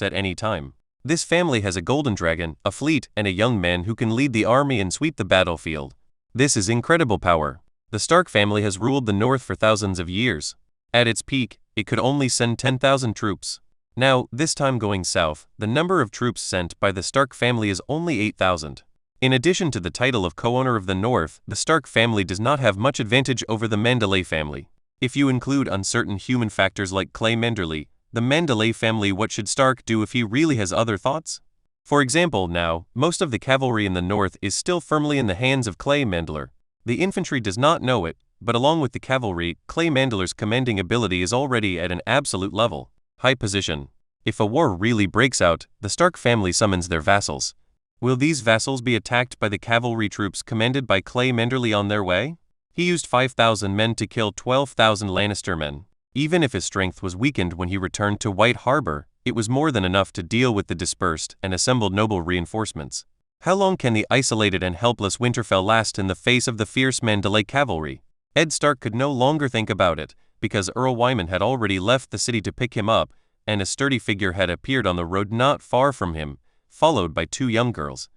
Speaker 2: at any time. This family has a golden dragon, a fleet, and a young man who can lead the army and sweep the battlefield. This is incredible power. The Stark family has ruled the North for thousands of years. At its peak, it could only send 10,000 troops. Now, this time going south, the number of troops sent by the Stark family is only 8,000. In addition to the title of co-owner of the North, the Stark family does not have much advantage over the Manderly family. If you include uncertain human factors like Clay Manderly, the Manderly family, what should Stark do if he really has other thoughts? For example, now, most of the cavalry in the North is still firmly in the hands of Clay Mandler. The infantry does not know it, but along with the cavalry, Clay Manderly's commanding ability is already at an absolute level. High position. If a war really breaks out, the Stark family summons their vassals. Will these vassals be attacked by the cavalry troops commanded by Clay Manderly on their way? He used 5,000 men to kill 12,000 Lannister men. Even if his strength was weakened when he returned to White Harbor, it was more than enough to deal with the dispersed and assembled noble reinforcements. How long can the isolated and helpless Winterfell last in the face of the fierce Manderly cavalry? Ed Stark could no longer think about it, because Earl Wyman had already left the city to pick him up, and a sturdy figure had appeared on the road not far from him, followed by two young girls.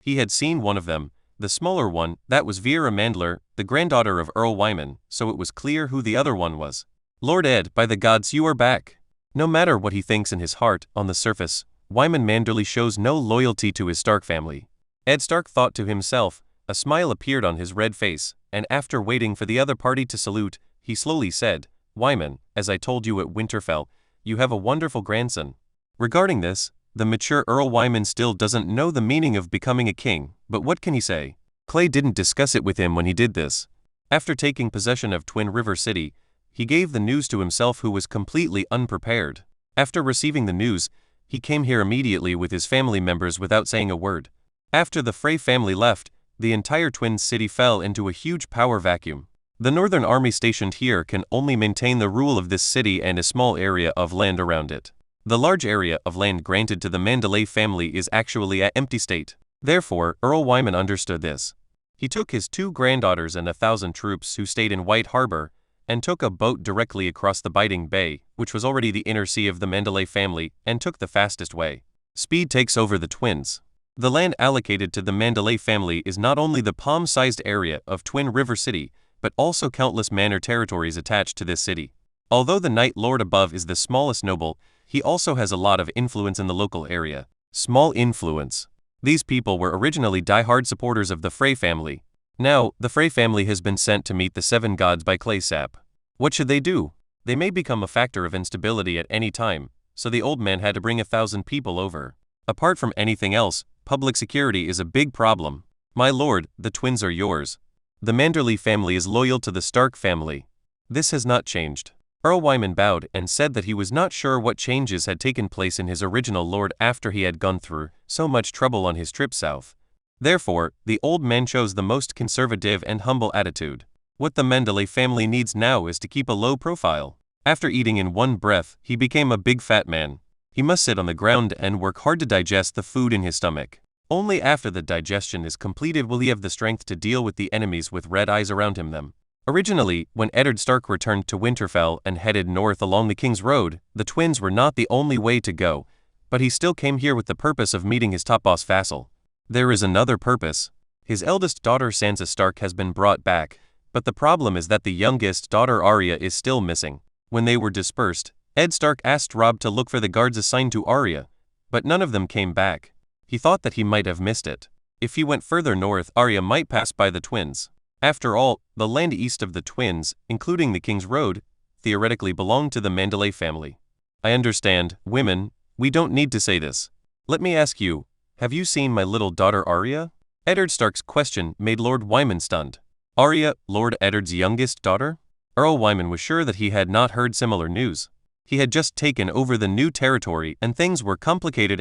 Speaker 2: He had seen one of them, the smaller one, that was Vera Mandler, the granddaughter of Earl Wyman, so it was clear who the other one was. Lord Ed, by the gods, you are back. No matter what he thinks in his heart, on the surface, Wyman Manderly shows no loyalty to his Stark family. Ed Stark thought to himself. A smile appeared on his red face, and after waiting for the other party to salute, he slowly said, Wyman, as I told you at Winterfell, you have a wonderful grandson. Regarding this, the mature Earl Wyman still doesn't know the meaning of becoming a king, but what can he say? Clay didn't discuss it with him when he did this. After taking possession of Twin River City, he gave the news to himself, who was completely unprepared. After receiving the news, he came here immediately with his family members without saying a word. After the Frey family left, the entire Twin City fell into a huge power vacuum. The Northern Army stationed here can only maintain the rule of this city and a small area of land around it. The large area of land granted to the Manderly family is actually an empty state. Therefore, Earl Wyman understood this. He took his two granddaughters and 1,000 troops who stayed in White Harbor, and took a boat directly across the Biting Bay, which was already the inner sea of the Manderly family, and took the fastest way. Speed takes over the twins. The land allocated to the Manderly family is not only the palm-sized area of Twin River City, but also countless manor territories attached to this city. Although the Night Lord above is the smallest noble, he also has a lot of influence in the local area. Small influence. These people were originally die-hard supporters of the Frey family. Now, the Frey family has been sent to meet the Seven Gods by Clay Sap. What should they do? They may become a factor of instability at any time, so the old man had to bring 1,000 people over. Apart from anything else, public security is a big problem. My lord, the twins are yours. The Manderly family is loyal to the Stark family. This has not changed. Earl Wyman bowed and said that he was not sure what changes had taken place in his original lord after he had gone through so much trouble on his trip south. Therefore, the old man chose the most conservative and humble attitude. What the Manderly family needs now is to keep a low profile. After eating in one breath, he became a big fat man. He must sit on the ground and work hard to digest the food in his stomach. Only after the digestion is completed will he have the strength to deal with the enemies with red eyes around him. Originally, when Eddard Stark returned to Winterfell and headed north along the King's Road, the twins were not the only way to go, but he still came here with the purpose of meeting his top boss vassal. There is another purpose. His eldest daughter Sansa Stark has been brought back, but the problem is that the youngest daughter Arya is still missing. When they were dispersed, Ed Stark asked Robb to look for the guards assigned to Arya, but none of them came back. He thought that he might have missed it. If he went further north, Arya might pass by the twins. After all, the land east of the twins, including the King's Road, theoretically belonged to the Manderly family. I understand, women, we don't need to say this. Let me ask you, have you seen my little daughter Arya? Eddard Stark's question made Lord Wyman stunned. Arya, Lord Eddard's youngest daughter? Earl Wyman was sure that he had not heard similar news. He had just taken over the new territory and things were complicated.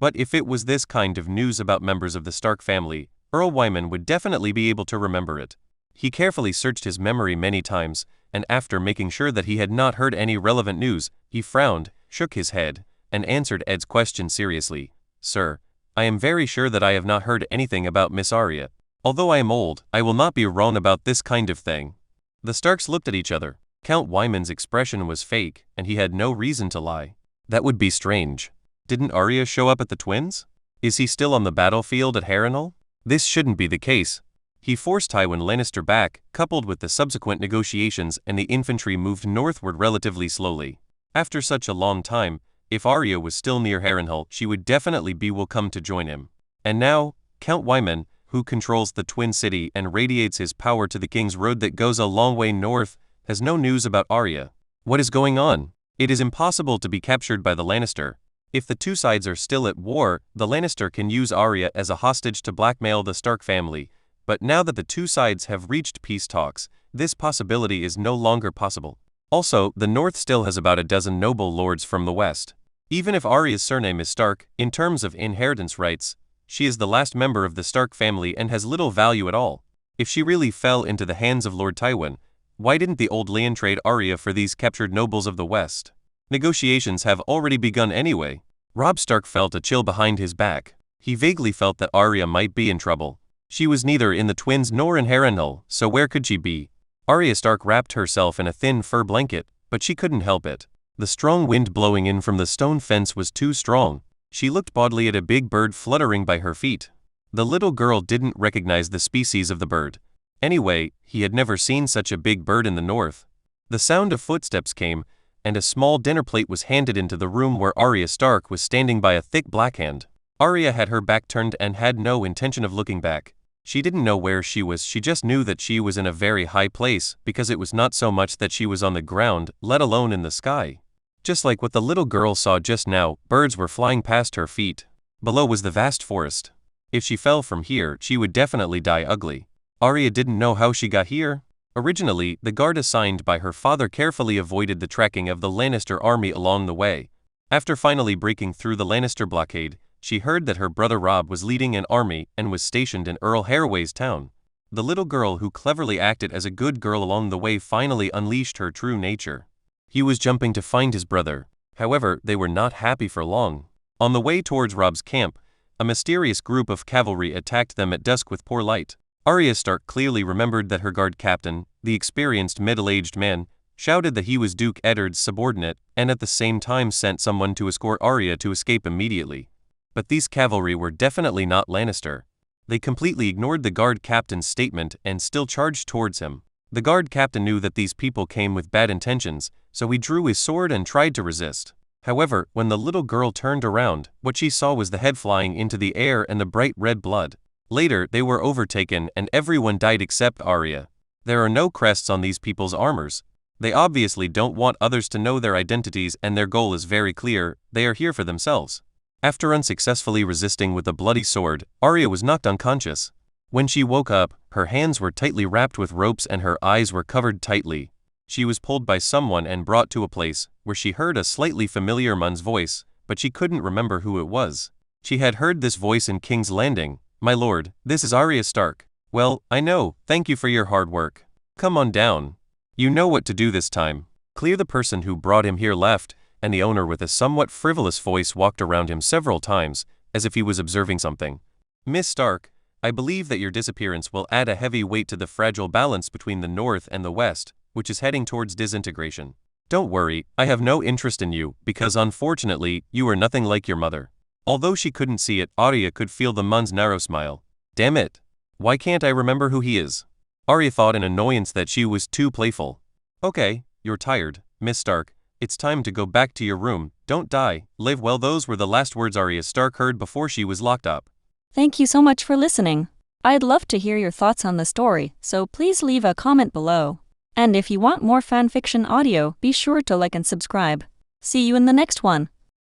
Speaker 2: But if it was this kind of news about members of the Stark family, Earl Wyman would definitely be able to remember it. He carefully searched his memory many times, and after making sure that he had not heard any relevant news, he frowned, shook his head, and answered Ed's question seriously. Sir, I am very sure that I have not heard anything about Miss Arya. Although I am old, I will not be wrong about this kind of thing. The Starks looked at each other. Count Wyman's expression was fake, and he had no reason to lie. That would be strange. Didn't Arya show up at the twins? Is he still on the battlefield at Harrenhal? This shouldn't be the case. He forced Tywin Lannister back, coupled with the subsequent negotiations, and the infantry moved northward relatively slowly. After such a long time, if Arya was still near Harrenhal, she would definitely be welcome to join him. And now, Count Wyman, who controls the Twin City and radiates his power to the King's Road that goes a long way north, has no news about Arya. What is going on? It is impossible to be captured by the Lannister. If the two sides are still at war, the Lannister can use Arya as a hostage to blackmail the Stark family, But now that the two sides have reached peace talks, this possibility is no longer possible. Also, the North still has about a dozen noble lords from the West. Even if Arya's surname is Stark, in terms of inheritance rights, she is the last member of the Stark family and has little value at all. If she really fell into the hands of Lord Tywin, why didn't the old Leon trade Arya for these captured nobles of the West? Negotiations have already begun anyway. Robb Stark felt a chill behind his back. He vaguely felt that Arya might be in trouble. She was neither in the twins nor in Harrenhal, so where could she be? Arya Stark wrapped herself in a thin fur blanket, but she couldn't help it. The strong wind blowing in from the stone fence was too strong. She looked boldly at a big bird fluttering by her feet. The little girl didn't recognize the species of the bird. Anyway, he had never seen such a big bird in the north. The sound of footsteps came, and a small dinner plate was handed into the room where Arya Stark was standing by a thick black hand. Arya had her back turned and had no intention of looking back. She didn't know where she was, she just knew that she was in a very high place, because it was not so much that she was on the ground, let alone in the sky. Just like what the little girl saw just now, birds were flying past her feet. Below was the vast forest. If she fell from here, she would definitely die ugly. Arya didn't know how she got here. Originally, the guard assigned by her father carefully avoided the tracking of the Lannister army along the way. After finally breaking through the Lannister blockade, she heard that her brother Robb was leading an army and was stationed in Earl Haraway's town. The little girl who cleverly acted as a good girl along the way finally unleashed her true nature. He was jumping to find his brother. However, they were not happy for long. On the way towards Robb's camp, a mysterious group of cavalry attacked them at dusk with poor light. Arya Stark clearly remembered that her guard captain, the experienced middle-aged man, shouted that he was Duke Eddard's subordinate and at the same time sent someone to escort Arya to escape immediately. But these cavalry were definitely not Lannister. They completely ignored the guard captain's statement and still charged towards him. The guard captain knew that these people came with bad intentions, so he drew his sword and tried to resist. However, when the little girl turned around, what she saw was the head flying into the air and the bright red blood. Later, they were overtaken and everyone died except Arya. There are no crests on these people's armors. They obviously don't want others to know their identities and their goal is very clear, they are here for themselves. After unsuccessfully resisting with a bloody sword, Arya was knocked unconscious. When she woke up, her hands were tightly wrapped with ropes and her eyes were covered tightly. She was pulled by someone and brought to a place where she heard a slightly familiar man's voice, but she couldn't remember who it was. She had heard this voice in King's Landing. "My lord, this is Arya Stark." "Well, I know, thank you for your hard work. Come on down. You know what to do this time." Clear the person who brought him here left, and the owner with a somewhat frivolous voice walked around him several times, as if he was observing something. "Miss Stark, I believe that your disappearance will add a heavy weight to the fragile balance between the North and the West, which is heading towards disintegration. Don't worry, I have no interest in you, because unfortunately, you are nothing like your mother." Although she couldn't see it, Arya could feel the man's narrow smile. Damn it. Why can't I remember who he is? Arya thought in annoyance that she was too playful. "Okay, you're tired, Miss Stark. It's time to go back to your room. Don't die, live well." Those were the last words Arya Stark heard before she was locked up.
Speaker 1: Thank you so much for listening. I'd love to hear your thoughts on the story, so please leave a comment below. And if you want more fanfiction audio, be sure to like and subscribe. See you in the next one.